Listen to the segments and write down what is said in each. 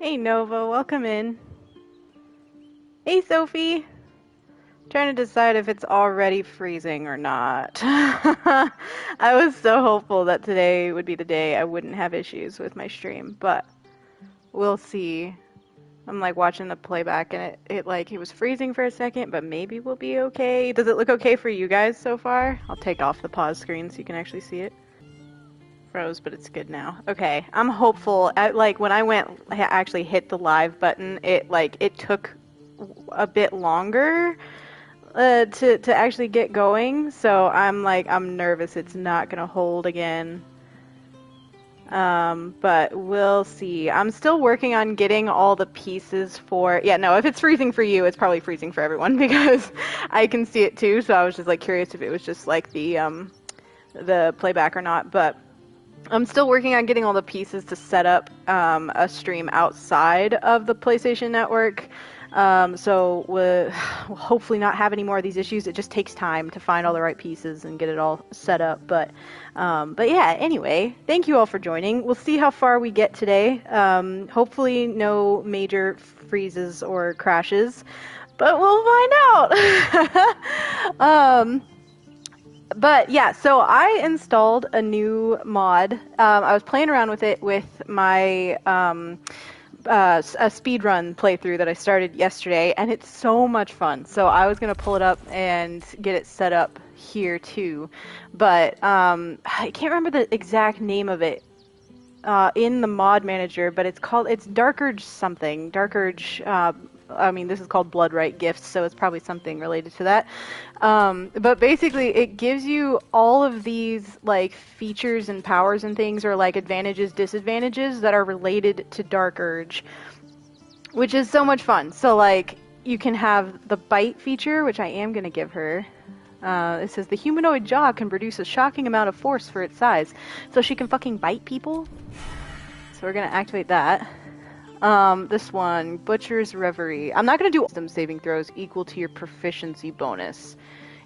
Hey Nova, welcome in. Hey Sophie. Trying to decide if it's already freezing or not. I was so hopeful that today would be the day I wouldn't have issues with my stream, but we'll see. I'm like watching the playback and it was freezing for a second, but maybe we'll be okay. Does it look okay for you guys so far? I'll take off the pause screen so you can actually see it. Froze, but it's good now. Okay, I'm hopeful. When I actually hit the live button, it took a bit longer to actually get going. So I'm nervous it's not gonna hold again. But we'll see. I'm still working on getting all the pieces for. Yeah, no, if it's freezing for you, it's probably freezing for everyone because I can see it too. So I was just like curious if it was just like the playback or not, but. I'm still working on getting all the pieces to set up a stream outside of the PlayStation Network. So we'll hopefully not have any more of these issues. It just takes time to find all the right pieces and get it all set up. But yeah, anyway, thank you all for joining. We'll see how far we get today. Hopefully no major freezes or crashes, but we'll find out. But yeah, so I installed a new mod. I was playing around with it with my a speedrun playthrough that I started yesterday, and it's so much fun. So I was gonna pull it up and get it set up here too, but I can't remember the exact name of it in the mod manager. But it's Dark Urge something. Dark Urge. I mean, this is called Bloodright Gifts, so it's probably something related to that. But basically, it gives you all of these like features and powers and things, or like advantages, disadvantages that are related to Dark Urge, which is so much fun. So like, you can have the bite feature, which I am gonna give her. It says the humanoid jaw can produce a shocking amount of force for its size, so she can fucking bite people. So we're gonna activate that. This one, Butcher's Reverie. I'm not going to do wisdom saving throws equal to your proficiency bonus.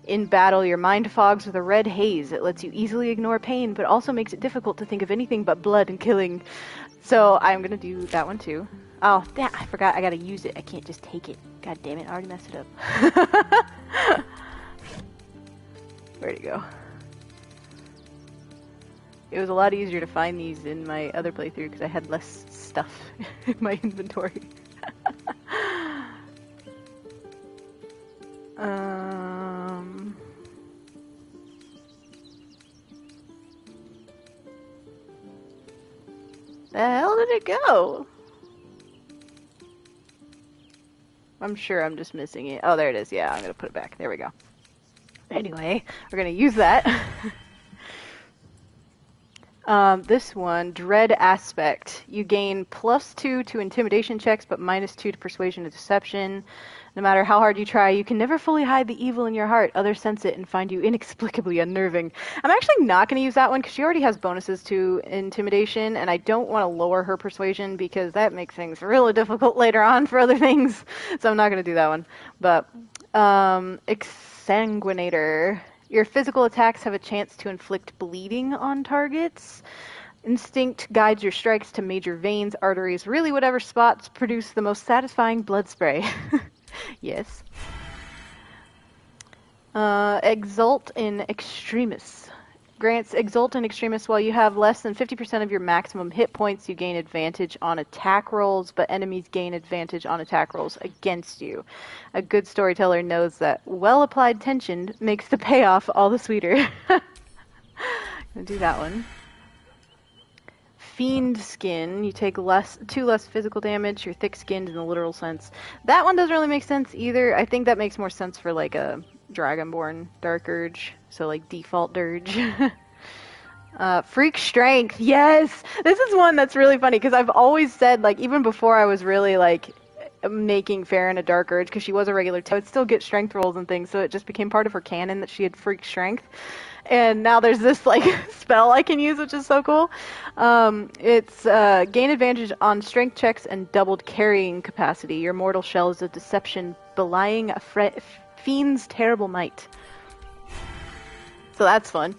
In battle, your mind fogs with a red haze. It lets you easily ignore pain, but also makes it difficult to think of anything but blood and killing. So I'm going to do that one too. Oh, damn, I forgot I got to use it. I can't just take it. God damn it, I already messed it up. Where'd it go? It was a lot easier to find these in my other playthrough because I had less stuff in my inventory. The hell did it go? I'm sure I'm just missing it. Oh, there it is. Yeah, I'm gonna put it back. There we go. Anyway, we're gonna use that. This one, Dread Aspect. You gain +2 to intimidation checks, but -2 to persuasion and deception. No matter how hard you try, you can never fully hide the evil in your heart. Others sense it and find you inexplicably unnerving. I'm actually not going to use that one because she already has bonuses to intimidation, and I don't want to lower her persuasion because that makes things really difficult later on for other things. So I'm not going to do that one. But Exsanguinator. Your physical attacks have a chance to inflict bleeding on targets. Instinct guides your strikes to major veins, arteries, really whatever spots produce the most satisfying blood spray. Yes. Exult in Extremis. Grants Exult in Extremis. While you have less than 50% of your maximum hit points, you gain advantage on attack rolls, but enemies gain advantage on attack rolls against you. A good storyteller knows that well-applied tension makes the payoff all the sweeter. I'm gonna do that one. Fiend Skin. You take 2 less physical damage. You're thick-skinned in the literal sense. That one doesn't really make sense either. I think that makes more sense for like a Dragonborn Dark Urge, so like default Dirge. Freak Strength, yes! This is one that's really funny, because I've always said, like, even before I was really, like, making Faeryn a Dark Urge, because she was a regular I would still get strength rolls and things, so it just became part of her canon that she had Freak Strength. And now there's this, like, spell I can use, which is so cool. It's gain advantage on strength checks and doubled carrying capacity. Your mortal shell is a deception belying a fiend's terrible might. So that's fun.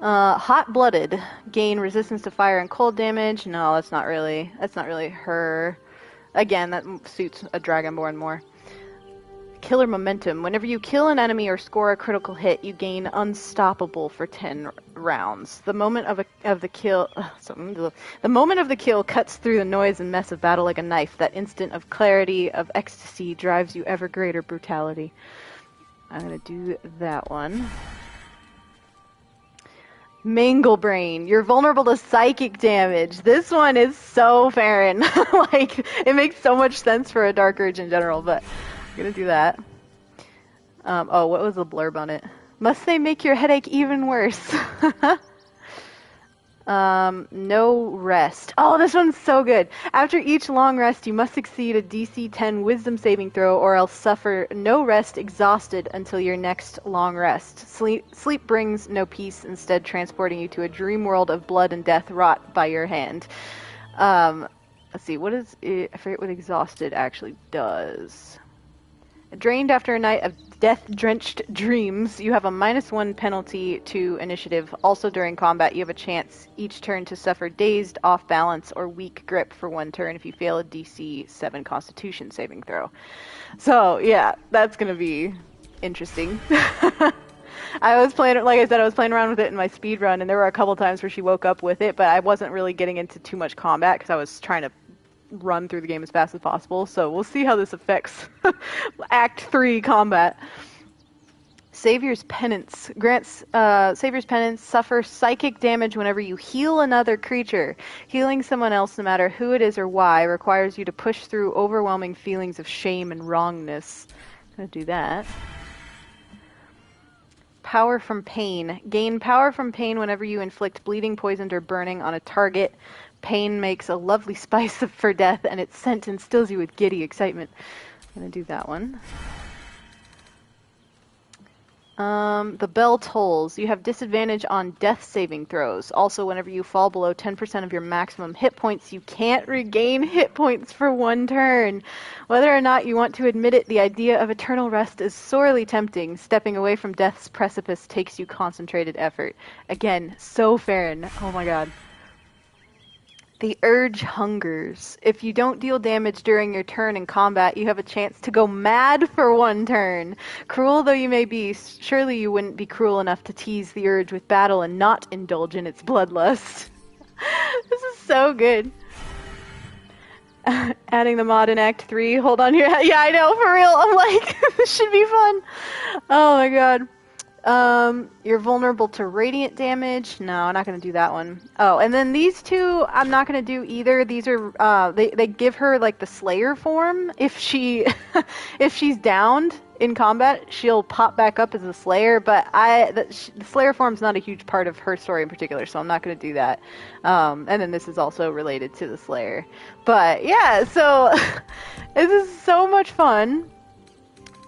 Hot-blooded. Gain resistance to fire and cold damage. No, that's not really her. Again, that suits a Dragonborn more. Killer momentum. Whenever you kill an enemy or score a critical hit, you gain unstoppable for 10 rounds. The moment of the kill cuts through the noise and mess of battle like a knife. That instant of clarity, of ecstasy, drives you ever greater brutality. I'm gonna do that one. Manglebrain. You're vulnerable to psychic damage. This one is so Faeryn. Like, it makes so much sense for a Dark Urge in general, but I'm gonna do that. Oh, what was the blurb on it? Must they make your headache even worse? No rest. Oh, this one's so good. After each long rest, you must succeed a DC 10 wisdom saving throw or else suffer no rest exhausted until your next long rest. Sleep brings no peace, instead transporting you to a dream world of blood and death wrought by your hand. Let's see, what is it? I forget what exhausted actually does. Drained after a night of death-drenched dreams, you have a -1 penalty to initiative. Also during combat, you have a chance each turn to suffer dazed, off-balance, or weak grip for 1 turn if you fail a DC 7 Constitution saving throw. So, yeah, that's going to be interesting. I was playing, like I said, I was playing around with it in my speed run, and there were a couple times where she woke up with it, but I wasn't really getting into too much combat because I was trying to run through the game as fast as possible, so we'll see how this affects Act 3 combat. Savior's Penance. Grants Savior's Penance. Suffer psychic damage whenever you heal another creature. Healing someone else, no matter who it is or why, requires you to push through overwhelming feelings of shame and wrongness. I'm gonna do that. Power from Pain. Gain power from pain whenever you inflict bleeding, poisoned, or burning on a target. Pain makes a lovely spice for death, and its scent instills you with giddy excitement. I'm gonna do that one. The Bell Tolls. You have disadvantage on death saving throws. Also, whenever you fall below 10% of your maximum hit points, you can't regain hit points for 1 turn. Whether or not you want to admit it, the idea of eternal rest is sorely tempting. Stepping away from death's precipice takes you concentrated effort. Again, so Faeryn. Oh my god. The Urge hungers. If you don't deal damage during your turn in combat, you have a chance to go mad for 1 turn. Cruel though you may be, surely you wouldn't be cruel enough to tease the Urge with battle and not indulge in its bloodlust. This is so good. Adding the mod in Act 3. Hold on here. Yeah, I know, for real. I'm like, this should be fun. Oh my god. You're vulnerable to radiant damage. No, I'm not going to do that one. Oh, and then these two, I'm not going to do either. These are, they give her, like, the Slayer form. If she's downed in combat, she'll pop back up as a Slayer, but the Slayer form's not a huge part of her story in particular, so I'm not going to do that. And then this is also related to the Slayer. But, yeah, so, this is so much fun.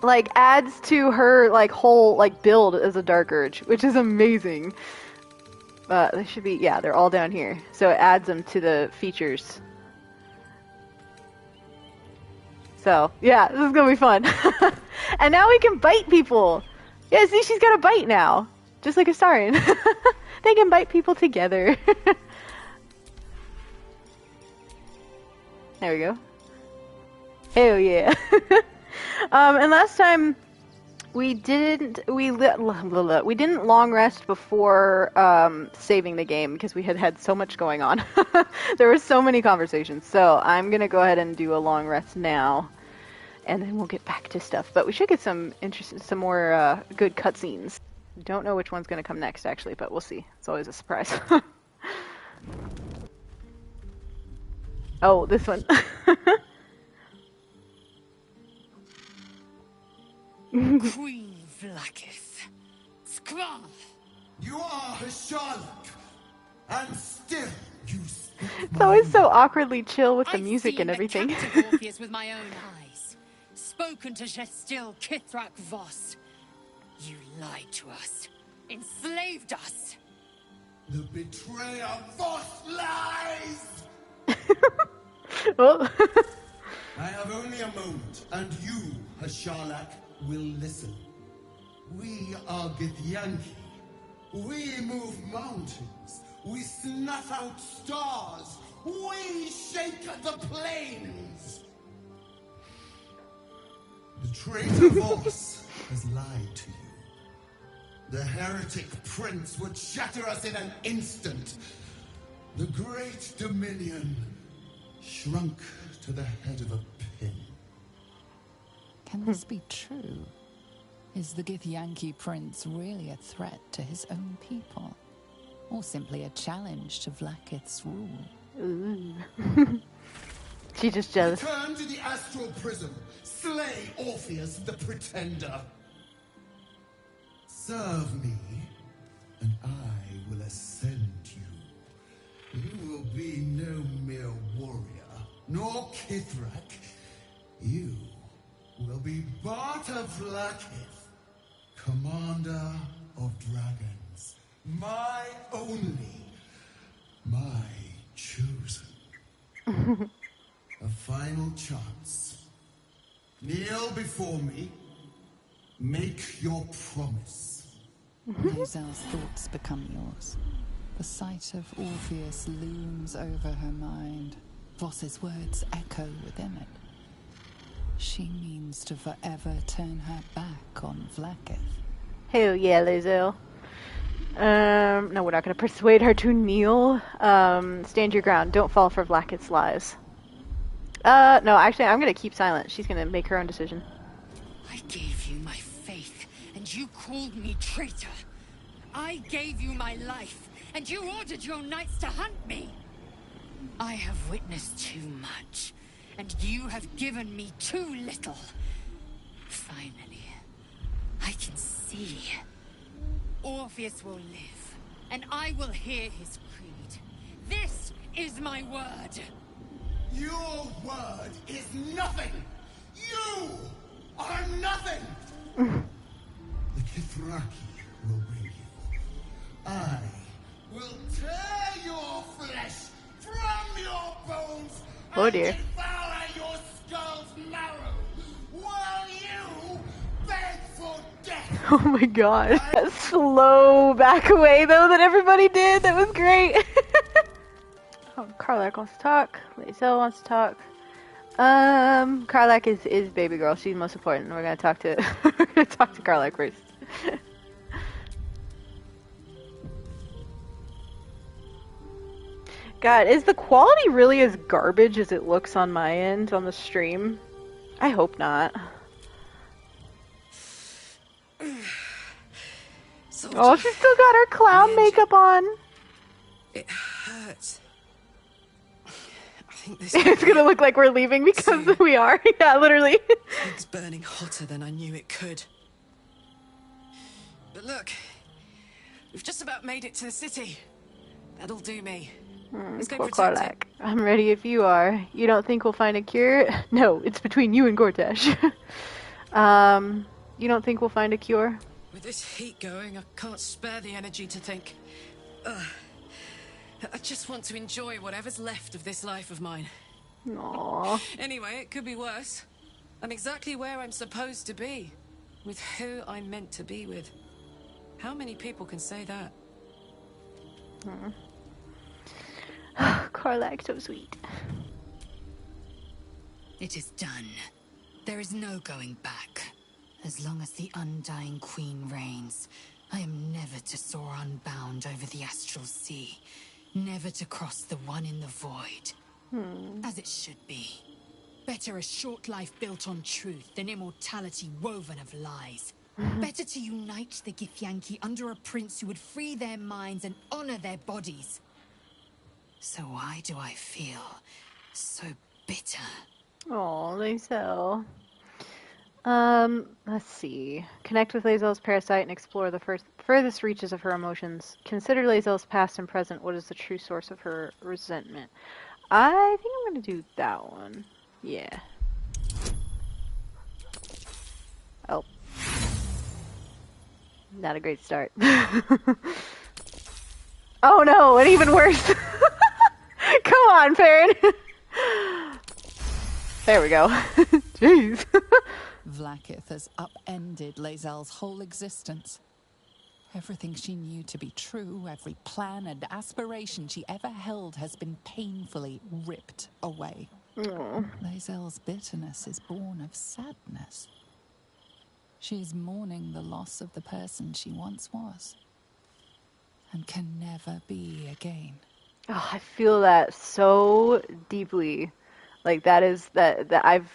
Like, adds to her, like, whole, like, build as a Dark Urge, which is amazing. They should be, yeah, they're all down here. So it adds them to the features. So, yeah, this is gonna be fun. And now we can bite people! Yeah, see, she's got a bite now. Just like Astarion. They can bite people together. There we go. Hell yeah. And last time we didn't long rest before saving the game because we had so much going on. There were so many conversations, so I'm gonna go ahead and do a long rest now, and then we'll get back to stuff. But we should get some more good cutscenes. Don't know which one's gonna come next actually, but we'll see. It's always a surprise. Oh, this one. Queen Vlakith. Skrull! You are a Charlotte, and still you speak. It's always so awkwardly chill with the music and everything. I've seen the Orpheus with my own eyes. Spoken to Gestil Kithrak Voss. You lied to us. Enslaved us. The betrayer Voss lies! Well. I have only a moment, and you, Hasharlak, will listen. We are Githyanki, We move mountains. We snuff out stars. We shake the plains. The traitor Voss has lied to you. The heretic prince would shatter us in an instant. The great dominion shrunk to the head of a pin. Can this be true? Is the Githyanki prince really a threat to his own people? Or simply a challenge to Vlaakith's rule? Ooh. She's just jealous. Return to the astral prism. Slay Orpheus the pretender. Serve me, and I will ascend you. You will be no mere warrior, nor Kithrak. You will be Barta Vlaakith, commander of dragons. My only, my chosen. A final chance. Kneel before me. Make your promise. Lae'zel's thoughts become yours. The sight of Orpheus looms over her mind. Voss's words echo within it. She means to forever turn her back on Vlaakith. Hell yeah, Lae'zel. No, we're not going to persuade her to kneel. Stand your ground. Don't fall for Vlaakith's lies. No, actually, I'm going to keep silent. She's going to make her own decision. I gave you my faith, and you called me traitor. I gave you my life, and you ordered your knights to hunt me. I have witnessed too much, and you have given me too little. Finally, I can see. Orpheus will live, and I will hear his creed. This is my word. Your word is nothing! You are nothing! The Kithraki will bring you. I will tear your flesh from your bones and devour your skull's marrow while you beg for death! Oh my god. That slow back away though that everybody did. That was great. Oh, Karlach wants to talk. Lae'zel wants to talk. Karlach is baby girl. She's most important. We're gonna talk to we're gonna talk to Karlach first. God, is the quality really as garbage as it looks on my end on the stream? I hope not. Soldier, Oh, she's still got her clown makeup on. It hurts. I think this It's gonna look like we're leaving because we are. Yeah, literally. It's burning hotter than I knew it could. But look, we've just about made it to the city. That'll do me. Let's go Poor protect Karlach. it. I'm ready if you are. You don't think we'll find a cure? No, it's between you and Gortash. You don't think we'll find a cure? With this heat going, I can't spare the energy to think. I just want to enjoy whatever's left of this life of mine. Aww. Anyway, it could be worse. I'm exactly where I'm supposed to be. With who I'm meant to be with. How many people can say that? Karlach, so sweet. It is done. There is no going back. As long as the Undying Queen reigns, I am never to soar unbound over the astral sea. Never to cross the one in the void. As it should be. Better a short life built on truth than immortality woven of lies. Better to unite the Githyanki under a prince who would free their minds and honor their bodies. So why do I feel so bitter? Oh, Lae'zel. Let's see. Connect with Lae'zel's parasite and explore the furthest reaches of her emotions. Consider Lae'zel's past and present. What is the true source of her resentment? I think I'm gonna do that one. Yeah. Oh. Not a great start. Oh no, and even worse. Come on, Faeryn. There we go. Jeez. Vlaakith has upended Lae'zel's whole existence. Everything she knew to be true, every plan and aspiration she ever held has been painfully ripped away. Lae'zel's bitterness is born of sadness. She is mourning the loss of the person she once was, and can never be again. Oh, I feel that so deeply. Like that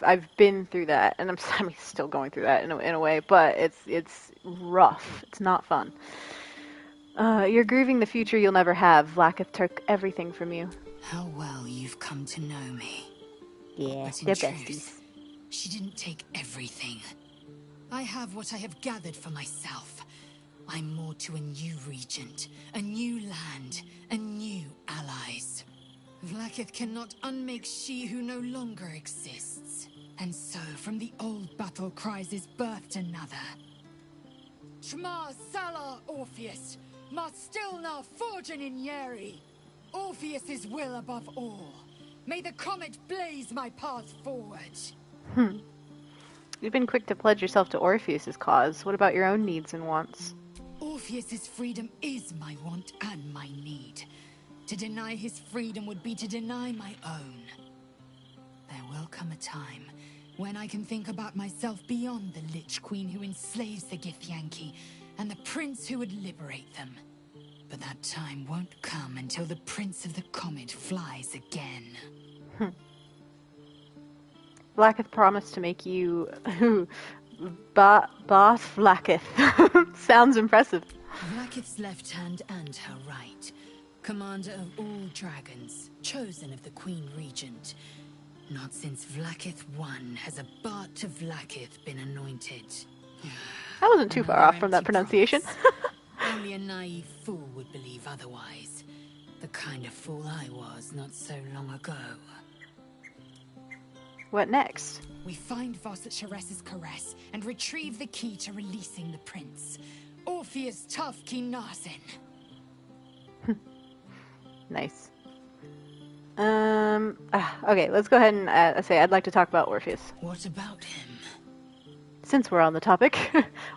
I've been through that, and I'm still going through that in a way, but it's rough. It's not fun. You're grieving the future you'll never have. Vlaakith took everything from you. How well you've come to know me. Yeah, But in they're truth, besties. she didn't take everything. I have what I have gathered for myself. I'm more to a new regent, a new land, and new allies. Vlaakith cannot unmake she who no longer exists. And so, from the old battle cries is birthed another. Shema Salar Orpheus, Ma Stilna Forgin in Yeri. Orpheus's will above all. May the comet blaze my path forward. You've been quick to pledge yourself to Orpheus's cause. What about your own needs and wants? Orpheus's freedom is my want and my need. To deny his freedom would be to deny my own. There will come a time when I can think about myself beyond the Lich Queen who enslaves the Githyanki and the prince who would liberate them. But that time won't come until the Prince of the Comet flies again. Vlaakith promised to make you Boss Vlaakith. Sounds impressive. Vlaakith's left hand and her right. Commander of all dragons, chosen of the Queen Regent. Not since Vlaakith I has a Bart to Vlaakith been anointed. I wasn't too far off from that pronunciation. Only a naive fool would believe otherwise. The kind of fool I was not so long ago. What next? We find Voss at Sharess's caress and retrieve the key to releasing the prince. Orpheus Tufki Narsin. Nice. Okay, let's go ahead and say I'd like to talk about Orpheus. What about him? Since we're on the topic,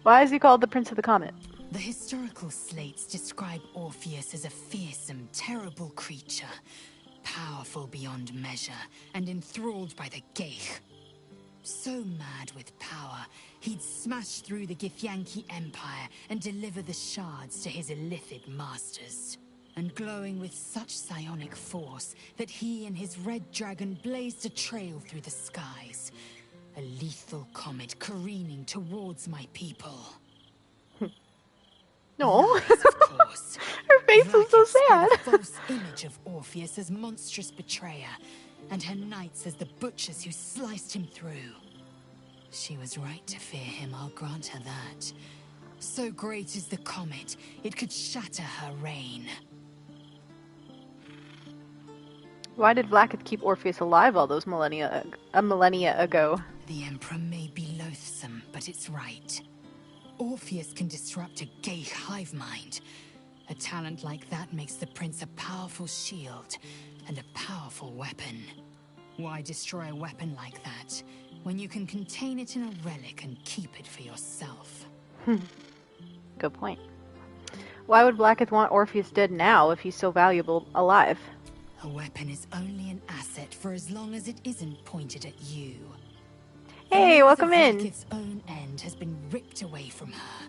why is he called the Prince of the Comet? The historical slates describe Orpheus as a fearsome, terrible creature, powerful beyond measure, and enthralled by the Geich. So mad with power, he'd smash through the Githyanki Empire and deliver the shards to his illithid masters. And glowing with such psionic force that he and his red dragon blazed a trail through the skies. A lethal comet careening towards my people. No. Lies, of course. Her face was so sad. A false image of Orpheus as monstrous betrayer, and her knights as the butchers who sliced him through. She was right to fear him, I'll grant her that. So great is the comet, it could shatter her reign. Why did Vlaakith keep Orpheus alive all those millennia ago? The Emperor may be loathsome, but it's right. Orpheus can disrupt a Geich hive mind. A talent like that makes the prince a powerful shield and a powerful weapon. Why destroy a weapon like that when you can contain it in a relic and keep it for yourself? Good point. Why would Vlaakith want Orpheus dead now if he's so valuable alive? A weapon is only an asset for as long as it isn't pointed at you. Hey, welcome in. Vlaakith's own end has been ripped away from her.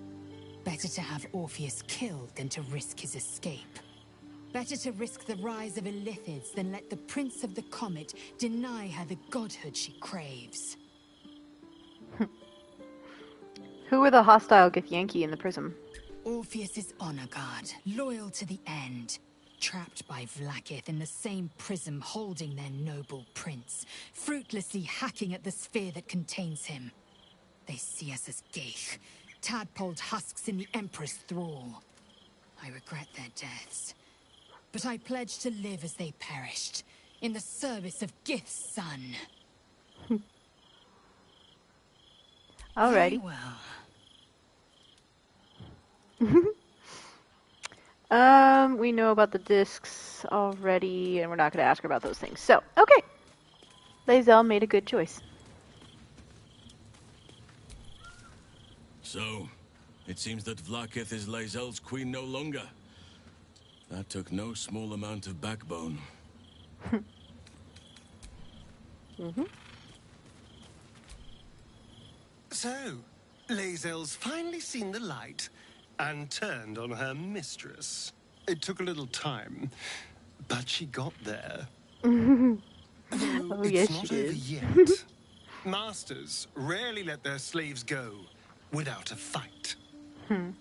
Better to have Orpheus killed than to risk his escape. Better to risk the rise of illithids than let the Prince of the Comet deny her the godhood she craves. Who were the hostile Githyanki in the prism? Orpheus's honor guard, loyal to the end. Trapped by Vlaakith in the same prism holding their noble prince, fruitlessly hacking at the sphere that contains him. They see us as Geich, tadpoled husks in the Emperor's thrall. I regret their deaths, but I pledge to live as they perished, in the service of Gith's son. Alrighty. Very well. We know about the discs already, and we're not going to ask her about those things. So, okay. Lae'zel made a good choice. So, It seems that Vlaakith is Lae'zel's queen no longer. That took no small amount of backbone. So, Lae'zel's finally seen the light and turned on her mistress. It took a little time, but she got there. Though Oh, it's yes, not she over is. yet. Masters rarely let their slaves go without a fight. Damn.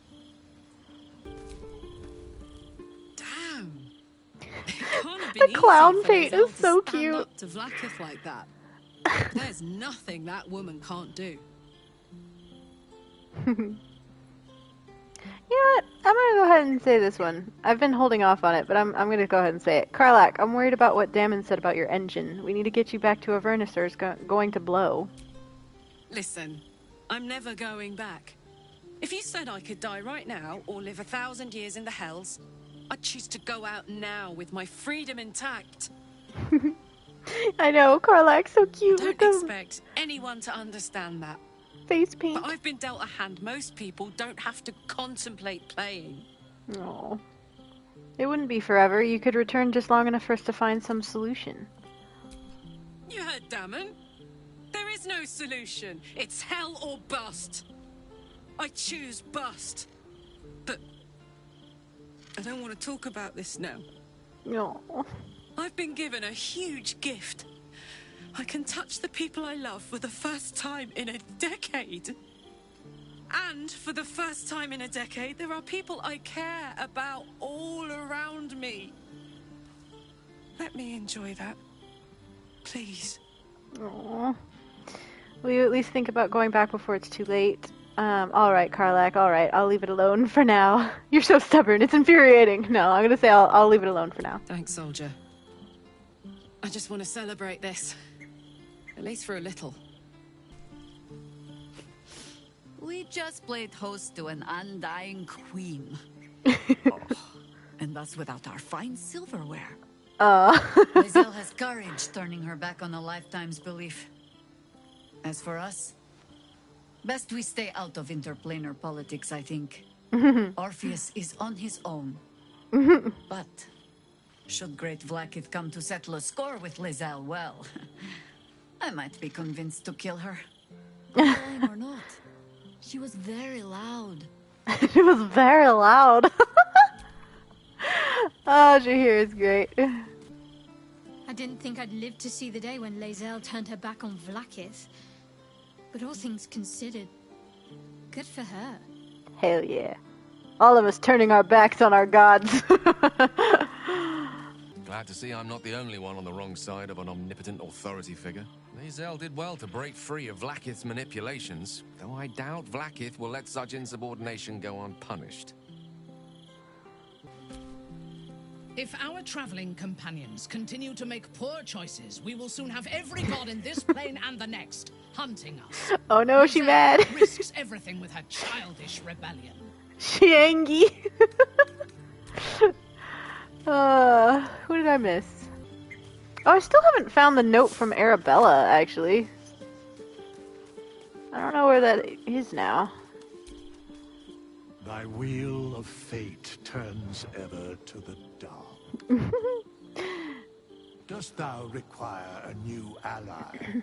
It can't have been The clown easy for paint Lae'zel is so to stand cute. up to Vlaakith like that. There's nothing that woman can't do. You know what? I'm gonna go ahead and say this one. I've been holding off on it, but I'm gonna go ahead and say it. Karlach, I'm worried about what Damon said about your engine. We need to get you back to Avernus or it's going to blow. Listen, I'm never going back. If you said I could die right now or live 1,000 years in the Hells, I'd choose to go out now with my freedom intact. I know, Karlach's so cute with Don't the expect anyone to understand that. face paint. But I've been dealt a hand most people don't have to contemplate playing. Aw. It wouldn't be forever. You could return just long enough for us to find some solution. You heard Damon? There is no solution. It's hell or bust. I choose bust. But I don't want to talk about this now. No. I've been given a huge gift. I can touch the people I love for the first time in a decade. And for the first time in a decade, there are people I care about all around me. Let me enjoy that. Please. Aww. Will you at least think about going back before it's too late? Alright, Karlach, alright. I'll leave it alone for now. You're so stubborn. It's infuriating. No, I'm gonna say I'll leave it alone for now. Thanks, soldier. I just want to celebrate this. At least for a little. We just played host to an undying queen. Oh, and that's without our fine silverware. Lae'zel has courage, turning her back on a lifetime's belief. As for us, best we stay out of interplanar politics, I think. Orpheus is on his own. But should great Vlaakith come to settle a score with Lae'zel, well, I might be convinced to kill her. Blame or not, she was very loud. She was very loud. Oh, Jahir is great. I didn't think I'd live to see the day when Lae'zel turned her back on Vlaakith. But all things considered, good for her. Hell yeah. All of us turning our backs on our gods. Glad to see I'm not the only one on the wrong side of an omnipotent authority figure. Lae'zel did well to break free of Vlaakith's manipulations, though I doubt Vlaakith will let such insubordination go unpunished. If our traveling companions continue to make poor choices, we will soon have every god in this plane and the next hunting us. Oh no, she mad. Risks everything with her childish rebellion. She angry. Who did I miss? Oh, I still haven't found the note from Arabella, actually. I don't know where that is now. Thy wheel of fate turns ever to the dark. Dost thou require a new ally?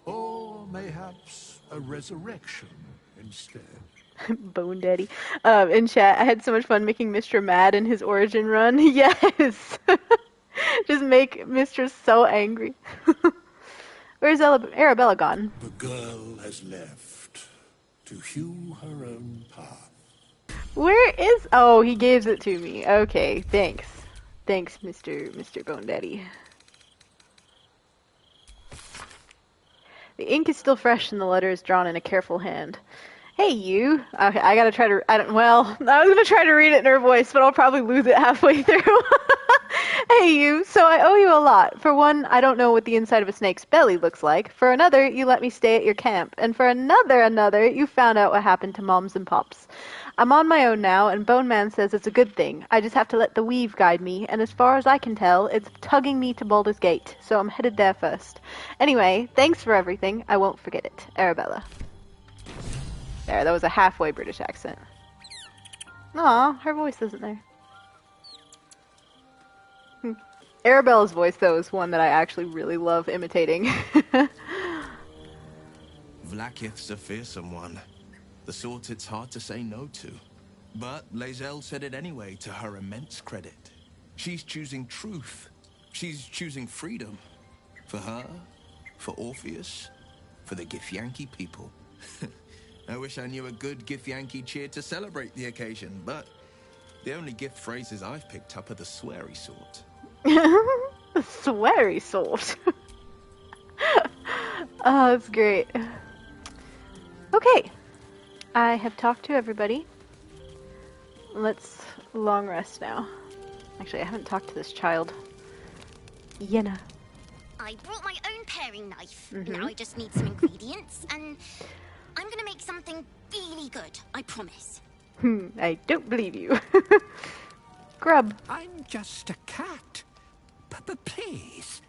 Or mayhaps a resurrection instead? Bone Daddy. In chat, I had so much fun making Mr. mad in his origin run. Yes! Just make Mistress so angry. Where's Arabella gone? The girl has left to hew her own path. Where is... Oh, he gave it to me. Okay, thanks. Thanks, Mr. Bone Daddy. The ink is still fresh and the letter is drawn in a careful hand. Hey, you. Okay, I gotta try to... I was gonna try to read it in her voice, but I'll probably lose it halfway through. Hey, you. So I owe you a lot. For one, I don't know what the inside of a snake's belly looks like. For another, you let me stay at your camp. And for another, you found out what happened to Moms and Pops. I'm on my own now, and Bone Man says it's a good thing. I just have to let the weave guide me, and as far as I can tell, it's tugging me to Baldur's Gate, so I'm headed there first. Anyway, thanks for everything. I won't forget it. Arabella. There, that was a halfway British accent. Aw, her voice isn't there. Arabella's voice, though, is one that I actually really love imitating. Vlaakith's a fearsome one. The sort it's hard to say no to. But Lae'zel said it anyway, to her immense credit. She's choosing truth. She's choosing freedom. For her, for Orpheus, for the Githyanki people. I wish I knew a good Githyanki cheer to celebrate the occasion, but the only gift phrases I've picked up are the sweary sort. The sweary sort. Oh, that's great. Okay. I have talked to everybody. Let's long rest now. Actually, I haven't talked to this child. Yenna. I brought my own paring knife. Now I just need some ingredients, and I'm gonna make something really good, I promise. I don't believe you. Grub. I'm just a cat. But please,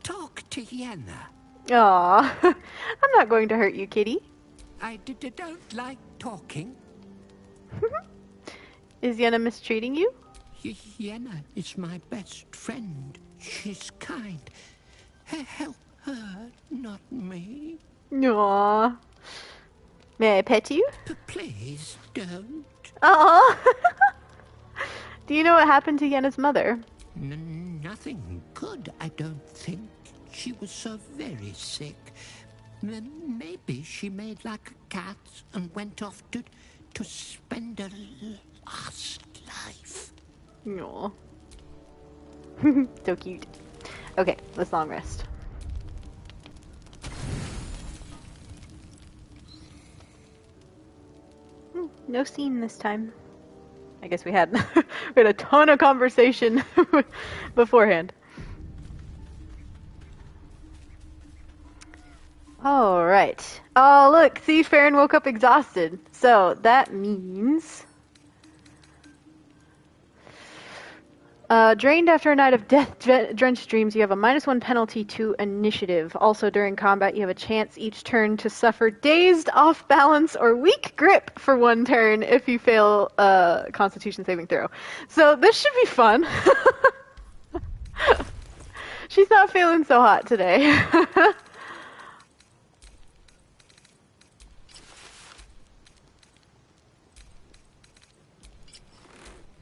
talk to Yenna. Aw, I'm not going to hurt you, kitty. I don't like talking. Is Yenna mistreating you? Yenna is my best friend. She's kind. Help her, not me. Aw. May I pet you? Please don't. Aw. Do you know what happened to Yenna's mother? Nothing good, I don't think. She was so very sick. Maybe she made like a cat and went off to spend her last life. Aw. So cute. Okay, let's long rest. No scene this time. I guess we had a ton of conversation beforehand. All right. Oh, look, see, Faeryn woke up exhausted. So that means drained after a night of death-drenched dreams, you have a -1 penalty to initiative. Also, during combat, you have a chance each turn to suffer dazed, off-balance, or weak grip for 1 turn if you fail a Constitution saving throw. So this should be fun. She's not feeling so hot today.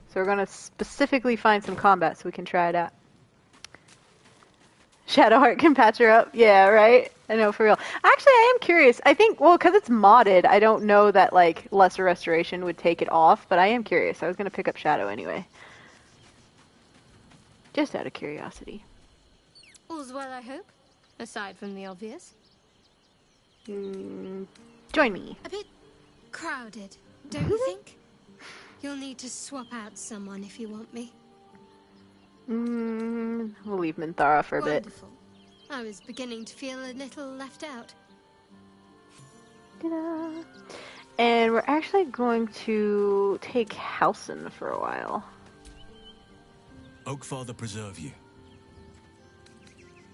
So we're going to specifically find some combat so we can try it out. Shadowheart can patch her up. Yeah, right? I know, for real. Actually, I am curious. I think, well, because it's modded, I don't know that, like, Lesser Restoration would take it off, but I am curious. I was going to pick up Shadow anyway. Just out of curiosity. All's well, I hope? Aside from the obvious. Join me. A bit crowded, don't you think? You'll need to swap out someone if you want me. We'll leave Minthara for a bit. Wonderful. I was beginning to feel a little left out. Ta-da. And we're actually going to take Halson for a while. Oakfather preserve you.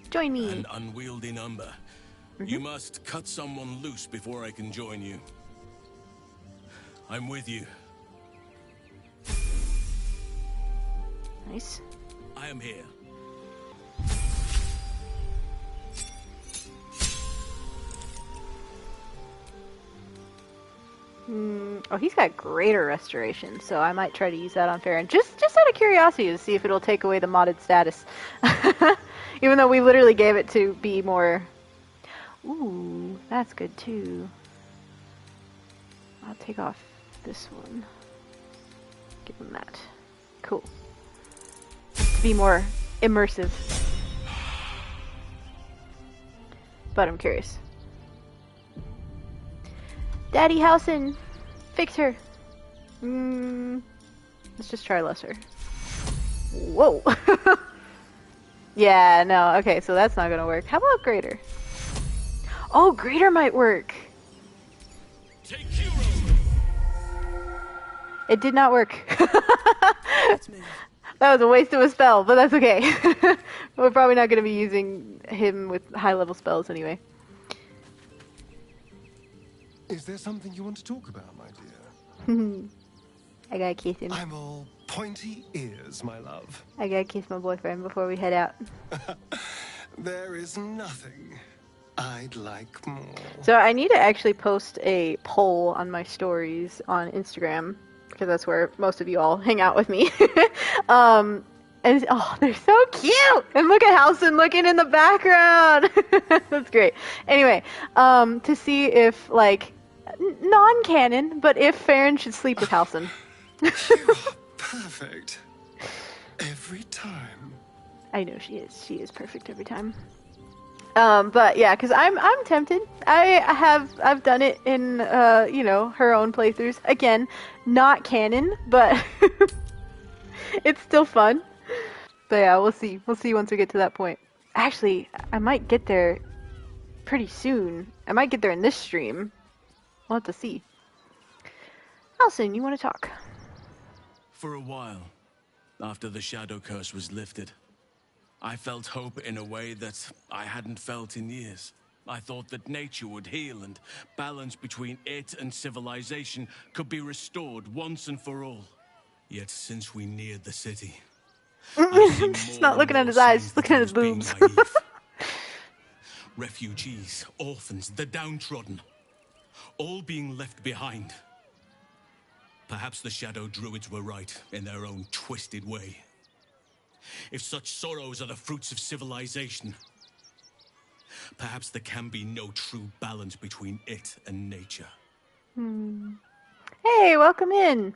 Join me. An unwieldy number. You must cut someone loose before I can join you. I'm with you. Nice. I am here. Oh, he's got greater restoration, so I might try to use that on Faeryn. Just out of curiosity to see if it'll take away the modded status. Even though we literally gave it to be more... Ooh, that's good too. I'll take off this one. Give him that. Cool. To be more immersive. But I'm curious. Daddy Halson! Fix her! Let's just try lesser. Whoa! Yeah, no, okay, so that's not gonna work. How about greater? Oh, greater might work! It did not work. That was a waste of a spell, but that's okay. We're probably not going to be using him with high-level spells anyway. Is there something you want to talk about, my dear? I gotta kiss him. I'm all pointy ears, my love. I gotta kiss my boyfriend before we head out. There is nothing I'd like more. So I need to actually post a poll on my stories on Instagram, because that's where most of you all hang out with me. And oh, they're so cute! And look at Halson looking in the background! That's great. Anyway, to see if, like, non-canon, but if Faeryn should sleep with Halson. You are perfect. Every time. I know she is. She is perfect every time. But yeah, because I'm tempted. I've done it in you know, her own playthroughs. Again, not canon, but it's still fun. But yeah, we'll see. We'll see once we get to that point. Actually, I might get there pretty soon. I might get there in this stream. We'll have to see. Halson, you want to talk? For a while, after the shadow curse was lifted, I felt hope in a way that I hadn't felt in years. I thought that nature would heal and balance between it and civilization could be restored once and for all. Yet since we neared the city, She's not looking at his eyes, she's looking at his boobs. Refugees, orphans, the downtrodden, all being left behind. Perhaps the Shadow Druids were right in their own twisted way. If such sorrows are the fruits of civilization, perhaps there can be no true balance between it and nature. Hey, welcome in.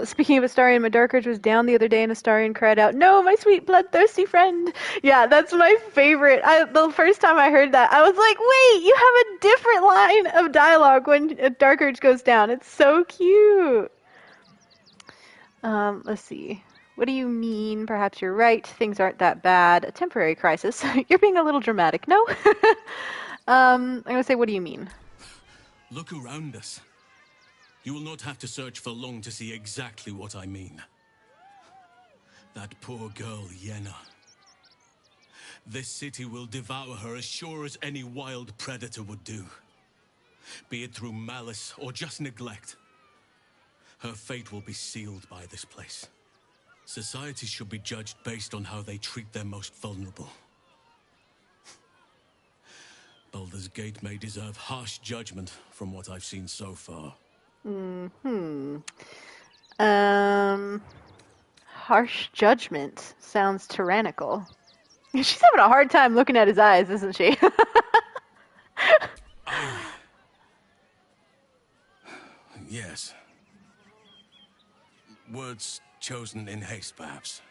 Speaking of Astarion, my Dark Urge was down the other day and Astarion cried out, "No, my sweet bloodthirsty friend." Yeah, that's my favorite. The first time I heard that, I was like, wait, you have a different line of dialogue when Dark Urge goes down. It's so cute. Let's see. What do you mean? Perhaps you're right. Things aren't that bad. A temporary crisis. You're being a little dramatic. No? I'm going to say, what do you mean? Look around us. You will not have to search for long to see exactly what I mean. That poor girl, Yenna. This city will devour her as sure as any wild predator would do. Be it through malice or just neglect. Her fate will be sealed by this place. Society should be judged based on how they treat their most vulnerable. Baldur's Gate may deserve harsh judgment from what I've seen so far. Harsh judgment sounds tyrannical. She's having a hard time looking at his eyes, isn't she? Yes. Words chosen in haste, perhaps.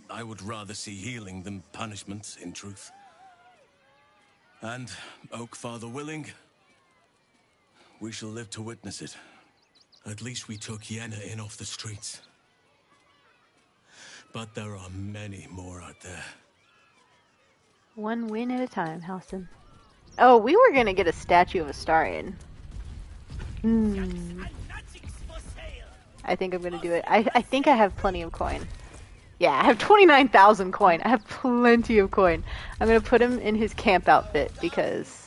I would rather see healing than punishment, in truth. And, Oak Father willing, we shall live to witness it. At least we took Yenna in off the streets. But there are many more out there. One win at a time, Halson. Oh, we were gonna get a statue of Astarion. I think I'm gonna do it. I think I have plenty of coin. Yeah, I have 29,000 coin. I have plenty of coin. I'm gonna put him in his camp outfit because.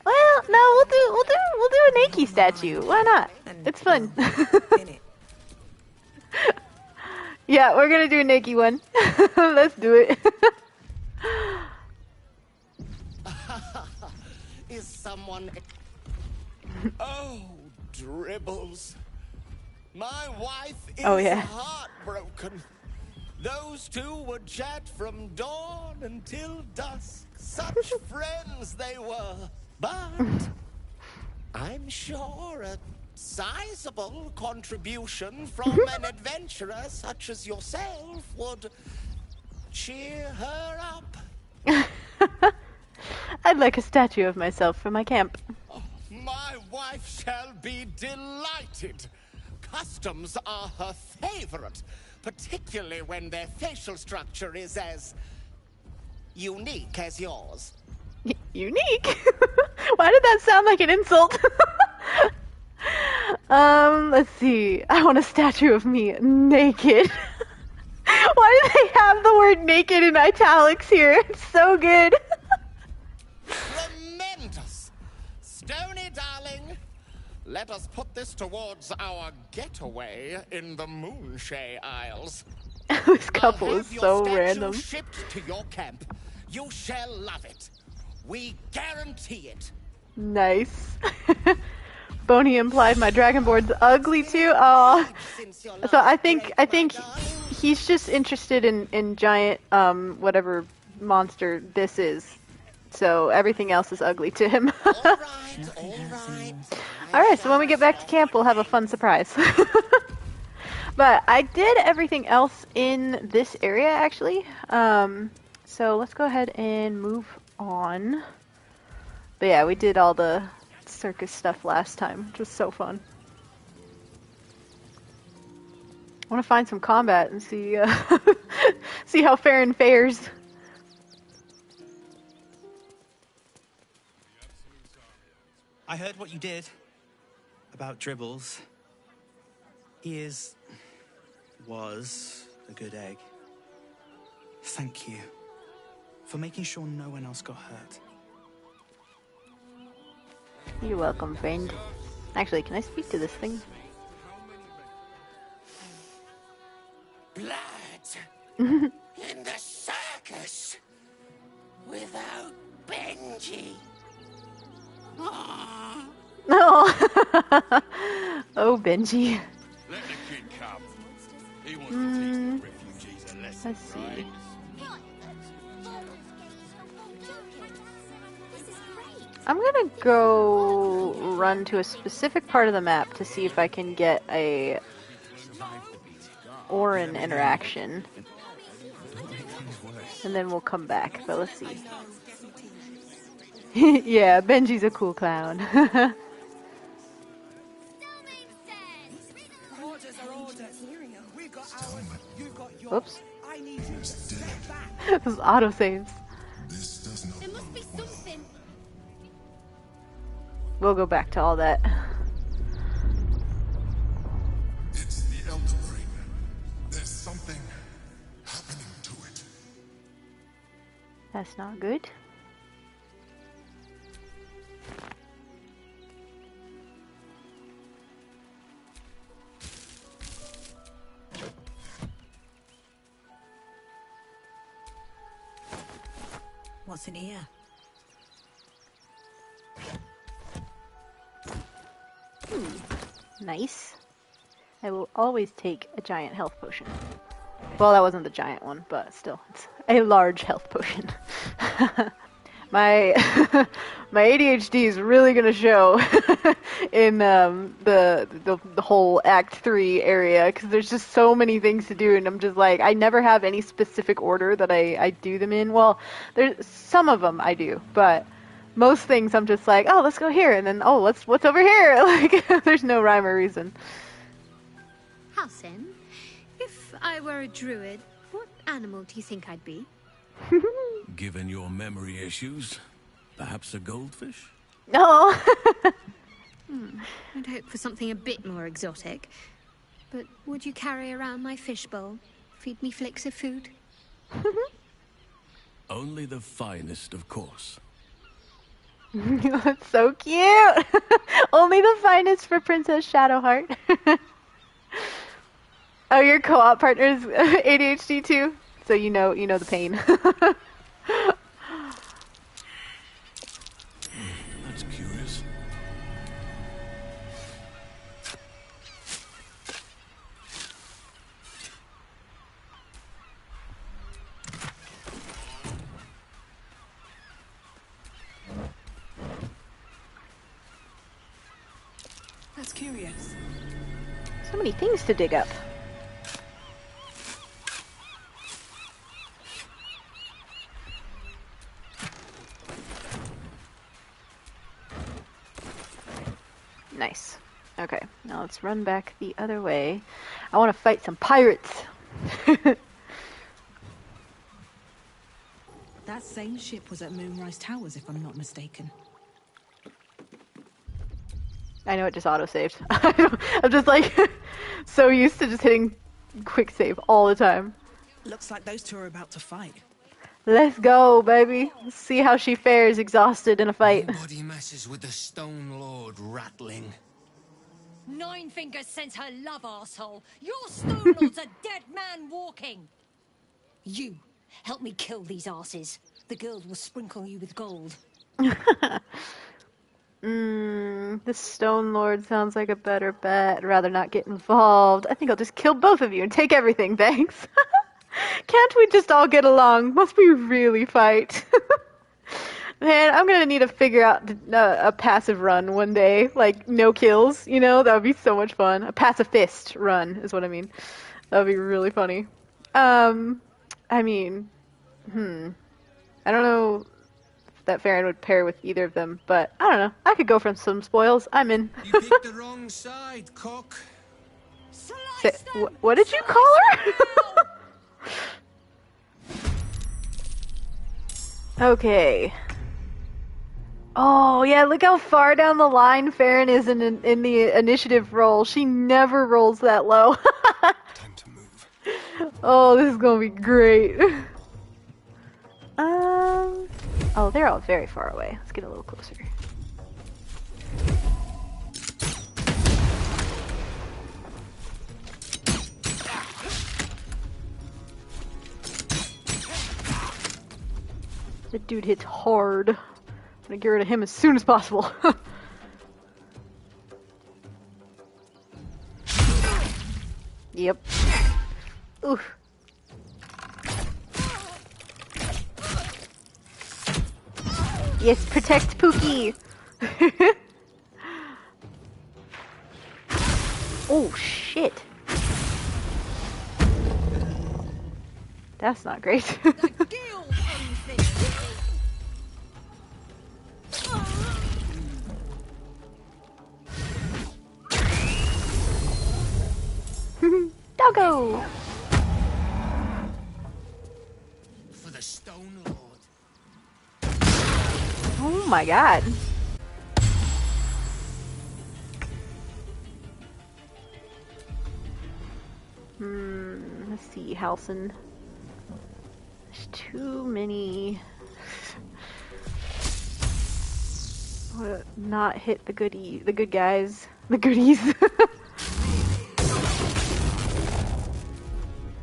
Well, no, we'll do a Nike statue. Why not? It's fun. Yeah, we're gonna do a Nike one. Let's do it. Is someone? Oh, dribbles. My wife is heartbroken. Those two would chat from dawn until dusk. Such friends they were. But I'm sure a sizable contribution from an adventurer such as yourself would cheer her up. I'd like a statue of myself for my camp. My wife shall be delighted. Customs are her favorite, particularly when their facial structure is as unique as yours. Unique? Why did that sound like an insult? Let's see. I want a statue of me naked. Why do they have the word naked in italics here? It's so good. Tremendous. Donny, darling. Let us put this towards our getaway in the Moonshay Isles. This couple is so statue random. Shipped to your camp. You shall love it. We guarantee it. Nice. Boney implied my dragonboard's ugly too. Oh, so I think he's just interested in giant whatever monster this is. So everything else is ugly to him. Alright, so when we get back to camp, we'll have a fun surprise. But I did everything else in this area, actually. So let's go ahead and move on. But yeah, we did all the circus stuff last time, which was so fun. I want to find some combat and see see how Faeryn fares. I heard what you did about Dribbles. He was a good egg. Thank you for making sure no one else got hurt. You're welcome, friend. Actually, can I speak to this thing? Blood in the circus without Benji. No. Oh, Benji. Let the kid come. He wants to teach the refugees a lesson, Let's see. right? I'm gonna go run to a specific part of the map to see if I can get a Orin interaction. And then we'll come back, but let's see. Yeah, Benji's a cool clown. Oops. This is autosaves. There must be something. We'll go back to all that. It's the Elder Brain. There's something happening to it. That's not good. What's in here? Nice. I will always take a giant health potion. Well, that wasn't the giant one, but still, it's a large health potion. My my ADHD is really gonna show in the whole Act 3 area, because there's just so many things to do, and I'm just like, I never have any specific order that I do them in. Well, there's some of them I do, but most things I'm just like, oh, let's go here, and then, oh, what's over here? Like, there's no rhyme or reason. Halsin, if I were a druid, what animal do you think I'd be? Given your memory issues, perhaps a goldfish? No. I'd hope for something a bit more exotic. But would you carry around my fishbowl? Feed me flicks of food? Only the finest, of course. That's so cute. Only the finest for Princess Shadowheart. Oh, your co-op partner is ADHD too, so you know the pain. That's curious. That's curious. So many things to dig up. Nice. Okay, now let's run back the other way. I want to fight some pirates. That same ship was at Moonrise Towers, if I'm not mistaken. I know it just auto-saved. I'm just like so used to just hitting quick save all the time. Looks like those two are about to fight. Let's go, baby. Let's see how she fares exhausted in a fight. Nobody messes with the Stone Lord rattling. Nine Fingers sends her love, arsehole. Your Stone Lord's a dead man walking. You, help me kill these asses. The girls will sprinkle you with gold. The Stone Lord sounds like a better bet. I'd rather not get involved. I think I'll just kill both of you and take everything, thanks. Can't we just all get along? Must we really fight? Man, I'm gonna need to figure out a passive run one day. Like, no kills, you know? That would be so much fun. A pacifist run is what I mean. That would be really funny. I mean, I don't know if that Faeryn would pair with either of them, but I don't know. I could go for some spoils. I'm in. You picked the wrong side, cock. What did you call her? Okay. Oh, yeah, look how far down the line Faeryn is in the initiative roll. She never rolls that low. Time to move. Oh, this is gonna be great. Oh, they're all very far away. Let's get a little closer. The dude hits hard. I'm gonna get rid of him as soon as possible. Yep. Oof. Yes, protect Pookie! Oh, shit. That's not great. Doggo! For the Stone Lord. Oh my god. Let's see, Halson. There's too many. I wanna not hit the good guys. The goodies.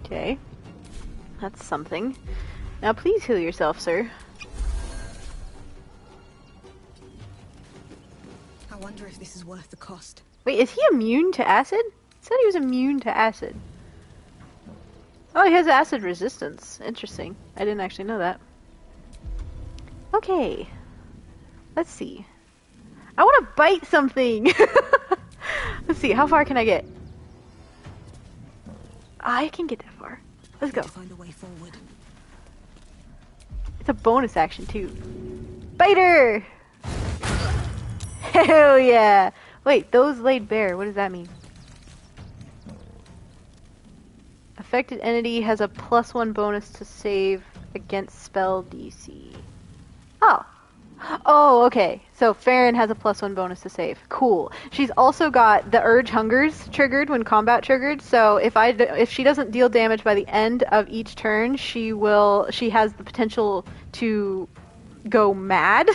Okay. That's something. Now please heal yourself, sir. I wonder if this is worth the cost. Wait, is he immune to acid? It said he was immune to acid. Oh, he has acid resistance. Interesting. I didn't actually know that. Okay. Let's see. I want to bite something! Let's see, how far can I get? I can get that far. Let's go. Find a way forward. It's a bonus action too. Biter! Hell yeah! Wait, those laid bare, what does that mean? Affected entity has a +1 bonus to save against spell DC. Oh. Oh, okay. So Faeryn has a +1 bonus to save. Cool. She's also got the Urge Hungers triggered when combat triggered. So if she doesn't deal damage by the end of each turn, she has the potential to go mad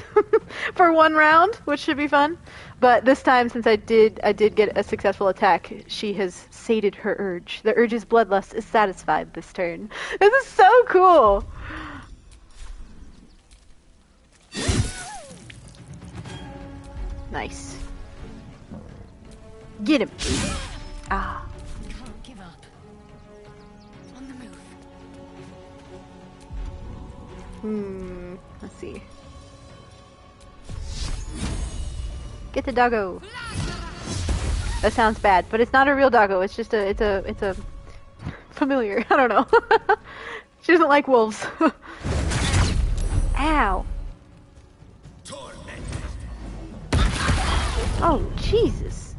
for 1 round, which should be fun. But this time, since I did get a successful attack, she has sated her urge. The urge's bloodlust is satisfied this turn. This is so cool. Nice. Get him. Ah. Can't give up. On the move. Let's see. Get the doggo. That sounds bad, but it's not a real doggo. It's just it's a familiar. I don't know. She doesn't like wolves. Ow. Oh, Jesus.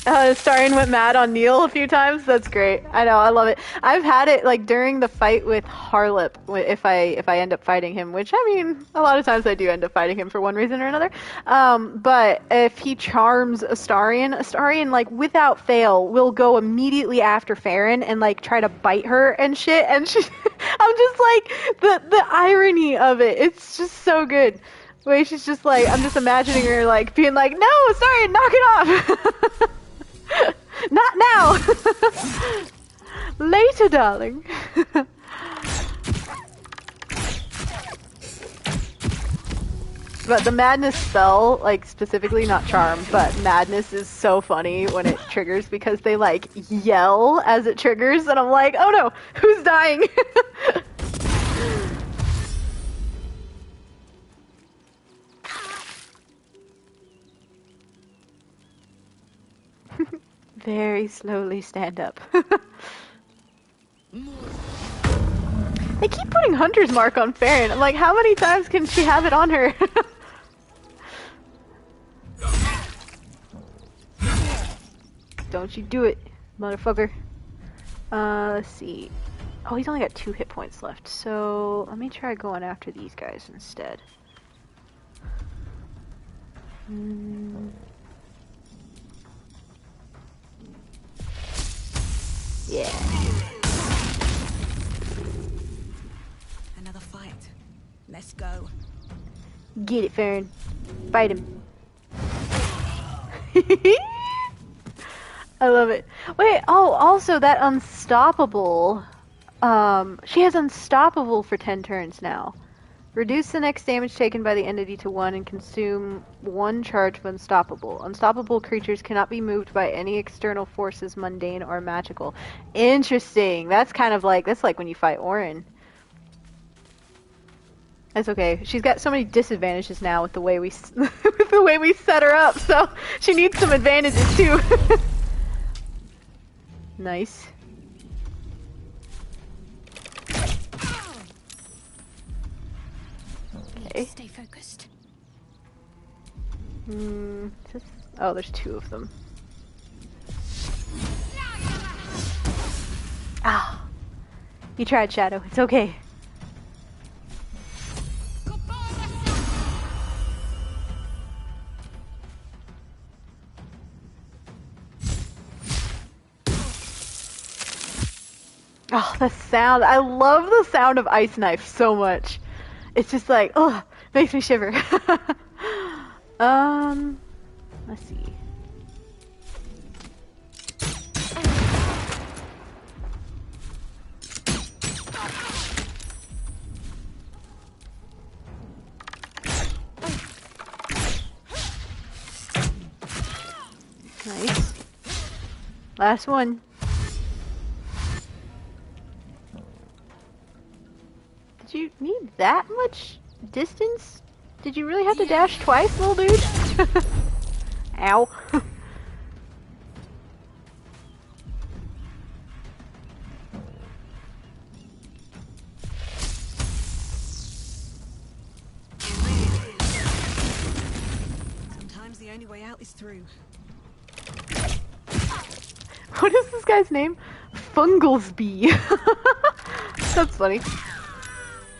Astarion went mad on Neil a few times. That's great. I know, I love it. I've had it like during the fight with Harlip, if I end up fighting him, which I mean, a lot of times I do end up fighting him for one reason or another. But if he charms Astarion like without fail will go immediately after Faeryn and like try to bite her and shit. And she, I'm just like the irony of it. It's just so good. Wait, she's just like, I'm just imagining her like being like, no, sorry, knock it off. Not now. Later, darling. But the madness spell, like specifically not charm, but madness is so funny when it triggers because they like yell as it triggers and I'm like, oh no, who's dying? Very slowly stand up. They keep putting Hunter's Mark on Faeryn. I'm like, how many times can she have it on her? Don't you do it, motherfucker. Let's see. Oh, he's only got 2 hit points left, so let me try going after these guys instead. Yeah. Another fight. Let's go. Get it, Faeryn. Fight him. I love it. Wait, oh, also that unstoppable. She has unstoppable for 10 turns now. Reduce the next damage taken by the entity to 1 and consume 1 charge of unstoppable. Unstoppable creatures cannot be moved by any external forces, mundane or magical. Interesting. That's kind of like, that's like when you fight Orin. That's okay. She's got so many disadvantages now with the way we with the way we set her up, so she needs some advantages too. Nice. Okay. Stay focused. Oh, there's 2 of them. Ah, you tried, Shadow. It's okay. Oh, the sound. I love the sound of Ice Knife so much. It's just like, oh, makes me shiver. Let's see. Nice. Last one. Did you need that much distance? Did you really have to dash twice, little dude? Ow. Sometimes the only way out is through. What is this guy's name? Fungalsby. That's funny.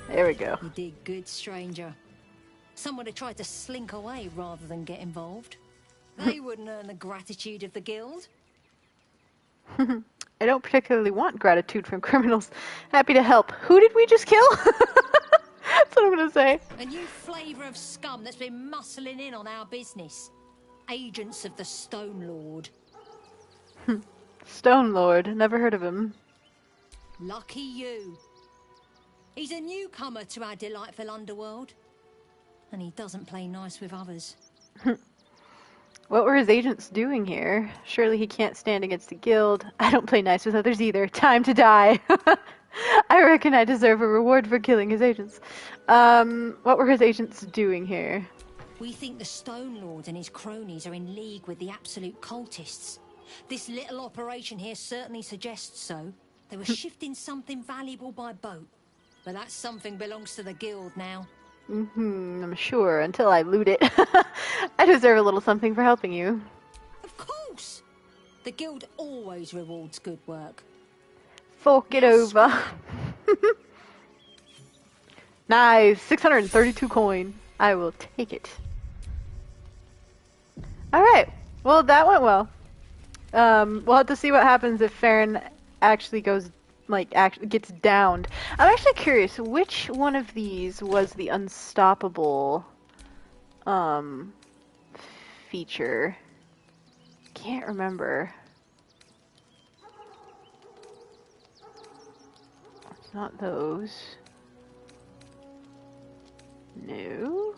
There we go. You did good, stranger. Someone had tried to slink away rather than get involved. They wouldn't earn the gratitude of the guild. I don't particularly want gratitude from criminals. Happy to help. Who did we just kill? That's what I'm gonna say. A new flavour of scum that's been muscling in on our business. Agents of the Stone Lord. Stone Lord. Never heard of him. Lucky you. He's a newcomer to our delightful underworld. And he doesn't play nice with others. What were his agents doing here? Surely he can't stand against the guild. I don't play nice with others either. Time to die. I reckon I deserve a reward for killing his agents. What were his agents doing here? We think the Stone Lord and his cronies are in league with the absolute cultists. This little operation here certainly suggests so. They were shifting something valuable by boat. But that something belongs to the guild now. I'm sure, until I loot it. I deserve a little something for helping you. Of course! The guild always rewards good work. Fork it over. Nice, 632 coin. I will take it. Alright, well that went well. We'll have to see what happens if Faeryn actually goes, like, gets downed. I'm actually curious, which one of these was the unstoppable, feature? Can't remember. It's not those. No.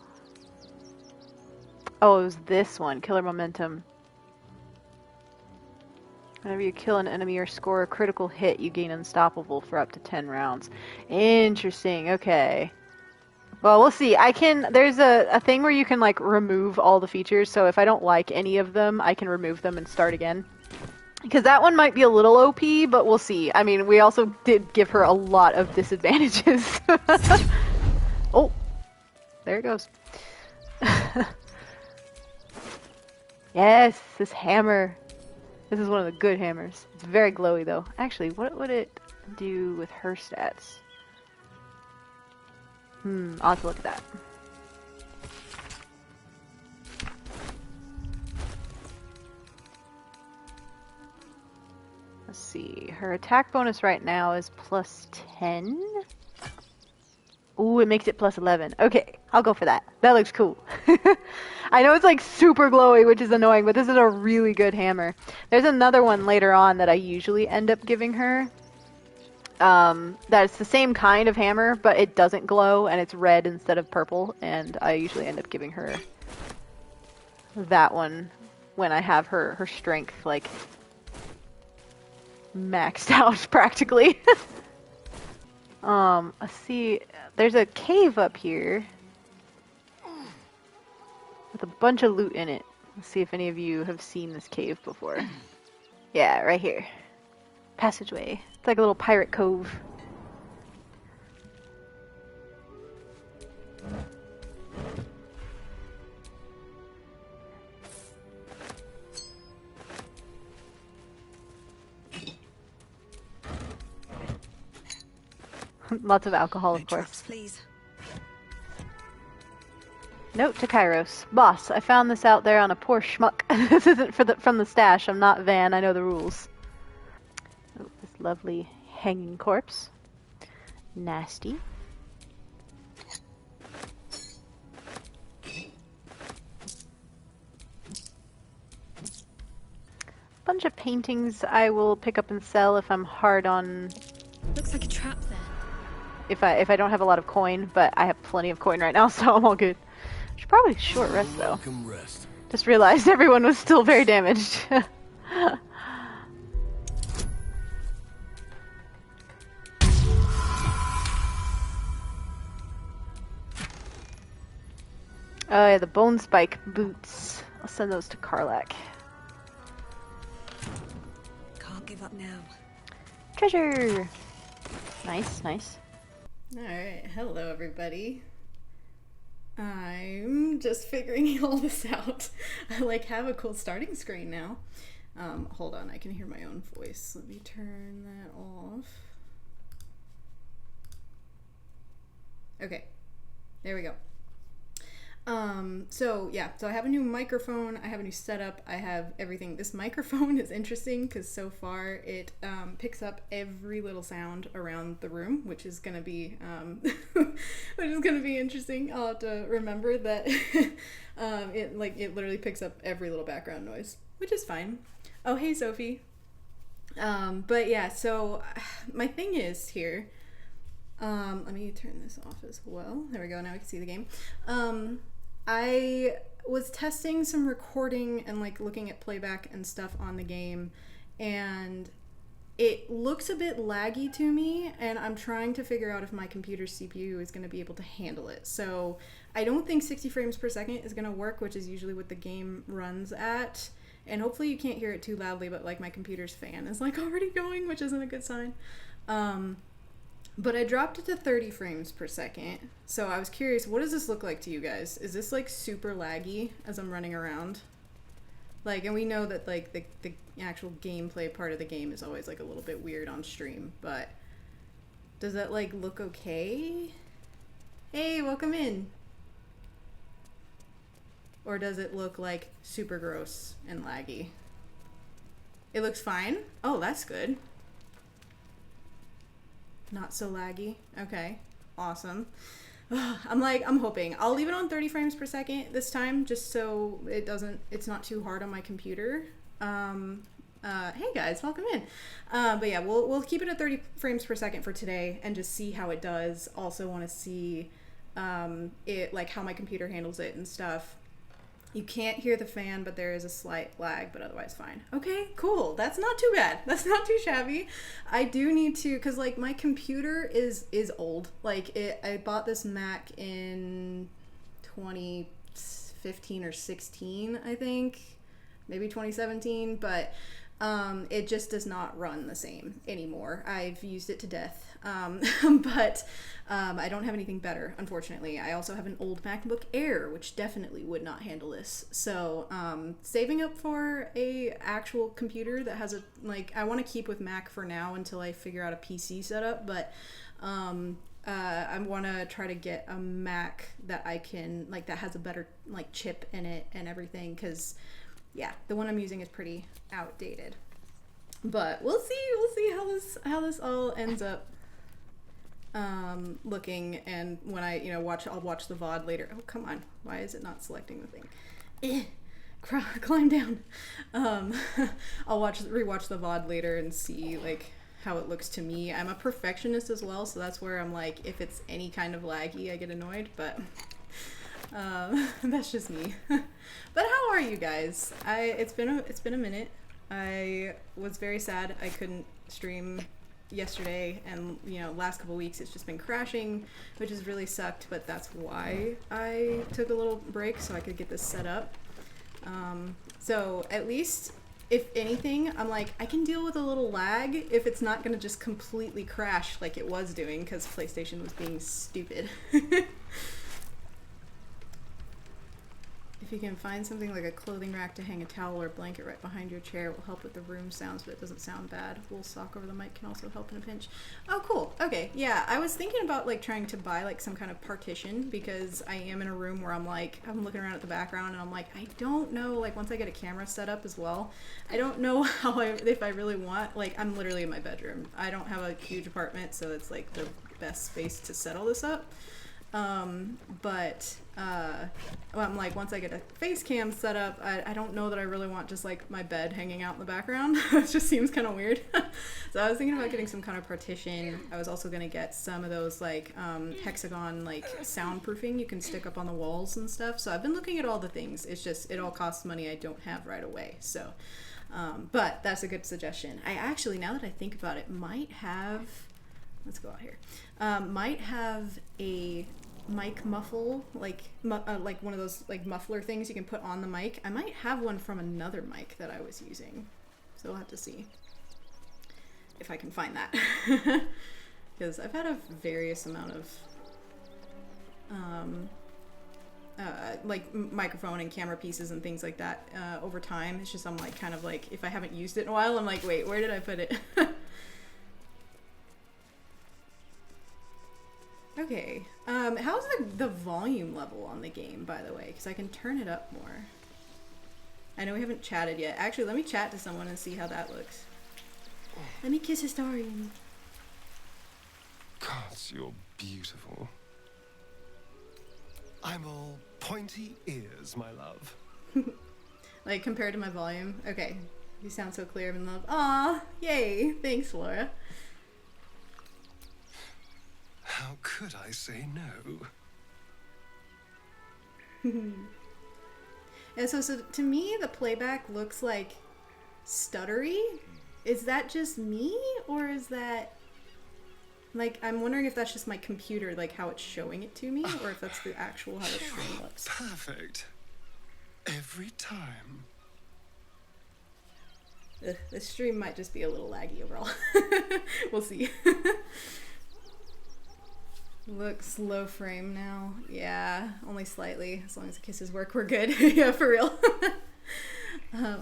Oh, it was this one, Killer Momentum. Whenever you kill an enemy or score a critical hit, you gain Unstoppable for up to 10 rounds. Interesting, okay. Well, we'll see. There's a thing where you can, like, remove all the features, so if I don't like any of them, I can remove them and start again. Because that one might be a little OP, but we'll see. I mean, we also did give her a lot of disadvantages. Oh, there it goes. Yes, this hammer. This is one of the good hammers. It's very glowy, though. Actually, what would it do with her stats? I'll have to look at that. Let's see. Her attack bonus right now is plus 10. Ooh, it makes it plus 11. Okay, I'll go for that. That looks cool. I know it's like super glowy, which is annoying, but this is a really good hammer. There's another one later on that I usually end up giving her. That's the same kind of hammer, but it doesn't glow, and it's red instead of purple, and I usually end up giving her that one when I have her strength, like, maxed out, practically. Let's see, there's a cave up here with a bunch of loot in it. Let's see if any of you have seen this cave before. Yeah, right here. Passageway. It's like a little pirate cove. Lots of alcohol, of course. Traps, please. Note to Kairos. Boss, I found this out there on a poor schmuck. This isn't from the stash. I'm not Van. I know the rules. Oh, this lovely hanging corpse. Nasty. Bunch of paintings I will pick up and sell if I'm hard on... Looks like a trap there. If I don't have a lot of coin, but I have plenty of coin right now, so I'm all good. Should probably short rest though. Rest. Just realized everyone was still very damaged. Oh yeah, the bone spike boots. I'll send those to Karlach. Can't give up now. Treasure! Nice, nice. Alright, hello everybody. I'm just figuring all this out. I like have a cool starting screen now. Hold on, I can hear my own voice. Let me turn that off. Okay, there we go. So I have a new microphone, I have a new setup, I have everything. This microphone is interesting because so far it picks up every little sound around the room, which is gonna be interesting. I'll have to remember that it literally picks up every little background noise, which is fine. Oh hey Sophie. But yeah, so my thing is here. Let me turn this off as well. There we go, now we can see the game. I was testing some recording and like looking at playback and stuff on the game, and it looks a bit laggy to me, and I'm trying to figure out if my computer's CPU is going to be able to handle it. So I don't think 60 frames per second is going to work, which is usually what the game runs at. And hopefully you can't hear it too loudly, but like my computer's fan is like already going, which isn't a good sign. But I dropped it to 30 frames per second. So I was curious, what does this look like to you guys? Is this like super laggy as I'm running around? Like, and we know that like the actual gameplay part of the game is always like a little bit weird on stream, but does that like look okay? Hey, welcome in. Or does it look like super gross and laggy? It looks fine. Oh, that's good. Not so laggy. Okay, awesome. I'm hoping. I'll leave it on 30 frames per second this time, just so it's not too hard on my computer. Hey guys, welcome in. But yeah, we'll keep it at 30 frames per second for today and just see how it does. Also want to see it, like how my computer handles it and stuff. You can't hear the fan, but there is a slight lag, but otherwise fine. Okay, cool. That's not too bad. That's not too shabby. I do need to, cause like my computer is old. Like I bought this Mac in 2015 or 16, I think, maybe 2017, but it just does not run the same anymore. I've used it to death, but I don't have anything better, unfortunately. I also have an old MacBook Air, which definitely would not handle this. So saving up for a actual computer that has I want to keep with Mac for now until I figure out a PC setup, but I want to try to get a Mac that I can, that has a better chip in it and everything, because yeah, the one I'm using is pretty outdated. But we'll see how this all ends up looking, and when I I'll watch the VOD later. Oh, come on, why is it not selecting the thing? Climb down. I'll rewatch the VOD later and see how it looks to me. I'm a perfectionist as well, so that's where I'm if it's any kind of laggy, I get annoyed, but that's just me. But how are you guys? It's been a minute. I was very sad I couldn't stream yesterday, and last couple weeks it's just been crashing, which has really sucked, but that's why I took a little break so I could get this set up. So at least, if anything, I'm I can deal with a little lag if it's not gonna just completely crash like it was doing, because PlayStation was being stupid. If you can find something like a clothing rack to hang a towel or blanket right behind your chair, it will help with the room sounds, but it doesn't sound bad. Wool sock over the mic can also help in a pinch. Oh, cool. Okay, yeah, I was thinking about trying to buy some kind of partition, because I am in a room where I'm looking around at the background, and I'm I don't know, once I get a camera set up as well, I don't know if I really want, I'm literally in my bedroom. I don't have a huge apartment, so it's the best space to set all this up. But I'm once I get a face cam set up, I don't know that I really want just my bed hanging out in the background. It just seems kind of weird. So I was thinking about getting some kind of partition. I was also going to get some of those hexagon soundproofing you can stick up on the walls and stuff. So I've been looking at all the things. It's just, it all costs money I don't have right away. So but that's a good suggestion. I actually, now that I think about it, might have, let's go out here, might have a mic muffle, one of those muffler things you can put on the mic. I might have one from another mic that I was using, so we'll have to see if I can find that, because I've had a various amount of microphone and camera pieces and things like that over time. It's just I'm if I haven't used it in a while, I'm wait, where did I put it? Okay, how's the volume level on the game, by the way? Because I can turn it up more. I know we haven't chatted yet. Actually, let me chat to someone and see how that looks. Let me kiss Astarion. Gods, you're beautiful. I'm all pointy ears, my love. Compared to my volume? Okay, you sound so clear, I'm in love. Aw, yay, thanks, Laura. How could I say no? And so to me, the playback looks stuttery. Is that just me, or is that I'm wondering if that's just my computer, how it's showing it to me, or if that's the actual how the stream looks. Perfect. Every time. Ugh, this stream might just be a little laggy overall. We'll see. Looks low frame now. Yeah, only slightly. As long as the kisses work, we're good. Yeah, for real.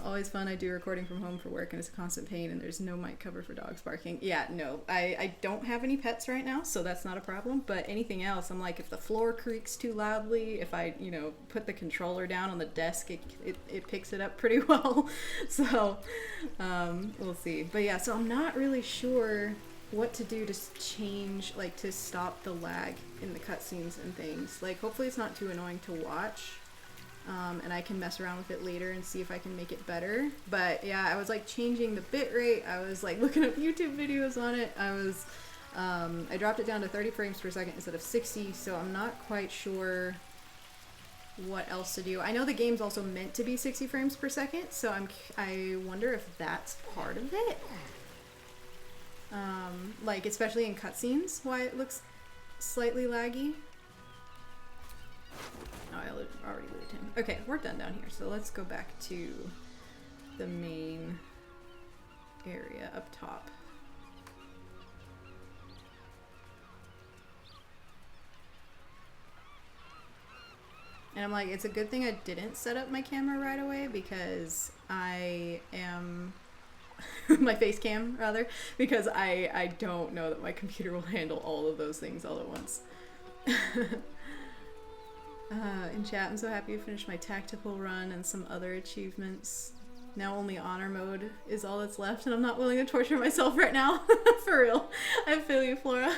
Always fun. I do recording from home for work and it's a constant pain and there's no mic cover for dogs barking. Yeah, no, I don't have any pets right now, so that's not a problem. But anything else, I'm like, if the floor creaks too loudly, if I, you know, put the controller down on the desk, it picks it up pretty well. So, we'll see. But yeah, so I'm not really sure what to do to change, like, to stop the lag in the cutscenes and things. Like, hopefully it's not too annoying to watch. And I can mess around with it later and see if I can make it better. But yeah, I was like changing the bitrate. I was like looking up YouTube videos on it. I dropped it down to 30 frames per second instead of 60, so I'm not quite sure what else to do. I know the game's also meant to be 60 frames per second, so I wonder if that's part of it. Like especially in cutscenes, why it looks slightly laggy. Oh, I already looted him. Okay, we're done down here, so let's go back to the main area up top. And I'm like, it's a good thing I didn't set up my camera right away because I am... my face cam, rather, because I don't know that my computer will handle all of those things all at once. In chat, I'm so happy to finish my tactical run and some other achievements. Now only honor mode is all that's left, and I'm not willing to torture myself right now. For real. I feel you, Flora.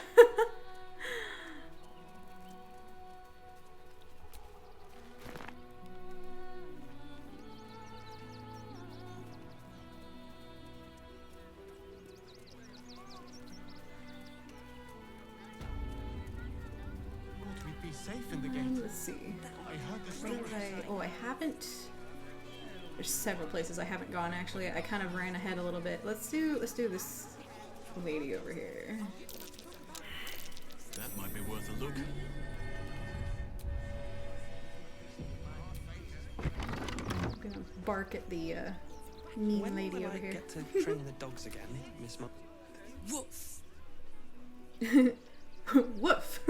Safe in the gate. Let's see. I heard the story. I haven't. There's several places I haven't gone actually. I kind of ran ahead a little bit. Let's do this lady over here. That might be worth a look. I'm gonna bark at the mean lady over here. Get to train the dogs again, Miss Mo. Woof. Woof.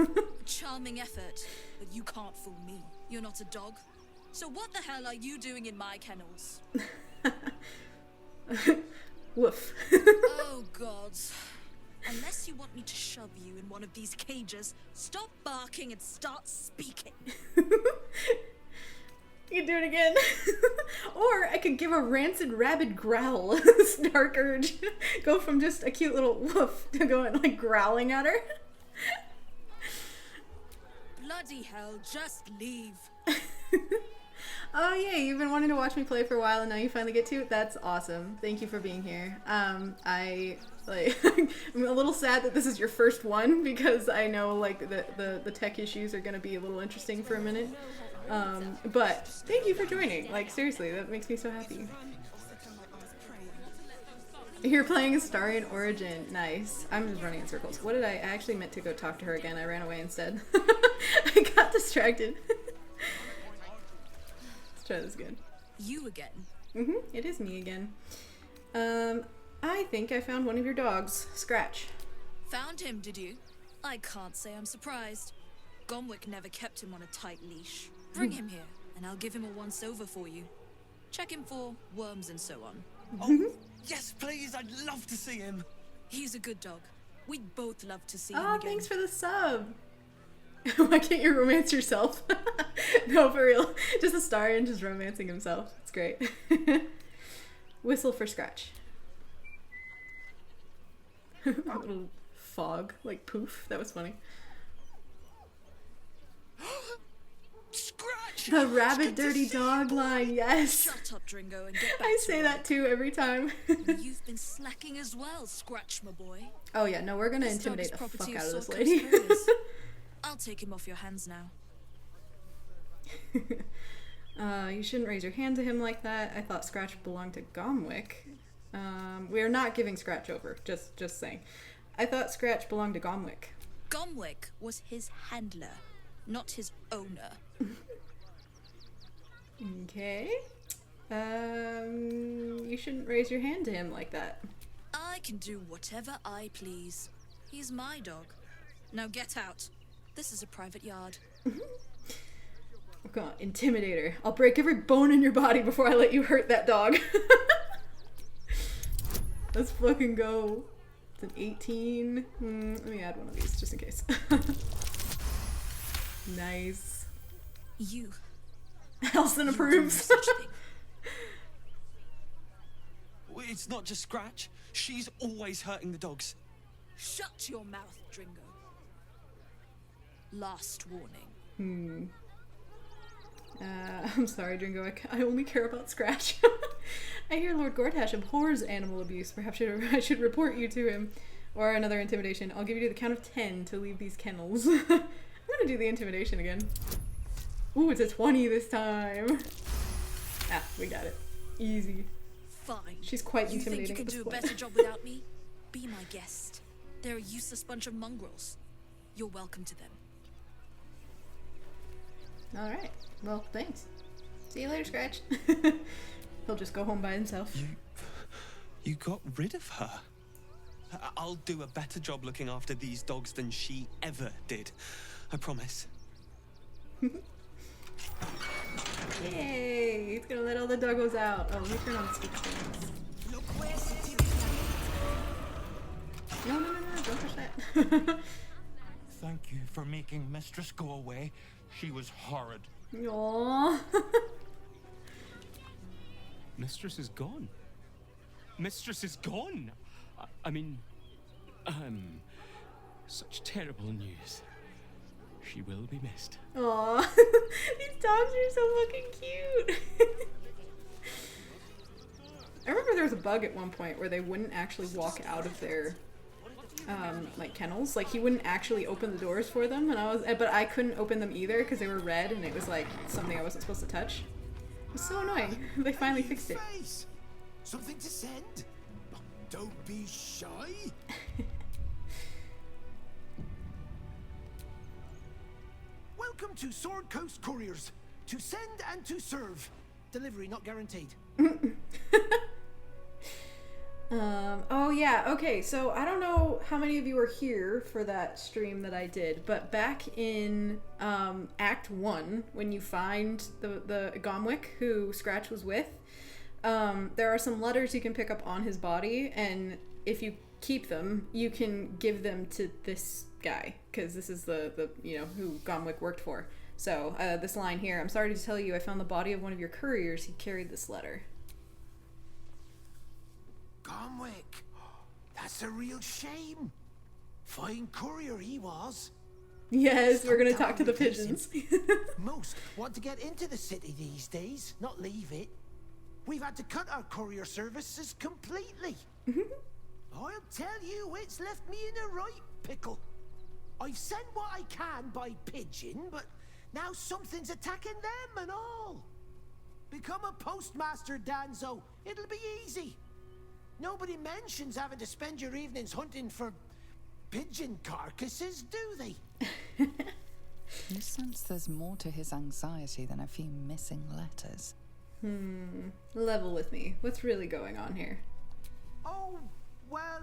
Charming effort, but you can't fool me. You're not a dog. So what the hell are you doing in my kennels? Woof. Oh gods. Unless you want me to shove you in one of these cages, stop barking and start speaking. You can do it again. Or I could give a rancid rabid growl. Snark urge. Go from just a cute little woof to going like growling at her. Bloody hell, just leave. Oh yeah, you've been wanting to watch me play for a while and now you finally get to? That's awesome. Thank you for being here. I'm a little sad that this is your first one because I know like the tech issues are gonna be a little interesting for a minute. But thank you for joining. Like seriously, that makes me so happy. You're playing Astarion Origin. Nice. I'm just running in circles. What did I actually meant to go talk to her again? I ran away instead. I got distracted. Let's try this again. You again? It is me again. I think I found one of your dogs. Scratch. Found him, did you? I can't say I'm surprised. Gomwick never kept him on a tight leash. Bring him here, and I'll give him a once-over for you. Check him for worms and so on. Oh, yes, please. I'd love to see him. He's a good dog. We'd both love to see him Oh, again. thanks for the sub. Why can't you romance yourself? No, for real. Just Astarion just romancing himself. It's great. Whistle for Scratch. A little fog, like poof. That was funny. Scratch! The rabbit dirty dog line, yes. Shut up, Dringo, and get back I to say work. that too every time. You've been slacking as well, Scratch, my boy. Oh yeah, no, we're gonna This dog intimidate is the property fuck of out of this Sorco's lady. Terriers. I'll take him off your hands now. You shouldn't raise your hand to him like that. I thought Scratch belonged to Gomwick. We are not giving Scratch over, just saying. I thought Scratch belonged to Gomwick. Gomwick was his handler, not his owner. Okay. You shouldn't raise your hand to him like that. I can do whatever I please. He's my dog. Now get out. This is a private yard. Come on, Intimidator. I'll break every bone in your body before I let you hurt that dog. Let's fucking go. It's an 18. Let me add one of these just in case. Nice. You. Elson approves. It's not just Scratch. She's always hurting the dogs. Shut your mouth, Dringo. Last warning. I'm sorry, Dringo. I only care about Scratch. I hear Lord Gortash abhors animal abuse. Perhaps I should report you to him. Or another intimidation. I'll give you the count of 10 to leave these kennels. I'm gonna do the intimidation again. Ooh, it's a 20 this time. Ah, we got it. Easy. Fine. She's quite you intimidating. Think you can do a point. better job without me? Be my guest. They're a useless bunch of mongrels. You're welcome to them. Alright. Well, thanks. See you later, Scratch. He'll just go home by himself. You got rid of her. I'll do a better job looking after these dogs than she ever did. I promise. Yay! He's gonna let all the doggos out. Oh, let me turn on the speak things. No, don't touch that. Thank you for making Mistress go away. She was horrid. Aww. Mistress is gone. Mistress is gone. I mean, such terrible news. She will be missed. Aww. These dogs are so fucking cute. I remember there was a bug at one point where they wouldn't actually walk out of their like kennels. Like he wouldn't actually open the doors for them, but I couldn't open them either because they were red and it was like something I wasn't supposed to touch. It was so annoying. They finally fixed it. Something to send? Don't be shy. Welcome to Sword Coast Couriers. To send and to serve. Delivery not guaranteed. Oh yeah, okay, so I don't know how many of you were here for that stream that I did, but back in Act 1, when you find the Gomwick who Scratch was with, there are some letters you can pick up on his body, and if you keep them, you can give them to this guy, because this is the you know, who Gomwick worked for. So, this line here, I'm sorry to tell you I found the body of one of your couriers. He carried this letter. Gomwick. That's a real shame. Fine courier he was. Yes, we're gonna talk to the pigeons. Most want to get into the city these days, not leave it. We've had to cut our courier services completely. I'll tell you, it's left me in a right pickle. I've sent what I can by pigeon, but now something's attacking them and all. Become a postmaster, Danzo. It'll be easy. Nobody mentions having to spend your evenings hunting for pigeon carcasses, do they? You sense there's more to his anxiety than a few missing letters. Level with me. What's really going on here? Oh, well,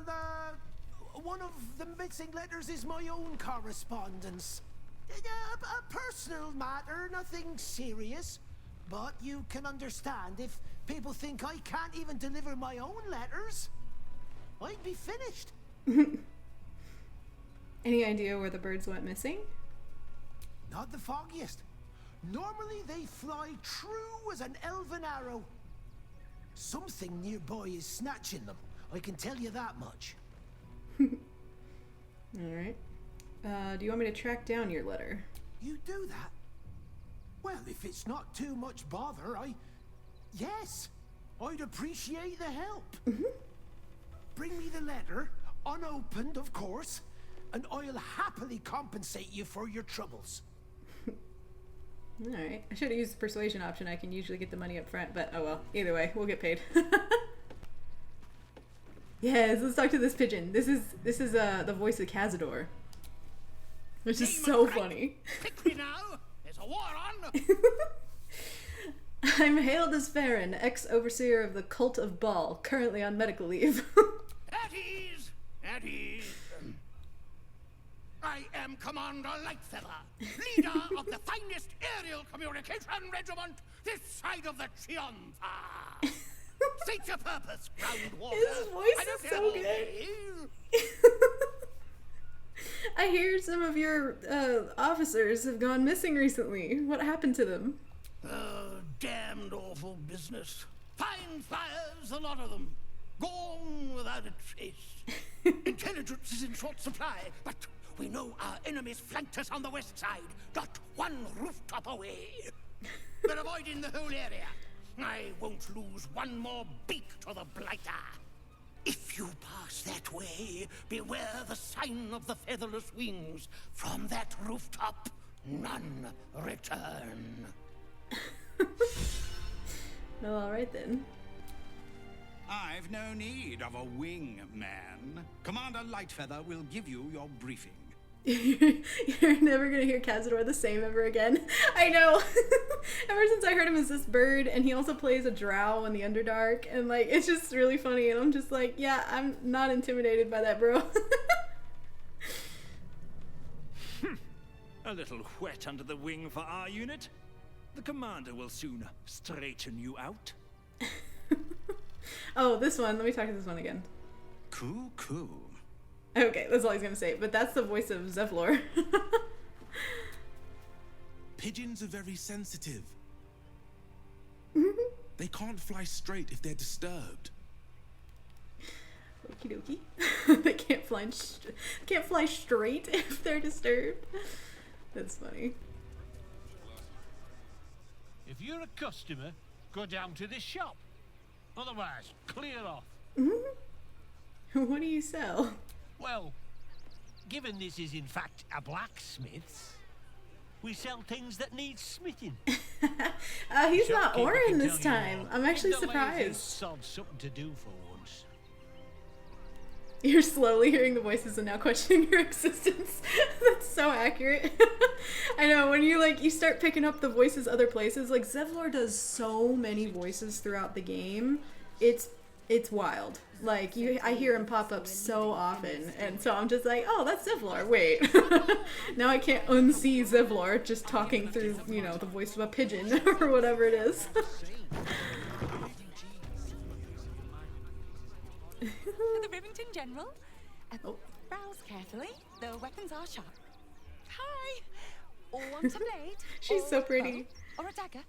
one of the missing letters is my own correspondence. A personal matter, nothing serious. But you can understand if people think I can't even deliver my own letters, I'd be finished. Any idea where the birds went missing? Not the foggiest. Normally they fly true as an elven arrow. Something nearby is snatching them. I can tell you that much. Alright. Do you want me to track down your letter? You do that? Well, if it's not too much bother, yes, I'd appreciate the help. Bring me the letter, unopened, of course, and I'll happily compensate you for your troubles. Alright. I should have used the persuasion option. I can usually get the money up front, but oh well. Either way, we'll get paid. Yes, let's talk to this pigeon. This is the voice of Cazador. Which is so funny. Quickly now! There's a war on! I'm hailed as Faeryn, ex-overseer of the Cult of Baal, currently on medical leave. At ease! At ease! I am Commander Lightfeather, leader of the finest aerial communication regiment this side of the Triumpha. State your purpose, Groundwater. His voice is so good. I hear some of your officers have gone missing recently. What happened to them? Damned awful business. Fine fires, a lot of them. Gone without a trace. Intelligence is in short supply, but we know our enemies flanked us on the west side, not one rooftop away. They're avoiding the whole area. I won't lose one more beak to the blighter. If you pass that way, beware the sign of the featherless wings. From that rooftop, none return. No, alright then. I've no need of a wing man. Commander Lightfeather will give you your briefing. You're never gonna hear Cazador the same ever again. I know. Ever since I heard him as this bird, and he also plays a drow in the Underdark, and like it's just really funny, and I'm just like, yeah, I'm not intimidated by that, bro. A little wet under the wing for our unit. The commander will soon straighten you out. Oh, this one. Let me talk to this one again. Cool. Okay, that's all he's gonna say, but that's the voice of Zevlor. Pigeons are very sensitive. They can't fly straight if they're disturbed. Okie dokie. They can't fly straight if they're disturbed. That's funny. If you're a customer, go down to the shop. Otherwise, clear off. What do you sell? Well, given this is in fact a blacksmith's, we sell things that need smithing. He's not Orin this time. I'm actually surprised. Something to do for once. You're slowly hearing the voices and now questioning your existence. That's so accurate. I know, when you start picking up the voices other places, like Zevlor does so many voices throughout the game. It's wild. Like I hear him pop up so often, and so I'm just like, oh, that's Zevlor. Wait, now I can't unsee Zevlor just talking through, the voice of a pigeon or whatever it is. The Rivington General. Browse carefully. The weapons are sharp. Hi. Or want a blade? She's or so a pretty. bow, or a dagger.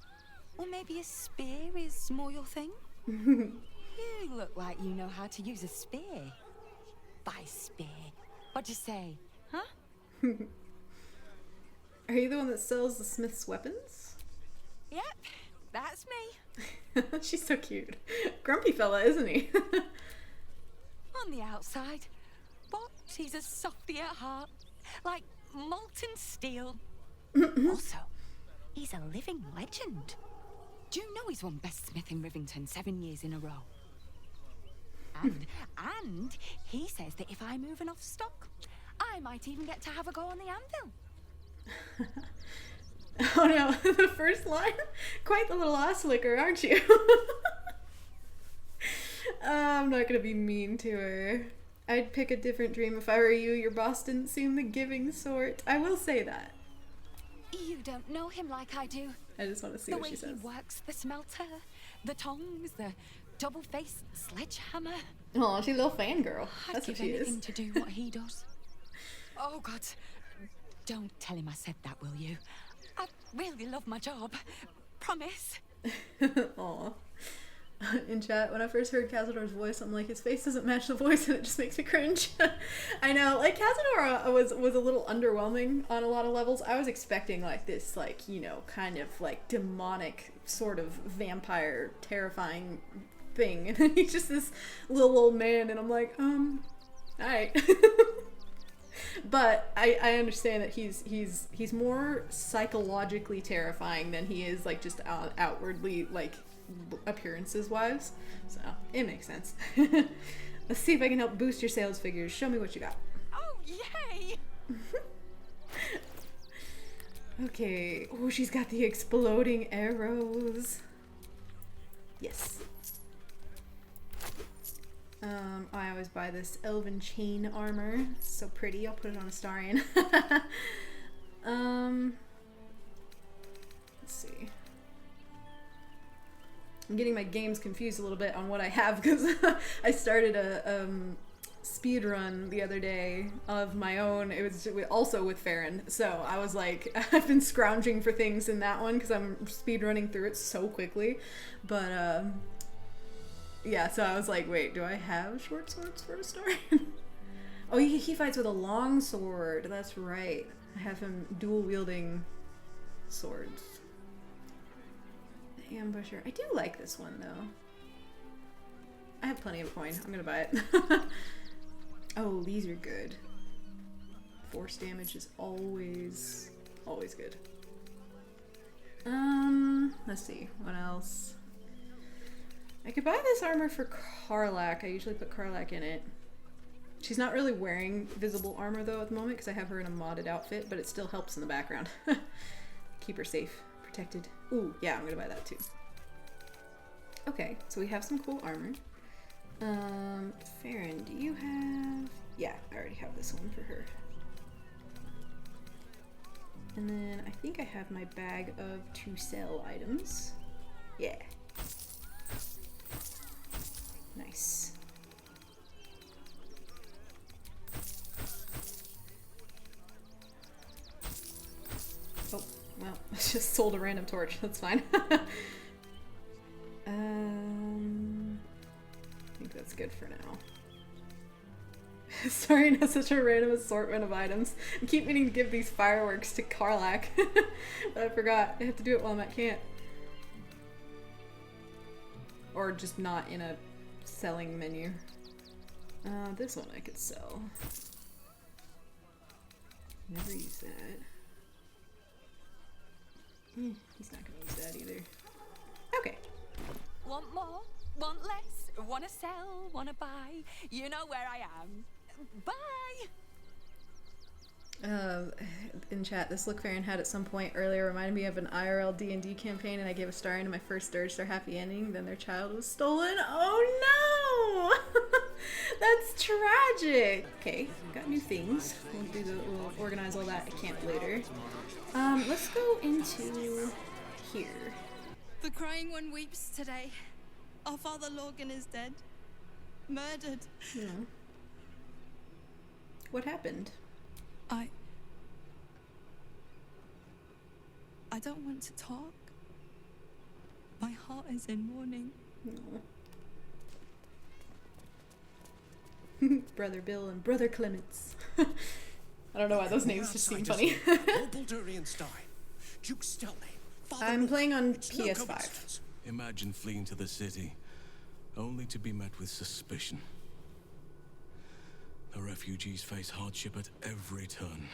Or maybe a spear is more your thing. You look like you know how to use a spear. By spear. What'd you say? Huh? Are you the one that sells the smith's weapons? Yep, that's me. She's so cute. Grumpy fella, isn't he? On the outside, but he's a softy at heart, like molten steel. Also, he's a living legend. Do you know he's won Best Smith in Rivington 7 years in a row? And he says that if I move enough stock, I might even get to have a go on the anvil. Oh no, the first line? Quite the little ass licker, aren't you? I'm not gonna be mean to her. I'd pick a different dream if I were you. Your boss didn't seem the giving sort. I will say that. You don't know him like I do. I just want to see what she says. The way he works the smelter, the tongs, the double-faced sledgehammer. Oh, she's a little fangirl. That's I'd what she give anything is. to do what he does. Oh God, don't tell him I said that, will you? I really love my job. Promise. Aw. In chat, when I first heard Cazador's voice, I'm like, his face doesn't match the voice, and it just makes me cringe. I know, like, Cazador was a little underwhelming on a lot of levels. I was expecting, like, this, like, kind of, like, demonic sort of vampire terrifying thing, and then he's just this little old man, and I'm like, alright. But I understand that he's more psychologically terrifying than he is, like, just outwardly, like, appearances wise, so it makes sense. Let's see if I can help boost your sales figures. Show me what you got. Oh, yay! Okay. Oh, she's got the exploding arrows. Yes. I always buy this elven chain armor. It's so pretty. I'll put it on Astarion. Let's see. I'm getting my games confused a little bit on what I have because I started a speed run the other day of my own. It was also with Faeryn, so I was like, I've been scrounging for things in that one because I'm speed running through it so quickly. But yeah, so I was like, wait, do I have short swords for Astarion? Oh, he fights with a long sword. That's right. I have him dual wielding swords. The ambusher. I do like this one though. I have plenty of coin. I'm gonna buy it. Oh, these are good. Force damage is always good. Let's see, what else? I could buy this armor for Karlach. I usually put Karlach in it. She's not really wearing visible armor though at the moment because I have her in a modded outfit, but it still helps in the background. Keep her safe, protected. Ooh, yeah, I'm gonna buy that too. Okay, so we have some cool armor. Faeryn, do you have... Yeah, I already have this one for her. And then I think I have my bag of to sell items. Yeah. Nice. Oh, well, I just sold a random torch. That's fine. I think that's good for now. Sorry, not such a random assortment of items. I keep meaning to give these fireworks to Karlach, but I forgot. I have to do it while I'm at camp. Or just not in a selling menu. This one I could sell. Never use that. He's not gonna use that either. Okay. Want more? Want less? Wanna sell? Wanna buy? You know where I am. Bye! In chat, this look Faeryn had at some point earlier reminded me of an IRL D&D campaign, and I gave Astarion my first Dirge their happy ending, then their child was stolen. Oh no! That's tragic! Okay, got new things. We'll organize all that at camp later. Let's go into here. The crying one weeps today. Our father Lorgan is dead. Murdered. No. What happened? I don't want to talk. My heart is in mourning. No. Brother Bill and Brother Clements. I don't know why those names just seem funny. I'm playing on PS5. Imagine fleeing to the city, only to be met with suspicion. The refugees face hardship at every turn.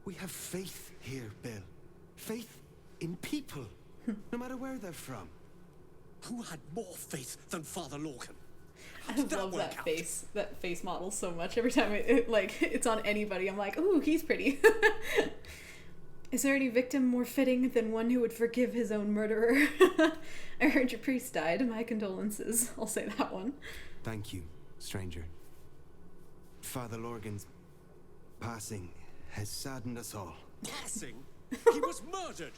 We have faith here, Bill. Faith in people, no matter where they're from. Who had more faith than Father Lorcan? I love that face model so much. Every time it's on anybody, I'm like, ooh, he's pretty. Is there any victim more fitting than one who would forgive his own murderer? I heard your priest died. My condolences. I'll say that one. Thank you, stranger. Father Lorgan's passing has saddened us all. Passing? He was murdered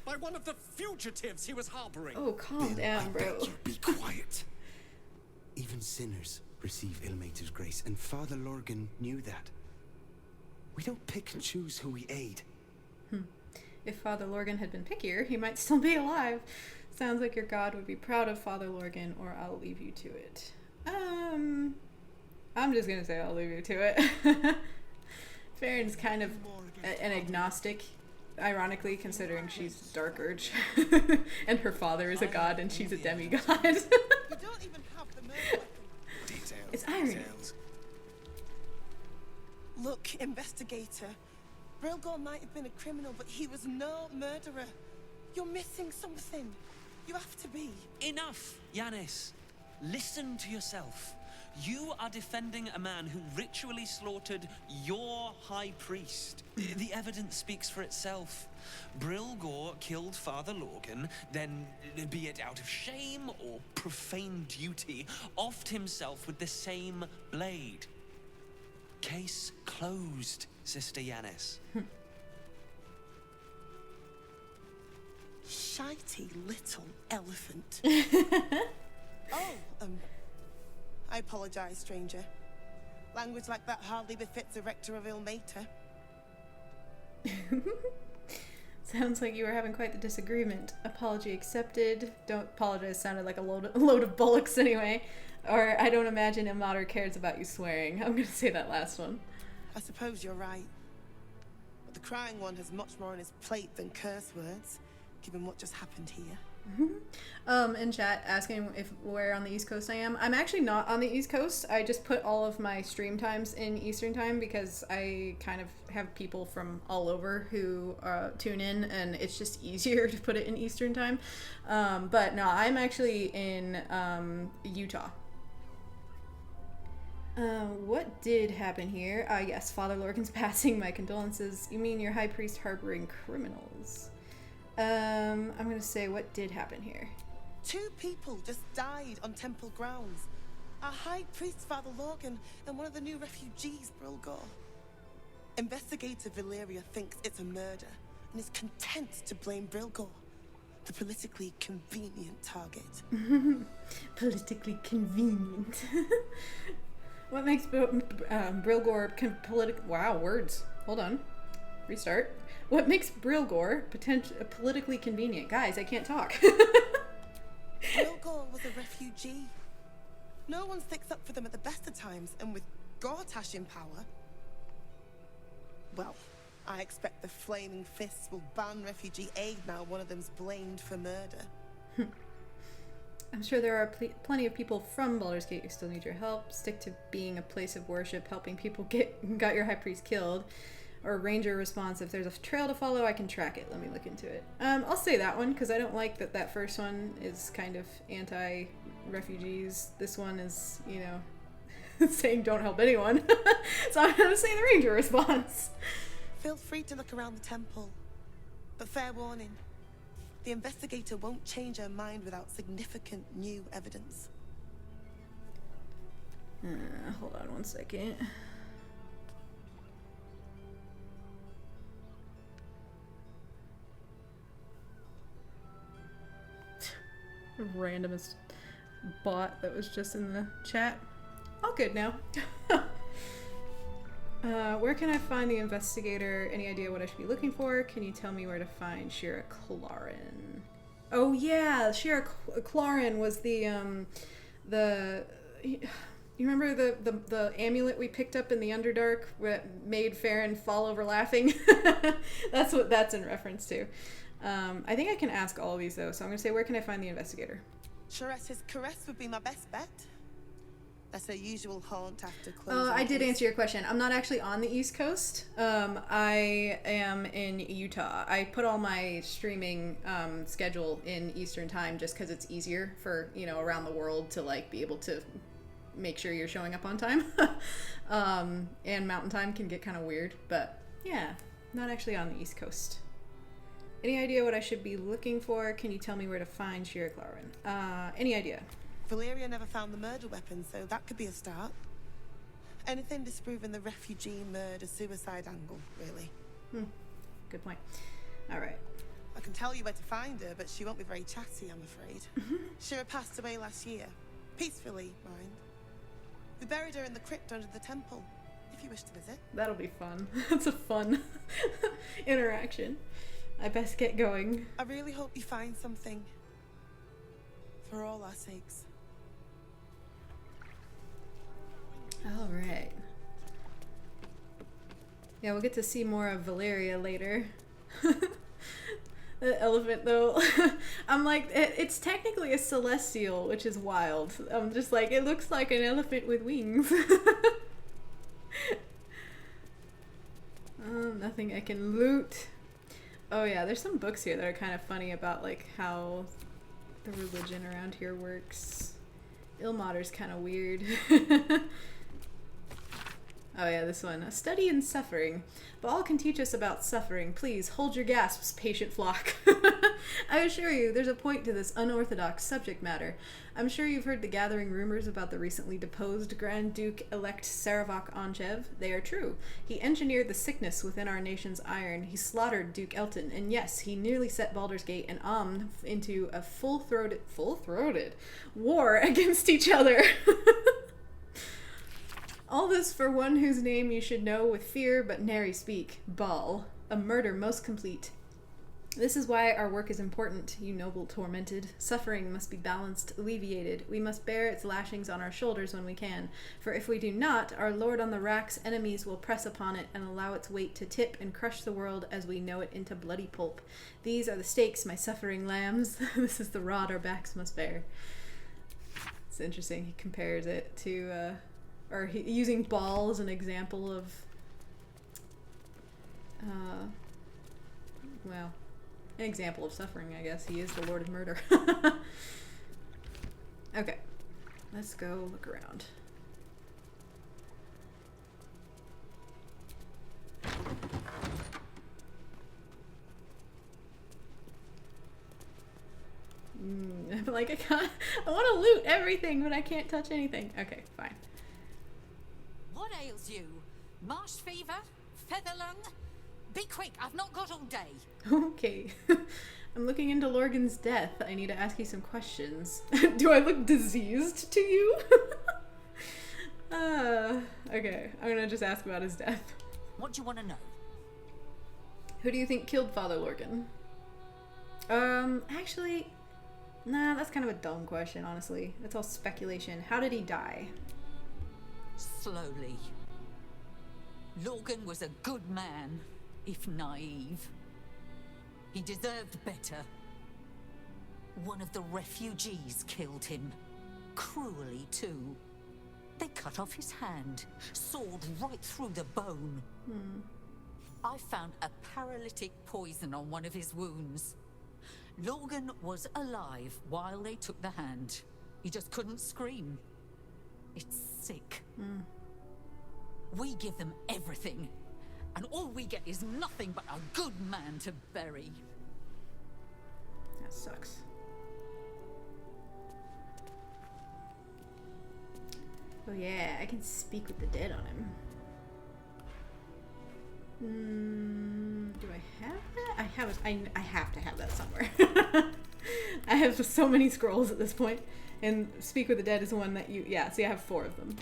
by one of the fugitives he was harboring. Oh, calm down, bro. Be quiet. Even sinners receive Ilmater's grace, and Father Lorgan knew that. We don't pick and choose who we aid. If Father Lorgan had been pickier, he might still be alive. Sounds like your god would be proud of Father Lorgan, or I'll leave you to it. I'm just gonna say I'll leave you to it. Faeryn's kind of an agnostic, ironically, considering she's Dark Urge. And her father is a god and she's a demigod. It's Iron. Look, investigator. Brilgor might have been a criminal, but he was no murderer. You're missing something. You have to be. Enough, Yanis. Listen to yourself. You are defending a man who ritually slaughtered your high priest. The evidence speaks for itself. Brilgor killed Father Lorgan, then, be it out of shame or profane duty, offed himself with the same blade. Case closed, Sister Yanis. Shitey little elephant. I apologize, stranger. Language like that hardly befits a rector of Ilmater. Sounds like you were having quite the disagreement. Apology accepted. Don't apologize sounded like a load of bullocks anyway. Or I don't imagine Ilmater cares about you swearing. I'm gonna say that last one. I suppose you're right. But the crying one has much more on his plate than curse words, given what just happened here. In chat asking where on the East Coast I am. I'm actually not on the East Coast. I just put all of my stream times in Eastern time because I kind of have people from all over who tune in, and it's just easier to put it in Eastern time. But no, I'm actually in Utah. What did happen here? Yes, Father Lorcan's passing. My condolences. You mean your high priest harboring criminals? I'm gonna say what did happen here. 2 people just died on temple grounds. Our high priest, Father Lorgan, and one of the new refugees, Brilgor. Investigator Valeria thinks it's a murder and is content to blame Brilgor, the politically convenient target. Politically convenient. What makes Brilgor wow, words. Hold on. Restart. What makes Brilgor politically convenient? Guys, I can't talk. Brilgor was a refugee. No one sticks up for them at the best of times, and with Gortash in power, well, I expect the Flaming Fists will ban refugee aid now one of them's blamed for murder. I'm sure there are plenty of people from Baldur's Gate who still need your help. Stick to being a place of worship, helping people got your high priest killed. Or ranger response, if there's a trail to follow, I can track it. Let me look into it. I'll say that one, because I don't like that first one is kind of anti-refugees. This one is, you know, saying don't help anyone. So I'm going to say the ranger response. Feel free to look around the temple. But fair warning, the investigator won't change her mind without significant new evidence. Hold on one second. Randomest bot that was just in the chat. All good now. Where can I find the investigator? Any idea what I should be looking for? Can you tell me where to find Shira Clarin? Oh yeah, Shira Clarin was the you remember the amulet we picked up in the Underdark that made Faeryn fall over laughing? That's what that's in reference to. I think I can ask all of these though, so I'm gonna say where can I find the investigator? Sharessa's caress would be my best bet. That's her usual haunt after closing. I did answer your question. I'm not actually on the East Coast. I am in Utah. I put all my streaming schedule in Eastern time just because it's easier for, you know, around the world to like be able to make sure you're showing up on time. And Mountain Time can get kind of weird, but yeah, not actually on the East Coast. Any idea what I should be looking for? Can you tell me where to find Shira Clarin? Any idea? Valeria never found the murder weapon, so that could be a start. Anything disproving the refugee murder-suicide angle, really. Good point. All right. I can tell you where to find her, but she won't be very chatty, I'm afraid. Shira passed away last year. Peacefully, mind. We buried her in the crypt under the temple, if you wish to visit. That'll be fun. That's a fun interaction. I best get going. I really hope you find something. For all our sakes. All right. Yeah, we'll get to see more of Valeria later. The elephant, though. I'm like, it's technically a celestial, which is wild. I'm just like, it looks like an elephant with wings. Nothing I can loot. Oh yeah, there's some books here that are kind of funny about like how the religion around here works. Ilmater's kind of weird. Oh yeah, this one. A study in suffering. Baal can teach us about suffering. Please, hold your gasps, patient flock. I assure you, there's a point to this unorthodox subject matter. I'm sure you've heard the gathering rumors about the recently deposed Grand Duke-elect Saravok Anchev. They are true. He engineered the sickness within our nation's iron. He slaughtered Duke Elton, and yes, he nearly set Baldur's Gate and Amn into a full-throated war against each other. All this for one whose name you should know with fear but nary speak. Baal, a murder most complete. This is why our work is important, you noble tormented. Suffering must be balanced, alleviated. We must bear its lashings on our shoulders when we can. For if we do not, our lord on the rack's enemies will press upon it and allow its weight to tip and crush the world as we know it into bloody pulp. These are the stakes, my suffering lambs. This is the rod our backs must bear. It's interesting. He compares it to... using Baal as an example of, well, an example of suffering, I guess. He is the Lord of Murder. Okay, let's go look around. I'm like, I want to loot everything, but I can't touch anything. Okay, fine. What ails you? Marsh fever? Feather lung? Be quick, I've not got all day. Okay. I'm looking into Lorgan's death. I need to ask you some questions. Do I look diseased to you? Okay. I'm gonna just ask about his death. What do you want to know? Who do you think killed Father Lorgan? Actually, nah, that's kind of a dumb question, honestly. It's all speculation. How did he die? Slowly. Lorgan was a good man, if naive. He deserved better. One of the refugees killed him. Cruelly, too. They cut off his hand, sawed right through the bone. I found a paralytic poison on one of his wounds. Lorgan was alive while they took the hand. He just couldn't scream. It's sick. We give them everything, and all we get is nothing but a good man to bury. That sucks. Oh yeah, I can speak with the dead on him. Do I have that? I have to have that somewhere. I have so many scrolls at this point, and Speak with the Dead is the one that you... Yeah, see, I have 4 of them.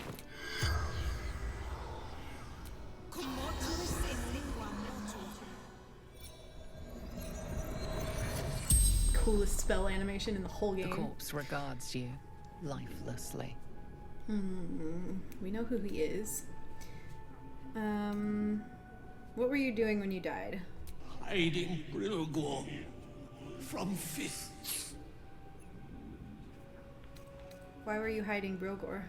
Coolest spell animation in the whole game. The corpse regards you lifelessly. We know who he is. What were you doing when you died? Hiding Brilgor from fists. Why were you hiding Brilgor?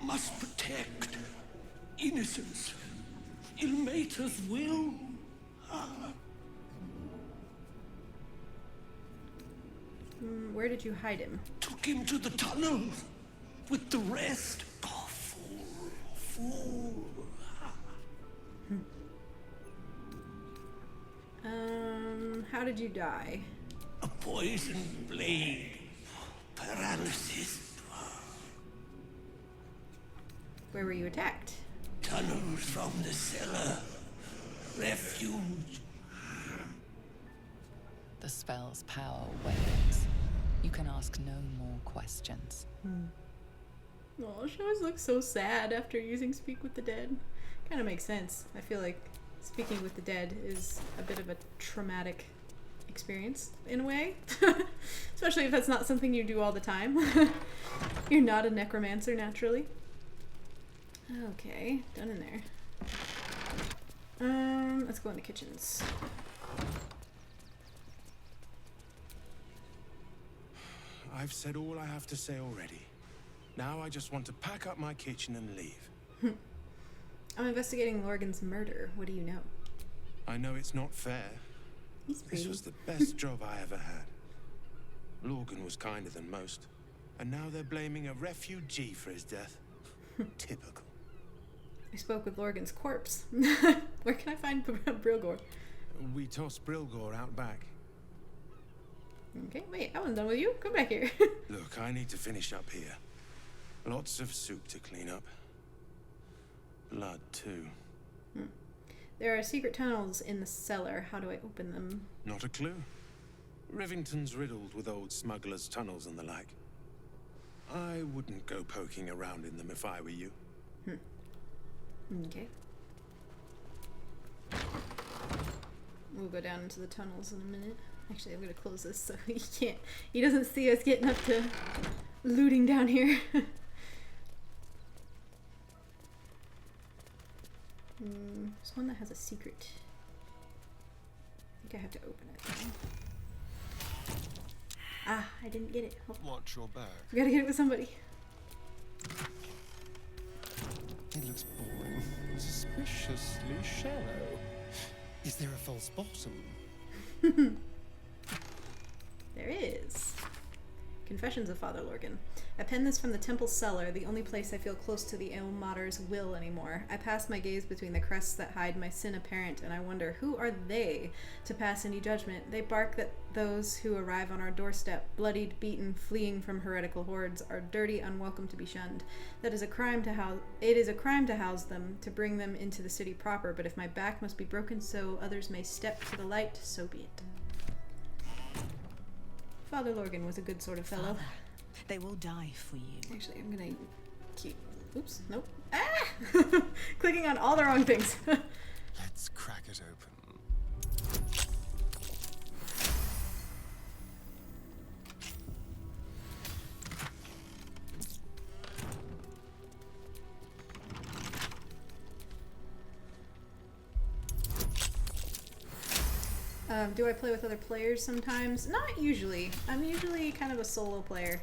Must protect innocence. Ilmater's will. Where did you hide him? Took him to the tunnels with the rest. Oh, fool. How did you die? A poisoned blade. Paralysis. Where were you attacked? Tunnels from the cellar. Refuge. The spell's power wanes. You can ask no more questions. Oh, she always looks so sad after using Speak with the Dead. Kind of makes sense. I feel like speaking with the dead is a bit of a traumatic experience in a way. Especially if that's not something you do all the time. You're not a necromancer naturally. Okay, done in there. Let's go in the kitchens. I've said all I have to say already. Now I just want to pack up my kitchen and leave. I'm investigating Lorgan's murder. What do you know? I know it's not fair. He's pretty. This was the best job I ever had. Lorgan was kinder than most. And now they're blaming a refugee for his death. Typical. I spoke with Lorgan's corpse. Where can I find Brilgor? We tossed Brilgor out back. Okay, wait, I wasn't done with you. Come back here. Look, I need to finish up here. Lots of soup to clean up. Blood, too. There are secret tunnels in the cellar. How do I open them? Not a clue. Rivington's riddled with old smugglers' tunnels and the like. I wouldn't go poking around in them if I were you. Okay. We'll go down into the tunnels in a minute. Actually, I'm gonna close this so he doesn't see us getting up to looting down here. There's one that has a secret. I think I have to open it. Ah, I didn't get it. Oh. Watch your back. We gotta get it with somebody. It looks boring. Suspiciously shallow. Is there a false bottom? There is. Confessions of Father Lorgan. I penned this from the temple cellar, the only place I feel close to the Ilmater's will anymore. I pass my gaze between the crests that hide my sin apparent, and I wonder, who are they to pass any judgment? They bark that those who arrive on our doorstep, bloodied, beaten, fleeing from heretical hordes, are dirty, unwelcome to be shunned. That is a crime to house. It is a crime to house them, to bring them into the city proper, but if my back must be broken so others may step to the light, so be it. Father Lorgan was a good sort of fellow. Father, they will die for you. Actually, I'm gonna keep... Oops, nope. Ah! Clicking on all the wrong things. Let's crack it open. Do I play with other players sometimes? Not usually. I'm usually kind of a solo player.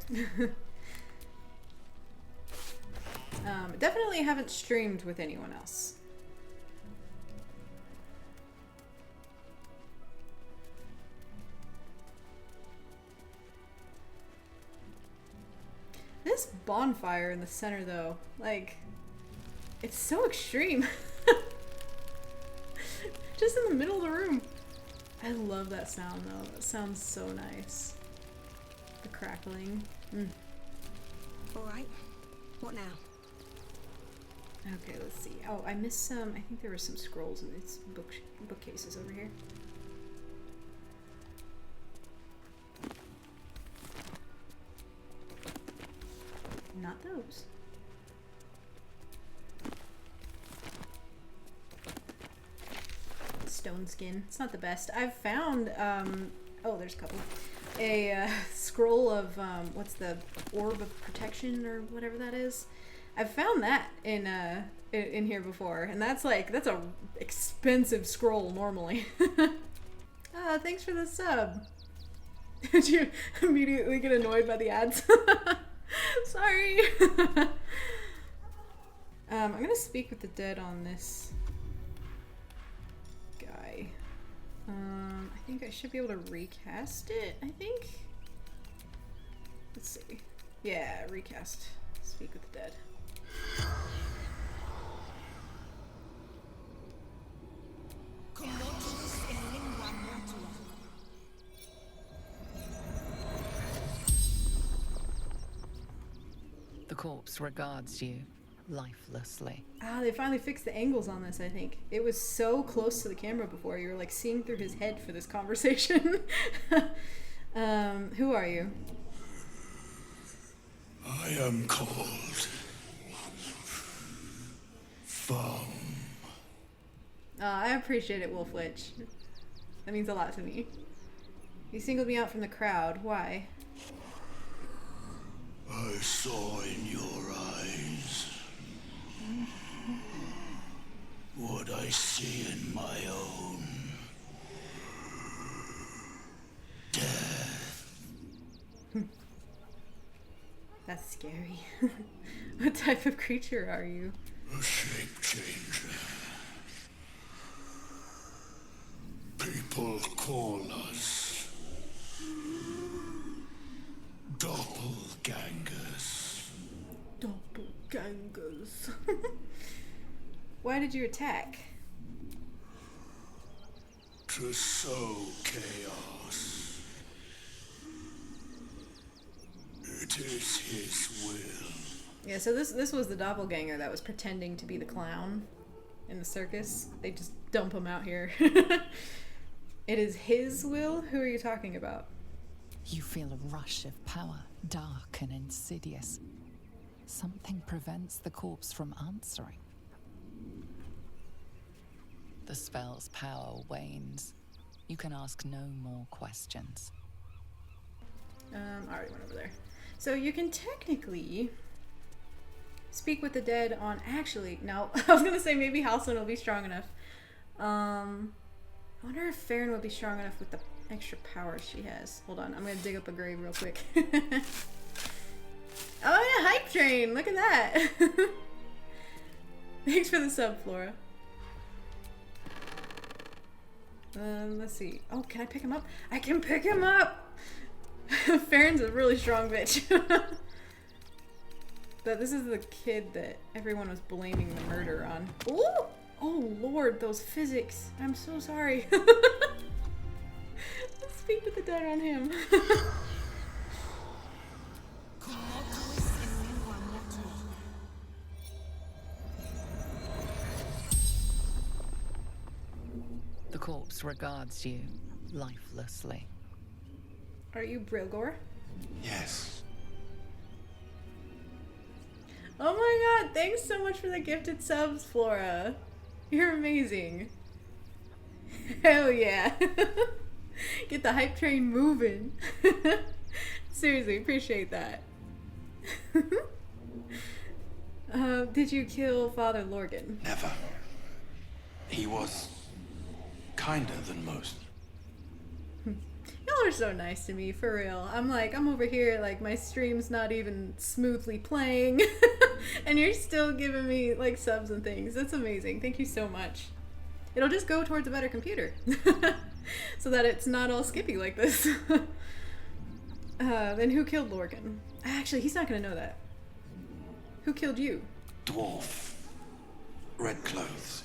Definitely haven't streamed with anyone else. This bonfire in the center, though, like, it's so extreme. Just in the middle of the room. I love that sound, though. That sounds so nice. The crackling. All right. What now? Okay, let's see. Oh, I missed some. I think there were some scrolls in these bookcases over here. Not those. Stone skin. It's not the best. I've found, oh, there's a couple. A scroll of, what's the orb of protection or whatever that is. I've found that in here before, and that's a expensive scroll normally. Thanks for the sub. Did you immediately get annoyed by the ads? Sorry. I'm gonna speak with the dead on this guy. I think I should be able to recast it, I think. Let's see. Yeah, recast. Speak with the dead. The corpse regards you lifelessly. Ah, they finally fixed the angles on this, I think. It was so close to the camera before. You were like seeing through his head for this conversation. Who are you? I am called Fum. I appreciate it, Wolf Witch. That means a lot to me. You singled me out from the crowd. Why? I saw in your eyes what I see in my own. Death. That's scary. What type of creature are you? A shape changer. People call us doppelgangers. Doppelgangers. Doppelgangers. Why did you attack? To sow chaos. It is his will. Yeah, so this was the doppelganger that was pretending to be the clown in the circus. They just dump him out here. It is his will? Who are you talking about? You feel a rush of power, dark and insidious. Something prevents the corpse from answering. The spell's power wanes. You can ask no more questions. I already went over there. So you can technically speak with the dead on... Actually, no. I was going to say maybe Halcyon will be strong enough. I wonder if Faeryn would be strong enough with the extra power she has. Hold on, I'm going to dig up a grave real quick. Oh yeah, hype train! Look at that! Thanks for the sub, Flora. Let's see. Oh, can I pick him up? I can pick him up! Faeryn's a really strong bitch. But this is the kid that everyone was blaming the murder on. Ooh! Oh lord, those physics. I'm so sorry. Let's speak with the dead on him. The corpse regards you lifelessly. Are you Brilgor? Yes. Oh my god, thanks so much for the gifted subs, Flora. You're amazing. Hell yeah. Get the hype train moving. Seriously, appreciate that. Did you kill Father Lorgan? Never. He was kinder than most. Y'all are so nice to me, for real. I'm over here, like, my stream's not even smoothly playing. And you're still giving me, like, subs and things. That's amazing. Thank you so much. It'll just go towards a better computer. So that it's not all skippy like this. Then who killed Lorgan? Actually, he's not gonna know that. Who killed you? Dwarf. Red clothes.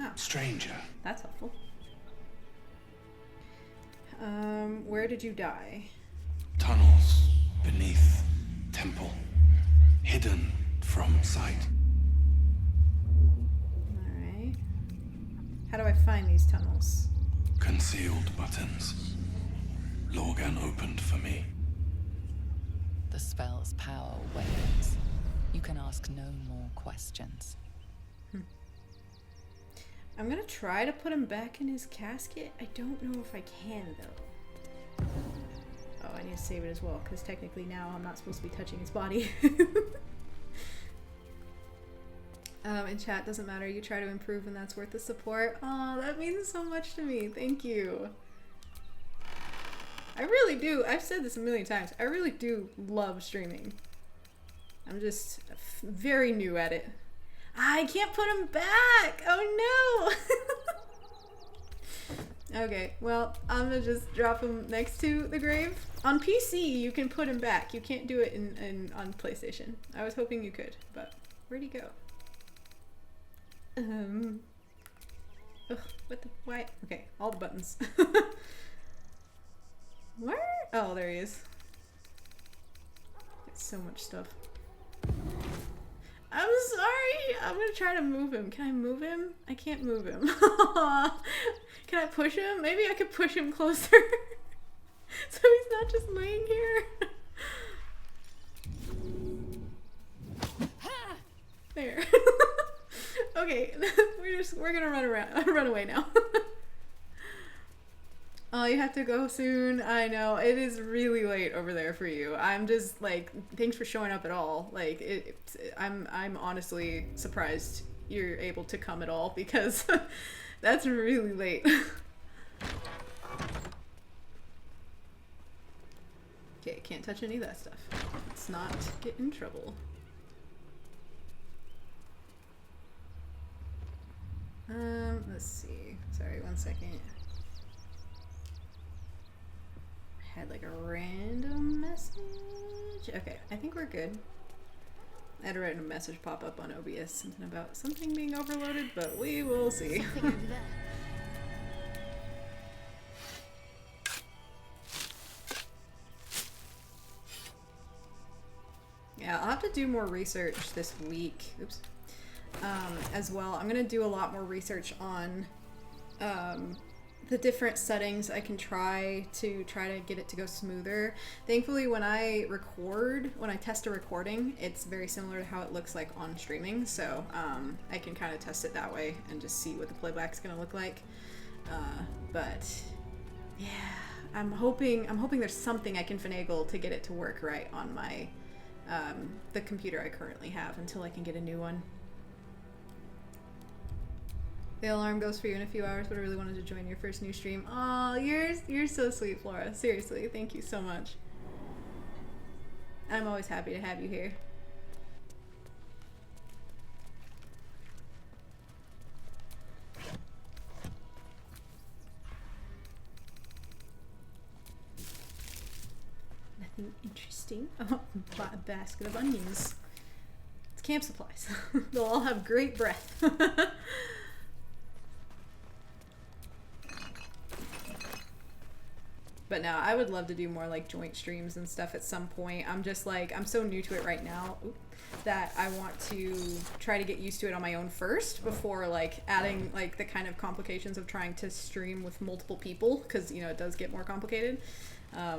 Oh. Stranger. That's helpful. Where did you die? Tunnels beneath temple. Hidden from sight. Alright. How do I find these tunnels? Concealed buttons. Lorgan opened for me. The spell's power wanes. You can ask no more questions. I'm gonna try to put him back in his casket. I don't know if I can, though. Oh, I need to save it as well, because technically now I'm not supposed to be touching his body. In chat, doesn't matter. You try to improve and that's worth the support. Oh, that means so much to me. Thank you. I really do. I've said this a million times. I really do love streaming. I'm just very new at it. I can't put him back! Oh no! Okay, well, I'm gonna just drop him next to the grave. On PC, you can put him back. You can't do it on PlayStation. I was hoping you could, but where'd he go? Ugh, what the, why? Okay, all the buttons. Where? Oh, there he is. It's so much stuff. I'm sorry. I'm gonna try to move him. Can I move him? I can't move him. Can I push him? Maybe I could push him closer. So he's not just laying here. There. Okay, we're gonna run away now. Oh, you have to go soon. I know, it is really late over there for you. I'm just like, thanks for showing up at all. Like, I'm honestly surprised you're able to come at all, because that's really late. Okay, can't touch any of that stuff. Let's not get in trouble. Let's see. Sorry, 1 second. I had like a random message. Okay, I think we're good. I had to write a message pop up on OBS, something about something being overloaded, but we will see. Yeah, I'll have to do more research this week. Oops. As well. I'm gonna do a lot more research on the different settings I can try to get it to go smoother. Thankfully, when I test a recording, it's very similar to how it looks like on streaming, so I can kind of test it that way and just see what the playback's gonna look like. But yeah, I'm hoping there's something I can finagle to get it to work right on my the computer I currently have until I can get a new one. The alarm goes for you in a few hours, but I really wanted to join your first new stream. Aw, you're so sweet, Flora. Seriously, thank you so much. I'm always happy to have you here. Nothing interesting. Oh, bought a basket of onions. It's camp supplies. They'll all have great breath. But no, I would love to do more like joint streams and stuff at some point. I'm just like, I'm so new to it right now that I want to try to get used to it on my own first before like adding like the kind of complications of trying to stream with multiple people, because you know it does get more complicated.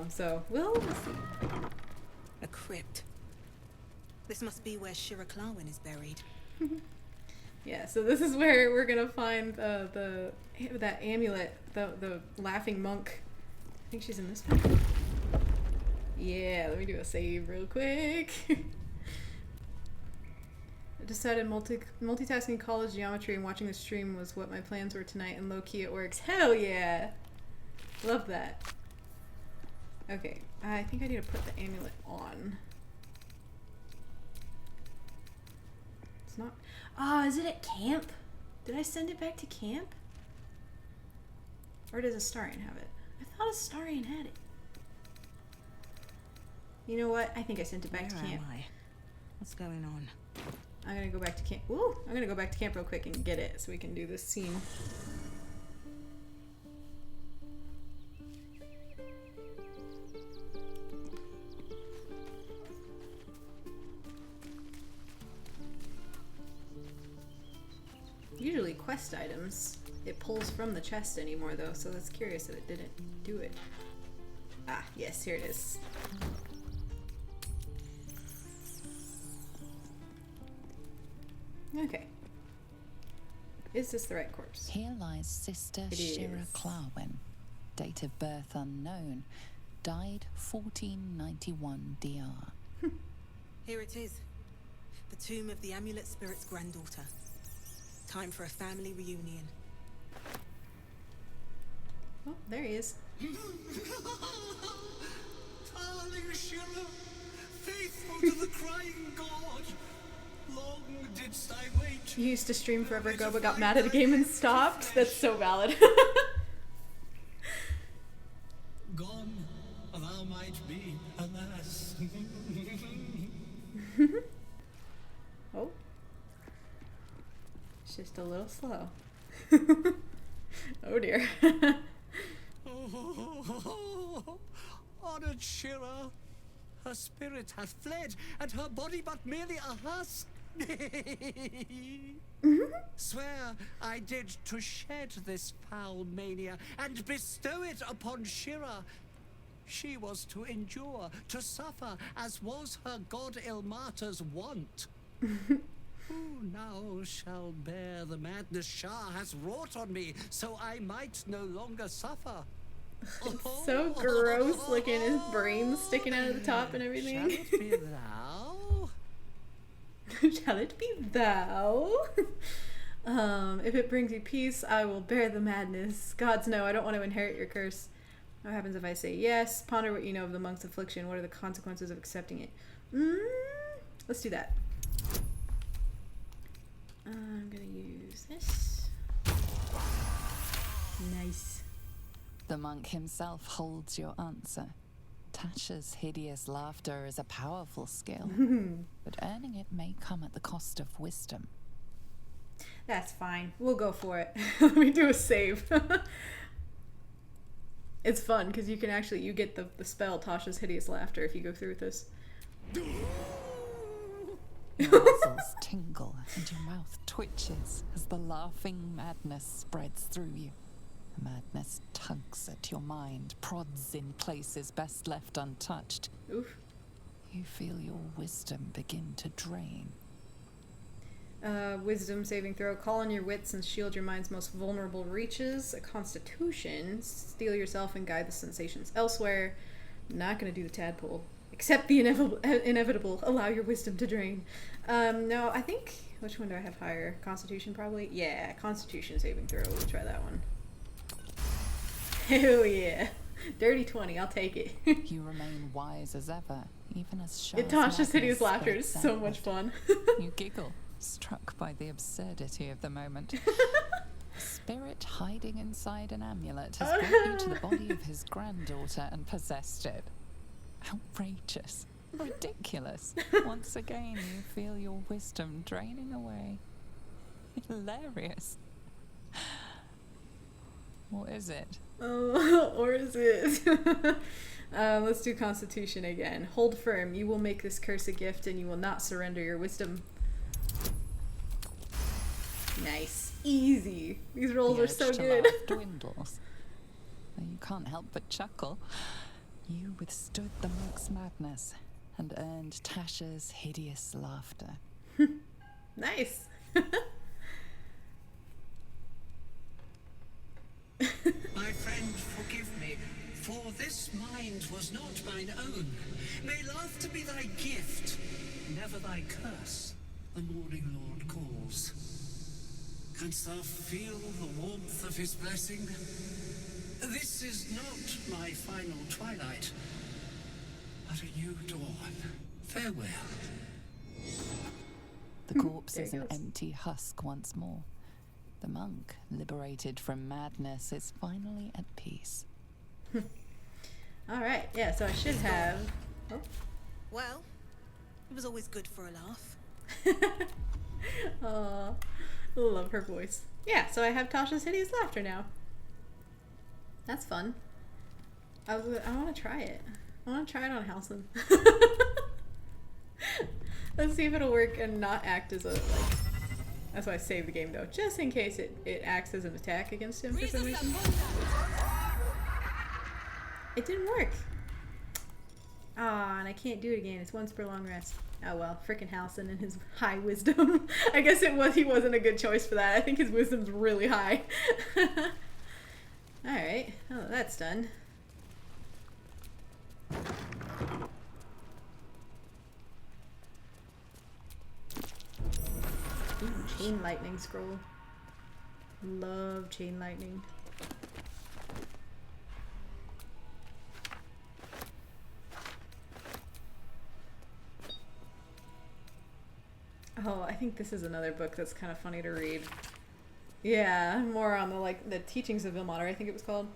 So we'll see. A crypt. This must be where Shira Clarwin is buried. Yeah, so this is where we're gonna find that amulet, the laughing monk. I think she's in this one. Yeah, let me do a save real quick. I decided multitasking college geometry and watching the stream was what my plans were tonight, and low-key it works. Hell yeah! Love that. Okay, I think I need to put the amulet on. It's not... Oh, is it at camp? Did I send it back to camp? Or does Astarion have it? I thought Astarion had it. You know what? I think I sent it back to camp. Where am I? What's going on? I'm gonna go back to camp. Ooh, I'm gonna go back to camp real quick and get it so we can do this scene. Usually quest items, it pulls from the chest anymore though, so that's curious that it didn't do it. Ah, yes, here it is. Okay. Is this the right corpse? Here lies Sister Shira Clarwin, date of birth unknown, died 1491 DR. Here it is. The tomb of the Amulet Spirit's granddaughter. Time for a family reunion. Oh, there he is. Darling Shira, faithful to the crying god, long didst I wait. You used to stream forever ago but got mad at a game and stopped? That's so valid. Gone, thou might be, alas. Oh. It's just a little slow. Oh dear. Honored Shira, her spirit hath fled, and her body but merely a husk. Swear I did to shed this foul mania and bestow it upon Shira. She was to endure, to suffer, as was her god Ilmata's wont. Who now shall bear the madness Shah has wrought on me, so I might no longer suffer? It's so gross looking, his brain sticking out of the top and everything. Shall it be thou? Shall it be thou? If it brings you peace, I will bear the madness. Gods no, I don't want to inherit your curse. What happens if I say yes? Ponder what you know of the monk's affliction. What are the consequences of accepting it? Let's do that. I'm gonna use this. Nice. The monk himself holds your answer. Tasha's hideous laughter is a powerful skill, but earning it may come at the cost of wisdom. That's fine. We'll go for it. Let me do a save. It's fun because you can actually get the spell Tasha's hideous laughter if you go through with this. Your muscles tingle and your mouth twitches as the laughing madness spreads through you. The madness tugs at your mind, prods in places best left untouched. Oof. You feel your wisdom begin to drain. Wisdom saving throw. Call on your wits and shield your mind's most vulnerable reaches. A constitution. Steel yourself and guide the sensations elsewhere. Not gonna do the tadpole. Accept the inevitable. Allow your wisdom to drain. No, I think... Which one do I have higher? Constitution, probably? Yeah, Constitution saving throw. We'll try that one. Hell yeah. Dirty 20, I'll take it. You remain wise as ever, even as Tasha's hideous laughter is so much fun. You giggle, struck by the absurdity of the moment. A spirit hiding inside an amulet has brought you to the body of his granddaughter and possessed it. Outrageous. Ridiculous. Once again, you feel your wisdom draining away. Hilarious. What is it? Or is it? Let's do Constitution again. Hold firm. You will make this curse a gift and you will not surrender your wisdom. Nice. Easy. These rolls are so good. Dwindles. You can't help but chuckle. You withstood the monk's madness and earned Tasha's hideous laughter. Nice. My friend, forgive me, for this mind was not mine own. May laughter be thy gift, never thy curse. The morning lord calls. Canst thou feel the warmth of his blessing? This is not my final twilight, but a new dawn. Farewell. The corpse is an empty husk once more. The monk, liberated from madness, is finally at peace. Alright, yeah, so I should have... Oh. Well, it was always good for a laugh. Aw, love her voice. Yeah, so I have Tasha's hideous laughter now. That's fun. I want to try it. I want to try it on Halcyon. Let's see if it'll work and not act as a, like... That's why I saved the game, though. Just in case it acts as an attack against him for some reason. It didn't work. Ah, and I can't do it again. It's once per long rest. Oh well, frickin' Halcyon and his high wisdom. I guess he wasn't a good choice for that. I think his wisdom's really high. Alright, oh, that's done. Ooh, chain lightning scroll. Love chain lightning. Oh, I think this is another book that's kind of funny to read. Yeah, more on the teachings of Ilmater, I think it was called.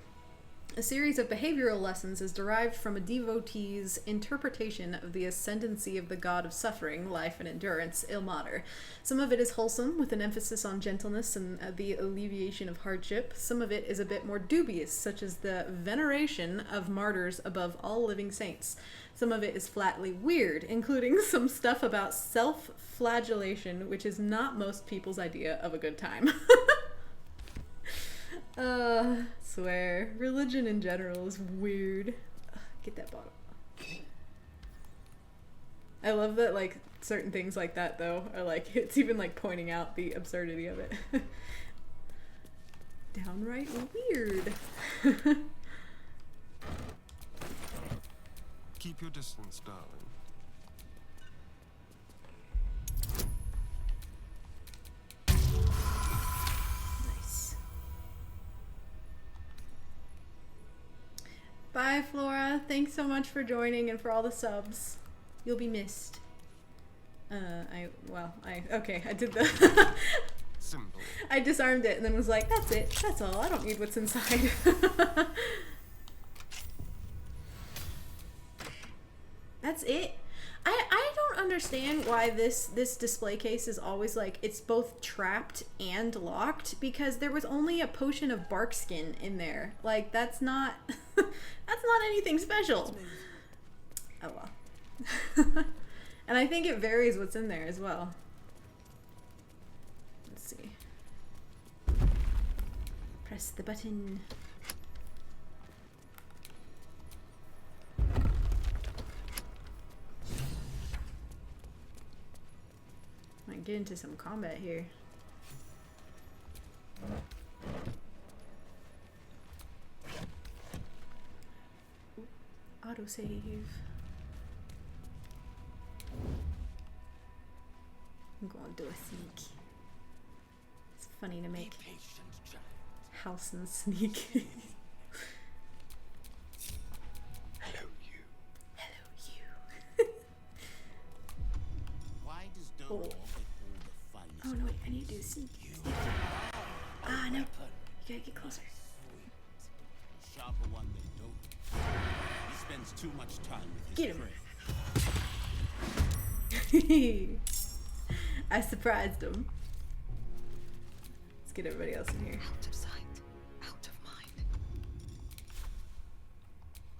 A series of behavioral lessons is derived from a devotee's interpretation of the ascendancy of the god of suffering, life, and endurance, Ilmater. Some of it is wholesome, with an emphasis on gentleness and the alleviation of hardship. Some of it is a bit more dubious, such as the veneration of martyrs above all living saints. Some of it is flatly weird, including some stuff about self-flagellation, which is not most people's idea of a good time. Swear. Religion in general is weird. Get that bottle. I love that, like, certain things like that, though, are like, it's even, like, pointing out the absurdity of it. Downright weird. Keep your distance, darling. Nice. Bye, Flora. Thanks so much for joining and for all the subs. You'll be missed. Okay, I did the... Simple. I disarmed it and then was like, that's it. That's all. I don't need what's inside. That's it. I don't understand why this display case is always like it's both trapped and locked, because there was only a potion of bark skin in there. Like that's not that's not anything special. Oh well. And I think it varies what's in there as well. Let's see. Press the button. Might get into some combat here. Autosave. I'm going to do a sneak. It's funny to make house and sneak. Hello, you. Hello, you. Why does Oh. Dumbledore get all the fun? Oh no, wait, I need to do sneak. Ah, no. You gotta get closer. Sharper one than Dope. He spends too much time with his Get him. prey. I surprised him. Let's get everybody else in here. Out of sight, out of mind.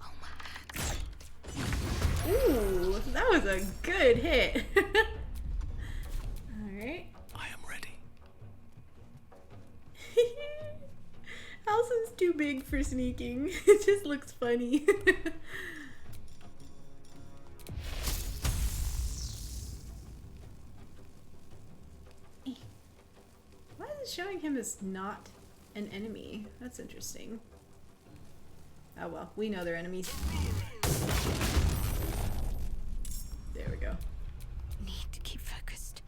Oh my hands. Ooh, that was a good hit. Alright. I am ready. Allison's too big for sneaking. It just looks funny. Why is it showing him as not an enemy? That's interesting. Oh well, we know they're enemies. There we go. Need to keep focused.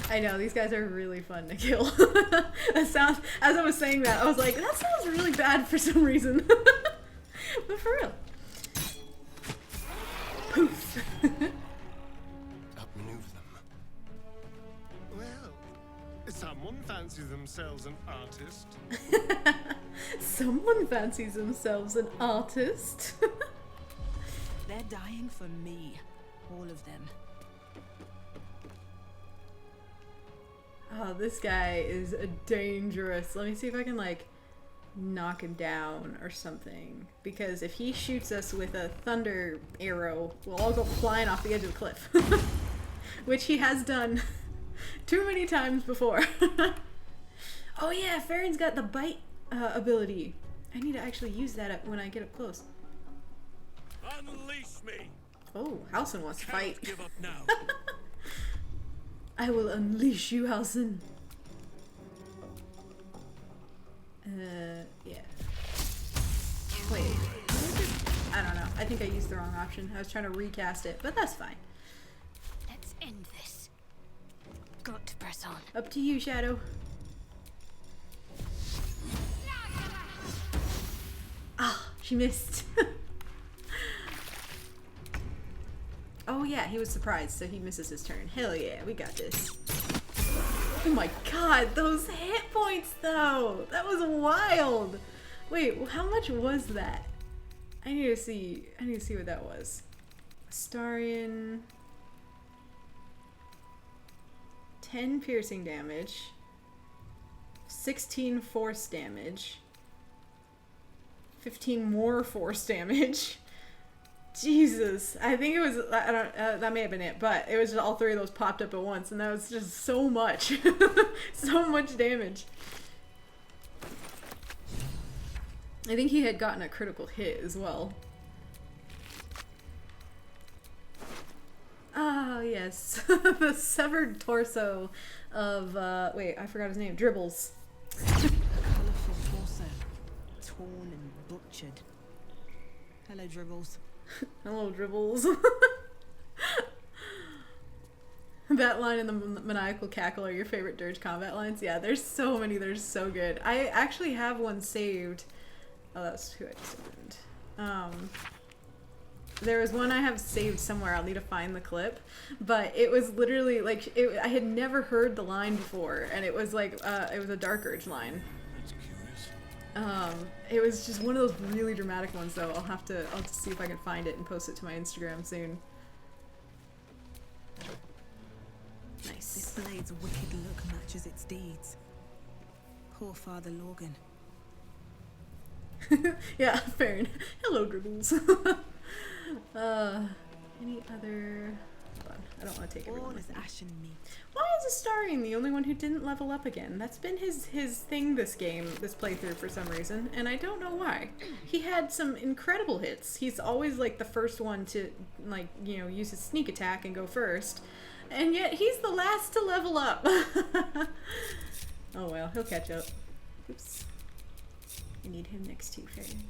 I know, these guys are really fun to kill. That sounds, as I was saying that, I was like, that sounds really bad for some reason. But for real. Poof. Outmaneuver them. Well, someone fancies themselves an artist. Someone fancies themselves an artist. They're dying for me. All of them. Oh, this guy is dangerous. Let me see if I can, like, knock him down or something. Because if he shoots us with a thunder arrow, we'll all go flying off the edge of the cliff. Which he has done too many times before. Oh yeah, Faeryn's got the bite ability. I need to actually use that when I get up close. Unleash me! Oh, Halsin wants to fight. Give up now. I will unleash you, Halsin. Yeah. Wait. I don't know. I think I used the wrong option. I was trying to recast it, but that's fine. Let's end this. Got to press on. Up to you, Shadow. Ah, she missed. Oh yeah, he was surprised, so he misses his turn. Hell yeah, we got this. Oh my god, those hit points though! That was wild! Wait, how much was that? I need to see what that was. Astarion. 10 piercing damage. 16 force damage. 15 more force damage. Jesus, I think it was, I don't, that may have been it, but it was just all three of those popped up at once, and that was just so much. So much damage. I think he had gotten a critical hit as well. Ah, yes. The severed torso of, wait, I forgot his name. Dribbles. Colourful torso. Torn and butchered. Hello, Dribbles. Hello, Dribbles. That line and the maniacal cackle are your favorite Dirge combat lines? Yeah, there's so many. They're so good. I actually have one saved. Oh, that's who I just opened. there was one I have saved somewhere. I'll need to find the clip, but it was literally like I had never heard the line before, and it was like it was a Dark Urge line. That's curious. It was just one of those really dramatic ones, though. I'll have to see if I can find it and post it to my Instagram soon. Nice. This blade's wicked look matches its deeds. Poor Father Lorgan. Yeah, Faeryn. Hello, Dribbles. Any other... Hold on, I don't want to take everyone with me. Ashen meat. Why is Astarion the only one who didn't level up again? That's been his thing this game, this playthrough, for some reason, and I don't know why. He had some incredible hits. He's always, like, the first one to, like, you know, use his sneak attack and go first, and yet he's the last to level up. Oh well, he'll catch up. Oops. I need him next to Faeryn.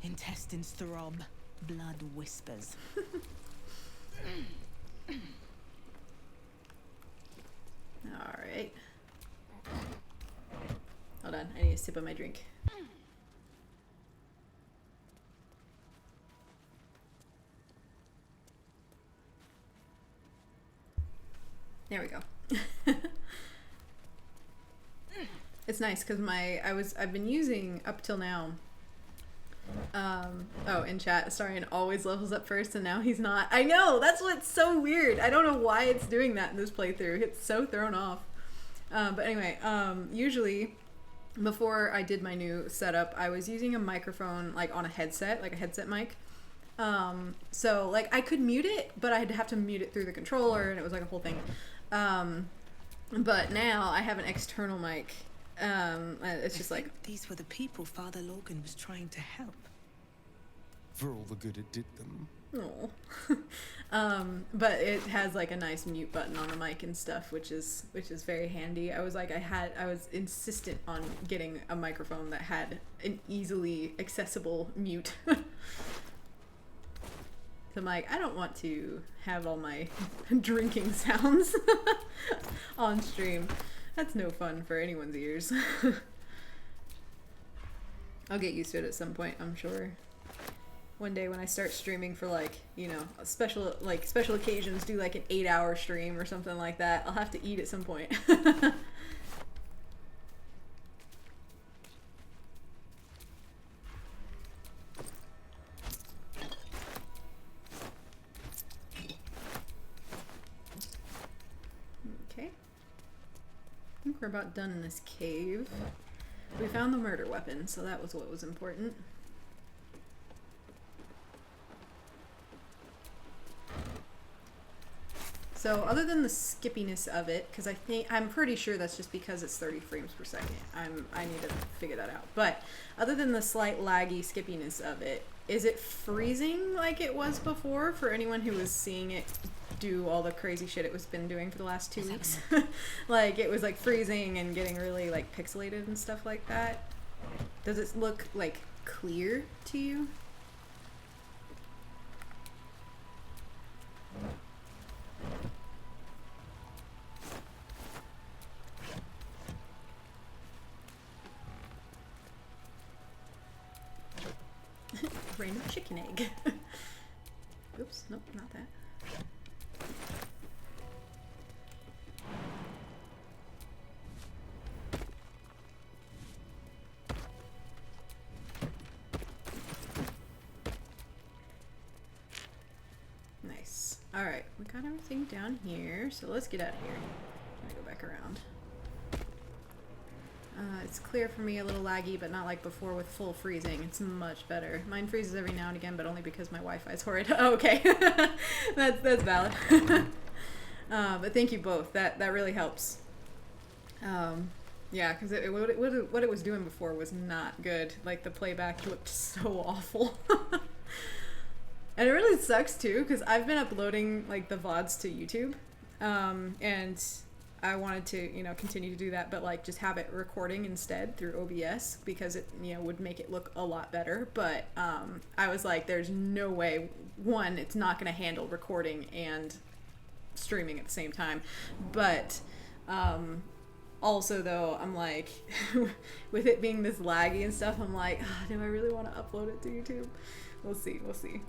Intestines throb, blood whispers. Alright. Hold on, I need a sip of my drink. There we go. It's nice because I've been using up till now. Oh, in chat, Astarion always levels up first and now he's not. I know, that's what's so weird. I don't know why it's doing that in this playthrough. It's so thrown off. But anyway, usually before I did my new setup, I was using a microphone like on a headset, like a headset mic. So like I could mute it, but I'd have to mute it through the controller and it was like a whole thing. But now I have an external mic. It's just like these were the people Father Lorgan was trying to help. For all the good it did them. Oh. But it has like a nice mute button on the mic and stuff, which is very handy. I was insistent on getting a microphone that had an easily accessible mute. So I'm like, I don't want to have all my drinking sounds on stream. That's no fun for anyone's ears. I'll get used to it at some point, I'm sure. One day when I start streaming for like, you know, special occasions, do like an 8-hour stream or something like that, I'll have to eat at some point. I think we're about done in this cave. We found the murder weapon, so that was what was important. So other than the skippiness of it, because I'm pretty sure that's just because it's 30 frames per second. I need to figure that out. But other than the slight laggy skippiness of it, is it freezing like it was before for anyone who was seeing it do all the crazy shit it was been doing for the last 2 weeks? Like it was like freezing and getting really like pixelated and stuff like that. Does it look like clear to you? Random chicken egg. Oops, nope, not that. Nice. Alright, we got everything down here, so let's get out of here. I'm gonna go back around. It's clear for me, a little laggy, but not like before with full freezing. It's much better. Mine freezes every now and again, but only because my Wi-Fi is horrid. Oh, okay. that's valid. But thank you both. That really helps. Yeah, because what it was doing before was not good. Like, the playback looked so awful. And it really sucks, too, because I've been uploading, like, the VODs to YouTube. And I wanted to, you know, continue to do that, but like just have it recording instead through OBS because it, you know, would make it look a lot better. But I was like, there's no way, one, it's not going to handle recording and streaming at the same time. But also though, I'm like, with it being this laggy and stuff, I'm like, do I really want to upload it to YouTube? We'll see, we'll see.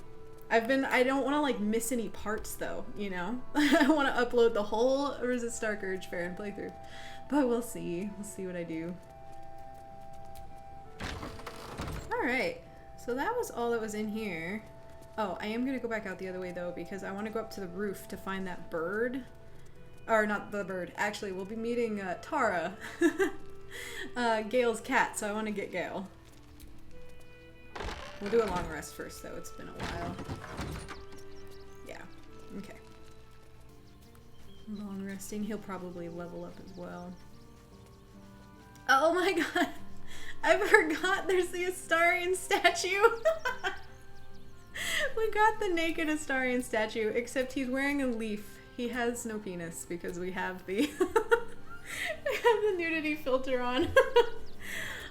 I don't want to like miss any parts though, you know? I want to upload the whole Resist Dark Urge Faeryn playthrough. But we'll see. We'll see what I do. Alright. So that was all that was in here. Oh, I am going to go back out the other way though because I want to go up to the roof to find that bird. Or not the bird. Actually, we'll be meeting Tara. Gale's cat, so I want to get Gale. We'll do a long rest first though. It's been a while. Yeah. Okay. Long resting. He'll probably level up as well. Oh my god! I forgot there's the Astarion statue! We got the naked Astarion statue, except he's wearing a leaf. He has no penis because we have the we have the nudity filter on.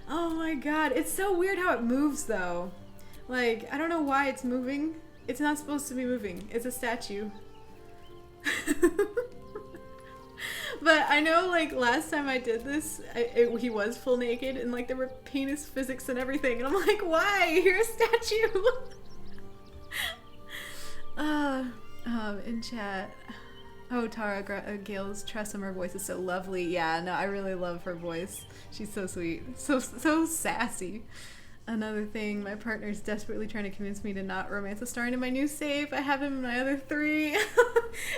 Oh my god, it's so weird how it moves though. Like, I don't know why it's moving. It's not supposed to be moving. It's a statue. But I know, like, last time I did this, he was full naked, and, like, there were penis physics and everything, and I'm like, why? You're a statue! In chat. Oh, Tara, Gale's Tressum, voice is so lovely. Yeah, no, I really love her voice. She's so sweet. So sassy. Another thing, my partner's desperately trying to convince me to not romance Astarion in my new save. I have him in my other 3.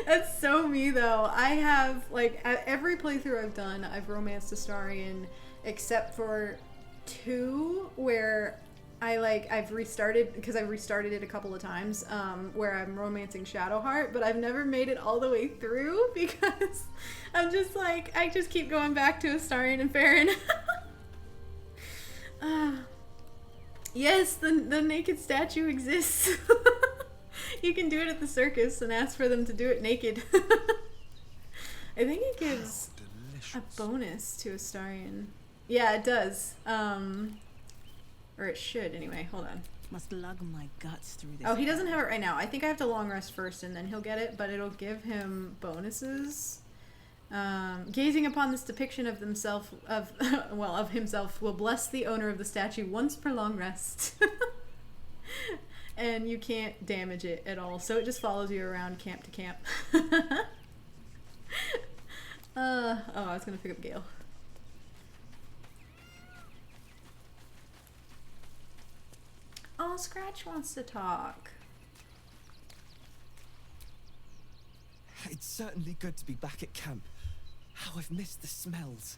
That's so me, though. I have, like, at every playthrough I've done, I've romanced Astarion, except for 2, where I've restarted, because I've restarted it a couple of times, where I'm romancing Shadowheart, but I've never made it all the way through, because I'm just like, I just keep going back to Astarion and Faeryn. Yes, the naked statue exists. You can do it at the circus and ask for them to do it naked. I think it gives a bonus to Astarion. Yeah, it does. Or it should anyway. Hold on. Must lug my guts through this. Oh, he doesn't have it right now. I think I have to long rest first and then he'll get it, but it'll give him bonuses. Gazing upon this depiction of himself will bless the owner of the statue once per long rest. And you can't damage it at all, so it just follows you around camp to camp. Oh, I was gonna pick up Gale. Oh, Scratch wants to talk. It's certainly good to be back at camp. How I've missed the smells.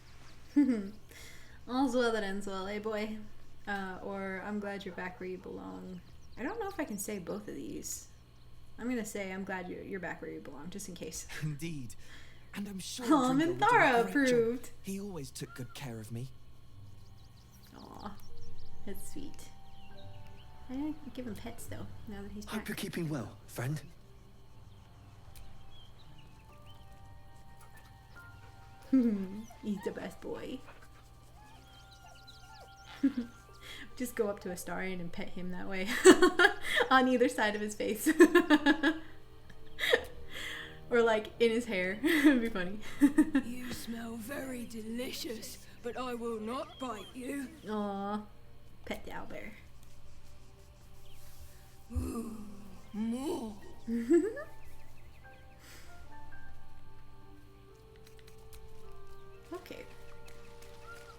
All's well that ends well, eh, boy? Or I'm glad you're back where you belong. I don't know if I can say both of these. I'm gonna say I'm glad you're back where you belong, just in case. Indeed. And I'm sure Minthara approved. He always took good care of me. Aw, that's sweet. I give him pets though, now that he's back. Hope you're keeping well, friend. He's the best boy. Just go up to Astarion and pet him that way. On either side of his face. Or like in his hair. It'd be funny. You smell very delicious, but I will not bite you. Aw, pet Owlbear. Ooh, more. Okay.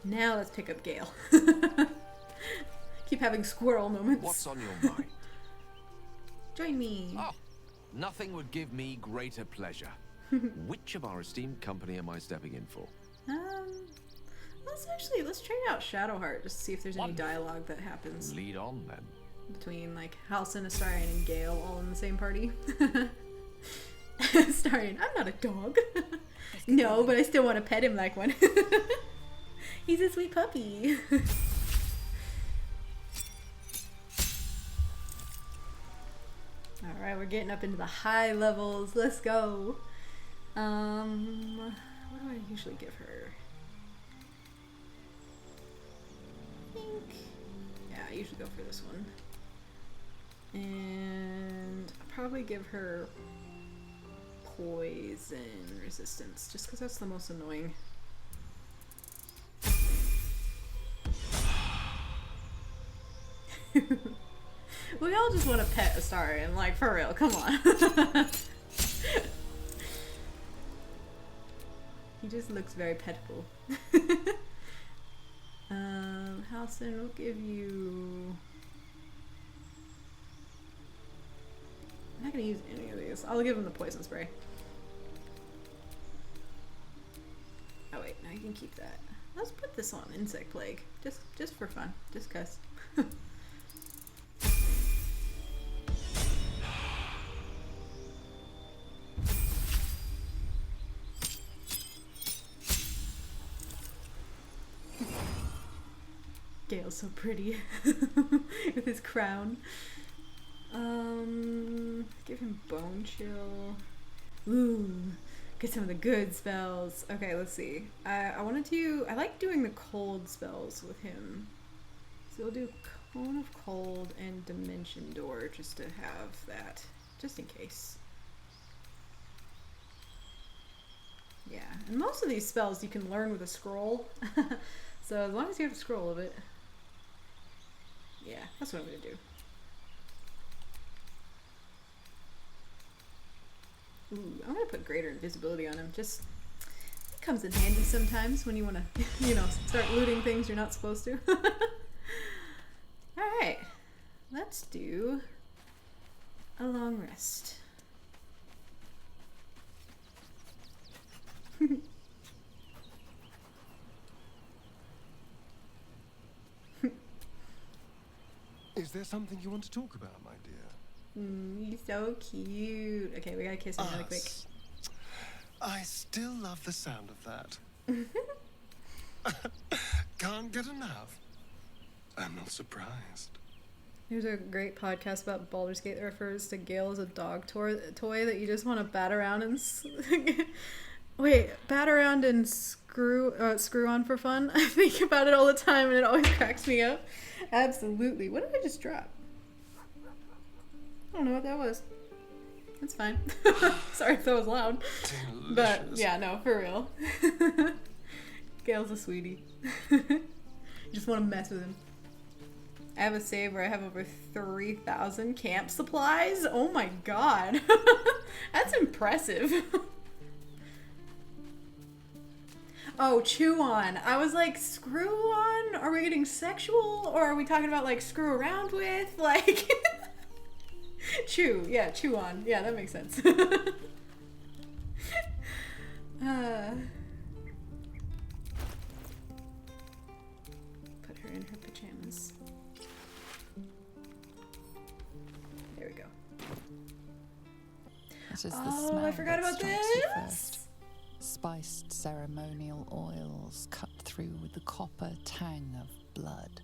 Now let's pick up Gale. Keep having squirrel moments. What's on your mind? Join me. Oh, nothing would give me greater pleasure. Which of our esteemed company am I stepping in for? Let's try out Shadowheart just to see if there's any dialogue that happens. Lead on then. Between like Halcyon, Astarion, and Gale all in the same party. Astarion, I'm not a dog. No, but I still want to pet him like one. He's a sweet puppy. Alright, we're getting up into the high levels. Let's go. What do I usually give her? Yeah, I usually go for this one. And I'll probably give her poison resistance, just because that's the most annoying. We all just want to pet Astarion, like, for real, come on. He just looks very petable. Halsin will give you... I'm not gonna use any of these. I'll give him the poison spray. Oh wait, now you can keep that. Let's put this on insect plague, just for fun, just cause. Gale's so pretty with his crown. Give him bone chill. Ooh, get some of the good spells. Okay, let's see. I like doing the cold spells with him. So we'll do Cone of Cold and Dimension Door just to have that, just in case. Yeah, and most of these spells you can learn with a scroll. So as long as you have a scroll of it. Yeah, that's what I'm gonna do. Ooh, I'm gonna put greater invisibility on him. Just, it comes in handy sometimes when you wanna, you know, start looting things you're not supposed to. Alright, let's do a long rest. Is there something you want to talk about, my dear? He's so cute. Okay, we gotta kiss him really quick. I still love the sound of that. Can't get enough. I'm not surprised. There's a great podcast about Baldur's Gate that refers to Gale as a dog toy that you just want to bat around and bat around and screw on for fun. I think about it all the time and it always cracks me up. Absolutely. What did I just drop? I don't know what that was. That's fine. Sorry if that was loud. Delicious. But yeah, no, for real. Gale's a sweetie. You just want to mess with him. I have a save where I have over 3,000 camp supplies. Oh my god. That's impressive. Oh, chew on. I was like, screw on? Are we getting sexual? Or are we talking about like screw around with? Like, chew. Yeah, chew on. Yeah, that makes sense. Put her in her pajamas. There we go. This is the Oh, smell I forgot that about strikes you this. first. Spiced ceremonial oils cut through with the copper tang of blood.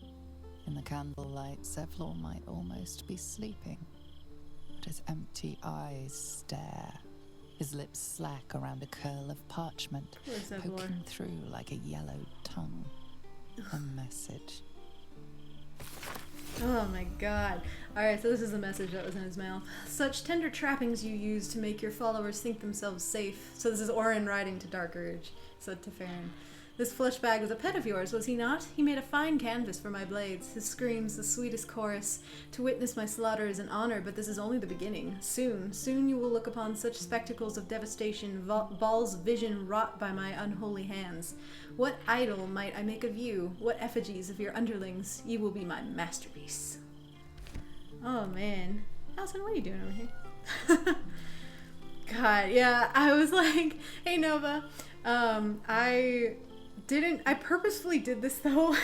In the candlelight, Zevlor might almost be sleeping, but his empty eyes stare, his lips slack around a curl of parchment, poking through like a yellowed tongue. A message. Oh my god. Alright, so this is the message that was in his mouth. Such tender trappings you use to make your followers think themselves safe. So this is Orin writing to Dark Urge, said to Faeryn. This flesh bag was a pet of yours, was he not? He made a fine canvas for my blades. His screams, the sweetest chorus. To witness my slaughter is an honor, but this is only the beginning. Soon you will look upon such spectacles of devastation, Baal's vision wrought by my unholy hands. What idol might I make of you? What effigies of your underlings? You will be my masterpiece. Oh man. Allison, what are you doing over here? God, yeah, I was like, hey Nova, I purposefully did this though.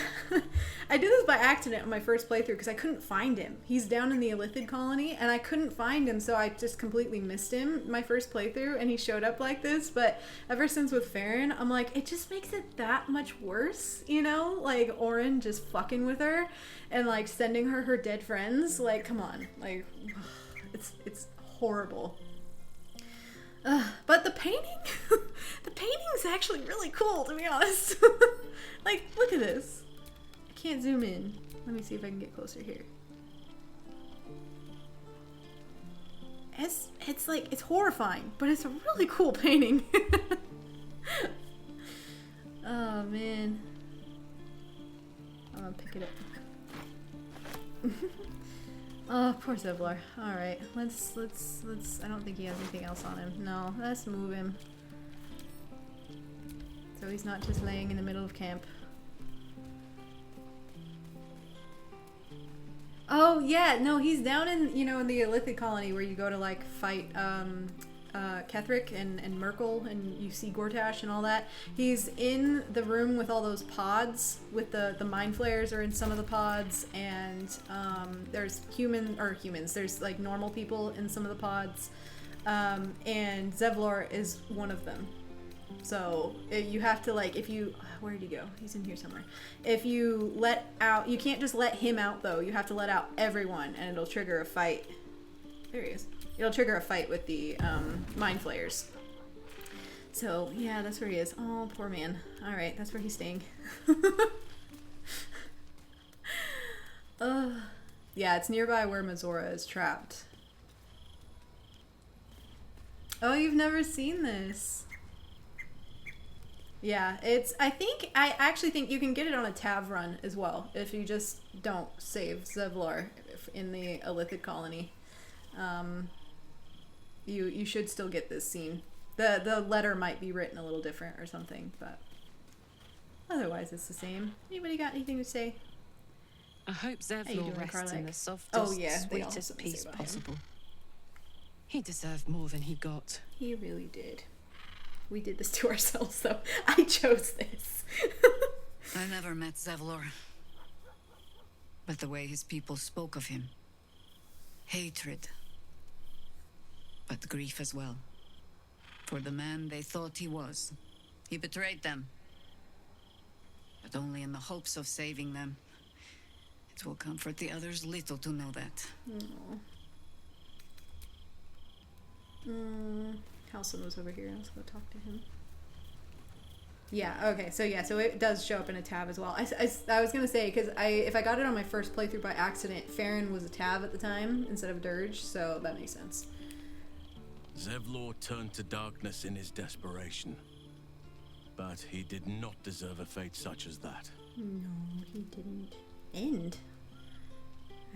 I did this by accident on my first playthrough because I couldn't find him. He's down in the Illithid colony and I couldn't find him, so I just completely missed him my first playthrough and he showed up like this. But ever since with Faeryn, I'm like, it just makes it that much worse, you know? Like Orin just fucking with her and like sending her dead friends. Like, come on. Like, it's horrible. But the painting, the painting's actually really cool, to be honest. Like, look at this. I can't zoom in. Let me see if I can get closer here. It's like, it's horrifying, but it's a really cool painting. Oh, man. I'm gonna pick it up. Oh, poor Zevlor. Alright, let's, I don't think he has anything else on him. No, let's move him. So he's not just laying in the middle of camp. Oh, yeah, no, he's down in, you know, in the Illithid colony where you go to, like, fight, Ketheric and Merkel, and you see Gortash and all that. He's in the room with all those pods, with the mind flayers are in some of the pods, and there's humans, there's like normal people in some of the pods, and Zevlor is one of them. So you have to, like, if you, where did he go? He's in here somewhere. If you let out, you can't just let him out though, you have to let out everyone and it'll trigger a fight. There he is. It'll trigger a fight with the mind flayers. So yeah, that's where he is. Oh, poor man. Alright, that's where he's staying. Yeah, it's nearby where Mazora is trapped. Oh, you've never seen this. Yeah, it's, I actually think you can get it on a Tav run as well, if you just don't save Zevlor in the Illithid colony. You should still get this scene. The letter might be written a little different or something, but otherwise it's the same. Anybody got anything to say? I hope Zevlor rests in the softest, sweetest peace possible. He deserved more than he got. He really did. We did this to ourselves, though. I chose this. I never met Zevlor. But the way his people spoke of him. Hatred. But grief as well. For the man they thought he was. He betrayed them. But only in the hopes of saving them. It will comfort the others little to know that. Halson was over here. Let's go talk to him. Yeah, okay, so yeah, so it does show up in a tab as well. I was gonna say, because if I got it on my first playthrough by accident, Faeryn was a tab at the time instead of Dirge, so that makes sense. Zevlor turned to darkness in his desperation. But he did not deserve a fate such as that. No, he didn't. End?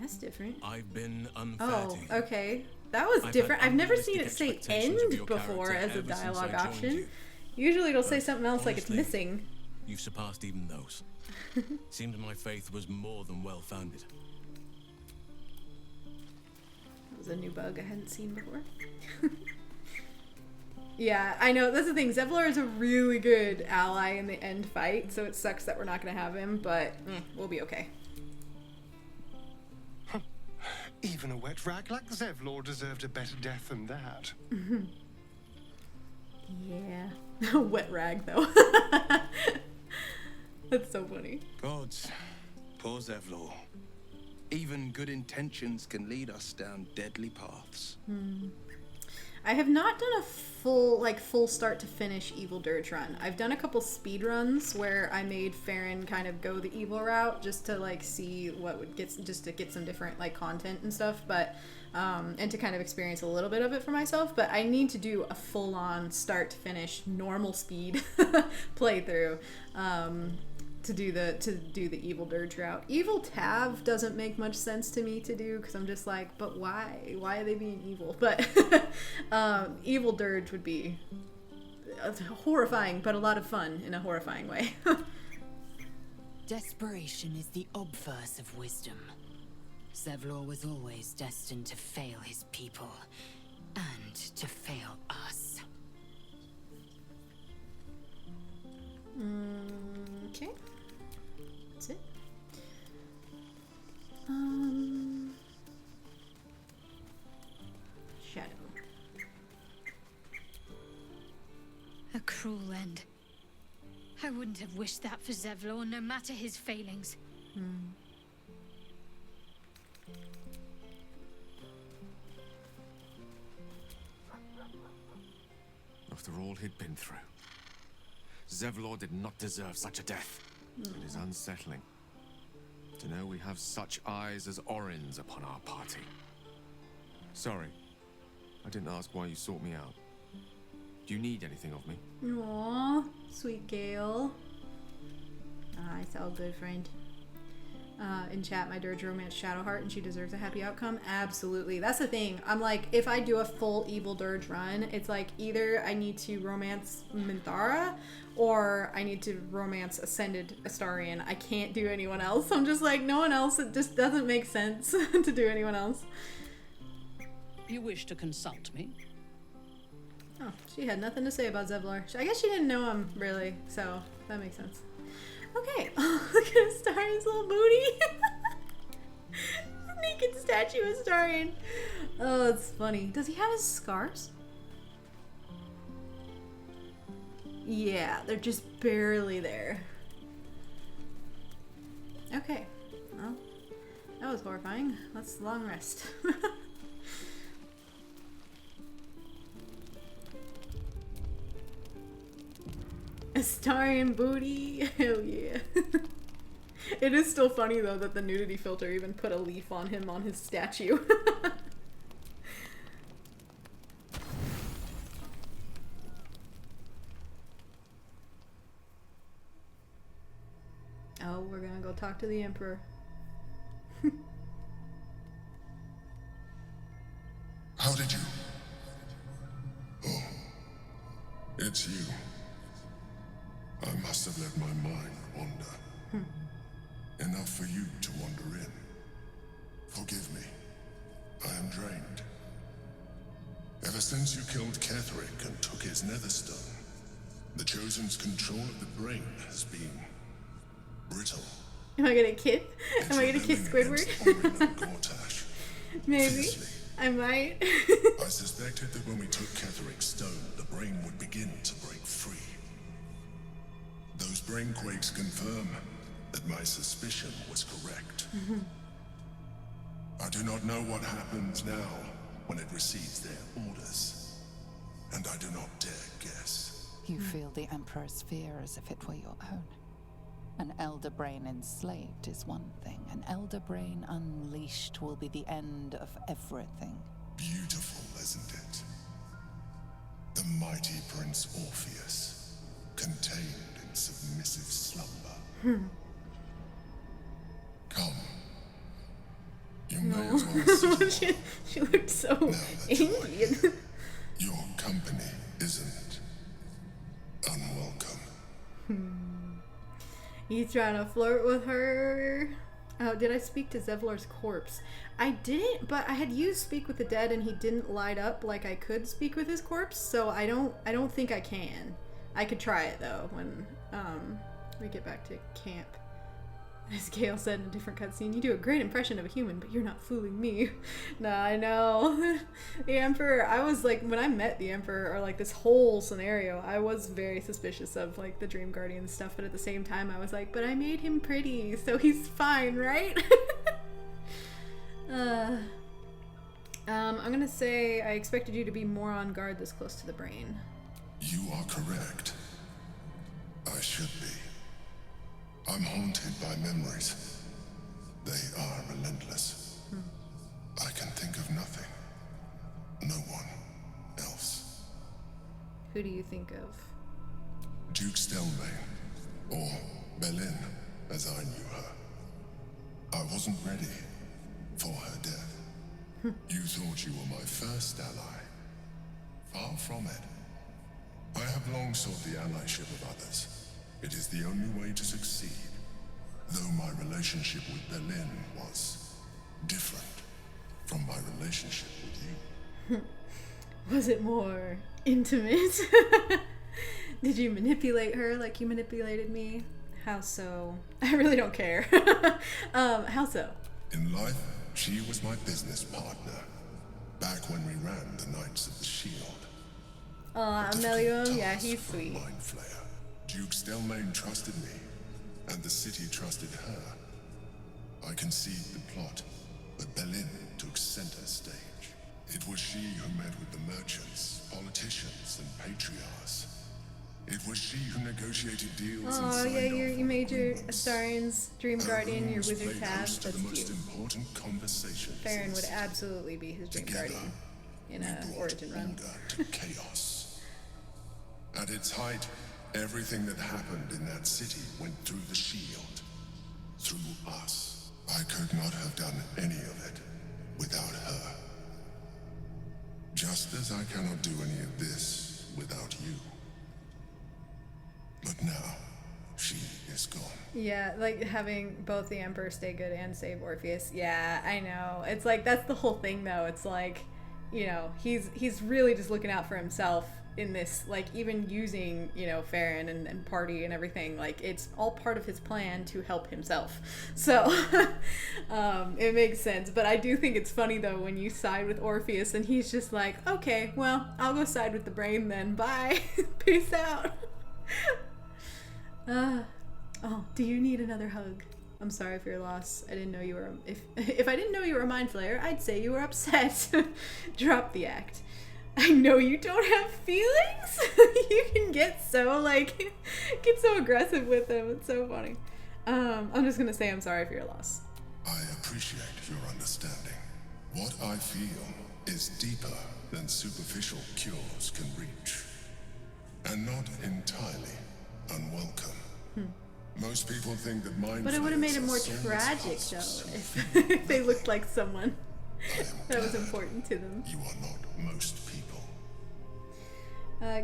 That's different. I've been unfair to you. Oh, okay. That was different. I've never seen it say end before as a dialogue option. Usually it'll say something else like it's missing. You've surpassed even those. Seemed my faith was more than well-founded. That was a new bug I hadn't seen before. Yeah, I know. That's the thing. Zevlor is a really good ally in the end fight, so it sucks that we're not going to have him, but we'll be okay. Even a wet rag like Zevlor deserved a better death than that. Yeah. Wet rag, though. That's so funny. Gods, poor Zevlor. Even good intentions can lead us down deadly paths. I have not done a full start to finish Evil Dirge run. I've done a couple speed runs where I made Faeryn kind of go the evil route just to like see what would just to get some different like content and stuff, but and to kind of experience a little bit of it for myself. But I need to do a full-on start to finish normal speed playthrough to do the Evil Dirge route. Evil Tav doesn't make much sense to me to do because I'm just like, but why? Why are they being evil? But Evil Dirge would be horrifying, but a lot of fun in a horrifying way. Desperation is the obverse of wisdom. Zevlor was always destined to fail his people and to fail us. Okay. That's it. Shadow. A cruel end. I wouldn't have wished that for Zevlor, no matter his failings. After all he'd been through, Zevlor did not deserve such a death. It is unsettling to know we have such eyes as Orins upon our party. Sorry, I didn't ask why you sought me out. Do you need anything of me? Aww, sweet Gale. Ah, it's all good, friend. In chat, my dirge romance Shadowheart, and she deserves a happy outcome. Absolutely. That's the thing. I'm like, if I do a full evil dirge run, it's like either I need to romance Minthara or I need to romance Ascended Astarion. I can't do anyone else. I'm just like, no one else. It just doesn't make sense to do anyone else. You wish to consult me? Oh, she had nothing to say about Zevlor. I guess she didn't know him, really, so that makes sense. Okay, oh, look at Astarion's little booty. Naked statue of Astarion. Oh, it's funny. Does he have his scars? Yeah, they're just barely there. Okay, well, that was horrifying. Let's long rest. Astarion booty, hell yeah. It is still funny though that the nudity filter even put a leaf on him on his statue. Oh, we're gonna go talk to the Emperor. How did you? Oh, it's you. I must have let my mind wander. Enough for you to wander in. Forgive me. I am drained. Ever since you killed Ketheric and took his netherstone, the Chosen's control of the brain has been brittle. Am I gonna kiss? Am I gonna kiss Squidward? Maybe. I might. I suspected that when we took Ketheric's stone, the brain would begin to break free. Those brain quakes confirm that my suspicion was correct. I do not know what happens now when it receives their orders, and I do not dare guess. You feel the Emperor's fear as if it were your own. An elder brain enslaved is one thing. An elder brain unleashed will be the end of everything. Beautiful, isn't it? The mighty Prince Orpheus, contained in submissive slumber. Come. You may as well sit she looked so angry. Your company isn't unwelcome. He's trying to flirt with her. Oh, did I speak to Zevlor's corpse? I didn't, but I had used Speak with the Dead and he didn't light up like I could speak with his corpse, so I don't think I can. I could try it though when we get back to camp. As Gale said in a different cutscene, you do a great impression of a human, but you're not fooling me. Nah, I know. The Emperor, I was like, when I met the Emperor, or like this whole scenario, I was very suspicious of like the Dream Guardian stuff, but at the same time I was like, but I made him pretty, so he's fine, right? I'm gonna say I expected you to be more on guard this close to the brain. You are correct. I should be. I'm haunted by memories. They are relentless. I can think of nothing. No one else. Who do you think of? Duke Stelmane, or Belin, as I knew her. I wasn't ready for her death. You thought you were my first ally. Far from it. I have long sought the allyship of others. It is the only way to succeed, though my relationship with Belin was different from my relationship with you. Was it more intimate? Did you manipulate her like you manipulated me? How so? I really don't care. How so? In life, she was my business partner, back when we ran the Knights of the Shield. Melium, yeah, he's sweet. Mind flayer. Duke Stelmane trusted me, and the city trusted her. I conceived the plot, but Belin took center stage. It was she who met with the merchants, politicians, and patriarchs. It was she who negotiated deals and signed off you made your Astarion's Dream Guardian, your wizard tab. That's the most cute. Important conversations. Faeryn would absolutely be his Dream Guardian in a origin run. To chaos. At its height, everything that happened in that city went through the shield. Through us. I could not have done any of it without her. Just as I cannot do any of this without you. But now, she is gone. Yeah, like having both the Emperor stay good and save Orpheus. Yeah, I know. It's like, that's the whole thing though. It's like, you know, he's really just looking out for himself in this, like, even using, you know, Faeryn and party and everything. Like, it's all part of his plan to help himself. So, it makes sense. But I do think it's funny though when you side with Orpheus and he's just like, okay, well, I'll go side with the brain then. Bye. Peace out. Oh, do you need another hug? I'm sorry for your loss. I didn't know you were... If I didn't know you were a mind flayer, I'd say you were upset. Drop the act. I know you don't have feelings. You can get so, like... get so aggressive with them. It's so funny. I'm just gonna say I'm sorry for your loss. I appreciate your understanding. What I feel is deeper than superficial cures can reach. And not entirely unwelcome. Most people think that mind But it would have made it more tragic, though, if they looked like someone that was important to them. You are not most people.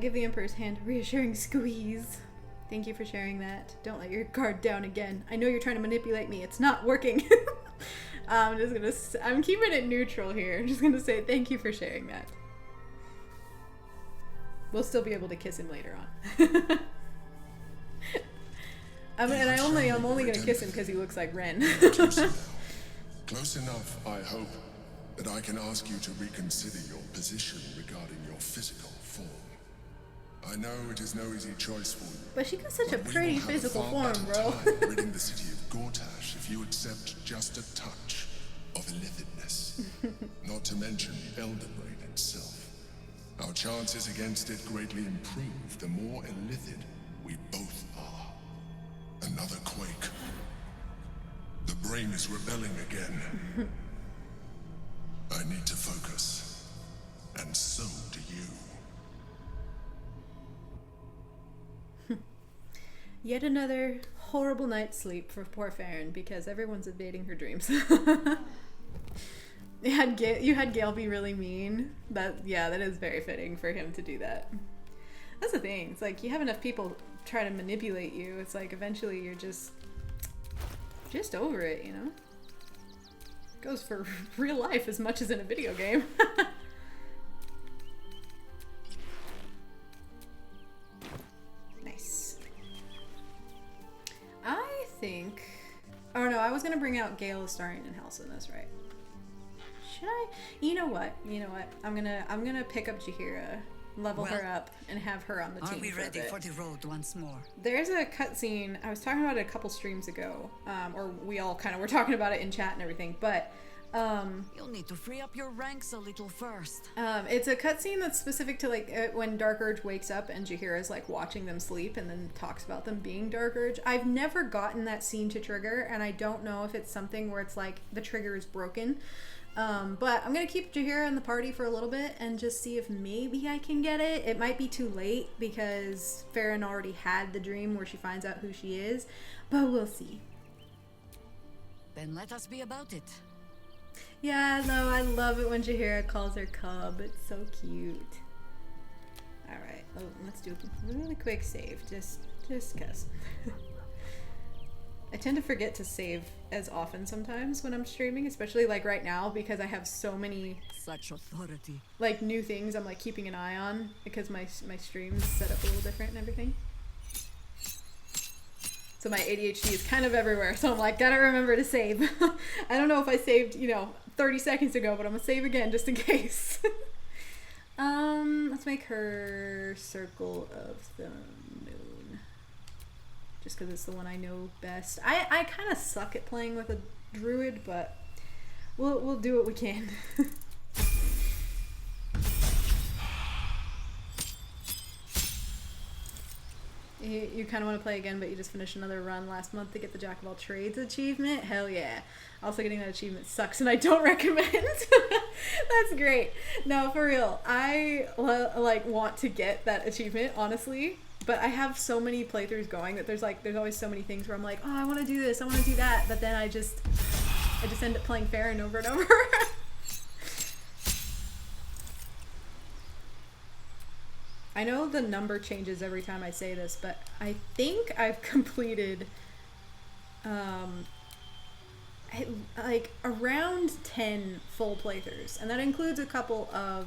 Give the Emperor's hand a reassuring squeeze. Thank you for sharing that. Don't let your guard down again. I know you're trying to manipulate me. It's not working. I'm keeping it neutral here. I'm just gonna say thank you for sharing that. We'll still be able to kiss him later on. I'm only gonna kiss him because he looks like Ren. Close enough, I hope, that I can ask you to reconsider your position regarding your physical form. I know it is no easy choice for you. But she got such a pretty physical form, bro. Ridding the city of Gortash if you accept just a touch of illithidness. Not to mention the Elder Brain itself. Our chances against it greatly improve the more illithid we both are. Another quake. The brain is rebelling again. I need to focus. And so do you. Yet another horrible night's sleep for poor Faeryn because everyone's invading her dreams. You had Gale be really mean. That is very fitting for him to do that. That's the thing. It's like you have enough people try to manipulate you. It's like eventually you're just over it, you know? It goes for real life as much as in a video game. Nice. I think... Oh no, I was gonna bring out Gale, Astarion, and Halsin, that's right. Should I? You know what? I'm gonna pick up Jaheira, level her up, and have her on the team. Are we ready for the road once more? There's a cutscene. I was talking about it a couple streams ago, or we all kind of were talking about it in chat and everything. But you'll need to free up your ranks a little first. It's a cutscene that's specific to like when Dark Urge wakes up and Jaheira's like watching them sleep and then talks about them being Dark Urge. I've never gotten that scene to trigger, and I don't know if it's something where it's like the trigger is broken. But I'm gonna keep Jaheira in the party for a little bit and just see if maybe I can get it. It might be too late because Faeryn already had the dream where she finds out who she is, but we'll see. Then let us be about it. Yeah, no, I love it when Jaheira calls her cub. It's so cute. Alright, let's do a really quick save, just cause. I tend to forget to save as often sometimes when I'm streaming, especially like right now because I have so many such authority, like new things I'm like keeping an eye on because my stream's set up a little different and everything. So my ADHD is kind of everywhere, so I'm like, gotta remember to save. I don't know if I saved, 30 seconds ago, but I'm gonna save again just in case. Let's make her Circle of the Moon. Just because it's the one I know best. I kind of suck at playing with a druid, but we'll do what we can. You kind of want to play again, but you just finished another run last month to get the Jack of all Trades achievement? Hell yeah. Also getting that achievement sucks and I don't recommend. That's great. No, for real. I want to get that achievement, honestly. But I have so many playthroughs going that there's always so many things where I'm like, oh, I want to do this, I want to do that. But then I just I just end up playing Faeryn over and over. I know the number changes every time I say this, but I think I've completed like around 10 full playthroughs, and that includes a couple of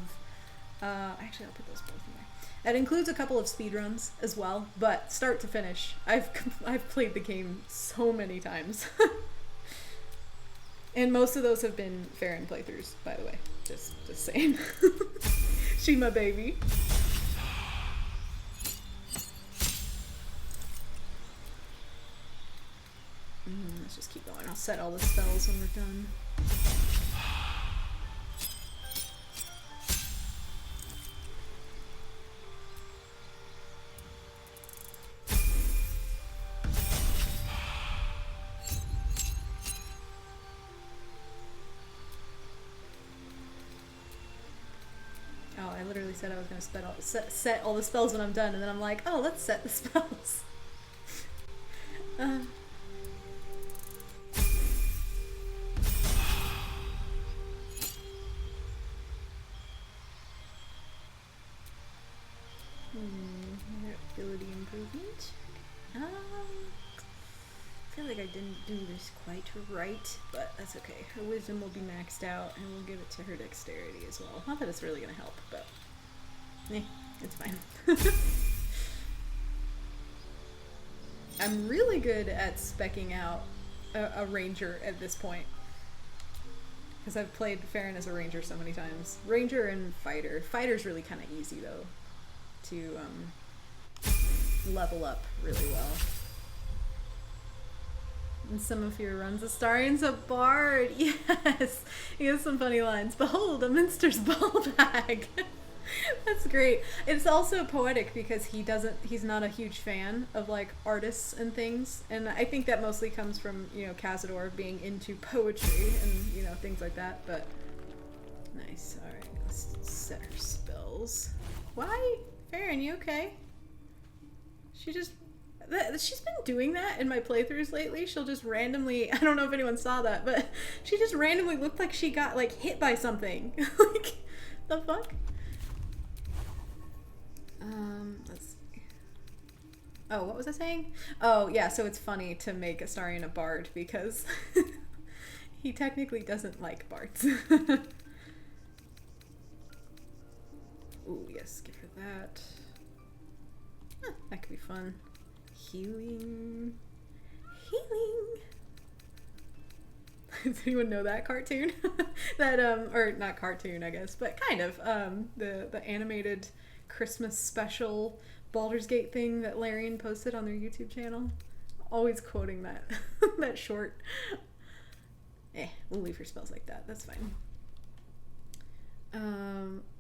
actually I'll put those both in there. That includes a couple of speedruns as well, but start to finish, I've played the game so many times. And most of those have been Faeryn playthroughs, by the way. Just saying. She my baby. Let's just keep going. I'll set all the spells when we're done. Oh, I literally said I was going to set all the spells when I'm done, and then I'm like, oh, let's set the spells. Ability improvement. I feel like I didn't do this quite right, but that's okay. Her wisdom will be maxed out, and we'll give it to her dexterity as well. Not that it's really going to help, but it's fine. I'm really good at speccing out a ranger at this point, because I've played Faeryn as a ranger so many times. Ranger and fighter. Fighter's really kind of easy though to level up really well. And some of your runs, Astarion's a bard. Yes, he has some funny lines. Behold, a minster's ball bag. That's great. It's also poetic because he's not a huge fan of like artists and things, and I think that mostly comes from, you know, Cazador being into poetry and, you know, things like that. But nice. All right, let's set her spells. Why, Faeryn, you okay? She's been doing that in my playthroughs lately. She'll just randomly, I don't know if anyone saw that, but she just randomly looked like she got like hit by something. Like, the fuck? Let's see. Oh, what was I saying? Oh, yeah, so it's funny to make Astarion a bard because he technically doesn't like bards. Ooh, yes, give her that. Huh, that could be fun. Healing. Does anyone know that cartoon? That or not cartoon, I guess, but kind of the animated Christmas special Baldur's Gate thing that Larian posted on their YouTube channel. Always quoting that that short. We'll leave her spells like that. That's fine.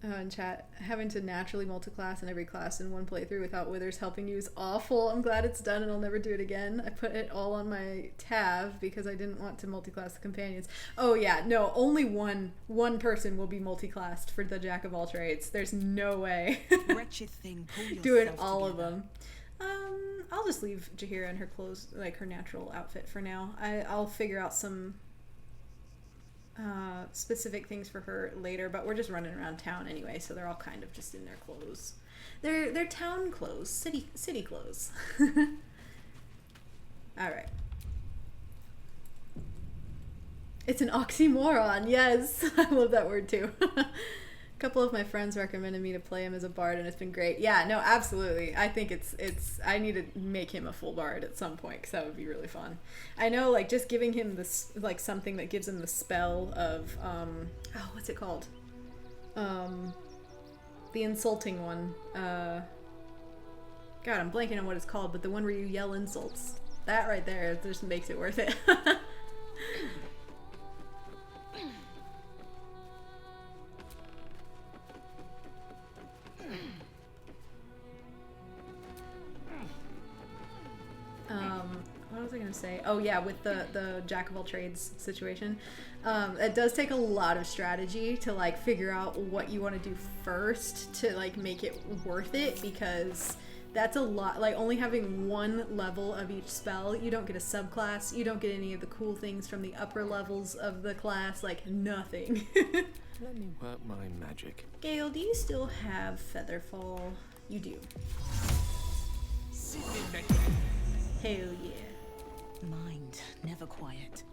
In chat, having to naturally multiclass in every class in one playthrough without withers helping you is awful. I'm glad it's done and I'll never do it again. I put it all on my tab because I didn't want to multiclass the companions. Oh yeah, no, only one person will be multiclassed for the Jack of all trades. There's no way. Wretched thing, doing all of them. I'll just leave Jaheira in her clothes, like her natural outfit for now. I'll figure out some specific things for her later, but we're just running around town anyway, so they're all kind of just in their clothes. They're town clothes, city clothes. All right. It's an oxymoron. Yes, I love that word too. A couple of my friends recommended me to play him as a bard, and it's been great. Yeah, no, absolutely. I think it's. I need to make him a full bard at some point because that would be really fun. I know, like just giving him this, like something that gives him the spell of what's it called? The insulting one. God, I'm blanking on what it's called, but the one where you yell insults. That right there just makes it worth it. What was I gonna say? Oh yeah, with the Jack of all trades situation, it does take a lot of strategy to like figure out what you want to do first to like make it worth it, because That's a lot. Like, only having one level of each spell, you don't get a subclass, you don't get any of the cool things from the upper levels of the class, like, nothing. Let me work my magic. Gale, do you still have Featherfall? You do. Hell yeah. Mind never quiet.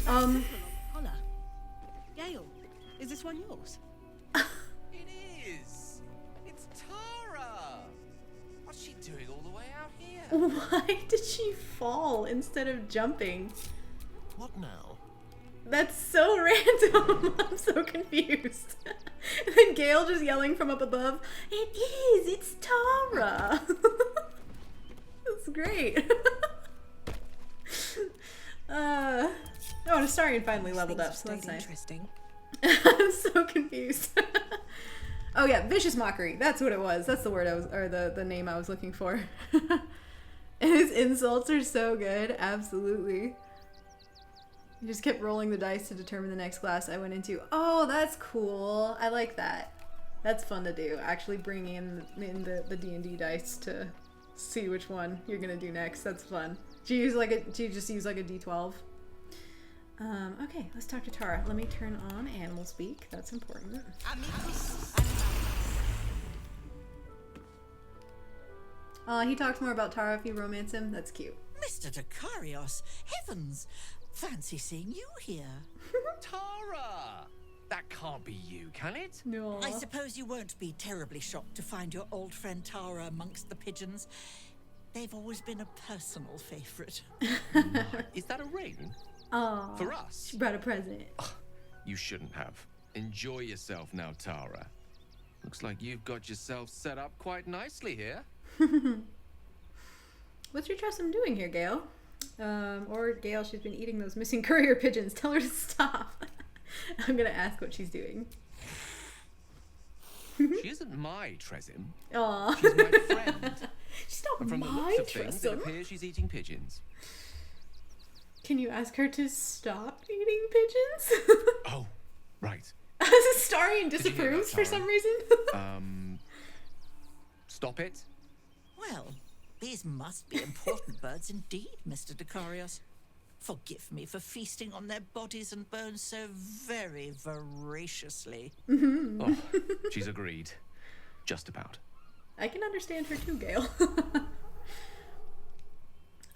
Holla. Gale, is this one yours? It is! It's Tara! What's she doing all the way out here? Why did she fall instead of jumping? What now? That's so random. I'm so confused. And then Gale just yelling from up above, "It is! It's Tara!" That's great. Oh, and Astarion finally leveled up, so that's nice. Interesting. I'm so confused. Oh yeah, vicious mockery. That's what it was. That's the word I was, or the name I was looking for. And his insults are so good. Absolutely. He just kept rolling the dice to determine the next class I went into. Oh, that's cool. I like that. That's fun to do. Actually bring in the D&D dice to see which one you're gonna do next. That's fun. Do you just use like a D12? Okay, let's talk to Tara. Let me turn on animal speak. That's important. He talks more about Tara if you romance him. That's cute. Mr. Dakarios, heavens! Fancy seeing you here. Tara! That can't be you, can it? No. I suppose you won't be terribly shocked to find your old friend Tara amongst the pigeons. They've always been a personal favorite. Is that a ring? Aww. For us? She brought a present. You shouldn't have. Enjoy yourself now, Tara. Looks like you've got yourself set up quite nicely here. What's your trust in doing here, Gale? Or Gale, she's been eating those missing courier pigeons. Tell her to stop. I'm gonna ask what she's doing. She isn't my Tresim. Aww. She's my friend. She's not And from the my looks of things, it Tresim. appears she's eating pigeons. Can you ask her to stop eating pigeons? Oh, right. Astarion Did you hear that, disapproves for Tara? some reason. Stop it. Well, these must be important birds indeed, Mr. Dakarios. Forgive me for feasting on their bodies and bones so very voraciously. Oh, she's agreed. Just about. I can understand her too, Gale.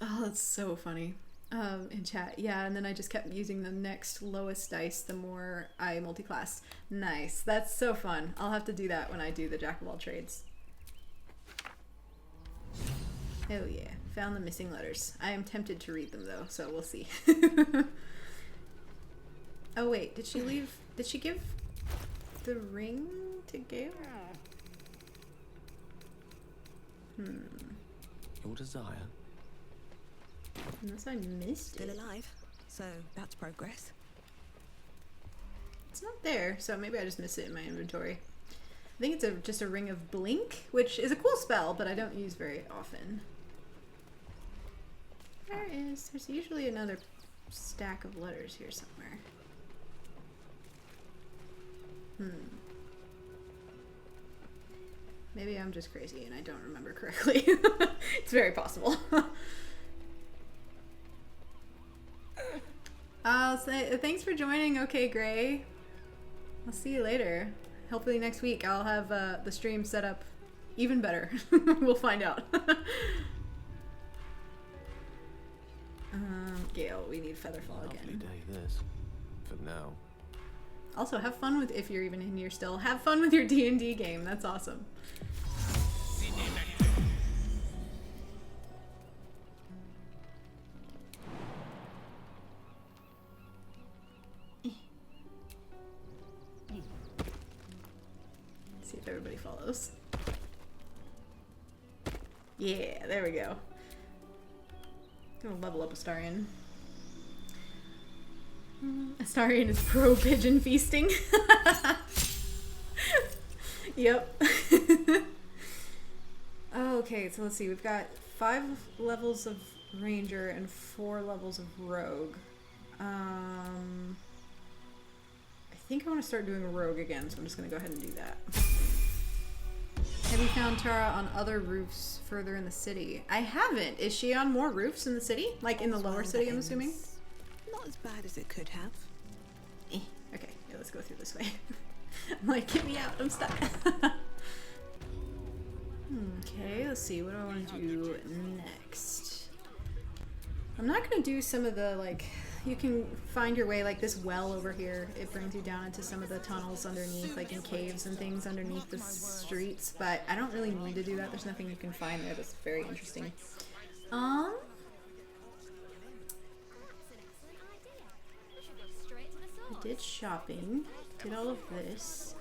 Oh, that's so funny. In chat, yeah, and then I just kept using the next lowest dice the more I multiclass. Nice. That's so fun. I'll have to do that when I do the Jack of all trades. Oh yeah, found the missing letters. I am tempted to read them though, so we'll see. Oh wait, did she leave? Did she give the ring to Gale? Your desire. Unless I missed Still it. alive, so that's progress. It's not there, so maybe I just missed it in my inventory. I think it's just a ring of blink, which is a cool spell, but I don't use very often. There's usually another stack of letters here somewhere. Maybe I'm just crazy and I don't remember correctly. It's very possible. I'll say thanks for joining. Okay, Gray. I'll see you later. Hopefully next week I'll have the stream set up even better. We'll find out. Gale, we need Featherfall Lovely again. day this. For now. Also, have fun with, if you're even in here still, have fun with your D&D game. That's awesome. See if everybody follows. Yeah, there we go. Gonna level up Astarion. Astarion is pro pigeon feasting. Yep. Okay, so let's see. We've got 5 levels of ranger and 4 levels of rogue. I think I want to start doing a rogue again, so I'm just going to go ahead and do that. Have you found Tara on other roofs further in the city? I haven't. Is she on more roofs in the city? Like in the lower city, I'm assuming? Not as bad as it could have. Okay, yeah, let's go through this way. I'm like, get me out, I'm stuck. Okay, let's see, what do I want to do next? I'm not going to do some of the, like, you can find your way, like this well over here. It brings you down into some of the tunnels underneath, like in caves and things underneath the streets, but I don't really need to do that. There's nothing you can find there that's very interesting. I did shopping, did all of this.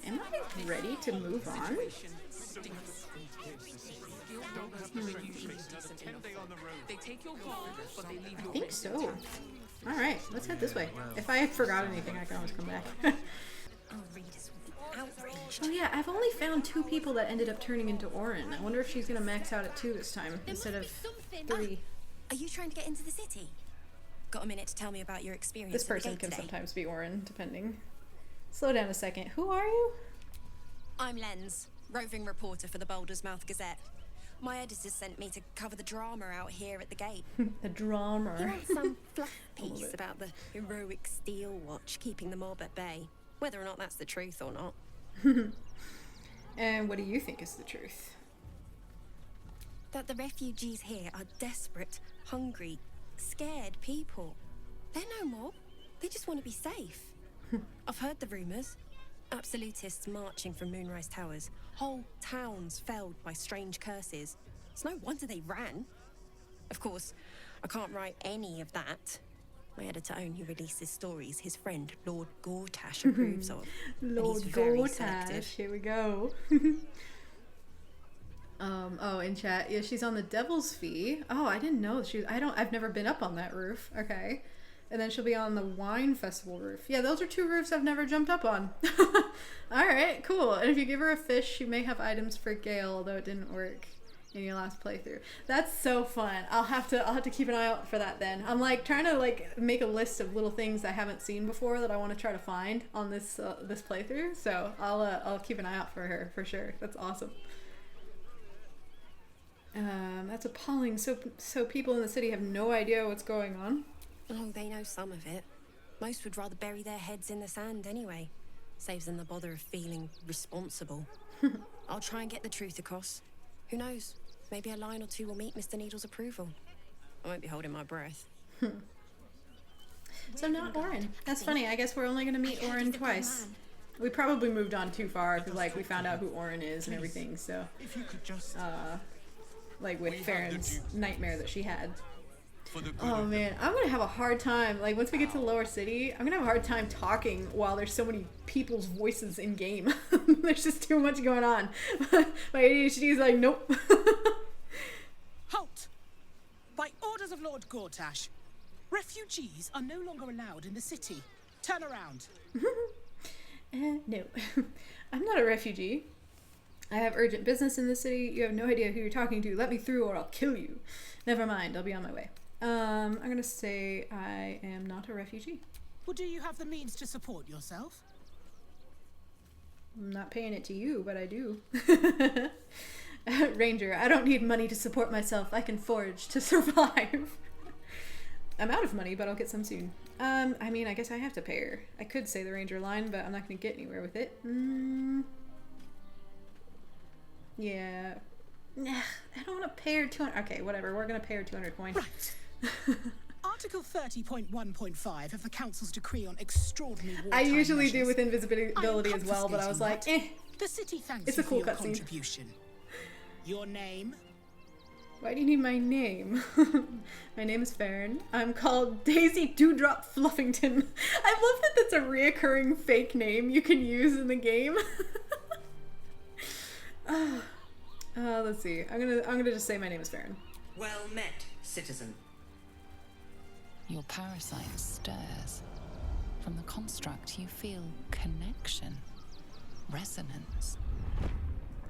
Am I ready to move on? I think so. Alright, let's head this way. If I forgot anything, I can always come back. Oh yeah, I've only found 2 people that ended up turning into Orin. I wonder if she's gonna max out at 2 this time instead of 3. Are you trying to get into the city? Got a minute to tell me about your experience? This person can sometimes be Orin, depending. Slow down a second. Who are you? I'm Lens, roving reporter for the Baldur's Mouth Gazette. My editors sent me to cover the drama out here at the gate. The drama. You want some fluff piece about the heroic steel watch keeping the mob at bay, whether or not that's the truth or not. And what do you think is the truth? That the refugees here are desperate, hungry, scared people. They're no mob. They just want to be safe. I've heard the rumours. Absolutists marching from Moonrise Towers. Whole towns felled by strange curses. It's no wonder they ran. Of course, I can't write any of that. My editor only releases stories his friend Lord Gortash approves of. Lord Gortash, here we go. Oh, in chat, yeah, she's on the Devil's Fee. Oh, I didn't know she was, I've never been up on that roof. Okay. And then she'll be on the Wine Festival roof. Yeah, those are 2 roofs I've never jumped up on. Alright, cool. And if you give her a fish, she may have items for Gale, although it didn't work in your last playthrough. That's so fun. I'll have to keep an eye out for that then. I'm like trying to like make a list of little things I haven't seen before that I want to try to find on this this playthrough. So I'll keep an eye out for her for sure. That's awesome. That's appalling. So people in the city have no idea what's going on. Oh, they know some of it. Most would rather bury their heads in the sand anyway. Saves them the bother of feeling responsible. I'll try and get the truth across. Who knows? Maybe a line or 2 will meet Mr. Needle's approval. I won't be holding my breath. So not Orin. That's funny. I guess we're only going to meet Orin twice. We probably moved on too far because like we found out who Orin is and everything. So, like with Faeryn's nightmare that she had. Oh man, I'm gonna have a hard time, like once we get to the lower city, I'm gonna have a hard time talking while there's so many people's voices in game. There's just too much going on. My ADHD is like, nope. Halt! By orders of Lord Gortash, refugees are no longer allowed in the city. Turn around. No, I'm not a refugee. I have urgent business in the city. You have no idea who you're talking to. Let me through or I'll kill you. Never mind, I'll be on my way. I'm gonna say I am not a refugee. Well, do you have the means to support yourself? I'm not paying it to you, but I do. Ranger, I don't need money to support myself. I can forage to survive. I'm out of money, but I'll get some soon. I mean, I guess I have to pay her. I could say the Ranger line, but I'm not gonna get anywhere with it. Yeah. Nah, I don't want to pay her 200. Okay, whatever. We're gonna pay her 200 coins. Right. Article 30.1.5 of the Council's decree on extraordinary wartime I usually measures. do with invisibility as well, but I was like, The city thanks it's you a cool for your cutscene. contribution. Your name? Why do you need my name? My name is Faeryn. I'm called Daisy Dewdrop Fluffington. I love that that's a reoccurring fake name you can use in the game. Let's see. I'm gonna just say my name is Faeryn. Well met, citizen. Your parasite stirs. From the construct, you feel connection, resonance.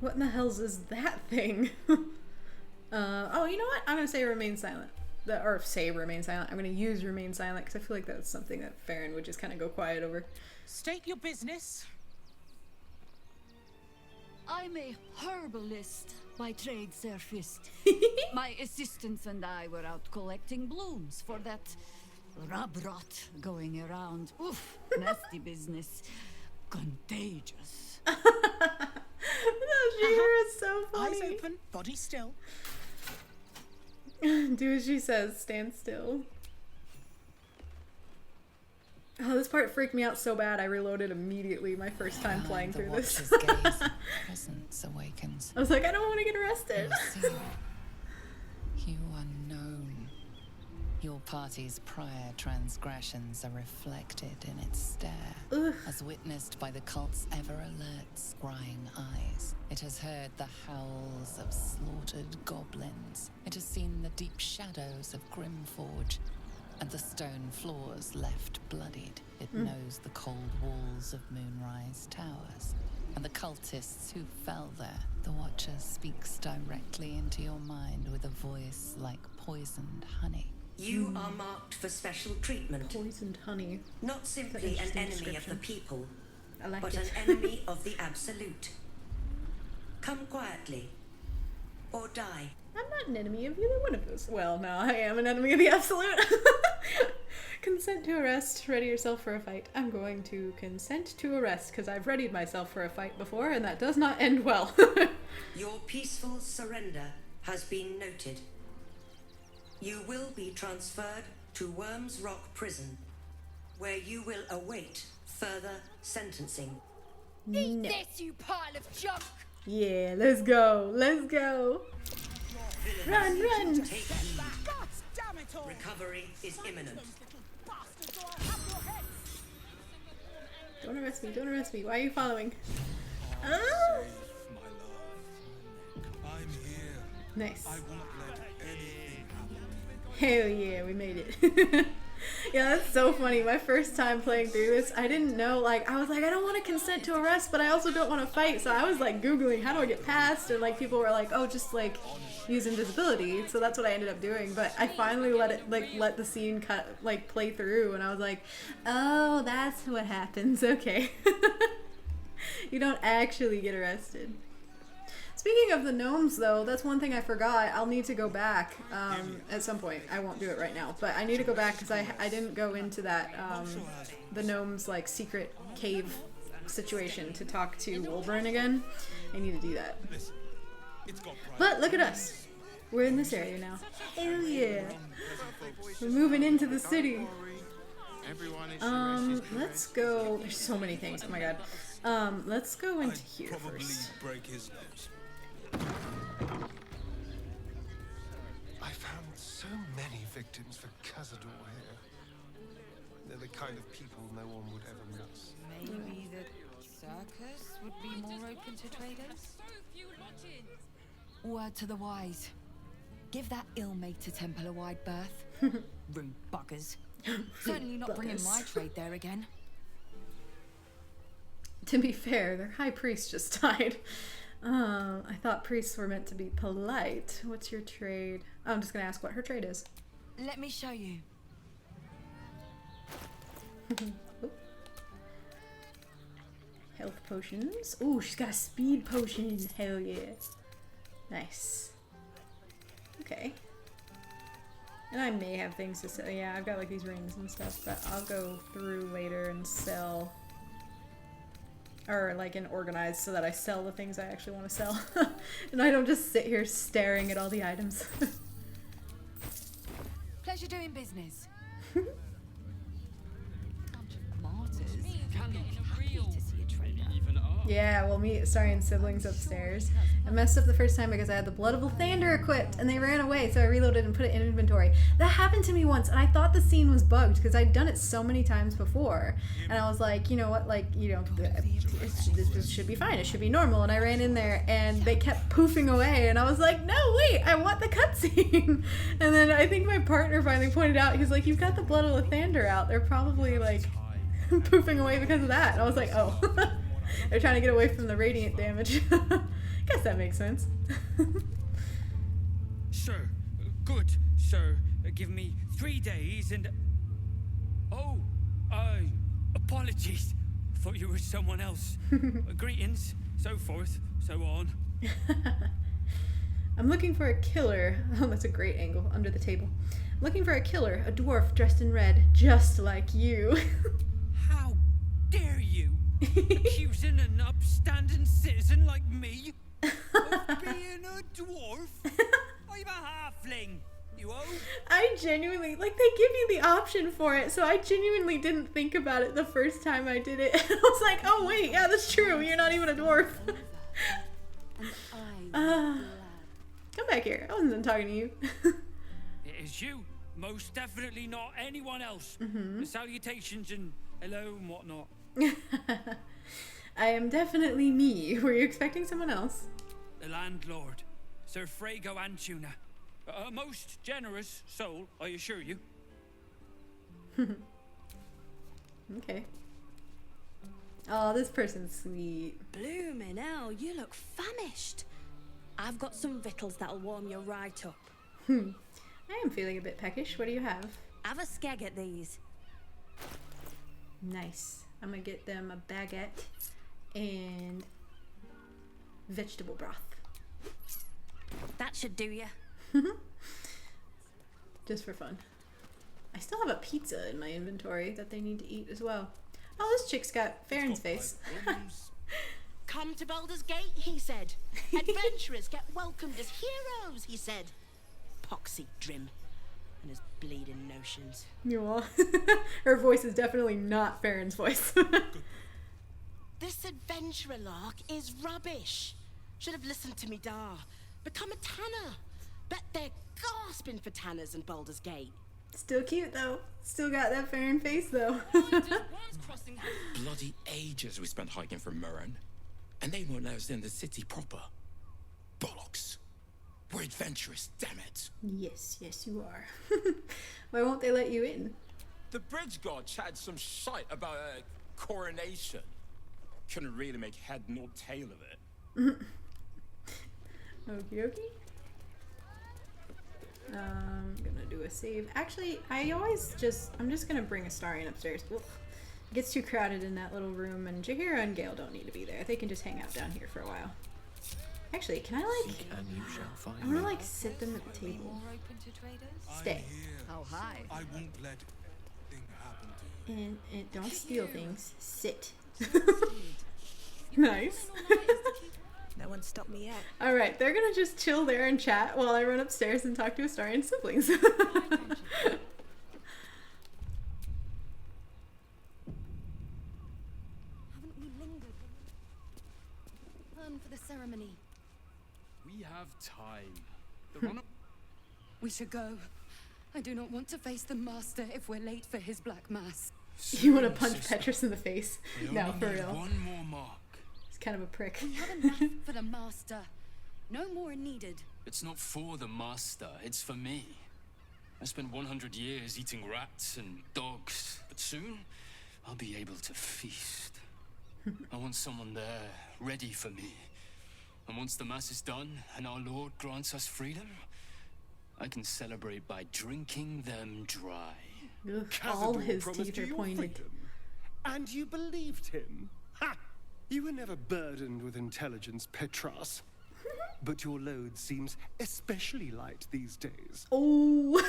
What in the hell's is that thing? Oh, you know what? I'm gonna say remain silent. or say remain silent. I'm gonna use remain silent because I feel like that's something that Faeryn would just kind of go quiet over. State your business. I'm a herbalist by trade, Sir Fist. My assistants and I were out collecting blooms for that rub rot going around. Oof, nasty business. Contagious. No, she is so funny. Eyes open, body still. Do as she says, stand still. Oh, this part freaked me out so bad I reloaded immediately my first time playing through this. Presence awakens. I was like, I don't want to get arrested. You are known. Your party's prior transgressions are reflected in its stare, as witnessed by the cult's ever-alert, scrying eyes. It has heard the howls of slaughtered goblins. It has seen the deep shadows of Grimforge, and the stone floors left bloodied. It knows the cold walls of Moonrise Towers, and the cultists who fell there. The Watcher speaks directly into your mind with a voice like poisoned honey. You are marked for special treatment. Poisoned honey. Not simply an enemy of the people, like but it. an enemy of the absolute. Come quietly, or die. I'm not an enemy of either one of those. Well, no, I am an enemy of the absolute. Consent to arrest. Ready yourself for a fight. I'm going to consent to arrest because I've readied myself for a fight before, and that does not end well. Your peaceful surrender has been noted. You will be transferred to Worms Rock Prison, where you will await further sentencing. Eat this, you pile of junk! Yeah, let's go. Let's go. Run, run. Take heed. Recovery is imminent. Don't arrest me. Don't arrest me. Why are you following? My love. I'm here. Nice. I won't let anything happen. Hell yeah, we made it. Yeah, that's so funny. My first time playing through this, I didn't know, like, I was like, I don't want to consent to arrest, but I also don't want to fight. So I was like Googling, how do I get past? And like people were like, oh, just like use invisibility. So that's what I ended up doing. But I finally let the scene play through, and I was like, oh, that's what happens. Okay. You don't actually get arrested. Speaking of the gnomes, though, that's one thing I forgot. I'll need to go back at some point. I won't do it right now, but I need to go back because I didn't go into that the gnomes like secret cave situation to talk to Wolverine again. I need to do that. But look at us. We're in this area now. Hell yeah! We're moving into the city. Let's go. There's so many things. Oh my god. Let's go into here first. Break his nose. I found so many victims for Cazador here. They're the kind of people no one would ever miss. Maybe the circus would be more open to traders? Word to the wise. Give that ill-mated temple a wide berth. Rude buggers. Certainly not bringing my trade there again. To be fair, their high priest just died. I thought priests were meant to be polite. What's your trade? Oh, I'm just gonna ask what her trade is. Let me show you. Health potions. Ooh, she's got a speed potion. Hell yeah. Nice. Okay. And I may have things to sell. Yeah, I've got like these rings and stuff, but I'll go through later and sell. Or like in organized so that I sell the things I actually want to sell. And I don't just sit here staring at all the items. Pleasure doing business. Bunch of martyrs. Happy to see a trader. Yeah, we'll meet Astarion siblings upstairs. I messed up the first time because I had the Blood of Lathander equipped and they ran away, so I reloaded and put it in inventory. That happened to me once, and I thought the scene was bugged because I'd done it so many times before. And I was like, you know what, like, you know, this should be fine, it should be normal. And I ran in there and they kept poofing away, and I was like, no, wait, I want the cutscene. And then I think my partner finally pointed out, he's like, you've got the Blood of Lathander out. They're probably like poofing away because of that. And I was like, oh. They're trying to get away from the radiant damage. Guess that makes sense. Sir, good, sir. Give me 3 days and... Oh, apologies. Thought you were someone else. Greetings, so forth, so on. I'm looking for a killer. Oh, that's a great angle, under the table. I'm looking for a killer, a dwarf dressed in red, just like you. How dare you? Accusing an upstanding citizen like me of being a dwarf? I'm a halfling, you owe? I genuinely, like, they give you the option for it, so I genuinely didn't think about it the first time I did it. And I was like, oh wait, yeah, that's true, you're not even a dwarf. Come back here, I wasn't done talking to you. It is you, most definitely not anyone else. Salutations and hello and whatnot. I am definitely me. Were you expecting someone else? The landlord, Sir Frago Antuna. A most generous soul, I assure you. Okay. Oh, this person's sweet. Bloomin' hell, you look famished. I've got some victuals that'll warm you right up. I am feeling a bit peckish. What do you have? Have a skeg at these. Nice. I'm gonna get them a baguette and vegetable broth. That should do you. Just for fun. I still have a pizza in my inventory that they need to eat as well. Oh, this chick's got Faeryn's face. Come to Baldur's Gate, he said. Adventurers get welcomed as heroes, he said. Poxy Drim and his bleeding notions. You are. Her voice is definitely not Faeryn's voice. This adventurer lark is rubbish. Should have listened to me, Dar. Become a tanner. Bet they're gasping for tanners in Baldur's Gate. Still cute though. Still got that Faeryn face though. Bloody ages we spent hiking from Murren. And they won't let us in the city proper. Bollocks. We're adventurous, damn it. Yes, yes you are. Why won't they let you in? The bridge god chatted some shite about a coronation. Couldn't really make head nor tail of it. Okie dokie. Gonna do a save. Actually, I'm just gonna bring Astarion upstairs. Ugh. It gets too crowded in that little room, and Jaheira and Gale don't need to be there. They can just hang out down here for a while. Actually, can I like... I wanna like sit them at the table. Stay. Oh, hi. I won't let thing happen to you. And don't steal things. Sit. Nice. No one stopped me yet. Alright, they're gonna just chill there and chat while I run upstairs and talk to Astarion's siblings. Haven't we lingered? Plan for the ceremony. We have time. The run-up. We should go. I do not want to face the master if we're late for his black mass. You want to punch Petrus in the face? No, for real. One more mark. He's kind of a prick. We have enough for the master. No more needed. It's not for the master, it's for me. I spent 100 years eating rats and dogs, but soon I'll be able to feast. I want someone there, ready for me. And once the mass is done and our Lord grants us freedom, I can celebrate by drinking them dry. Ugh, all his teeth are pointed. And you believed him? Ha! You were never burdened with intelligence, Petras. But your load seems especially light these days. Oh!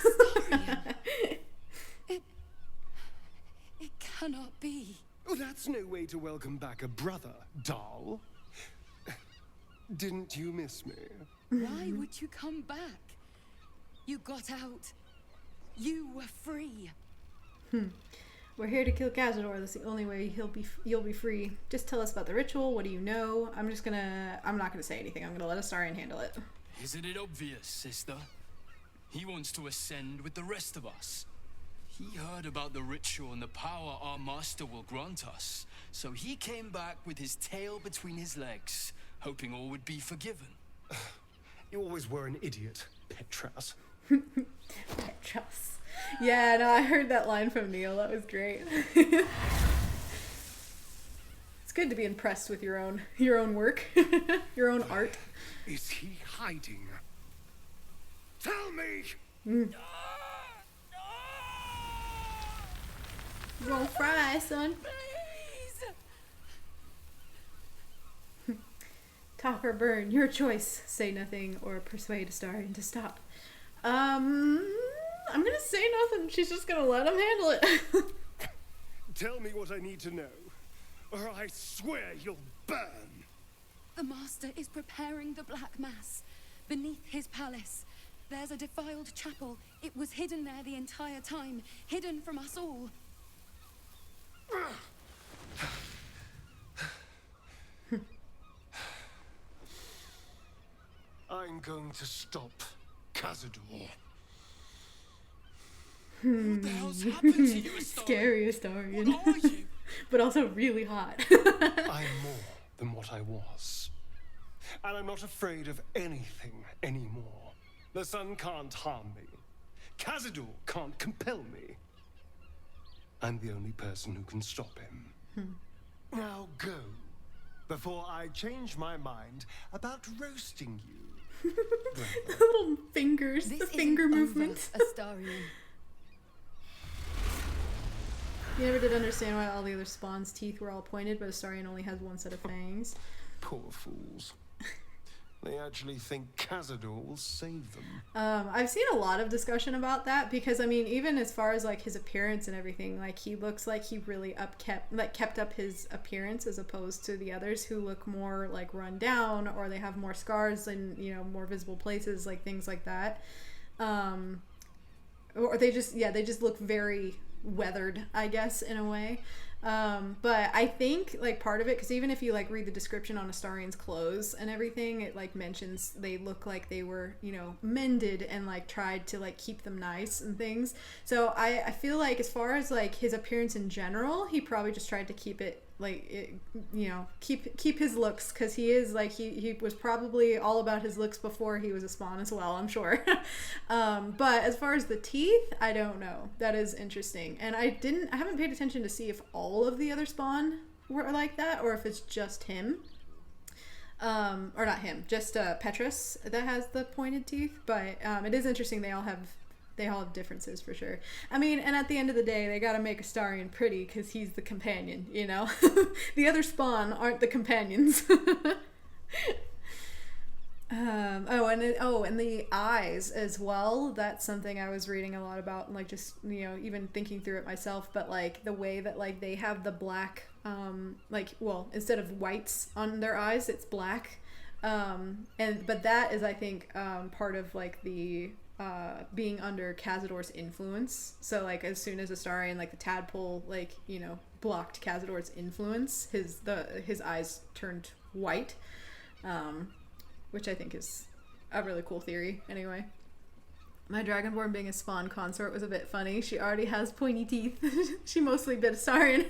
It cannot be. Oh, that's no way to welcome back a brother, doll. Didn't you miss me? Why would you come back? You got out. You were free. We're here to kill Cazador. That's the only way you'll be free. Just tell us about the ritual. What do you know? I'm not gonna say anything. I'm gonna let Astarion handle it. Isn't it obvious, sister? He wants to ascend with the rest of us. He heard about the ritual and the power our master will grant us. So he came back with his tail between his legs, hoping all would be forgiven. You always were an idiot, Petras. Petras. Yeah, no, I heard that line from Neil. That was great. It's good to be impressed with your own work, your own art. Is he hiding? Tell me! You gonna fry, son. Talk or burn, your choice. Say nothing or persuade Astarion to stop. I'm gonna say nothing. She's just gonna let him handle it. Tell me what I need to know, or I swear you'll burn. The Master is preparing the Black Mass beneath his palace. There's a defiled chapel. It was hidden there the entire time, hidden from us all. I'm going to stop Cazador. What the hell's happened to you, Astarion? Scary Astarion. What are you? But also really hot. I'm more than what I was. And I'm not afraid of anything anymore. The sun can't harm me. Cazador can't compel me. I'm the only person who can stop him. Now go, before I change my mind about roasting you. The little fingers, This the finger isn't movement. over, Astarion. You never did understand why all the other Spawn's teeth were all pointed, but Astarion only has one set of fangs. Poor fools. They actually think Cazador will save them. I've seen a lot of discussion about that because, I mean, even as far as like his appearance and everything, like he looks like he really kept up his appearance as opposed to the others who look more like run down or they have more scars and, you know, more visible places, like things like that. Or they just look very weathered, I guess, in a way. But I think like part of it, because even if you like read the description on Astarion's clothes and everything, it like mentions they look like they were, you know, mended and like tried to like keep them nice and things. So I feel like as far as like his appearance in general, he probably just tried to keep it like it, you know, keep his looks, because he is like he was probably all about his looks before he was a Spawn as well, I'm sure. But as far as the teeth, I don't know. That is interesting, and I haven't paid attention to see if all of the other Spawn were like that or if it's just him. Or not him, just Petrus that has the pointed teeth. But it is interesting. They all have differences for sure. I mean, and at the end of the day, they gotta make Astarion pretty because he's the companion, you know? The other Spawn aren't the companions. And the eyes as well. That's something I was reading a lot about, and like just, you know, even thinking through it myself. But like the way that like they have the black, instead of whites on their eyes, it's black. But that is, I think, part of like the being under Cazador's influence. So like as soon as Astarion, like the tadpole, like, you know, blocked Cazador's influence, his eyes turned white, which I think is a really cool theory. Anyway, my Dragonborn being a Spawn consort was a bit funny. She already has pointy teeth. She mostly bit Astarion.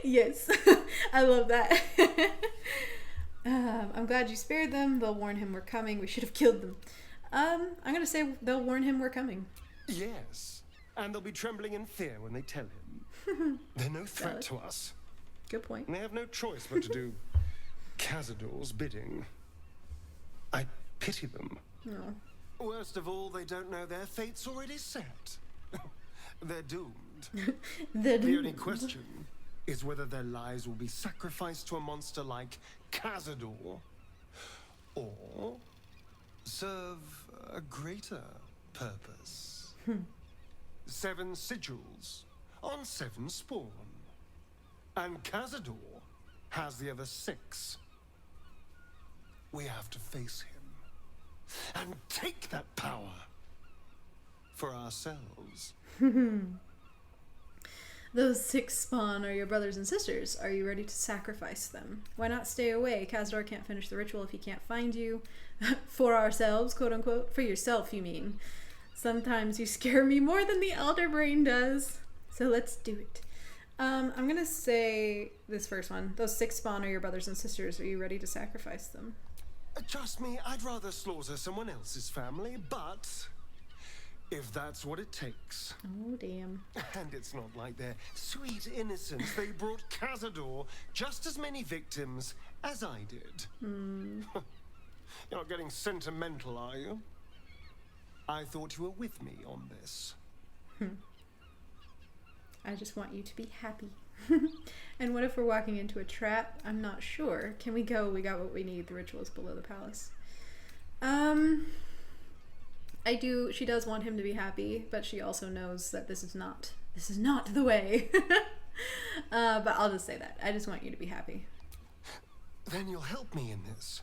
Yes. I love that. I'm glad you spared them. They'll warn him we're coming. We should have killed them. I'm gonna say they'll warn him we're coming. Yes, and they'll be trembling in fear when they tell him. They're no threat to us. Good point. And they have no choice but to do Cazador's bidding. I pity them. No. Worst of all, they don't know their fate's already set. They're doomed. The only question is whether their lives will be sacrificed to a monster like Cazador, or serve a greater purpose. 7 sigils on 7 spawn. And Cazador has the other 6. We have to face him and take that power for ourselves. Those 6 Spawn are your brothers and sisters. Are you ready to sacrifice them? Why not stay away? Cazador can't finish the ritual if he can't find you. For ourselves, quote unquote. For yourself, you mean. Sometimes you scare me more than the Elder Brain does. So let's do it. I'm gonna say this first one. Those 6 Spawn are your brothers and sisters. Are you ready to sacrifice them? Trust me, I'd rather slaughter someone else's family, but if that's what it takes. Oh, damn. And it's not like their sweet innocence. They brought Cazador just as many victims as I did. You're not getting sentimental, are you? I thought you were with me on this. I just want you to be happy. And what if we're walking into a trap? I'm not sure. Can we go? We got what we need. The ritual is below the palace. She does want him to be happy, but she also knows that this is not the way. But I'll just say that. I just want you to be happy. Then you'll help me in this.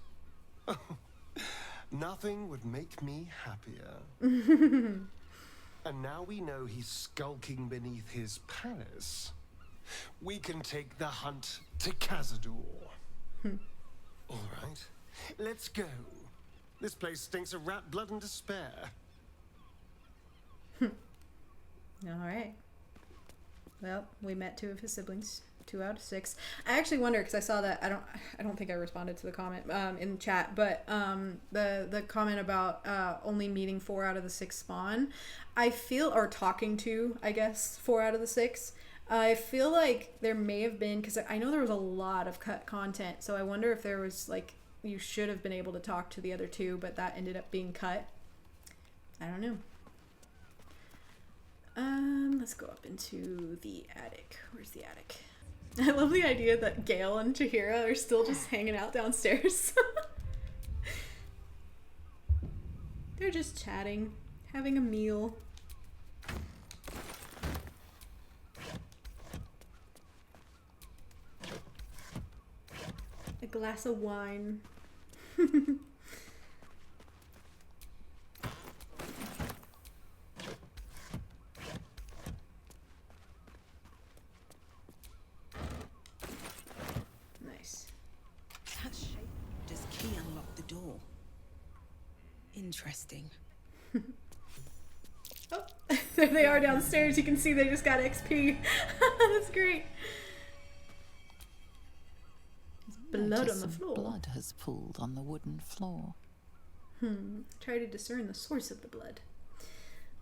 Nothing would make me happier. And now we know he's skulking beneath his palace. We can take the hunt to Cazador. All right, let's go. This place stinks of rat blood and despair. All right. Well, we met 2 of his siblings. 2 out of 6. I actually wonder, because I saw that, I don't think I responded to the comment in the chat, but the comment about only meeting 4 out of the 6 spawn, I feel, or talking to, I guess, 4 out of the 6, I feel like there may have been, because I know there was a lot of cut content, so I wonder if there was, like, you should have been able to talk to the other 2, but that ended up being cut. I don't know. Let's go up into the attic. Where's the attic? I love the idea that Gale and Chihira are still just hanging out downstairs. They're just chatting, having a meal. A glass of wine. Nice. That shape does key unlock the door. Interesting. Oh, there they are downstairs. You can see they just got XP. That's great. Blood on the floor. Blood has pooled on the wooden floor. Try to discern the source of the blood.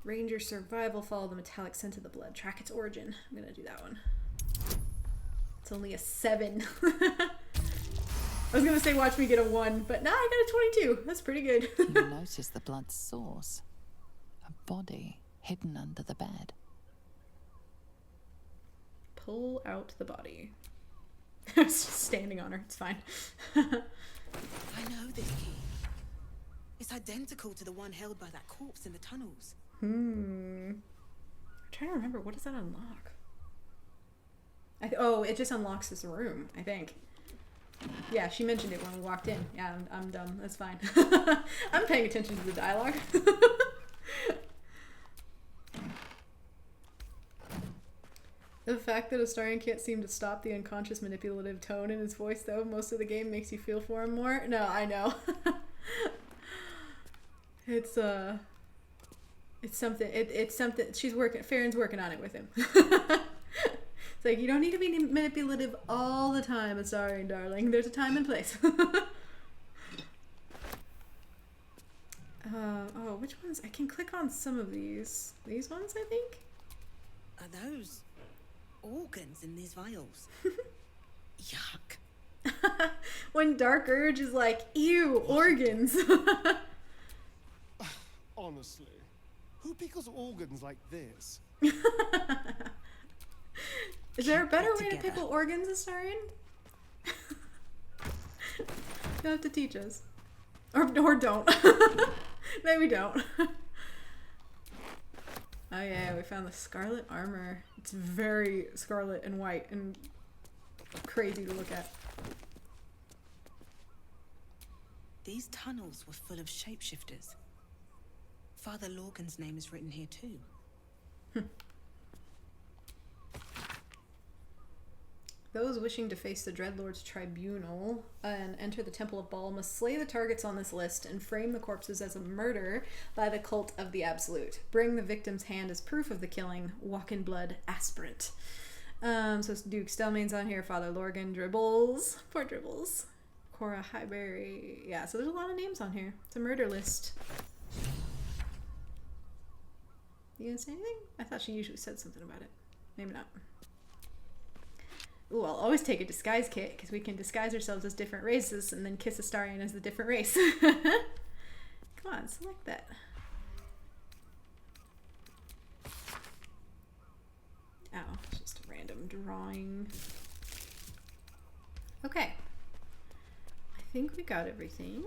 Ranger survival. Follow the metallic scent of the blood. Track its origin. I'm gonna do that one. It's only a 7. I was gonna say watch me get a 1, but nah, I got a 22. That's pretty good. You notice the blood's source. A body hidden under the bed. Pull out the body. I was just standing on her. It's fine. I know this key. It's identical to the one held by that corpse in the tunnels. I'm trying to remember. What does that unlock? Oh, it just unlocks this room, I think. Yeah, she mentioned it when we walked in. Yeah, I'm dumb. That's fine. I'm paying attention to the dialogue. The fact that Astarion can't seem to stop the unconscious manipulative tone in his voice, though, most of the game makes you feel for him more. No, I know. It's something. It's something. Faeryn's working on it with him. It's like, you don't need to be manipulative all the time, Astarion, darling. There's a time and place. Oh, which ones? I can click on some of these. These ones, I think. Are those organs in these vials? Yuck. When Dark Urge is like, ew, organs. Honestly, who pickles organs like this? Is there a better way to pickle organs, Astarion? You'll have to teach us. Or don't. Maybe don't. Oh yeah, we found the scarlet armor. It's very scarlet and white and crazy to look at. These tunnels were full of shapeshifters. Father Lorgan's name is written here too. Those wishing to face the Dreadlord's tribunal and enter the Temple of Baal must slay the targets on this list and frame the corpses as a murder by the cult of the Absolute. Bring the victim's hand as proof of the killing. Walk in blood, aspirate. So Duke Stelmane's on here. Father Lorgan, Dribbles. Poor Dribbles. Cora Highbury. Yeah, so there's a lot of names on here. It's a murder list. You gonna say anything? I thought she usually said something about it. Maybe not. Ooh, I'll always take a disguise kit, because we can disguise ourselves as different races and then kiss Astarion as the different race. Come on, select that. Oh, just a random drawing. Okay. I think we got everything.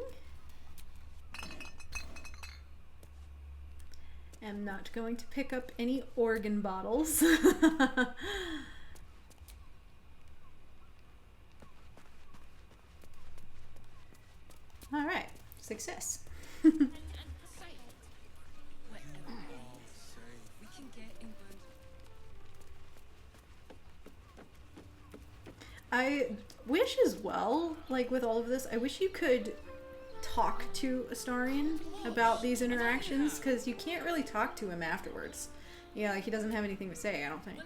I'm not going to pick up any organ bottles. All right, success. I wish as well, like with all of this, I wish you could talk to Astarion about these interactions, because you can't really talk to him afterwards. Yeah, like he doesn't have anything to say, I don't think.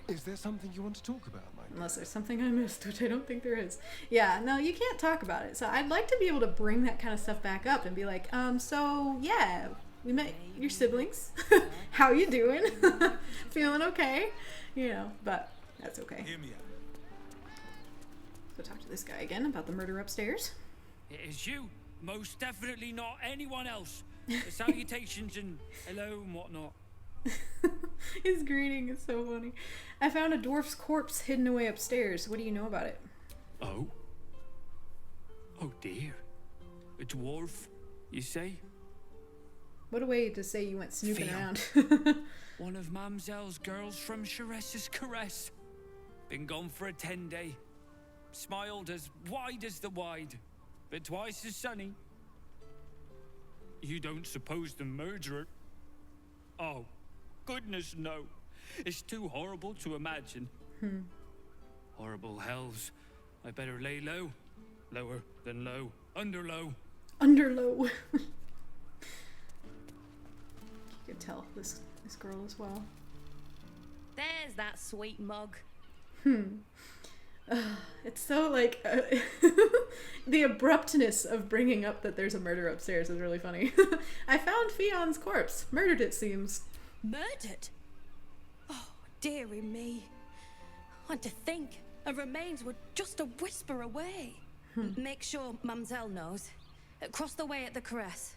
Is there something you want to talk about, Mike? Unless there's something I missed, which I don't think there is. Yeah, no, you can't talk about it. So I'd like to be able to bring that kind of stuff back up and be like, so yeah, we met your siblings. How you doing? Feeling okay? You know, but that's okay. Hear me out. Let's go talk to this guy again about the murder upstairs. It is you. Most definitely not anyone else. The salutations and hello and whatnot. His greeting is so funny. I found a dwarf's corpse hidden away upstairs. What do you know about it? Oh? Oh dear. A dwarf, you say? What a way to say you went snooping around. One of Mamselle's girls from Chares's Caress. Been gone for a 10-day. Smiled as wide as the wide, but twice as sunny. You don't suppose the murderer? Oh, goodness no. It's too horrible to imagine. Horrible hells. I better lay low. Lower than low. Under low. Under low. You can tell this girl as well. There's that sweet mug. It's so like the abruptness of bringing up that there's a murder upstairs is really funny. I found Fion's corpse. Murdered, it seems. Murdered? Oh, dearie me. And to think her remains were just a whisper away. Make sure Mamselle knows. Across the way at the Caress.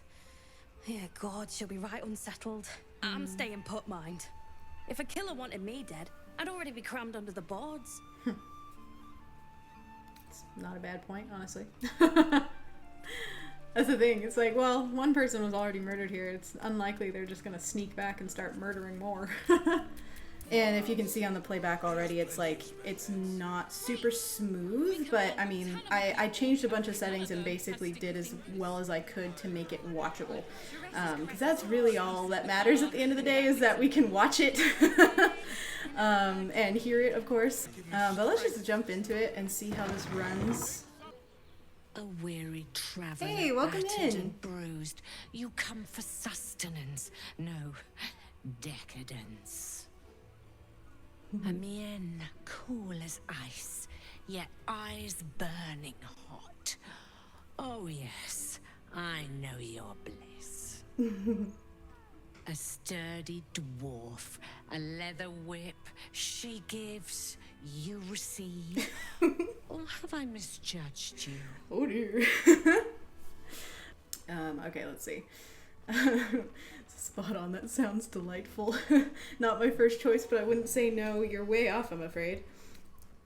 Yeah, God, she'll be right unsettled. I'm staying put, mind. If a killer wanted me dead, I'd already be crammed under the boards. It's not a bad point, honestly. That's the thing. It's like, well, one person was already murdered here. It's unlikely they're just gonna sneak back and start murdering more. And if you can see on the playback already, it's like, it's not super smooth, but I mean, I changed a bunch of settings and basically did as well as I could to make it watchable. Because that's really all that matters at the end of the day, is that we can watch it and hear it, of course. But let's just jump into it and see how this runs. A weary traveler, hey, welcome battered in. and bruised. You come for sustenance, no decadence. A mien cool as ice, yet eyes burning hot. Oh yes, I know your bliss. A sturdy dwarf, a leather whip, she gives, you receive. Or have I misjudged you? Oh dear. Okay, let's see. Spot on, that sounds delightful. Not my first choice, but I wouldn't say no. You're way off, I'm afraid.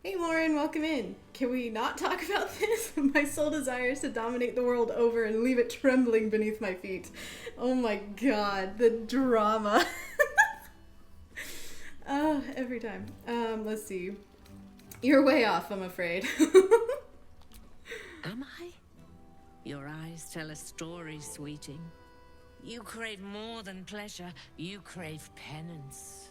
Hey Lauren, welcome in. Can we not talk about this? My sole desire is to dominate the world over and leave it trembling beneath my feet. Oh my god, the drama. Every time. Let's see. You're way off, I'm afraid. Am I? Your eyes tell a story, sweeting. You crave more than pleasure, you crave penance.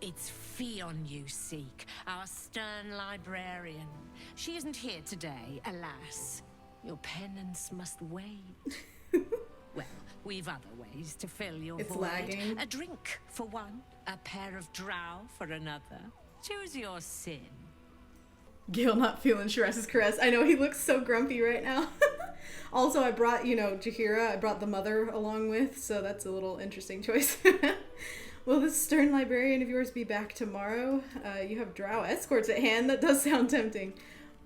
It's Faeryn you seek, our stern librarian. She isn't here today, alas. Your penance must wait. Well, we've other ways to fill your It's void. lagging. A drink for one, a pair of drow for another. Choose your sin. Gale not feeling Chares's Caress. I know, he looks so grumpy right now. Also, I brought, Jaheira, I brought the mother along with, so that's a little interesting choice. Will this stern librarian of yours be back tomorrow? You have drow escorts at hand. That does sound tempting.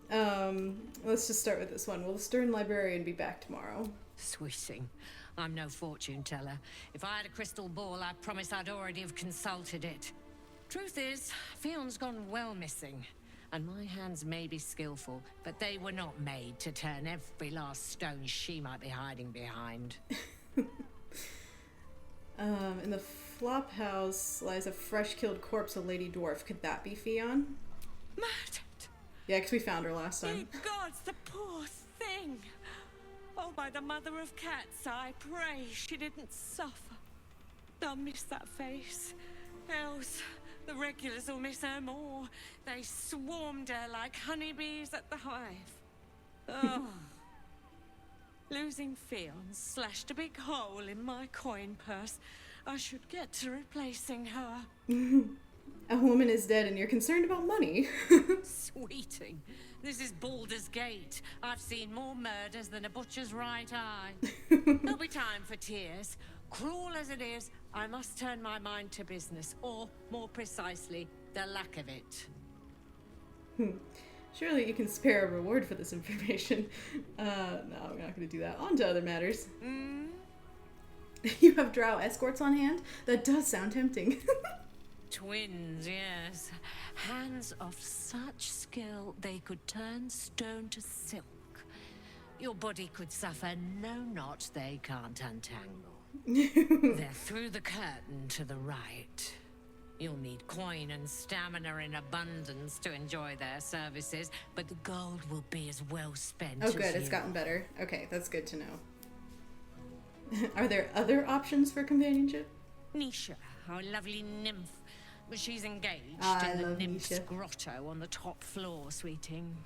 Let's just start with this one. Will the stern librarian be back tomorrow? Sweeting, I'm no fortune teller. If I had a crystal ball, I promise I'd already have consulted it. Truth is, Fion's gone well missing. And my hands may be skillful, but they were not made to turn every last stone she might be hiding behind. In the flop house lies a fresh-killed corpse of Lady Dwarf. Could that be Fionn? Murdered! Yeah, because we found her last time. Ye gods, the poor thing! Oh, by the mother of cats, I pray she didn't suffer. They'll miss that face. Else, the regulars will miss her more. They swarmed her like honeybees at the hive. Oh. Losing Fionn slashed a big hole in my coin purse. I should get to replacing her. A woman is dead and you're concerned about money. Sweeting, this is Baldur's Gate. I've seen more murders than a butcher's right eye. There'll be time for tears. Cruel as it is, I must turn my mind to business, or, more precisely, the lack of it. Surely you can spare a reward for this information. No, I'm not going to do that. On to other matters. You have drow escorts on hand? That does sound tempting. Twins, yes. Hands of such skill they could turn stone to silk. Your body could suffer no knot they can't untangle. They're through the curtain to the right. You'll need coin and stamina in abundance to enjoy their services, but the gold will be as well spent Oh good, it's gotten better. Okay, that's good to know. Are there other options for companionship? Nisha, our lovely nymph. She's engaged I in the love nymph's Nisha. grotto on the top floor, sweeting.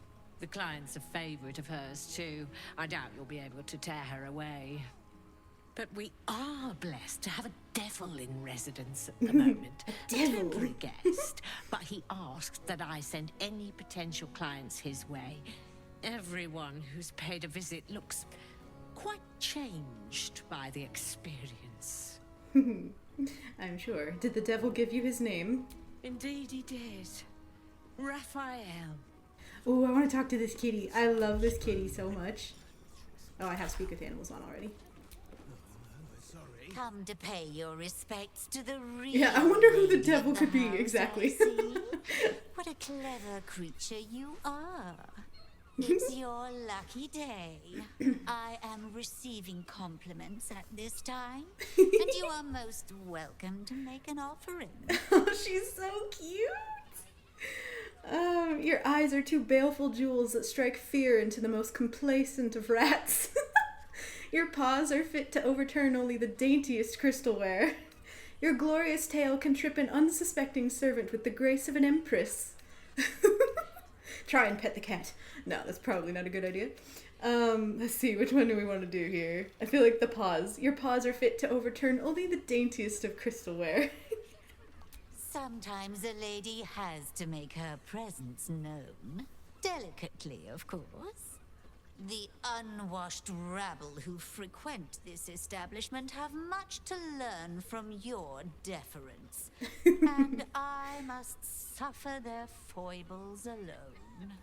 The client's a favourite of hers, too. I doubt you'll be able to tear her away. But we are blessed to have a devil in residence at the moment. A devil? Temporary guest, but he asked that I send any potential clients his way. Everyone who's paid a visit looks quite changed by the experience. I'm sure. Did the devil give you his name? Indeed he did. Raphael. Oh, I want to talk to this kitty. I love this kitty so much. Oh, I have Speak with Animals on already. Come to pay your respects to the real. Yeah, I wonder who the lady devil of could the be, house, exactly. I see. What a clever creature you are. It's your lucky day. I am receiving compliments at this time, and you are most welcome to make an offering. Oh, she's so cute. Your eyes are two baleful jewels that strike fear into the most complacent of rats. Your paws are fit to overturn only the daintiest crystalware. Your glorious tail can trip an unsuspecting servant with the grace of an empress. Try and pet the cat. No, that's probably not a good idea. Let's see, which one do we want to do here? I feel like the paws. Your paws are fit to overturn only the daintiest of crystalware. Sometimes a lady has to make her presence known. Delicately, of course. The unwashed rabble who frequent this establishment have much to learn from your deference. And I must suffer their foibles alone.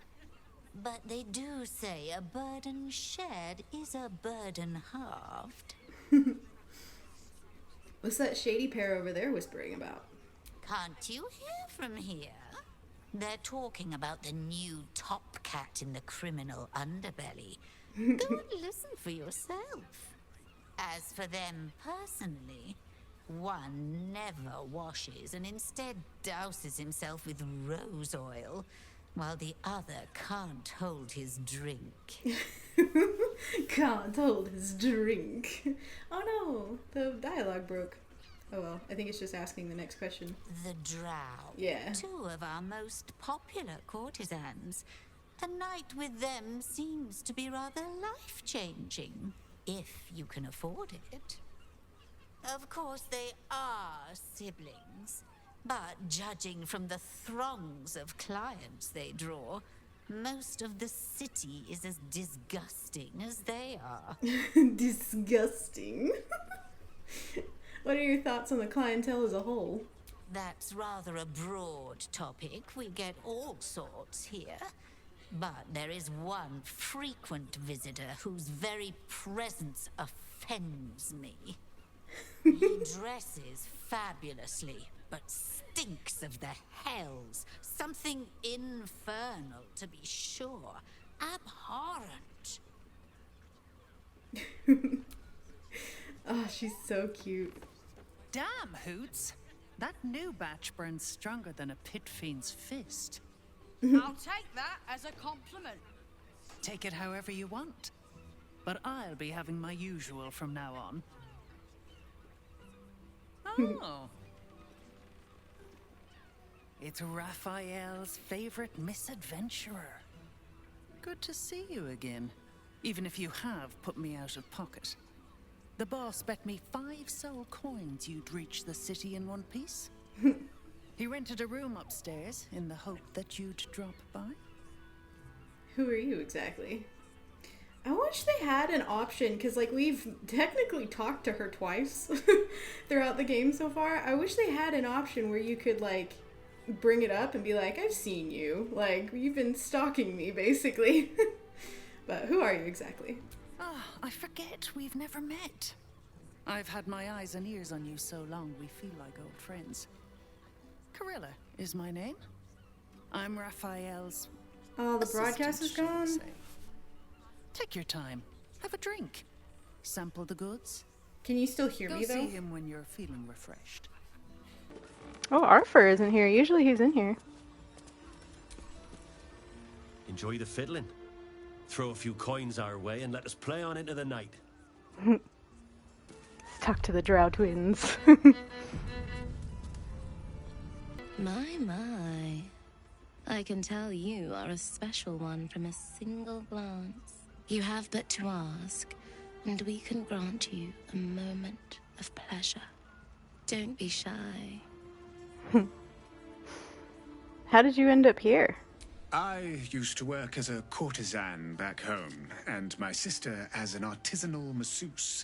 But they do say a burden shared is a burden halved. What's that shady pair over there whispering about? Can't you hear from here? They're talking about the new top cat in the criminal underbelly. Go and listen for yourself. As for them personally, one never washes and instead douses himself with rose oil, while the other can't hold his drink. Can't hold his drink. Oh no, the dialogue broke. Oh well, I think it's just asking the next question. The Drow. Yeah. Two of our most popular courtesans. A night with them seems to be rather life-changing, if you can afford it. Of course, they are siblings, but judging from the throngs of clients they draw, most of the city is as disgusting as they are. Disgusting. What are your thoughts on the clientele as a whole? That's rather a broad topic. We get all sorts here. But there is one frequent visitor whose very presence offends me. He dresses fabulously, but stinks of the hells. Something infernal, to be sure. Abhorrent. Oh, she's so cute. Damn, Hoots. That new batch burns stronger than a pit fiend's fist. I'll take that as a compliment. Take it however you want. But I'll be having my usual from now on. Oh. It's Raphael's favorite misadventurer. Good to see you again, even if you have put me out of pocket. The boss bet me 5 soul coins you'd reach the city in one piece. He rented a room upstairs in the hope that you'd drop by. Who are you exactly? I wish they had an option, because like we've technically talked to her twice throughout the game so far. I wish they had an option where you could like bring it up and be like, I've seen you. Like, you've been stalking me, basically. But who are you exactly? Ah, I forget we've never met. I've had my eyes and ears on you so long we feel like old friends. Carilla is my name. I'm Raphael's... Oh, the broadcast is gone? Take your time. Have a drink. Sample the goods. Can you still hear me, though? Go see him when you're feeling refreshed. Oh, Arthur isn't here. Usually he's in here. Enjoy the fiddling. Throw a few coins our way and let us play on into the night. Let's talk to the Drow twins. My. I can tell you are a special one from a single glance. You have but to ask, and we can grant you a moment of pleasure. Don't be shy. How did you end up here? I used to work as a courtesan back home, and my sister as an artisanal masseuse.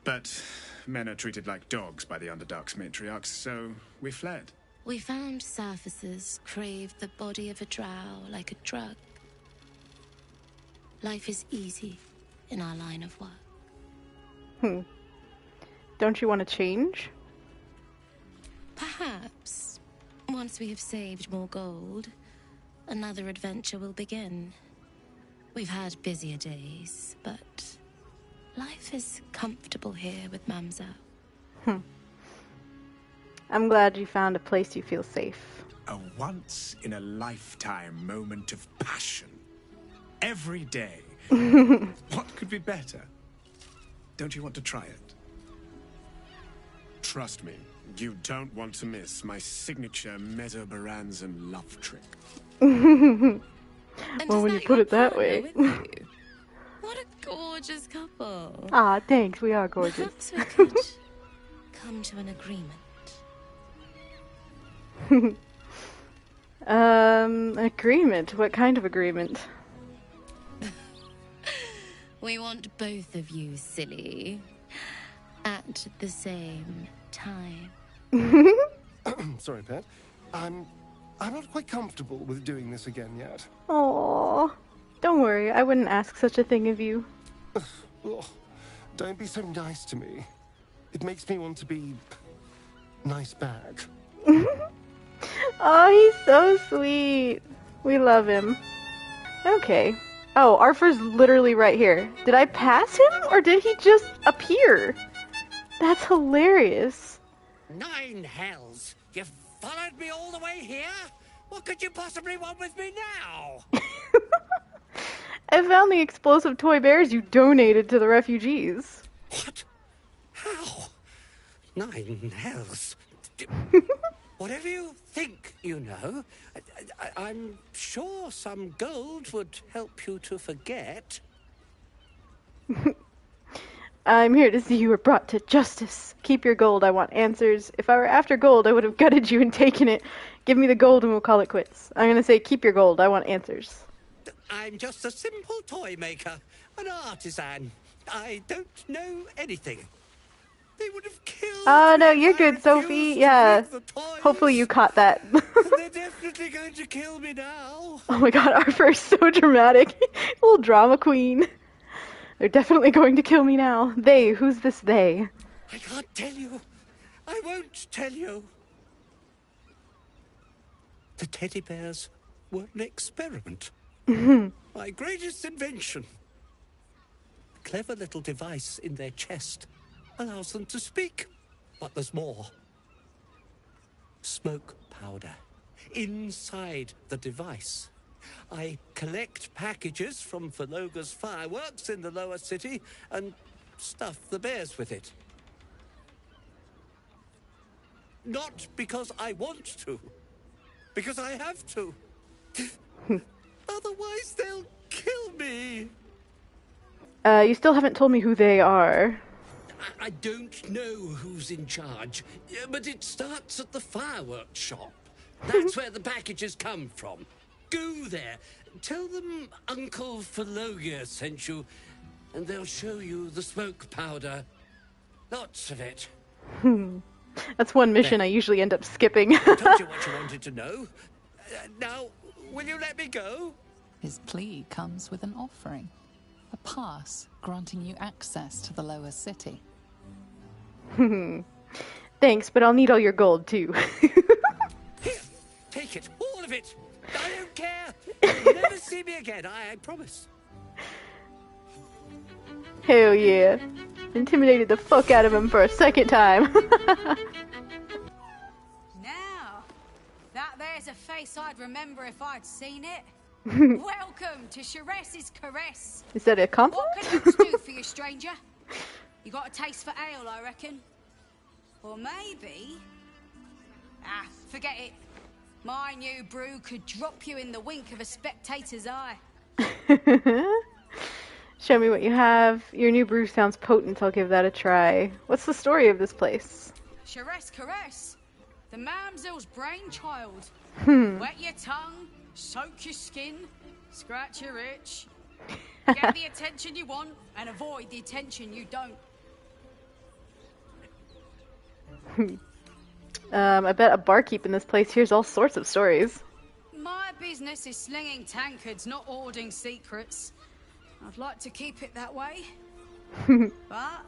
But men are treated like dogs by the Underdark's matriarchs, so we fled. We found surfaces craved the body of a drow like a drug. Life is easy in our line of work. Don't you want to change? Perhaps. Once we have saved more gold, another adventure will begin. We've had busier days, but life is comfortable here with Mamselle. I'm glad you found a place you feel safe. A once-in-a-lifetime moment of passion. Every day. What could be better? Don't you want to try it? Trust me, you don't want to miss my signature Mesobaranzan love trick. Well, when you put it that way. What a gorgeous couple. Ah, thanks. We are gorgeous. Perhaps we could come to an agreement. Agreement? What kind of agreement? We want both of you, silly, at the same time. Sorry, Pet. I'm not quite comfortable with doing this again yet. Aww. Don't worry, I wouldn't ask such a thing of you. Ugh. Don't be so nice to me. It makes me want to be nice back. Oh, he's so sweet. We love him. Okay. Oh, Arthur's literally right here. Did I pass him, or did he just appear? That's hilarious. 9 hells! You've followed me all the way here? What could you possibly want with me now? I found the explosive toy bears you donated to the refugees. What? How? 9 hells? Whatever you think, you know. I'm sure some gold would help you to forget. I'm here to see you were brought to justice. Keep your gold, I want answers. If I were after gold, I would have gutted you and taken it. Give me the gold and we'll call it quits. I'm gonna say keep your gold, I want answers. I'm just a simple toy maker, an artisan. I don't know anything. They would have killed Oh no, you're good, Sophie. Yeah. Hopefully you caught that. They're definitely going to kill me now. Oh my god, Arthur is so dramatic. Little drama queen. They're definitely going to kill me now. They, who's this they? I can't tell you. I won't tell you. The teddy bears were an experiment. My greatest invention. A clever little device in their chest allows them to speak. But there's more. Smoke powder inside the device. I collect packages from Verloga's fireworks in the lower city and stuff the bears with it. Not because I want to, because I have to. Otherwise they'll kill me. You still haven't told me who they are. I don't know who's in charge, but it starts at the fireworks shop. That's where the packages come from. Go there, tell them Uncle Verloga sent you, and they'll show you the smoke powder. Lots of it. That's one mission I usually end up skipping. I told you what you wanted to know. Now, will you let me go? His plea comes with an offering. A pass granting you access to the lower city. Thanks, but I'll need all your gold too. Here, take it, all of it. I don't care. You'll never see me again, I promise. Hell yeah. Intimidated the fuck out of him for a second time. Now, that there's a face I'd remember if I'd seen it. Welcome to Sharess's Caress. Is that a compliment? What can you do for you, stranger? You got a taste for ale, I reckon. Or maybe... Ah, forget it. My new brew could drop you in the wink of a spectator's eye. Show me what you have. Your new brew sounds potent. I'll give that a try. What's the story of this place? Sharess Caress, the mamsel's brainchild. Wet your tongue, soak your skin, scratch your itch. Get the attention you want and avoid the attention you don't. I bet a barkeep in this place hears all sorts of stories. My business is slinging tankards, not hoarding secrets. I'd like to keep it that way. But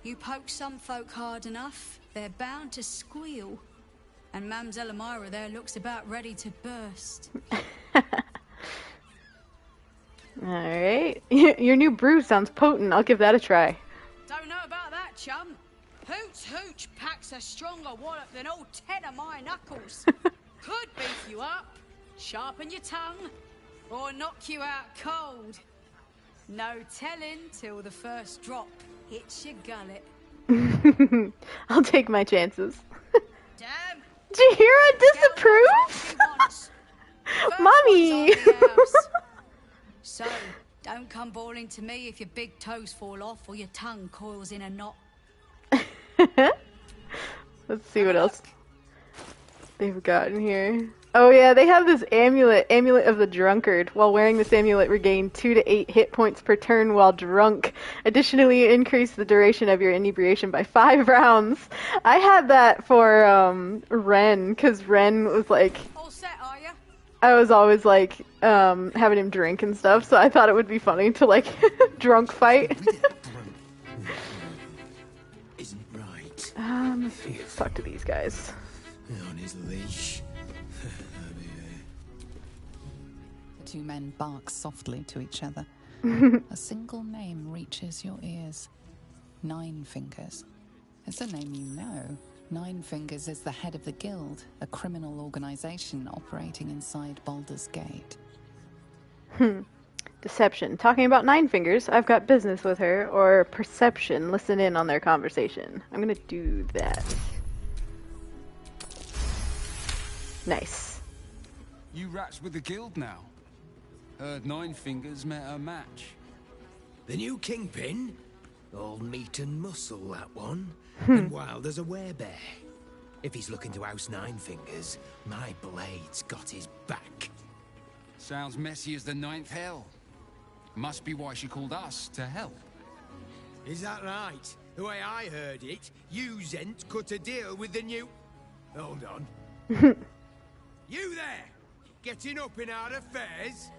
you poke some folk hard enough, they're bound to squeal. And Mamselle Amira there looks about ready to burst. Alright. Your new brew sounds potent. I'll give that a try. Don't know about that, chum. Hoots Hooch packs a stronger wallop than all 10 of my knuckles. Could beef you up, sharpen your tongue, or knock you out cold. No telling till the first drop hits your gullet. I'll take my chances. Damn. Jahira disapproves? Mommy! So, don't come bawling to me if your big toes fall off or your tongue coils in a knot. Let's see what else they've got in here. Oh yeah, they have this amulet, Amulet of the Drunkard. While wearing this amulet, regain 2 to 8 hit points per turn while drunk. Additionally, increase the duration of your inebriation by 5 rounds. I had that for Ren, because Ren was like... All set, are ya? I was always like, having him drink and stuff, so I thought it would be funny to like, drunk fight. Isn't right. Let's talk to these guys. On his leash. The two men bark softly to each other. A single name reaches your ears. Nine Fingers. It's a name you know. Nine Fingers is the head of the Guild, a criminal organization operating inside Baldur's Gate. Deception. Talking about Nine Fingers, I've got business with her. Or perception. Listen in on their conversation. I'm gonna do that. Nice. You rats with the guild now. Heard Nine Fingers met her match. The new kingpin? All meat and muscle, that one. And wild as a werebear. If he's looking to oust Nine Fingers, my blade's got his back. Sounds messy as the ninth hell. Must be why she called us to help. Is that right? The way I heard it, you Zent cut a deal with the new... Hold on. You there! Getting up in our affairs?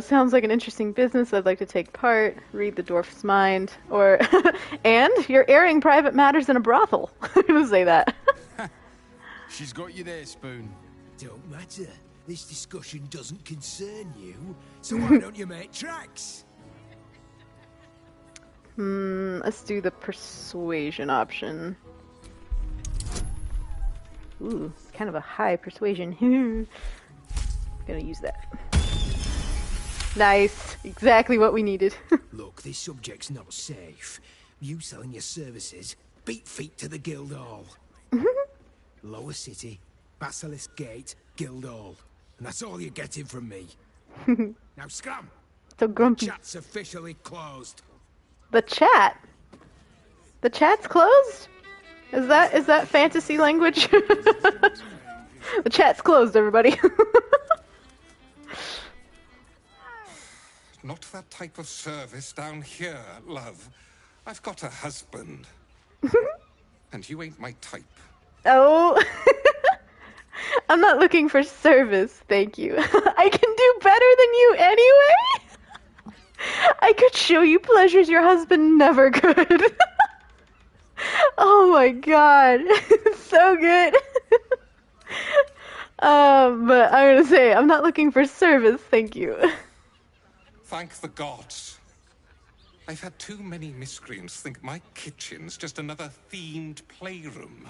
Sounds like an interesting business. I'd like to take part. Read the dwarf's mind. Or, and you're airing private matters in a brothel. Who would say that? She's got you there, Spoon. Don't matter. This discussion doesn't concern you, so why don't you make tracks? Let's do the persuasion option. Ooh, kind of a high persuasion. Gonna use that. Nice. Exactly what we needed. Look, this subject's not safe. You selling your services, beat feet to the Guildhall. Lower City, Basilisk Gate, Guildhall. And that's all you're getting from me. Now scram! So grumpy. The chat's officially closed. The chat? The chat's closed? Is that fantasy language? The chat's closed, everybody. Not that type of service down here, love. I've got a husband. And you ain't my type. Oh. I'm not looking for service, thank you. I can do better than you anyway. I could show you pleasures your husband never could. Oh my god. So good. But I'm gonna say, I'm not looking for service, thank you. Thank the gods. I've had too many miscreants think my kitchen's just another themed playroom.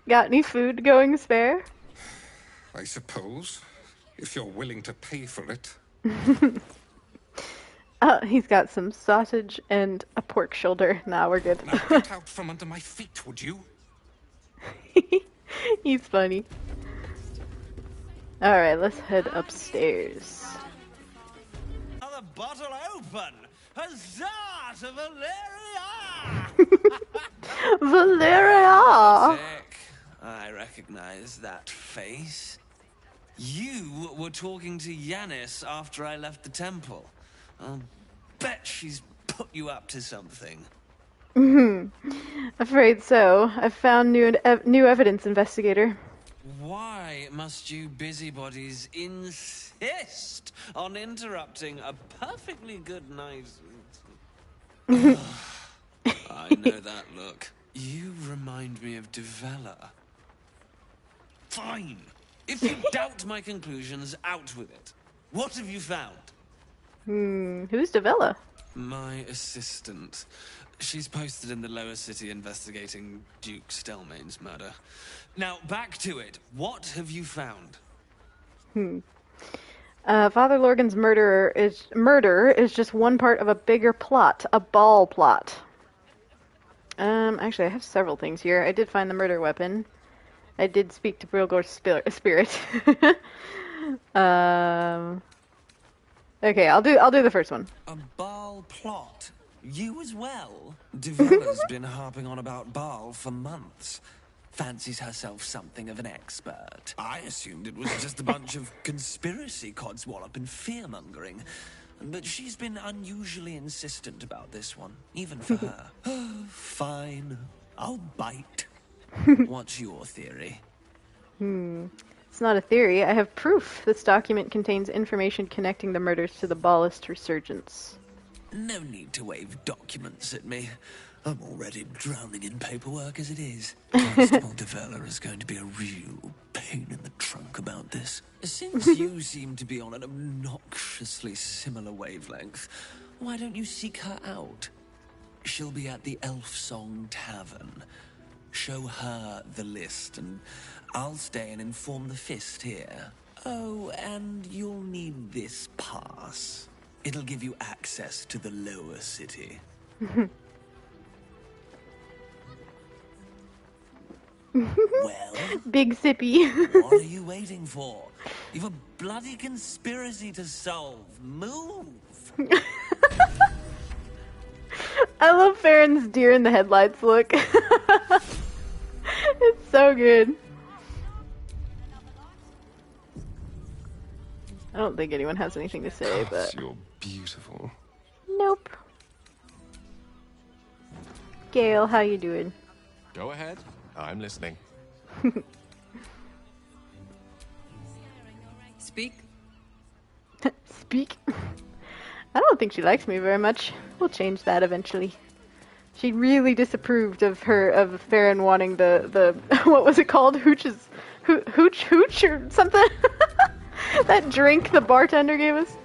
Got any food going spare? I suppose, if you're willing to pay for it. He's got some sausage and a pork shoulder. Nah, we're good. Now get out from under my feet, would you? He's funny. Alright, let's head upstairs. Another bottle open! Huzzah to Valeria! Valeria! I recognize that face. You were talking to Yanis after I left the temple. I'll bet she's put you up to something. Afraid so. I've found new evidence, investigator. Why must you busybodies insist on interrupting a perfectly good night? I know that look. You remind me of Devella. Fine. If you doubt my conclusions, out with it. What have you found? Who's Devella? My assistant. She's posted in the lower city investigating Duke Stelmane's murder. Now, back to it. What have you found? Father Lorgan's murder is just one part of a bigger plot, a ball plot. Actually, I have several things here. I did find the murder weapon. I did speak to Brilgor's spirit. Okay, I'll do the first one. A Baal plot? You as well? Devella's been harping on about Baal for months. Fancies herself something of an expert. I assumed it was just a bunch of conspiracy codswallop and fear-mongering. But she's been unusually insistent about this one, even for her. Fine, I'll bite. What's your theory? It's not a theory. I have proof. This document contains information connecting the murders to the Ballist resurgence. No need to wave documents at me. I'm already drowning in paperwork as it is. Constable Devella is going to be a real pain in the trunk about this. Since you seem to be on an obnoxiously similar wavelength, why don't you seek her out? She'll be at the Elf Song Tavern. Show her the list, and I'll stay and inform the Fist here. Oh, and you'll need this pass. It'll give you access to the lower city. Well, Big Sippy. what are you waiting for? You've a bloody conspiracy to solve. Move! I love Faeryn's deer in the headlights look. It's so good. I don't think anyone has anything to say, but... You're beautiful. Nope. Gale, how you doing? Go ahead. I'm listening. Speak. Speak? I don't think she likes me very much. We'll change that eventually. She really disapproved of Faeryn wanting the what was it called? Hooch or something? That drink the bartender gave us.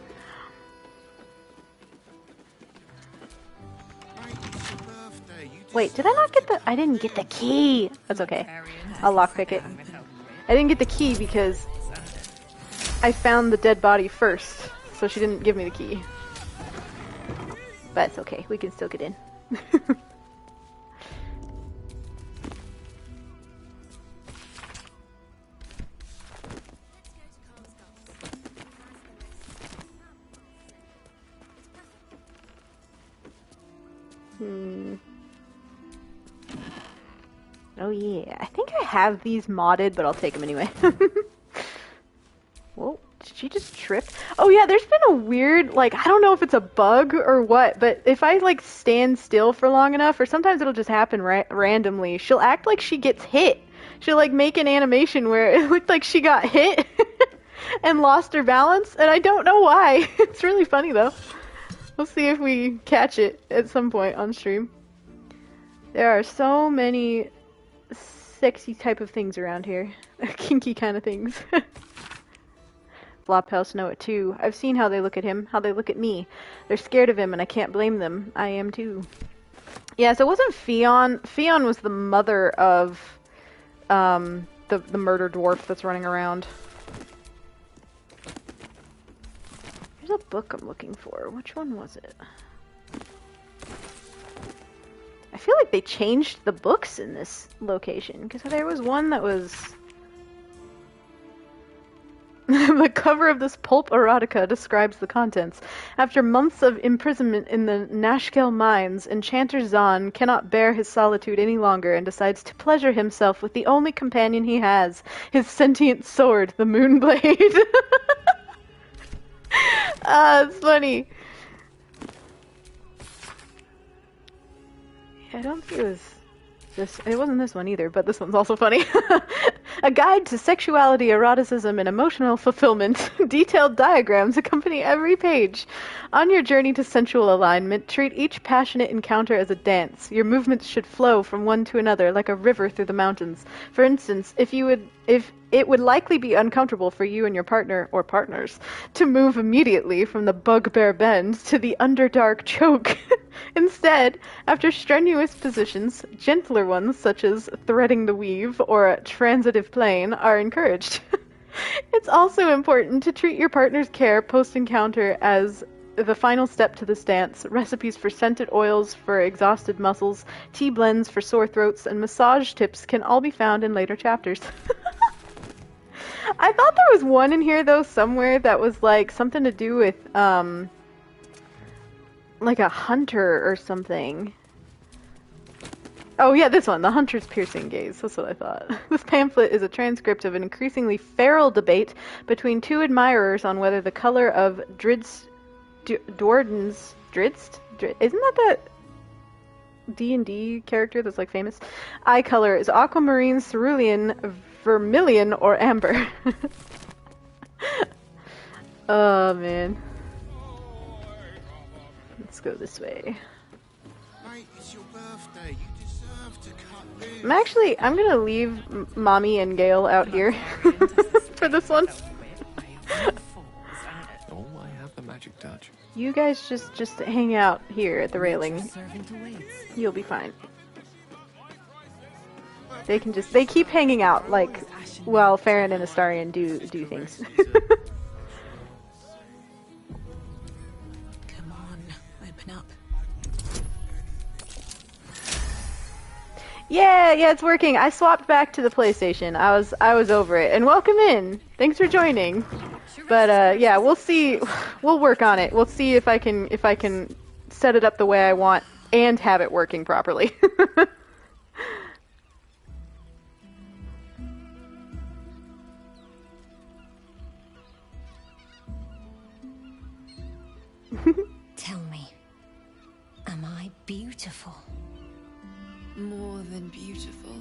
Wait, did I not get the... I didn't get the key! That's okay. I'll lockpick it. I didn't get the key because I found the dead body first, so she didn't give me the key. But it's okay, we can still get in. Oh yeah, I think I have these modded, but I'll take them anyway. Whoa, did she just trip? Oh yeah, there's been a weird, like, I don't know if it's a bug or what, but if I, like, stand still for long enough, or sometimes it'll just happen randomly, she'll act like she gets hit. She'll, like, make an animation where it looked like she got hit and lost her balance, and I don't know why. It's really funny, though. We'll see if we catch it at some point on stream. There are so many sexy type of things around here. Kinky kind of things. Flophouse know it too. I've seen how they look at him, how they look at me. They're scared of him and I can't blame them. I am too. Yeah, so it wasn't Fionn. Fionn was the mother of the murder dwarf that's running around. There's a book I'm looking for. Which one was it? I feel like they changed the books in this location, because there was one that was... The cover of this pulp erotica describes the contents. After months of imprisonment in the Nashkel mines, Enchanter Zahn cannot bear his solitude any longer and decides to pleasure himself with the only companion he has, his sentient sword, the Moonblade. It's funny. I don't think it was this. It wasn't this one either, but this one's also funny. A guide to sexuality, eroticism, and emotional fulfillment. Detailed diagrams accompany every page. On your journey to sensual alignment, treat each passionate encounter as a dance. Your movements should flow from one to another like a river through the mountains. For instance, if it would likely be uncomfortable for you and your partner, or partners, to move immediately from the bugbear bend to the underdark choke. Instead, after strenuous positions, gentler ones such as threading the weave or transitive plane are encouraged. It's also important to treat your partner's care post-encounter as the final step to this dance. Recipes for scented oils for exhausted muscles, tea blends for sore throats, and massage tips can all be found in later chapters. I thought there was one in here, though, somewhere that was, like, something to do with, like a hunter or something. Oh yeah, this one, The Hunter's Piercing Gaze. That's what I thought. This pamphlet is a transcript of an increasingly feral debate between two admirers on whether the color of Dwarden's... Dridst? Isn't that the D&D character that's, like, famous? Eye color is aquamarine, cerulean, vermilion, or amber. Oh, man. Let's go this way. Mate, it's your birthday. You deserve to cut loose. I'm gonna leave Mommy and Gale out here for this one. Oh, I have the magic touch. You guys just hang out here at the railing. You'll be fine. They keep hanging out, like, while Faeryn and Astarion do things. Come on, open up. Yeah, it's working. I swapped back to the PlayStation. I was over it. And welcome in. Thanks for joining. But yeah, we'll see. We'll work on it. We'll see if I can set it up the way I want and have it working properly. Tell me, am I beautiful? More than beautiful.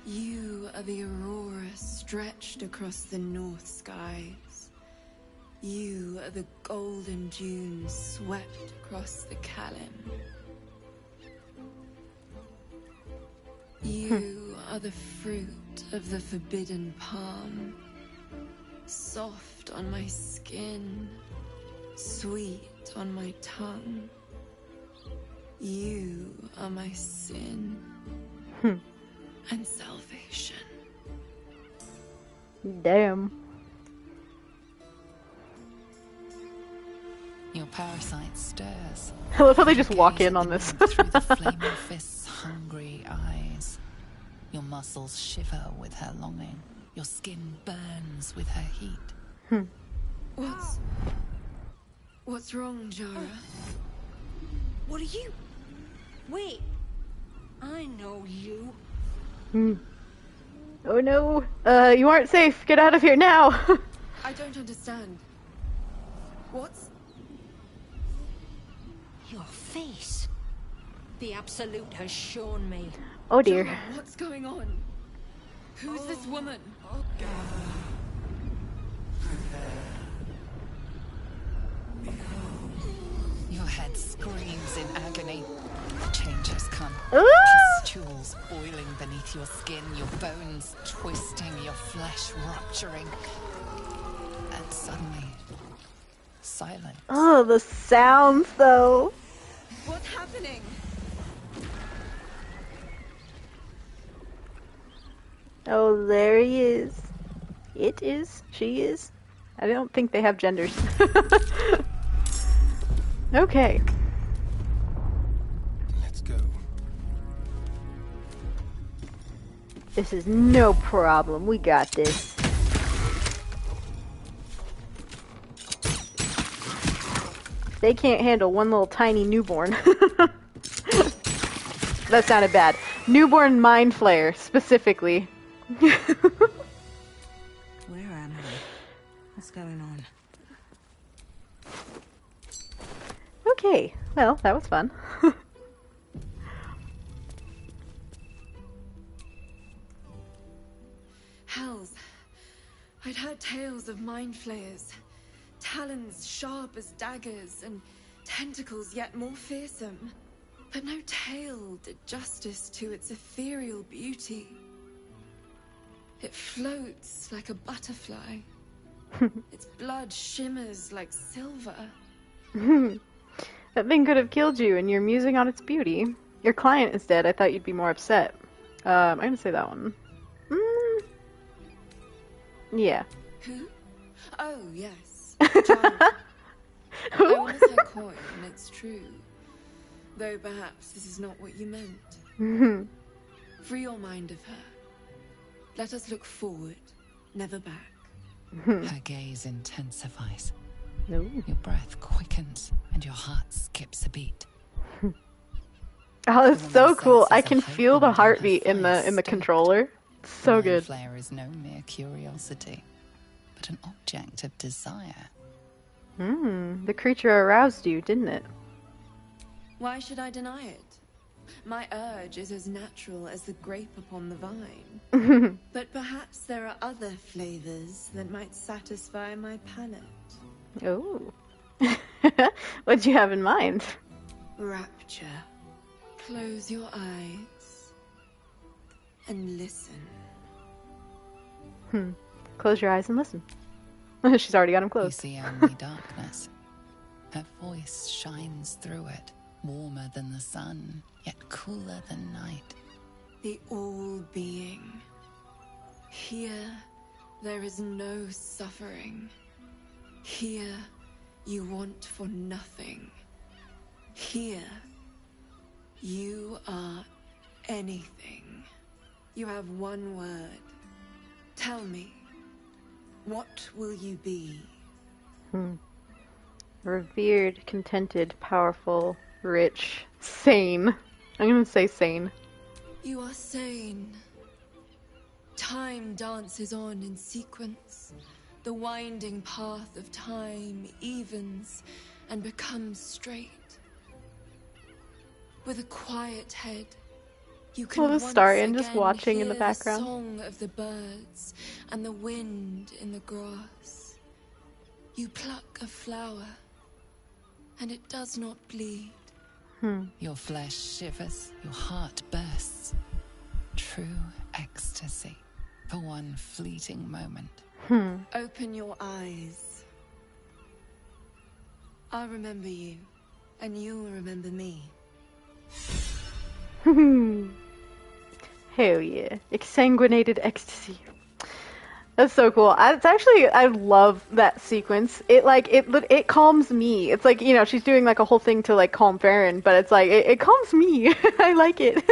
You are the aurora stretched across the north skies. You are the golden dunes swept across the Callan. You are the fruit of the forbidden palm. Soft on my skin, sweet on my tongue. You are my sin and salvation. Damn. Your parasite stirs. I love how they just walk in on this. Through the flaming fist's hungry eyes. Your muscles shiver with her longing. Your skin burns with her heat. What's wrong, Jara? What are you? Wait. I know you. Oh no. You aren't safe. Get out of here now. I don't understand. What's... Your face. The Absolute has shown me. Oh dear. Jara, what's going on? Who's this woman? Your head screams in agony. Change has come. Pustules boiling beneath your skin, your bones twisting, your flesh rupturing. And suddenly, silence. Oh, the sounds though. What's happening? Oh, there he is. It is. She is. I don't think they have genders. Okay. Let's go. This is no problem. We got this. They can't handle one little tiny newborn. That sounded bad. Newborn mind flayer, specifically. Where am I? What's going on? Okay, well, that was fun. Hells. I'd heard tales of mind flayers. Talons sharp as daggers and tentacles yet more fearsome. But no tale did justice to its ethereal beauty. It floats like a butterfly. Its blood shimmers like silver. That thing could have killed you, and you're musing on its beauty. Your client is dead. I thought you'd be more upset. I'm gonna say that one. Yeah. Who? Oh, yes. Jara. I once had coin, it's true. Though perhaps this is not what you meant. Free your mind of her. Let us look forward, never back. Her gaze intensifies. No. Your breath quickens and your heart skips a beat. Oh, it's so cool. I can feel the heartbeat in the controller. It's so good. Flare is no mere curiosity, but an object of desire. The creature aroused you, didn't it? Why should I deny it? My urge is as natural as the grape upon the vine. But perhaps there are other flavors that might satisfy my palate. Oh. What'd you have in mind? Rapture. Close your eyes and listen. Close your eyes and listen. She's already got him closed. You see only darkness. Her voice shines through it, warmer than the sun, yet cooler than night. The all-being. Here, there is no suffering. Here, you want for nothing. Here, you are anything. You have one word. Tell me, what will you be? Revered, contented, powerful, rich, sane. I'm gonna say sane. You are sane. Time dances on in sequence. The winding path of time evens and becomes straight. With a quiet head, you can the once Astarion just again watching in the hear background. The song of the birds and the wind in the grass. You pluck a flower, and it does not bleed. Your flesh shivers, your heart bursts. true ecstasy for one fleeting moment. Open your eyes. I'll remember you, and you'll remember me. Hell yeah. Exsanguinated ecstasy. That's so cool. It's actually, I love that sequence. It calms me. It's like, you know, she's doing like a whole thing to like calm Faeryn, but it's like, it calms me. I like it.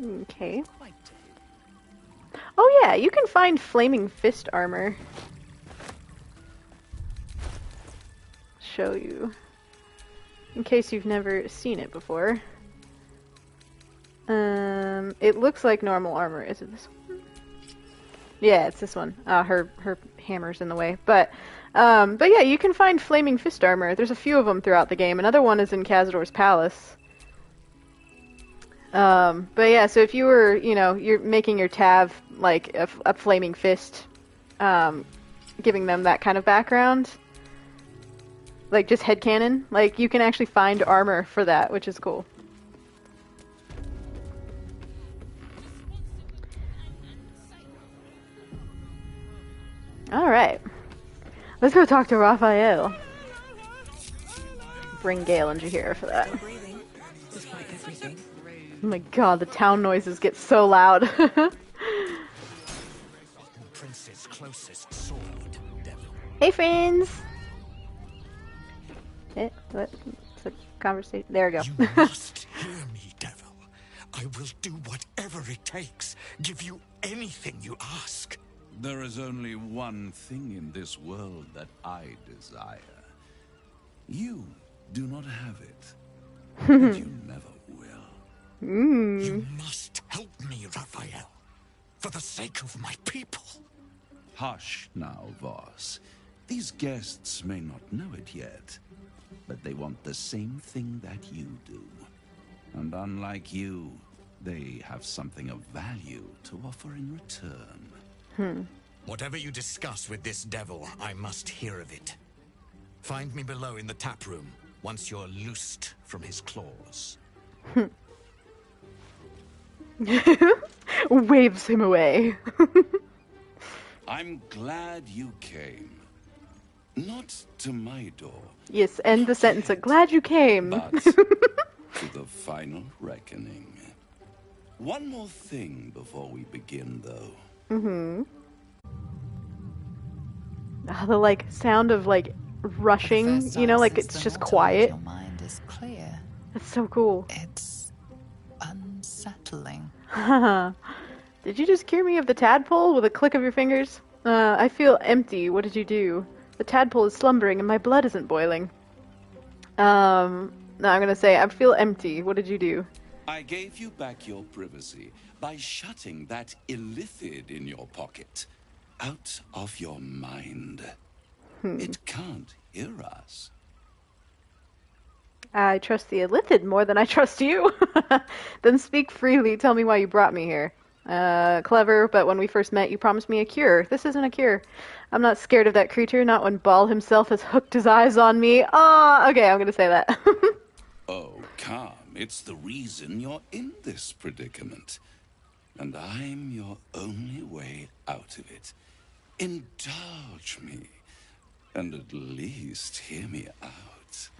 Okay. Oh yeah, you can find flaming fist armor. Show you. In case you've never seen it before. It looks like normal armor. Is it this one? Yeah, it's this one. Her hammer's in the way. But yeah, you can find flaming fist armor. There's a few of them throughout the game. Another one is in Cazador's palace. But yeah, so if you were, you know, you're making your Tav like a flaming fist, giving them that kind of background, like just headcanon, like you can actually find armor for that, which is cool. Alright. Let's go talk to Raphael. Bring Gale and Jaheira for that. Oh my god, the town noises get so loud. Hey friends! What? It's a conversation. There we go. You must hear me, devil. I will do whatever it takes. Give you anything you ask. There is only one thing in this world that I desire. You do not have it. And you never will. You must help me, Raphael. For the sake of my people. Hush now, Voss. These guests may not know it yet, but they want the same thing that you do. And unlike you, they have something of value to offer in return. Whatever you discuss with this devil, I must hear of it. Find me below in the tap room, once you're loosed from his claws. Waves him away. I'm glad you came. Not to my door. Yes, end the sentence. Glad you came. But to the final reckoning. One more thing before we begin, though. The like sound of like rushing, you know, like it's just quiet. Your mind is clear. That's so cool. It's unsettling. Did you just cure me of the tadpole with a click of your fingers? I feel empty. What did you do? The tadpole is slumbering and my blood isn't boiling. No, I'm gonna say, I feel empty. What did you do? I gave you back your privacy by shutting that illithid in your pocket. Out of your mind. It can't hear us. I trust the illithid more than I trust you. Then speak freely. Tell me why you brought me here. Clever, but when we first met, you promised me a cure. This isn't a cure. I'm not scared of that creature, not when Baal himself has hooked his eyes on me. Okay, I'm gonna say that. Oh, calm. It's the reason you're in this predicament. And I'm your only way out of it. Indulge me. And at least hear me out.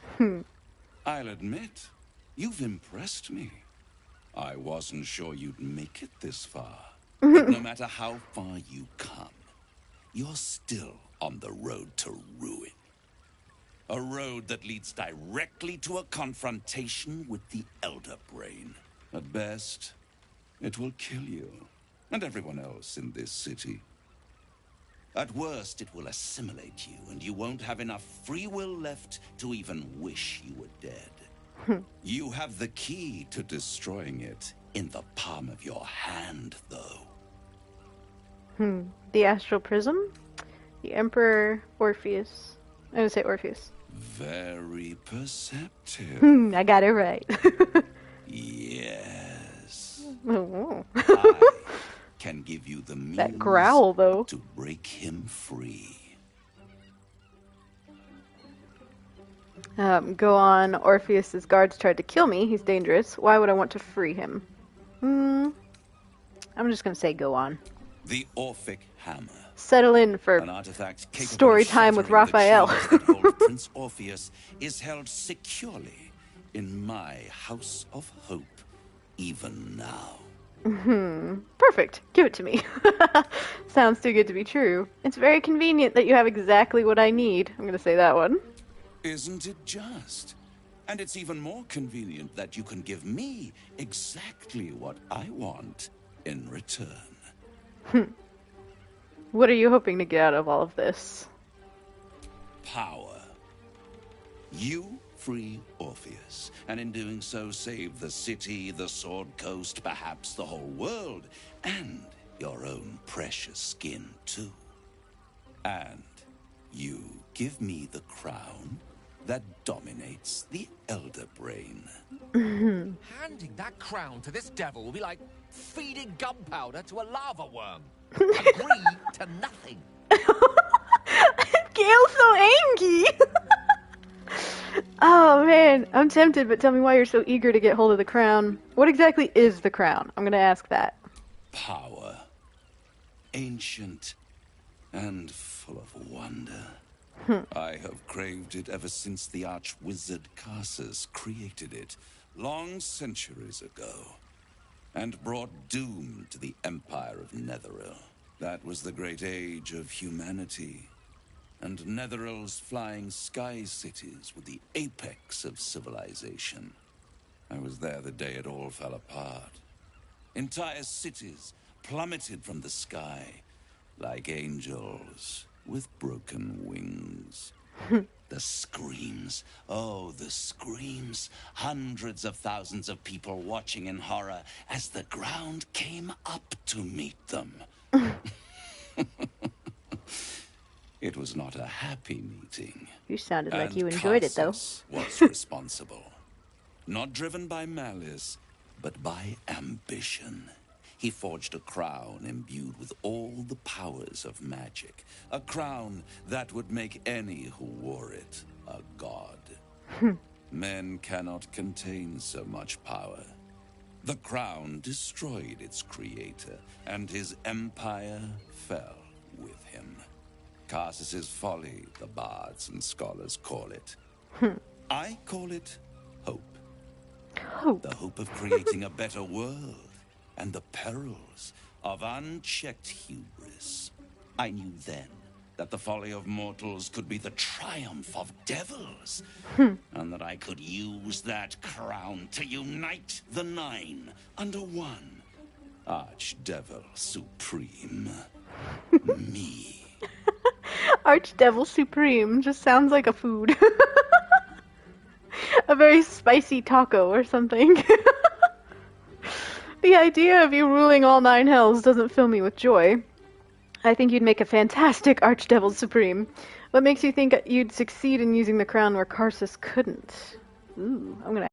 I'll admit, you've impressed me. I wasn't sure you'd make it this far. But no matter how far you come, you're still on the road to ruin. A road that leads directly to a confrontation with the Elder Brain. At best, it will kill you, and everyone else in this city. At worst, it will assimilate you, and you won't have enough free will left to even wish you were dead. You have the key to destroying it in the palm of your hand, though. The Astral Prism? The Emperor Orpheus. I'm gonna say Orpheus. Very perceptive. I got it right. Yes. Oh. I can give you the means That growl, though. to break him free. Go on. Orpheus's guards tried to kill me. He's dangerous. Why would I want to free him? I'm just gonna say go on. The Orphic Hammer. Settle in for An artifact capable story of time with shattering Raphael. the chains that hold Prince Orpheus is held securely in my House of Hope, even now. Perfect. Give it to me. Sounds too good to be true. It's very convenient that you have exactly what I need. I'm gonna say that one. Isn't it just? And it's even more convenient that you can give me exactly what I want in return. What are you hoping to get out of all of this? Power. You free Orpheus, and in doing so save the city, the Sword Coast, perhaps the whole world, and your own precious skin too. And you give me the crown that dominates the Elder Brain. Handing that crown to this devil will be like feeding gunpowder to a lava worm. Agree to nothing. Gale's so angry! Oh man, I'm tempted, but tell me why you're so eager to get hold of the crown. What exactly is the crown? I'm gonna ask that. Power. Ancient and full of wonder. I have craved it ever since the arch-wizard Carsus created it, long centuries ago, and brought doom to the Empire of Netheril. That was the great age of humanity, and Netheril's flying sky cities were the apex of civilization. I was there the day it all fell apart. Entire cities plummeted from the sky like angels with broken wings. The screams, oh, the screams. Hundreds of thousands of people watching in horror as the ground came up to meet them. It was not a happy meeting. You sounded like And you enjoyed it, though. Carsus was responsible. Not driven by malice, but by ambition. He forged a crown imbued with all the powers of magic. A crown that would make any who wore it a god. Men cannot contain so much power. The crown destroyed its creator, and his empire fell with him. Carsus's folly, the bards and scholars call it. I call it hope. Hope. The hope of creating a better world, and the perils of unchecked hubris. I knew then that the folly of mortals could be the triumph of devils, and that I could use that crown to unite the nine under one Archdevil Supreme. Me. Archdevil Supreme just sounds like a food. A very spicy taco or something. The idea of you ruling all nine hells doesn't fill me with joy. I think you'd make a fantastic Archdevil Supreme. What makes you think you'd succeed in using the crown where Carsus couldn't? Ooh, I'm gonna...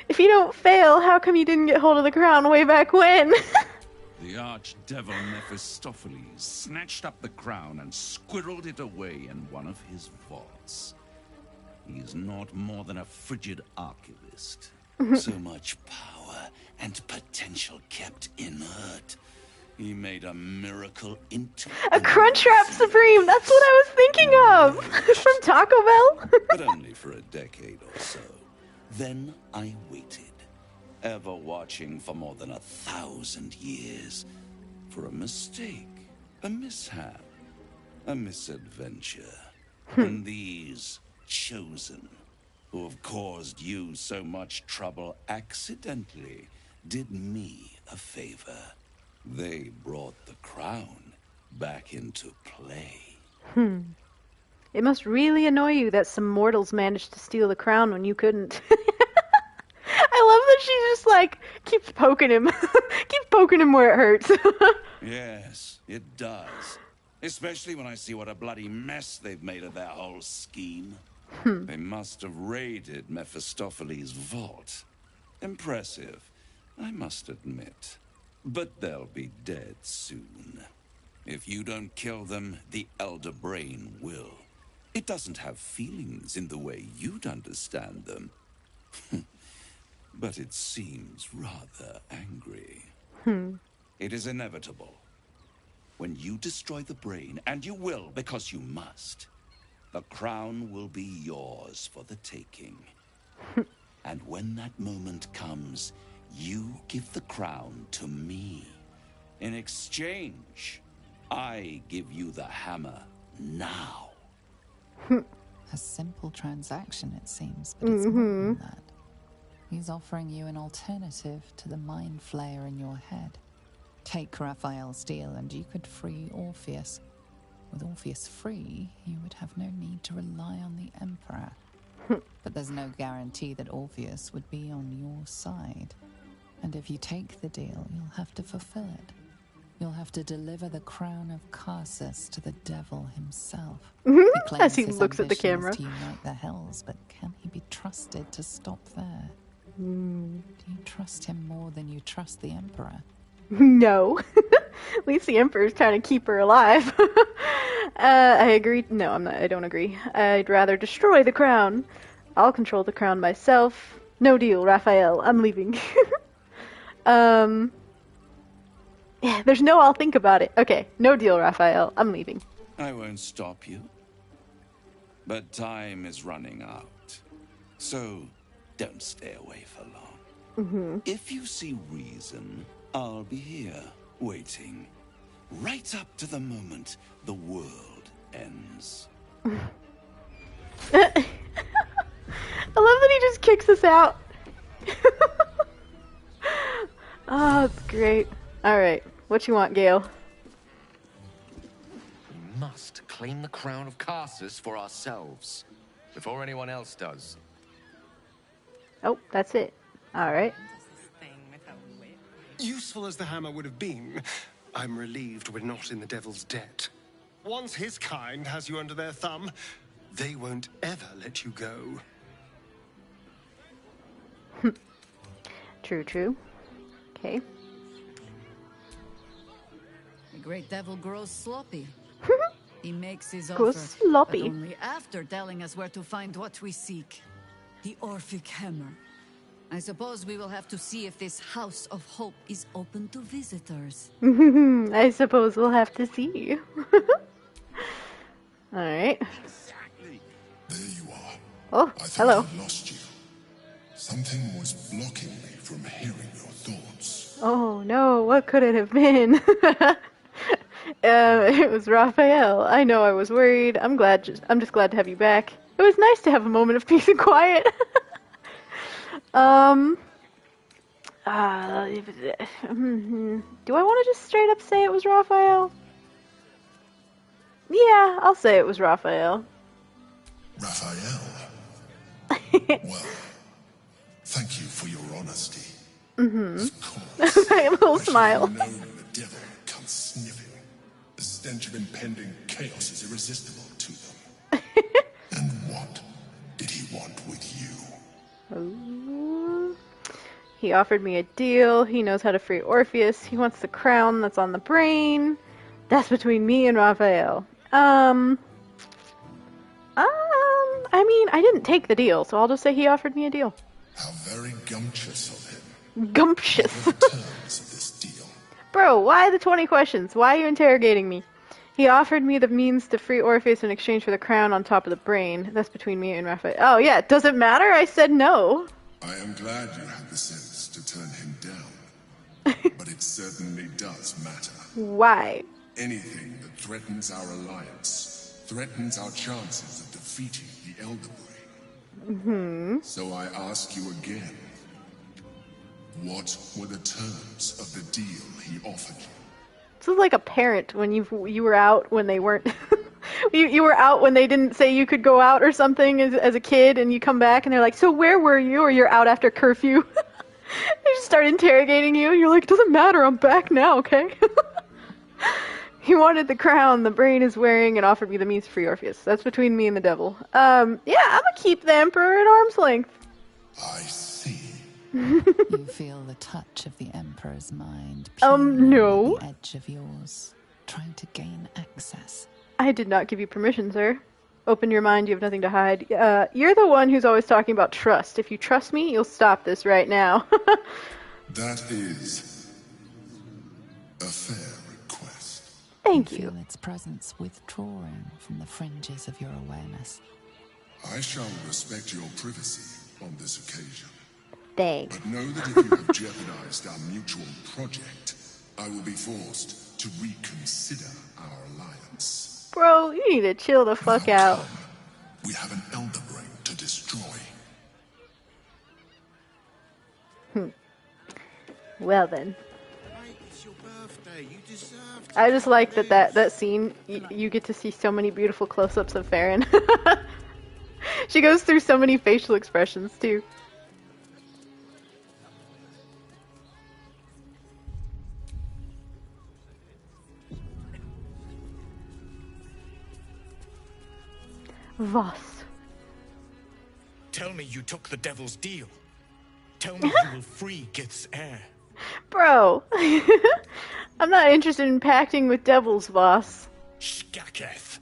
If you don't fail, how come you didn't get hold of the crown way back when? The archdevil Mephistopheles snatched up the crown and squirreled it away in one of his vaults. He is not more than a frigid archivist. So much power and potential kept inert. He made a miracle into a Crunchwrap Supreme! That's what I was thinking of! From Taco Bell? but only for a decade or so. Then I waited, ever watching for more than 1,000 years, for a mistake, a mishap, a misadventure. And these chosen, who have caused you so much trouble accidentally, did me a favor. They brought the crown back into play. It must really annoy you that some mortals managed to steal the crown when you couldn't. I love that she just, like, keeps poking him. Keeps poking him where it hurts. Yes, it does. Especially when I see what a bloody mess they've made of their whole scheme. They must have raided Mephistopheles' vault. Impressive, I must admit. But they'll be dead soon. If you don't kill them, the Elder Brain will. It doesn't have feelings in the way you'd understand them. But it seems rather angry. It is inevitable. When you destroy the brain, and you will because you must, the crown will be yours for the taking. And when that moment comes, you give the crown to me. In exchange, I give you the hammer now. A simple transaction, it seems, but it's more than that. He's offering you an alternative to the mind flayer in your head. Take Raphael's deal and you could free Orpheus. With Orpheus free, you would have no need to rely on the Emperor. But there's no guarantee that Orpheus would be on your side. And if you take the deal, you'll have to fulfill it. You'll have to deliver the crown of Karsus to the devil himself. As he looks at the camera. To unite the hells, but can he be trusted to stop there? Do you trust him more than you trust the Emperor? No. At least the Emperor's trying to keep her alive. I agree. No, I'm not. I don't agree. I'd rather destroy the crown. I'll control the crown myself. No deal, Raphael. I'm leaving. Yeah, there's no I'll think about it. Okay, no deal, Raphael. I'm leaving. I won't stop you. But time is running out. So don't stay away for long. If you see reason, I'll be here, waiting. Right up to the moment the world ends. I love that he just kicks us out. Oh, it's great. Alright, what you want, Gale? We must claim the crown of Karsus for ourselves, before anyone else does. Oh, that's it. Alright. Useful as the hammer would have been, I'm relieved we're not in the devil's debt. Once his kind has you under their thumb, they won't ever let you go. True, true. Okay. The great devil grows sloppy. He makes his Grows offer, sloppy. but only after telling us where to find what we seek. The Orphic Hammer. I suppose we will have to see if this House of Hope is open to visitors. I suppose we'll have to see. Alright. There you are. Oh, I thought hello. I lost you. Something was blocking me from hearing your thoughts. Oh no, what could it have been? It was Raphael. I know I was worried. I'm just glad to have you back. It was nice to have a moment of peace and quiet. Do I want to just straight up say it was Raphael? Yeah, I'll say it was Raphael. Raphael? Well, thank you for your honesty. Of course. A little smile. Known the devil comes sniffing. The stench of impending chaos is irresistible to them. And what did he want with you? Ooh. He offered me a deal. He knows how to free Orpheus. He wants the crown that's on the brain. That's between me and Raphael. I mean, I didn't take the deal, so I'll just say he offered me a deal. How very gumptious of him. Gumptious. What were the terms of this deal? Bro, why the 20 questions? Why are you interrogating me? He offered me the means to free Orpheus in exchange for the crown on top of the brain. That's between me and Raphael. Oh, yeah, does it matter? I said no. I am glad you had the sense to turn him down. But it certainly does matter. Why? Anything that threatens our alliance threatens our chances of defeating the Elder Brain. So I ask you again. What were the terms of the deal he offered you? This is like a parent when you were out when they weren't... you were out when they didn't say you could go out or something as a kid, and you come back and they're like, so where were you? Or you're out after curfew. They just start interrogating you, and you're like, it doesn't matter, I'm back now, okay? He wanted the crown the brain is wearing and offered me the means to free Orpheus. That's between me and the devil. Yeah, I'm gonna keep the Emperor at arm's length. I see. You feel the touch of the Emperor's mind. No. At the edge of yours, trying to gain access. I did not give you permission, sir. Open your mind, you have nothing to hide. You're the one who's always talking about trust. If you trust me, you'll stop this right now. That is a fair request. Thank you. Feel its presence withdrawing from the fringes of your awareness. I shall respect your privacy on this occasion. Thanks. But know that if you have jeopardized our mutual project, I will be forced to reconsider our alliance. Bro, you need to chill the fuck out. We have an elder brain to destroy. Well then. It's your birthday. You deserve to I just like that scene. You get to see so many beautiful close-ups of Faeryn. She goes through so many facial expressions too. Voss. Tell me you took the devil's deal. Tell me you will free Gith's heir. Bro, I'm not interested in pacting with devils, Voss. Skaketh.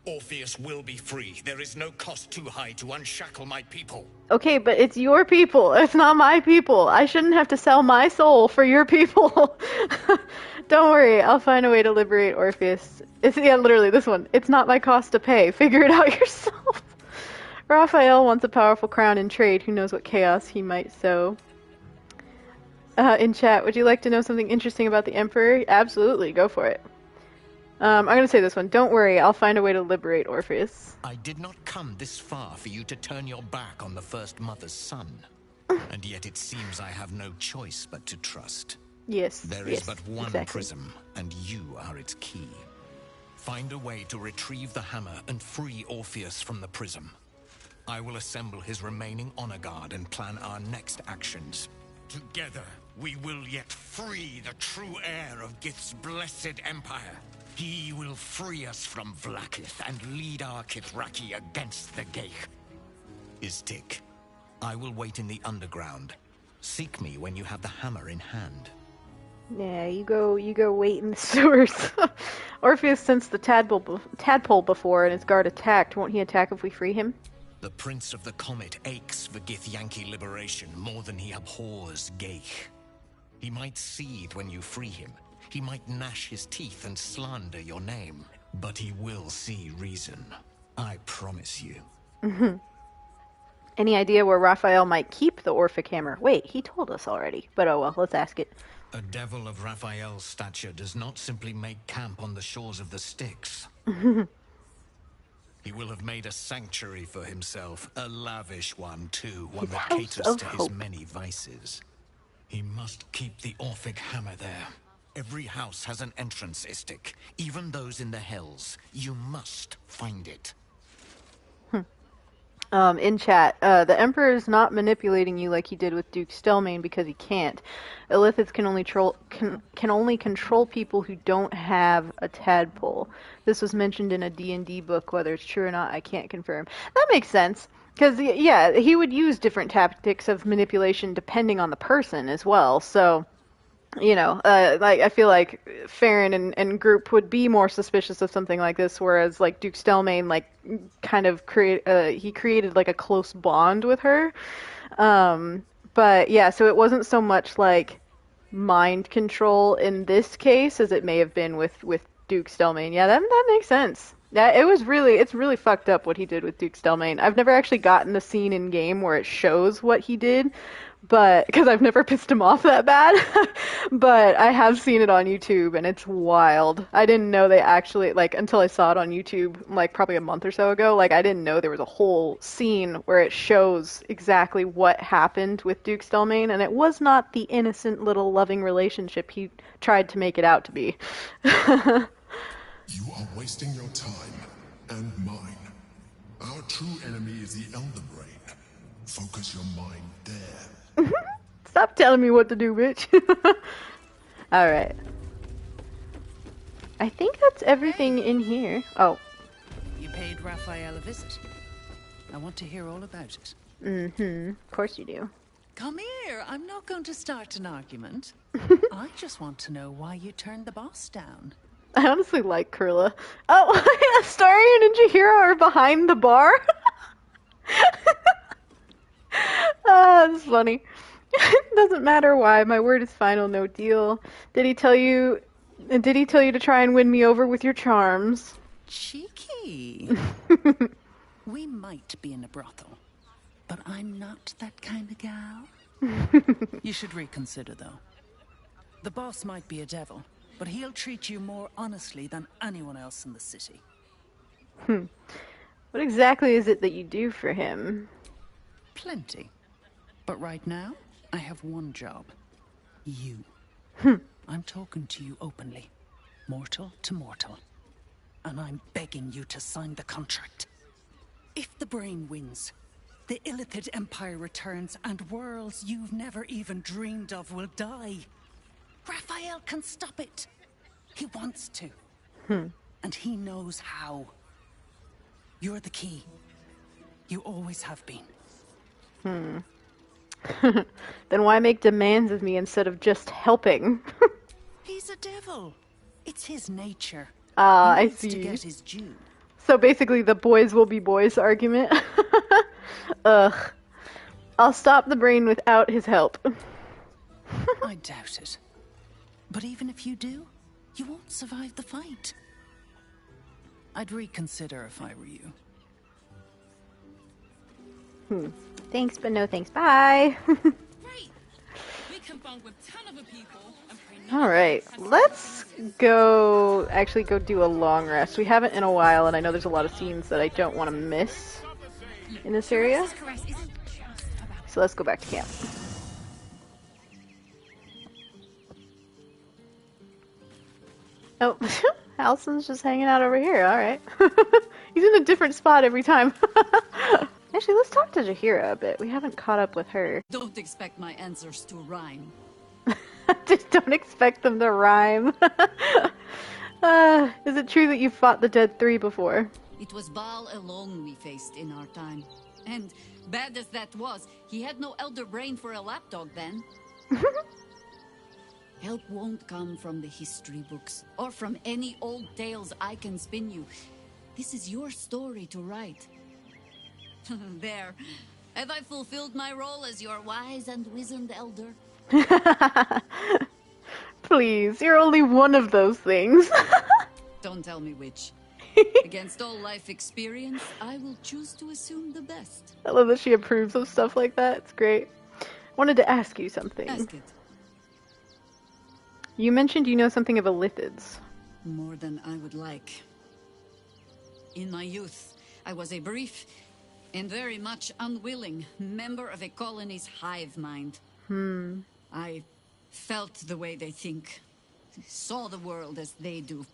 Orpheus will be free. There is no cost too high to unshackle my people. Okay, but it's your people. It's not my people. I shouldn't have to sell my soul for your people. Don't worry, I'll find a way to liberate Orpheus. Yeah, literally, this one. It's not my cost to pay. Figure it out yourself. Raphael wants a powerful crown in trade. Who knows what chaos he might sow. In chat, would you like to know something interesting about the Emperor? Absolutely, go for it. I'm going to say this one. Don't worry, I'll find a way to liberate Orpheus. I did not come this far for you to turn your back on the first mother's son. And yet it seems I have no choice but to trust. Yes. There is but one prism, and you are its key. Find a way to retrieve the hammer and free Orpheus from the prism. I will assemble his remaining honor guard and plan our next actions. Together, we will yet free the true heir of Gith's blessed empire. He will free us from Vlaakith and lead our Kithraki against the Geich. Istik, I will wait in the underground. Seek me when you have the hammer in hand. Yeah, you go wait in the sewers. Orpheus sensed the tadpole before and his guard attacked. Won't he attack if we free him? The Prince of the Comet aches for Githyanki liberation more than he abhors Geich. He might seethe when you free him. He might gnash his teeth and slander your name. But he will see reason. I promise you. Any idea where Raphael might keep the Orphic hammer? Wait, he told us already. But oh well, let's ask it. A devil of Raphael's stature does not simply make camp on the shores of the Styx. He will have made a sanctuary for himself, a lavish one too, one that caters to his many vices. He must keep the Orphic hammer there. Every house has an entrance, Istik, even those in the Hells. You must find it. In chat, the Emperor is not manipulating you like he did with Duke Stelmane because he can't. Illithids can only control people who don't have a tadpole. This was mentioned in a D&D book. Whether it's true or not, I can't confirm. That makes sense. Because, yeah, he would use different tactics of manipulation depending on the person as well. So, you know, like I feel like Faeryn and group would be more suspicious of something like this, whereas like Duke Stelmane, like kind of created like a close bond with her. But yeah, so it wasn't so much like mind control in this case as it may have been with Duke Stelmane. Yeah, that makes sense. Yeah, it's really fucked up what he did with Duke Stelmane. I've never actually gotten the scene in game where it shows what he did, but because I've never pissed him off that bad. But I have seen it on YouTube and it's wild. I didn't know they actually, like, until I saw it on YouTube like probably a month or so ago, like I didn't know there was a whole scene where it shows exactly what happened with Duke Stelmane, and it was not the innocent little loving relationship he tried to make it out to be. You are wasting your time and mine. Our true enemy is the Elder Brain. Focus your mind there. Stop telling me what to do, bitch. Alright. I think that's everything in here. Oh. You paid Raphael a visit. I want to hear all about it. Of course you do. Come here. I'm not going to start an argument. I just want to know why you turned the boss down. I honestly like Kurla. Oh, Astarion and Jaheira are behind the bar? That's funny. Doesn't matter why, my word is final, no deal. Did he tell you to try and win me over with your charms? Cheeky. We might be in a brothel, but I'm not that kind of gal. You should reconsider, though. The boss might be a devil, but he'll treat you more honestly than anyone else in the city. What exactly is it that you do for him? Plenty. But right now, I have one job. You. I'm talking to you openly. Mortal to mortal. And I'm begging you to sign the contract. If the brain wins, the Illithid Empire returns and worlds you've never even dreamed of will die. Raphael can stop it. He wants to. And he knows how. You're the key. You always have been. Then why make demands of me instead of just helping? He's a devil. It's his nature. I see. To get his due. So basically the boys will be boys argument. Ugh. I'll stop the brain without his help. I doubt it. But even if you do, you won't survive the fight. I'd reconsider if I were you. Thanks, but no thanks. Bye. Alright, let's go do a long rest. We haven't in a while, and I know there's a lot of scenes that I don't want to miss in this area. So let's go back to camp. Oh, Allison's just hanging out over here, alright. He's in a different spot every time. Actually, let's talk to Jaheira a bit. We haven't caught up with her. Don't expect my answers to rhyme. Just don't expect them to rhyme. Is it true that you fought the Dead Three before? It was Baal alone we faced in our time. And bad as that was, he had no elder brain for a lapdog then. Help won't come from the history books, or from any old tales I can spin you. This is your story to write. There. Have I fulfilled my role as your wise and wizened elder? Please, you're only one of those things. Don't tell me which. Against all life experience, I will choose to assume the best. I love that she approves of stuff like that. It's great. Wanted to ask you something. Ask it. You mentioned you know something of Illithids. More than I would like. In my youth, I was a brief and very much unwilling member of a colony's hive mind. I felt the way they think, saw the world as they do.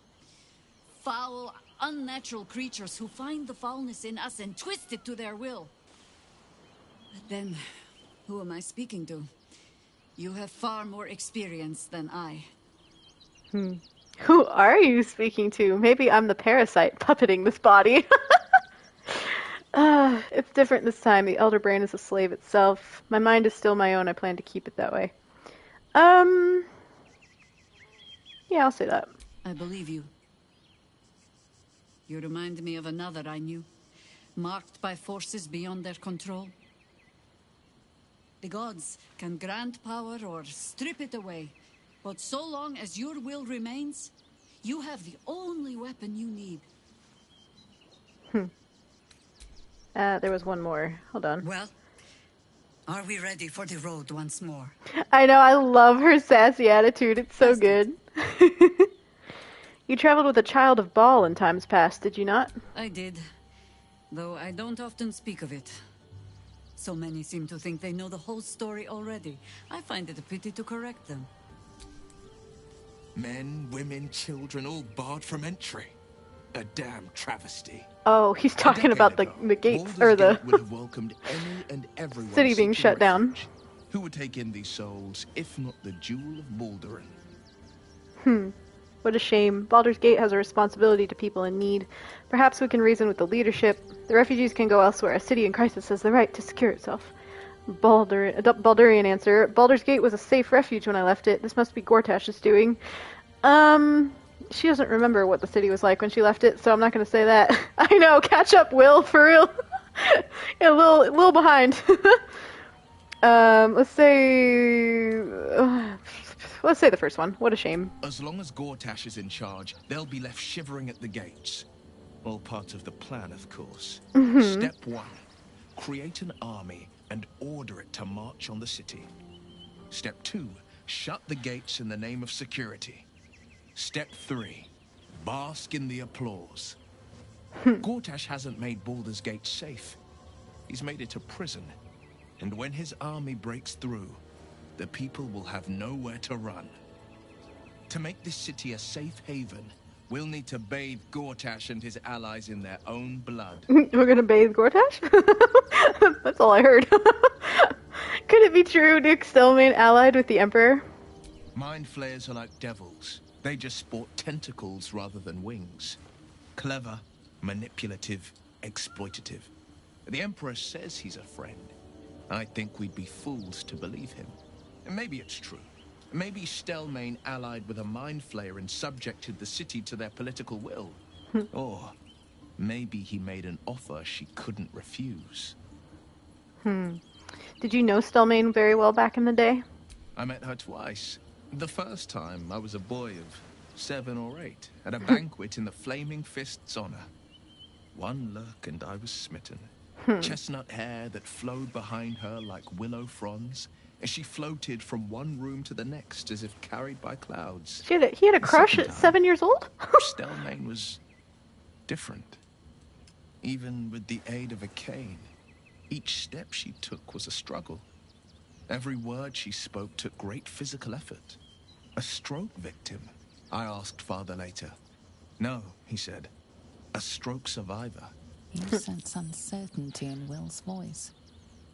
Foul, unnatural creatures who find the foulness in us and twist it to their will. But then, who am I speaking to? You have far more experience than I. Who are you speaking to? Maybe I'm the parasite puppeting this body. It's different this time. The elder brain is a slave itself. My mind is still my own. I plan to keep it that way. Yeah, I'll say that. I believe you. You remind me of another I knew, marked by forces beyond their control. The gods can grant power or strip it away, but so long as your will remains, you have the only weapon you need. There was one more. Hold on. Well, are we ready for the road once more? I know, I love her sassy attitude. It's so good. You traveled with a child of Baal in times past, did you not? I did, though I don't often speak of it. So many seem to think they know the whole story already. I find it a pity to correct them. Men, women, children, all barred from entry. A damn travesty. Oh, he's talking about the gates, or the would have welcomed any and everyone city being shut down. Who would take in these souls, if not the Jewel of Baldur? What a shame. Baldur's Gate has a responsibility to people in need. Perhaps we can reason with the leadership. The refugees can go elsewhere. A city in crisis has the right to secure itself. Baldurian answer. Baldur's Gate was a safe refuge when I left it. This must be Gortash's doing. she doesn't remember what the city was like when she left it, so I'm not going to say that. I know, catch up, Will, for real. A little behind. Let's say the first one. What a shame. As long as Gortash is in charge, they'll be left shivering at the gates. All part of the plan, of course. Step 1. Create an army and order it to march on the city. Step 2. Shut the gates in the name of security. Step 3. Bask in the applause. Gortash hasn't made Baldur's Gate safe. He's made it a prison. And when his army breaks through, the people will have nowhere to run. To make this city a safe haven, we'll need to bathe Gortash and his allies in their own blood. We're gonna bathe Gortash? That's all I heard. Could it be true Duke Stelmane allied with the Emperor? Mind flayers are like devils. They just sport tentacles rather than wings. Clever, manipulative, exploitative. The Emperor says he's a friend. I think we'd be fools to believe him. And maybe it's true. Maybe Stelmane allied with a mind flayer and subjected the city to their political will. Or maybe he made an offer she couldn't refuse. Did you know Stelmane very well back in the day? I met her twice. The first time I was a boy of 7 or 8 at a banquet in the Flaming Fist's honor. One look and I was smitten. Chestnut hair that flowed behind her like willow fronds as she floated from one room to the next as if carried by clouds. He had a crush at 7 years old? Stelmane was different. Even with the aid of a cane, each step she took was a struggle. Every word she spoke took great physical effort. A stroke victim, I asked Father later. No, he said. A stroke survivor. You sense uncertainty in Will's voice.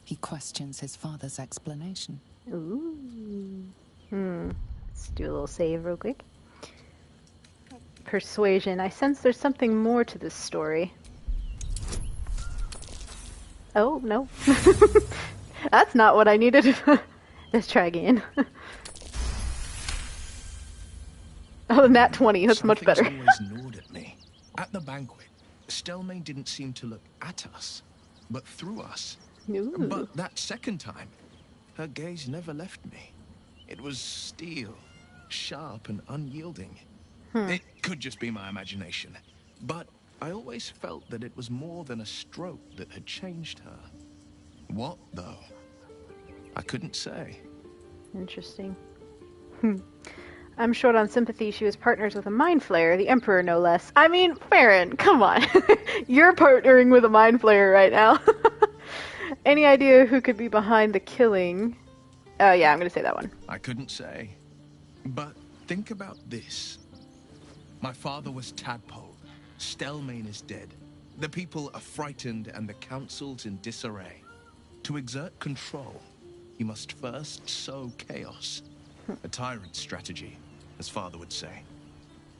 He questions his father's explanation. Ooh. Let's do a little save real quick. Persuasion. I sense there's something more to this story. Oh, no. That's not what I needed. Let's try again. Oh, nat 20. That's much better. Always gnawed at me. At the banquet, Stelmane didn't seem to look at us, but through us. Ooh. But that second time, her gaze never left me. It was steel, sharp and unyielding. It could just be my imagination, but I always felt that it was more than a stroke that had changed her. What, though? I couldn't say. Interesting. I'm short on sympathy. She was partners with a mind flayer, the Emperor no less. I mean, Faeryn, come on. You're partnering with a mind flayer right now. Any idea who could be behind the killing? Yeah, I'm going to say that one. I couldn't say. But think about this. My father was Tadpole. Stelmane is dead. The people are frightened and the council's in disarray. To exert control, you must first sow chaos. A tyrant's strategy, as Father would say.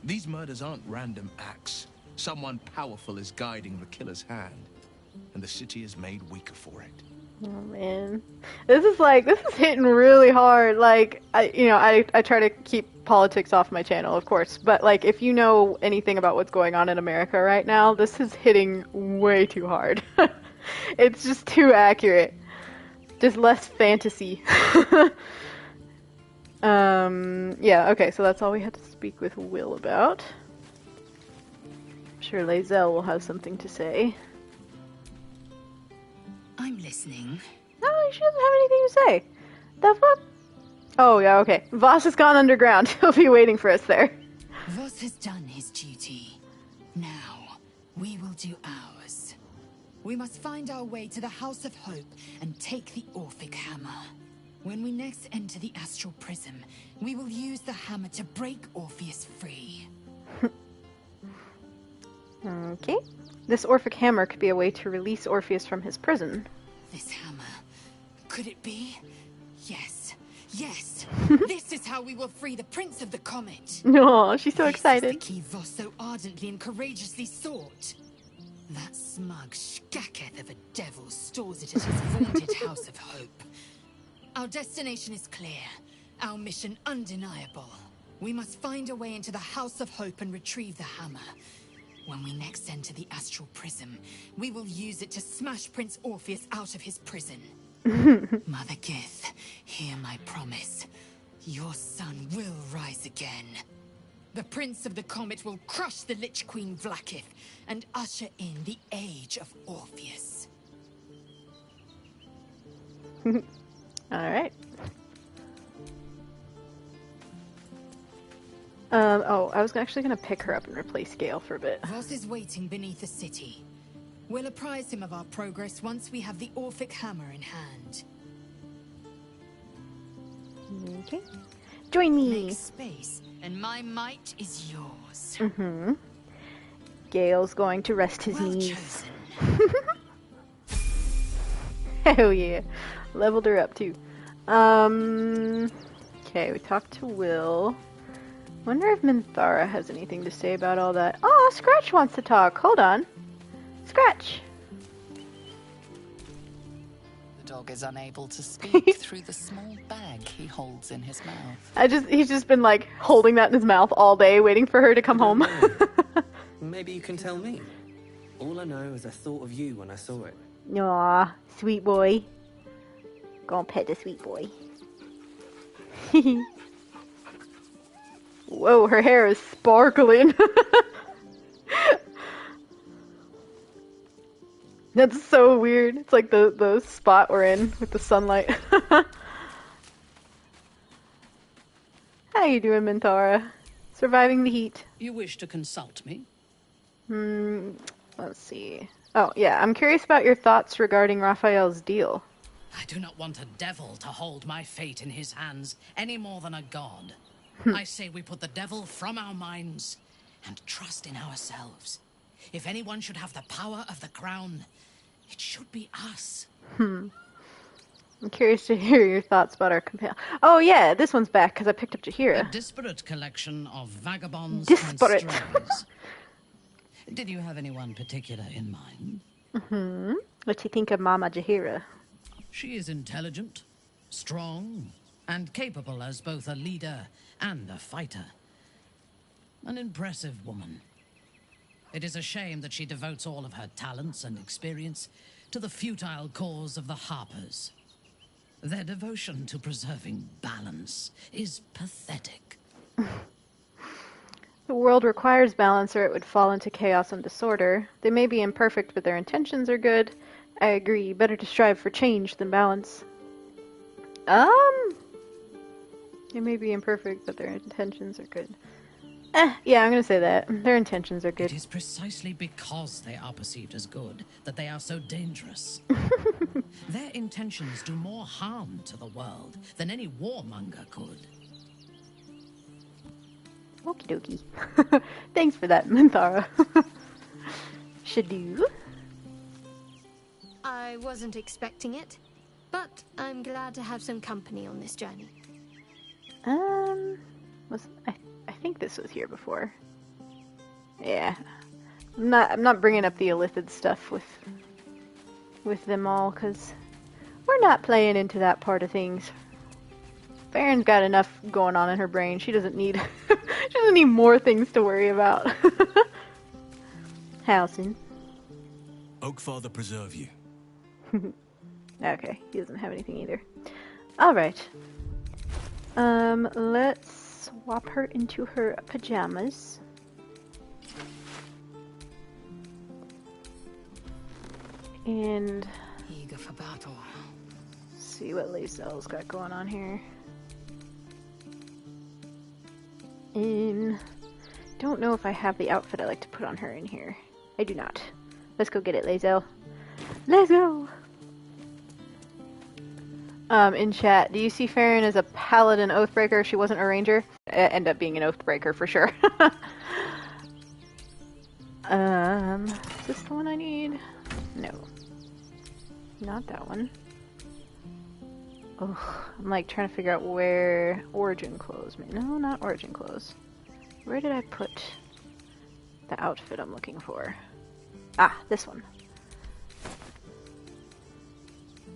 These murders aren't random acts. Someone powerful is guiding the killer's hand, and the city is made weaker for it. Oh man, this is hitting really hard. Like, I try to keep politics off my channel, of course, but like, if you know anything about what's going on in America right now, this is hitting way too hard. It's just too accurate. Just less fantasy. Yeah, okay, so that's all we had to speak with Will about. I'm sure Lae'zel will have something to say. I'm listening. No, she doesn't have anything to say. The fuck? Oh, yeah, okay. Voss has gone underground. He'll be waiting for us there. Voss has done his duty. Now, we will do ours. We must find our way to the House of Hope and take the Orphic Hammer. When we next enter the Astral Prism, we will use the hammer to break Orpheus free. Okay. This Orphic Hammer could be a way to release Orpheus from his prison. This hammer. Could it be? Yes. Yes! This is how we will free the Prince of the Comet! Oh, she's so excited. This is the key Voss so ardently and courageously sought. That smug shkacketh of a devil stores it at his vaunted House of Hope. Our destination is clear. Our mission undeniable. We must find a way into the House of Hope and retrieve the hammer. When we next enter the astral prism, we will use it to smash Prince Orpheus out of his prison. Mother Gith, hear my promise. Your son will rise again. The Prince of the Comet will crush the Lich Queen Vlaakith and usher in the Age of Orpheus. Alright. Oh, I was actually gonna pick her up and replace Gale for a bit. Voss is waiting beneath the city. We'll apprise him of our progress once we have the Orphic hammer in hand. Okay. Join me! Make space, and my might is yours. Gale's going to rest his knees. Hell yeah. Leveled her up too. Okay, we talked to Will. Wonder if Minthara has anything to say about all that. Oh, Scratch wants to talk. Hold on. Scratch! The dog is unable to speak through the small bag he holds in his mouth. He's just been like holding that in his mouth all day, waiting for her to come home. Maybe you can tell me. All I know is I thought of you when I saw it. Aw, sweet boy. Go and pet the sweet boy. Whoa, her hair is sparkling. That's so weird. It's like the spot we're in with the sunlight. How you doing, Minthara? Surviving the heat. You wish to consult me? Let's see. Oh, yeah, I'm curious about your thoughts regarding Raphael's deal. I do not want a devil to hold my fate in his hands any more than a god. I say we put the devil from our minds and trust in ourselves. If anyone should have the power of the crown, it should be us. I'm curious to hear your thoughts about our companion. Oh yeah, this one's back because I picked up Jaheira. A disparate collection of vagabonds Disparate. and strays. Did you have anyone particular in mind? What do you think of Mama Jaheira? She is intelligent, strong, and capable as both a leader and a fighter. An impressive woman. It is a shame that she devotes all of her talents and experience to the futile cause of the Harpers. Their devotion to preserving balance is pathetic. The world requires balance or it would fall into chaos and disorder. They may be imperfect, but their intentions are good. I agree. Better to strive for change than balance. They may be imperfect, but their intentions are good. Yeah, I'm gonna say that. Their intentions are good. It is precisely because they are perceived as good that they are so dangerous. Their intentions do more harm to the world than any warmonger could. Okie dokie. Thanks for that, Minthara. Should do. I wasn't expecting it, but I'm glad to have some company on this journey. I think this was here before. Yeah. I'm not bringing up the Illithid stuff with them all, because we're not playing into that part of things. Faeryn's got enough going on in her brain. She doesn't need she doesn't need more things to worry about. Halsin. Oakfather preserve you. Okay, he doesn't have anything either. Alright. Let's swap her into her pajamas. And eager for battle. See what Lae'zel's got going on here. Don't know if I have the outfit I like to put on her in here. I do not. Let's go get it, Lae'zel. Let's go! In chat, do you see Faeryn as a paladin oathbreaker if she wasn't a ranger? End up being an oathbreaker for sure. Is this the one I need? No. Not that one. Oh, I'm like trying to figure out where origin clothes. No, not origin clothes. Where did I put the outfit I'm looking for? Ah, this one.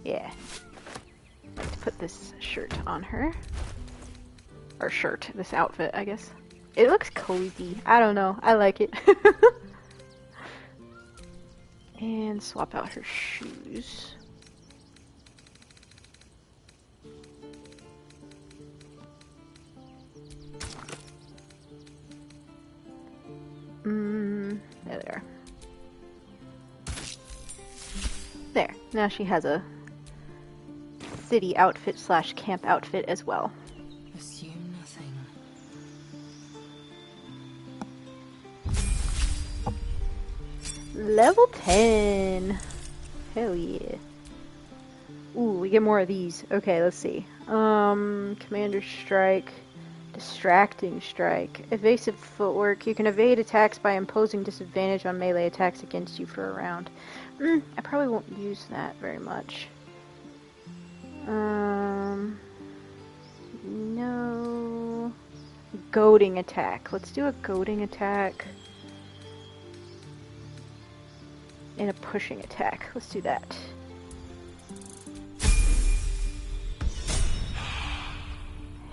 Yeah. Let's put this shirt on her. or shirt, this outfit, I guess. It looks cozy. I don't know. I like it. And swap out her shoes. There they are. There. Now she has a city outfit / camp outfit as well. Assume nothing. Level 10. Hell yeah. Ooh, we get more of these. Okay, let's see. Commander Strike. Distracting Strike. Evasive Footwork. You can evade attacks by imposing disadvantage on melee attacks against you for a round. I probably won't use that very much. No. Goading Attack. Let's do a Goading Attack. And a Pushing Attack. Let's do that.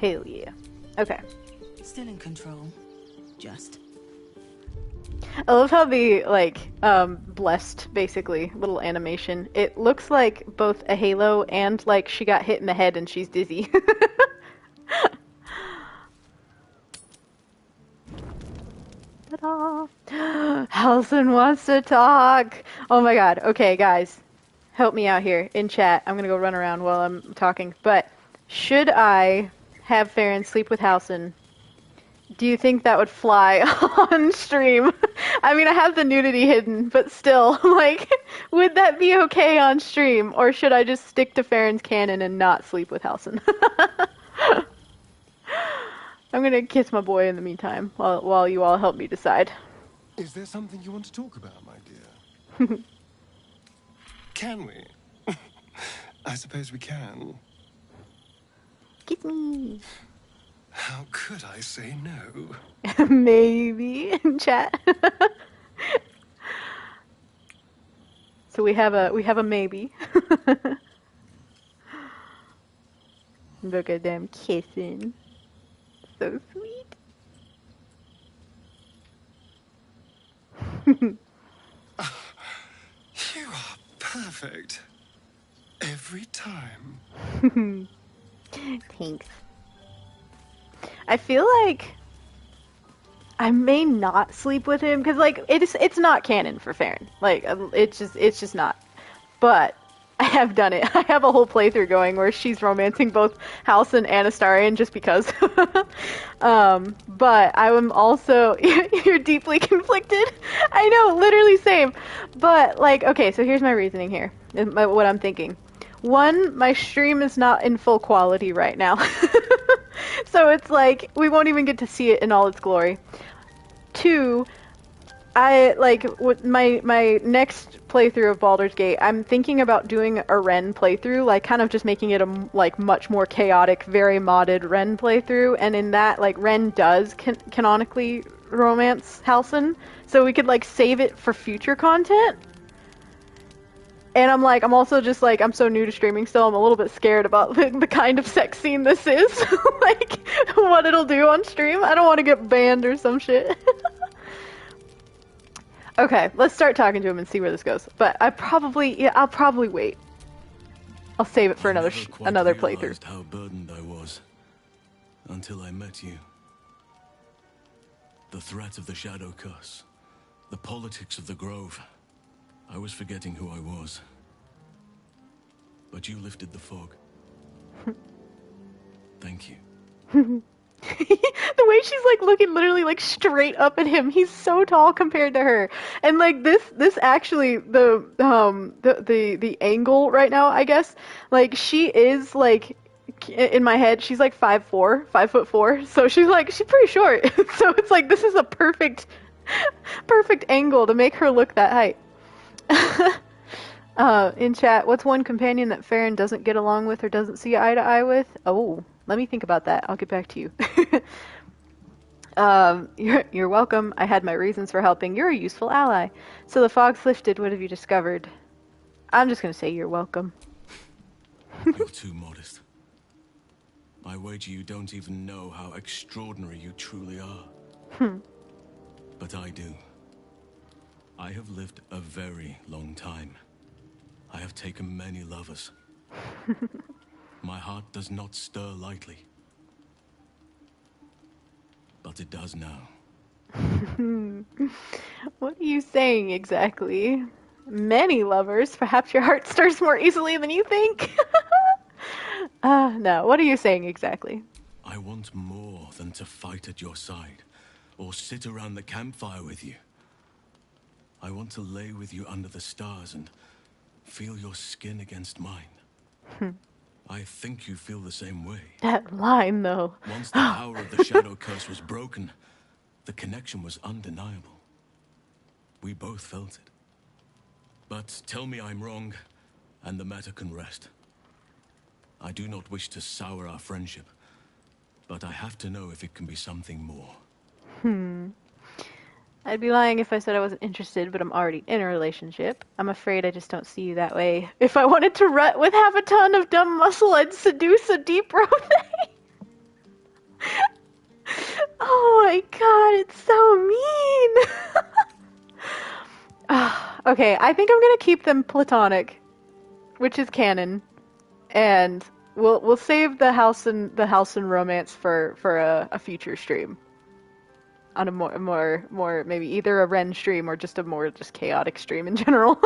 Hell yeah. Okay. Still in control. Just. I love how the, like, blessed, basically, little animation. It looks like both a halo and, like, she got hit in the head and she's dizzy. Ta-da! Halson wants to talk! Oh my god. Okay, guys. Help me out here in chat. I'm gonna go run around while I'm talking. But, should I have Faeryn sleep with Halson? Do you think that would fly on stream? I mean, I have the nudity hidden, but still, like, would that be okay on stream? Or should I just stick to Faeryn's canon and not sleep with Halson? I'm gonna kiss my boy in the meantime, while you all help me decide. Is there something you want to talk about, my dear? Can we? I suppose we can. Kiss me. How could I say no? Maybe in chat. So we have a maybe. Look at them kissing. So sweet. You are perfect. Every time. Thanks. I feel like I may not sleep with him because, like, it's not canon for Faeryn. Like, it's just not. But I have done it. I have a whole playthrough going where she's romancing both Halson and Astarion just because. But I am also you're deeply conflicted. I know, literally same. But like, okay, so here's my reasoning here. What I'm thinking. One, my stream is not in full quality right now. So it's like, we won't even get to see it in all its glory. Two, with my next playthrough of Baldur's Gate, I'm thinking about doing a Ren playthrough, like, kind of just making it a, like, much more chaotic, very modded Ren playthrough, and in that, like, Ren does canonically romance Halson, so we could, like, save it for future content. And I'm also just, like, I'm so new to streaming still, I'm a little bit scared about the kind of sex scene this is. Like, what it'll do on stream. I don't want to get banned or some shit. Okay, let's start talking to him and see where this goes. But I'll probably wait. I'll save it for another playthrough. How burdened I was until I met you. The threat of the Shadow Curse, the politics of the Grove. I was forgetting who I was. But you lifted the fog. Thank you. The way she's like looking literally like straight up at him. He's so tall compared to her. And like this actually the angle right now, I guess, like she is like in my head she's like 5'4", so she's pretty short. So it's like this is a perfect angle to make her look that height. In chat, what's one companion that Faeryn doesn't get along with or doesn't see eye to eye with? Oh, let me think about that. I'll get back to you. You're welcome. I had my reasons for helping. You're a useful ally. So the fog's lifted. What have you discovered? I'm just gonna say you're welcome. You're too modest. I wager you don't even know how extraordinary you truly are. But I do. I have lived a very long time. I have taken many lovers. My heart does not stir lightly. But it does now. What are you saying exactly? Many lovers. Perhaps your heart stirs more easily than you think. No. What are you saying exactly? I want more than to fight at your side, or sit around the campfire with you. I want to lay with you under the stars and feel your skin against mine. I think you feel the same way. That line, though. Once the power of the Shadow Curse was broken, the connection was undeniable. We both felt it. But tell me I'm wrong, and the matter can rest. I do not wish to sour our friendship, but I have to know if it can be something more. I'd be lying if I said I wasn't interested, but I'm already in a relationship. I'm afraid I just don't see you that way. If I wanted to rut with half a ton of dumb muscle, I'd seduce a deep Rothe. Oh my god, it's so mean! Okay, I think I'm gonna keep them platonic, which is canon, and we'll save the house and romance for a future stream. On a more maybe either a Ren stream or just a more chaotic stream in general.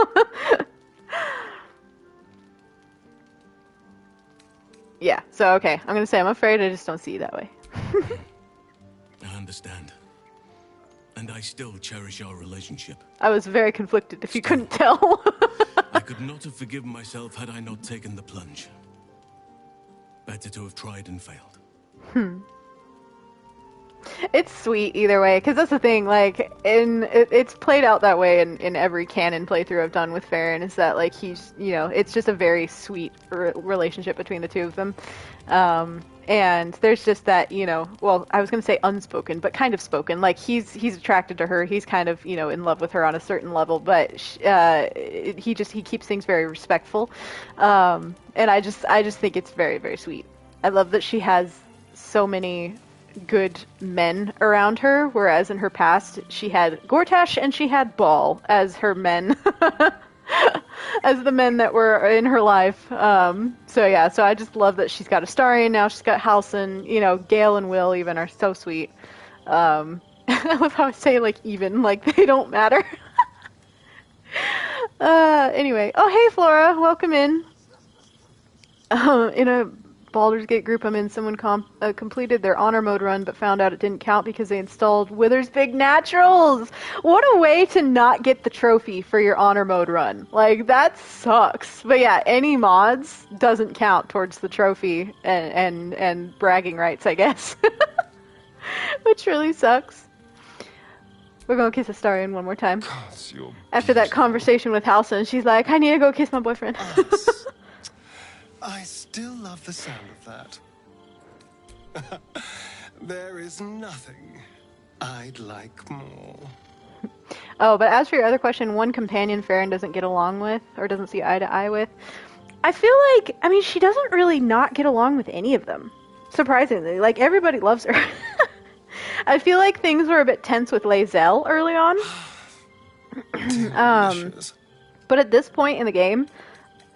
Yeah, so okay, I'm gonna say I'm afraid I just don't see you that way. I understand. And I still cherish our relationship. I was very conflicted if you couldn't tell. I could not have forgiven myself had I not taken the plunge. Better to have tried and failed. It's sweet either way, because that's the thing, like, it's played out that way in every canon playthrough I've done with Faeryn, is that, like, he's, you know, it's just a very sweet relationship between the two of them. And there's just that, you know, well, I was going to say unspoken, but kind of spoken, like, he's attracted to her, he's kind of, you know, in love with her on a certain level, but he keeps things very respectful. And I just think it's very, very sweet. I love that she has so many good men around her, whereas in her past she had Gortash and she had Ball as her men. As the men that were in her life. So I just love that she's got Astarion now, she's got Halsin, you know, Gale and Will even are so sweet. I love how I say, like, even, like, they don't matter. Anyway. Oh, hey, Flora, welcome in. In a Baldur's Gate group I'm in, someone completed their honor mode run but found out it didn't count because they installed Wither's Big Naturals! What a way to not get the trophy for your honor mode run. Like, that sucks. But yeah, any mods doesn't count towards the trophy and bragging rights, I guess. Which really sucks. We're gonna kiss Astarion one more time. After that conversation with Halsin, she's like, I need to go kiss my boyfriend. I still love the sound of that. There is nothing I'd like more. Oh, but as for your other question, one companion Faeryn doesn't get along with, or doesn't see eye to eye with, I feel like, I mean, she doesn't really not get along with any of them. Surprisingly. Like, everybody loves her. I feel like things were a bit tense with Lae'zel early on. But at this point in the game,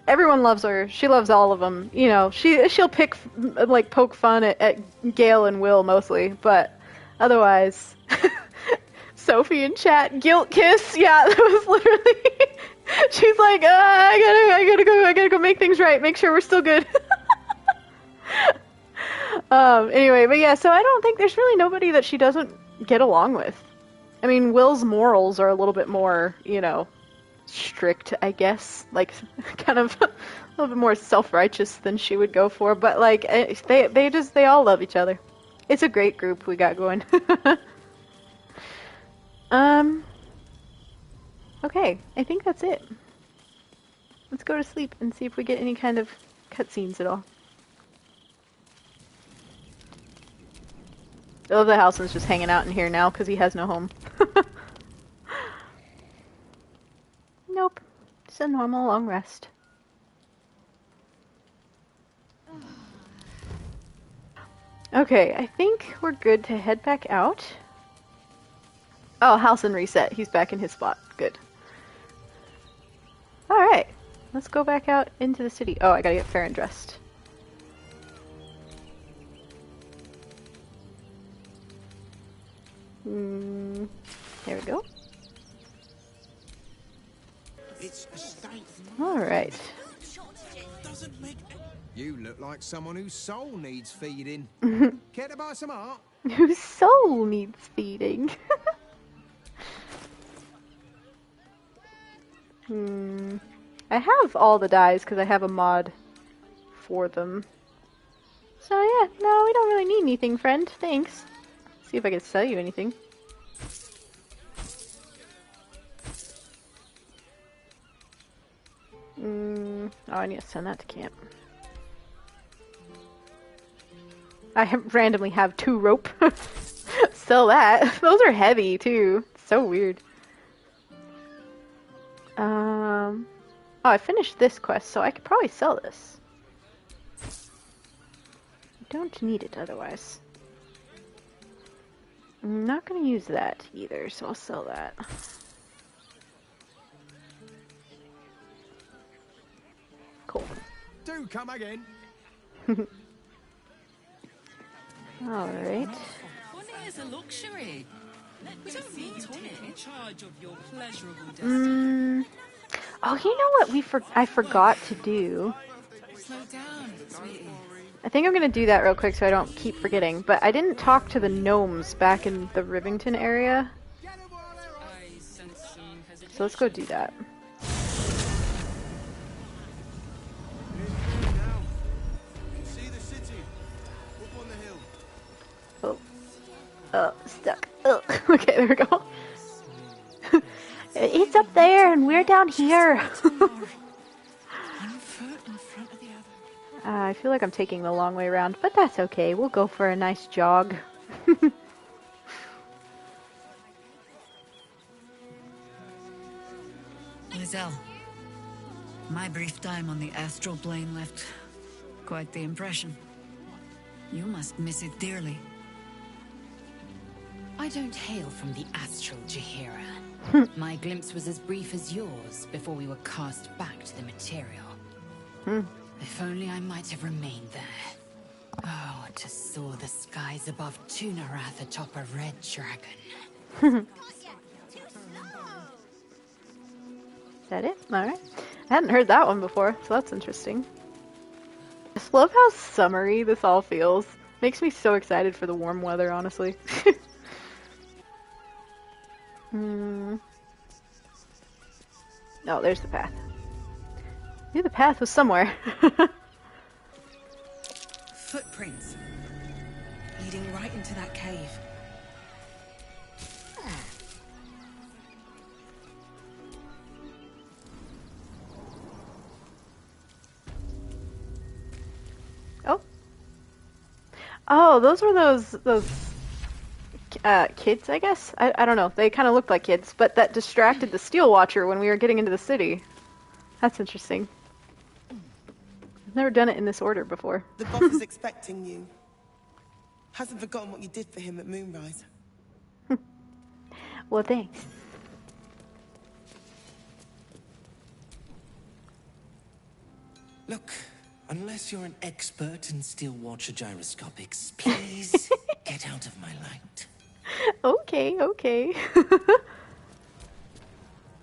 everyone loves her. She loves all of them. You know, she'll poke fun at Gale and Will mostly, but otherwise, Sophie in chat, guilt kiss. Yeah, that was literally. She's like, I gotta go make things right. Make sure we're still good. Anyway, but yeah, so I don't think there's really nobody that she doesn't get along with. I mean, Will's morals are a little bit more, you know, strict, I guess, like kind of a little bit more self-righteous than she would go for, but like they all love each other. It's a great group we got going. Okay, I think that's it. Let's go to sleep and see if we get any kind of cutscenes at all. I love that Halsin's just hanging out in here now because he has no home. Nope. Just a normal long rest. Okay, I think we're good to head back out. Oh, Halcyon reset. He's back in his spot. Good. Alright. Let's go back out into the city. Oh, I gotta get Faeryn dressed. There we go. Alright. You look like someone whose soul needs feeding. Care to buy some art? Whose soul needs feeding. I have all the dyes because I have a mod for them. So yeah, no, we don't really need anything, friend. Thanks. See if I can sell you anything. Oh, I need to send that to camp. I randomly have 2 rope. Sell that. Those are heavy too. So weird. Oh, I finished this quest, so I could probably sell this. I don't need it otherwise. I'm not gonna use that either, so I'll sell that. Cool. Do come again. Alright. Money is a luxury. We don't need to be in charge of your pleasurable destiny. Oh, you know what I forgot to do? Slow down, sweetie. I think I'm gonna do that real quick so I don't keep forgetting, but I didn't talk to the gnomes back in the Rivington area. So let's go do that. Oh, stuck. Oh, okay, there we go. It's up there and we're down here. I feel like I'm taking the long way around, but that's okay. We'll go for a nice jog. Lizelle, my brief time on the astral plane left quite the impression. You must miss it dearly. I don't hail from the astral Jahira. My glimpse was as brief as yours before we were cast back to the material. If only I might have remained there. Oh, to soar the skies above Tunarath atop a red dragon. Is that it? Alright. I hadn't heard that one before, so that's interesting. I just love how summery this all feels. Makes me so excited for the warm weather, honestly. Oh, there's the path. I knew the path was somewhere. Footprints leading right into that cave. Oh. Oh, those were those kids, I guess? I don't know. They kind of looked like kids, but that distracted the Steel Watcher when we were getting into the city. That's interesting. I've never done it in this order before. The boss is expecting you. Hasn't forgotten what you did for him at Moonrise. Well, thanks. Look, unless you're an expert in Steel Watcher gyroscopics, please get out of my light. Okay, okay.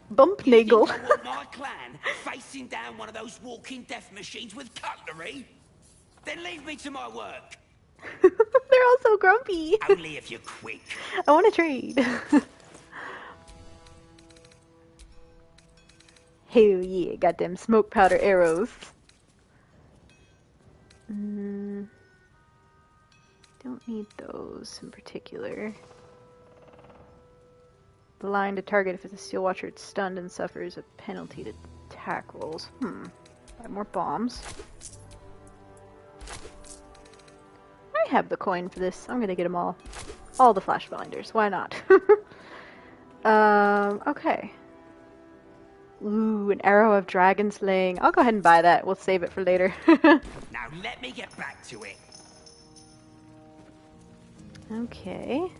Bump niggle. You want my clan facing down one of those walking death machines with cutlery? Then leave me to my work. They're all so grumpy. Only if you're quick. I want to trade. Hell yeah, got them smoke powder arrows. Don't need those in particular. Blind a target if it's a Steel Watcher, it's stunned and suffers a penalty to attack rolls. 5 more bombs. I have the coin for this. I'm gonna get them all. All the flash blinders. Why not? Okay. Ooh, an arrow of dragon slaying. I'll go ahead and buy that. We'll save it for later. Now let me get back to it. Okay.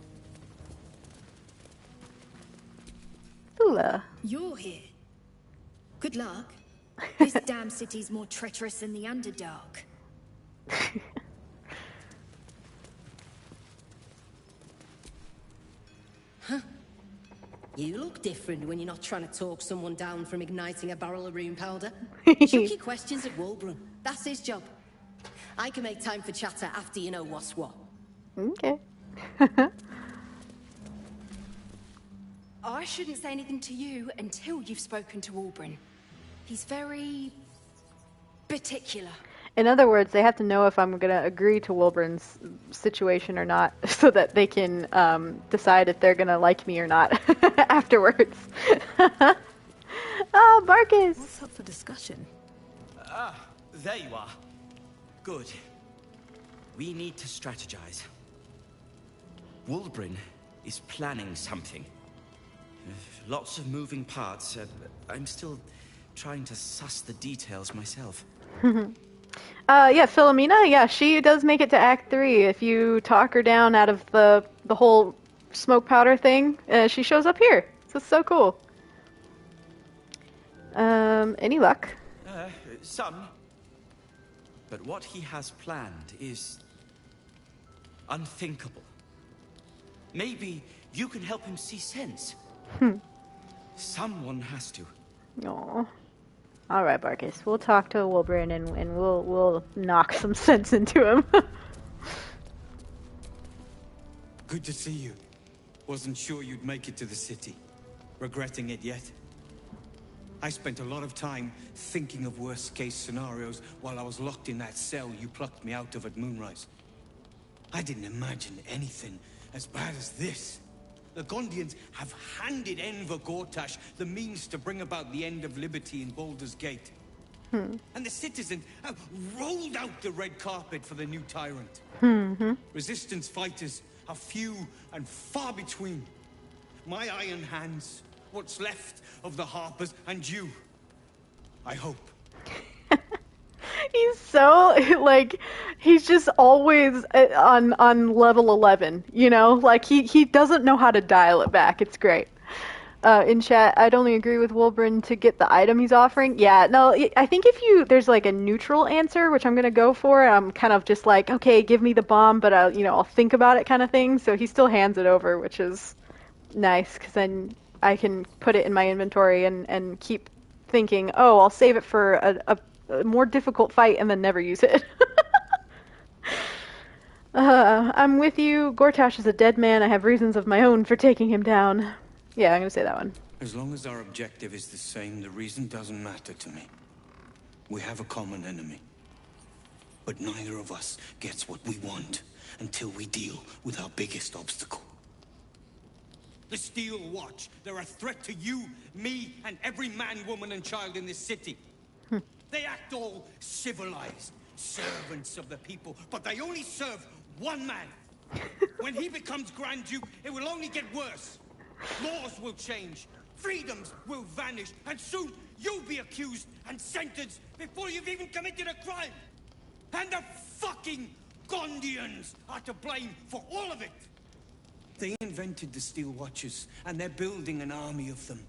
Thula. You're here. Good luck. This damn city's more treacherous than the Underdark. Huh? You look different when you're not trying to talk someone down from igniting a barrel of rune powder. Chuck your questions at Wulbren. That's his job. I can make time for chatter after you know what's what. Okay. I shouldn't say anything to you until you've spoken to Wulbren. He's very particular. In other words, they have to know if I'm going to agree to Wulbren's situation or not, so that they can decide if they're going to like me or not afterwards. Oh, Barkus! What's up for discussion? Ah, there you are. Good. We need to strategize. Wulbren is planning something. Lots of moving parts. I'm still trying to suss the details myself. Yeah, Philomena, yeah, she does make it to Act 3. If you talk her down out of the whole smoke powder thing, she shows up here. So it's so cool. Any luck? Some. But what he has planned is unthinkable. Maybe you can help him see sense. Someone has to. Aww. All right, Barkus. We'll talk to Wulbren and we'll knock some sense into him. Good to see you. Wasn't sure you'd make it to the city. Regretting it yet? I spent a lot of time thinking of worst-case scenarios while I was locked in that cell you plucked me out of at Moonrise. I didn't imagine anything as bad as this. The Gondians have handed Enver Gortash the means to bring about the end of liberty in Baldur's Gate. And the citizens have rolled out the red carpet for the new tyrant. Resistance fighters are few and far between. My iron hands, what's left of the Harpers, and you. I hope. He's so, like, he's just always on level 11, you know? Like, he doesn't know how to dial it back. It's great. In chat, I'd only agree with Wulbren to get the item he's offering. Yeah, no, I think if there's like a neutral answer, which I'm going to go for, I'm kind of just like, okay, give me the bomb, but I'll think about it kind of thing. So he still hands it over, which is nice, because then I can put it in my inventory and keep thinking, oh, I'll save it for a more difficult fight and then never use it. I'm with you. Gortash is a dead man. I have reasons of my own for taking him down. Yeah, I'm going to say that one. As long as our objective is the same, the reason doesn't matter to me. We have a common enemy. But neither of us gets what we want until we deal with our biggest obstacle. The Steel Watch. They're a threat to you, me, and every man, woman, and child in this city. They act all civilized, servants of the people, but they only serve one man. When he becomes Grand Duke, it will only get worse. Laws will change, freedoms will vanish, and soon you'll be accused and sentenced before you've even committed a crime. And the fucking Gondians are to blame for all of it. They invented the Steel Watchers, and they're building an army of them.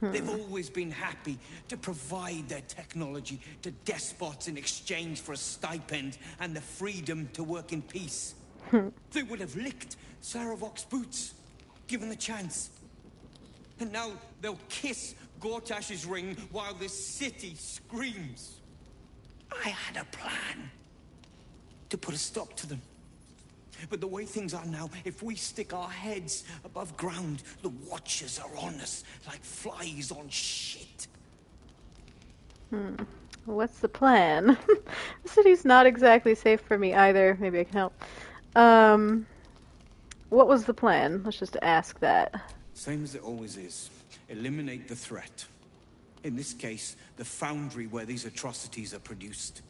They've always been happy to provide their technology to despots in exchange for a stipend and the freedom to work in peace. They would have licked Saravok's boots, given the chance. And now they'll kiss Gortash's ring while this city screams. I had a plan to put a stop to them. But the way things are now, if we stick our heads above ground, the Watchers are on us like flies on shit. What's the plan? The city's not exactly safe for me either. Maybe I can help. What was the plan? Let's just ask that. Same as it always is. Eliminate the threat. In this case, the foundry where these atrocities are produced.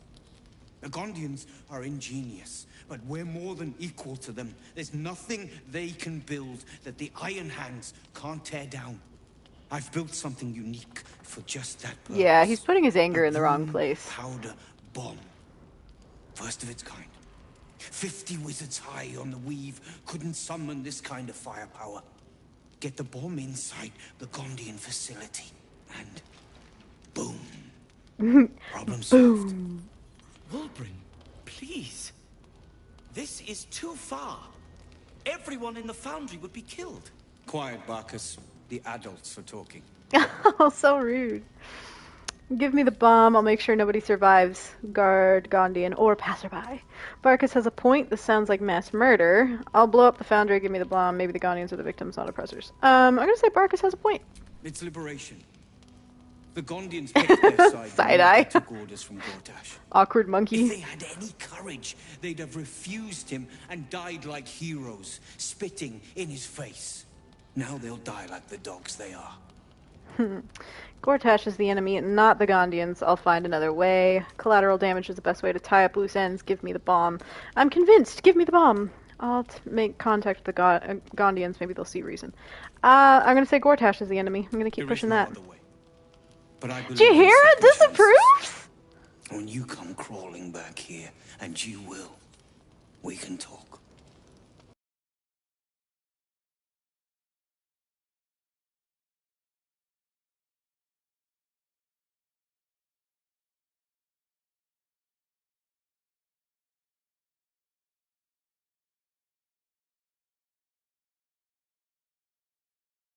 The Gondians are ingenious, but we're more than equal to them. There's nothing they can build that the Iron Hands can't tear down. I've built something unique for just that purpose. Yeah, he's putting his anger in the wrong place. Powder bomb. First of its kind. 50 wizards high on the weave couldn't summon this kind of firepower. Get the bomb inside the Gondian facility, and boom. Problem solved. Wulbren, please. This is too far. Everyone in the foundry would be killed. Quiet, Barkus. The adults are talking. Oh, so rude. Give me the bomb. I'll make sure nobody survives. Guard, Gondian, or passerby. Barkus has a point. This sounds like mass murder. I'll blow up the foundry. Give me the bomb. Maybe the Gondians are the victims, not oppressors. I'm gonna say Barkus has a point. It's liberation. The Gondians picked their side. Side-eye. Took orders from Gortash. Awkward monkey. If they had any courage, they'd have refused him and died like heroes, spitting in his face. Now they'll die like the dogs they are. Gortash is the enemy, not the Gondians. I'll find another way. Collateral damage is the best way to tie up loose ends. Give me the bomb. I'm convinced. Give me the bomb. I'll make contact with the Gondians. Maybe they'll see reason. I'm going to say Gortash is the enemy. I'm going to keep pushing that. Jahira disapproves? When you come crawling back here, and you will, we can talk.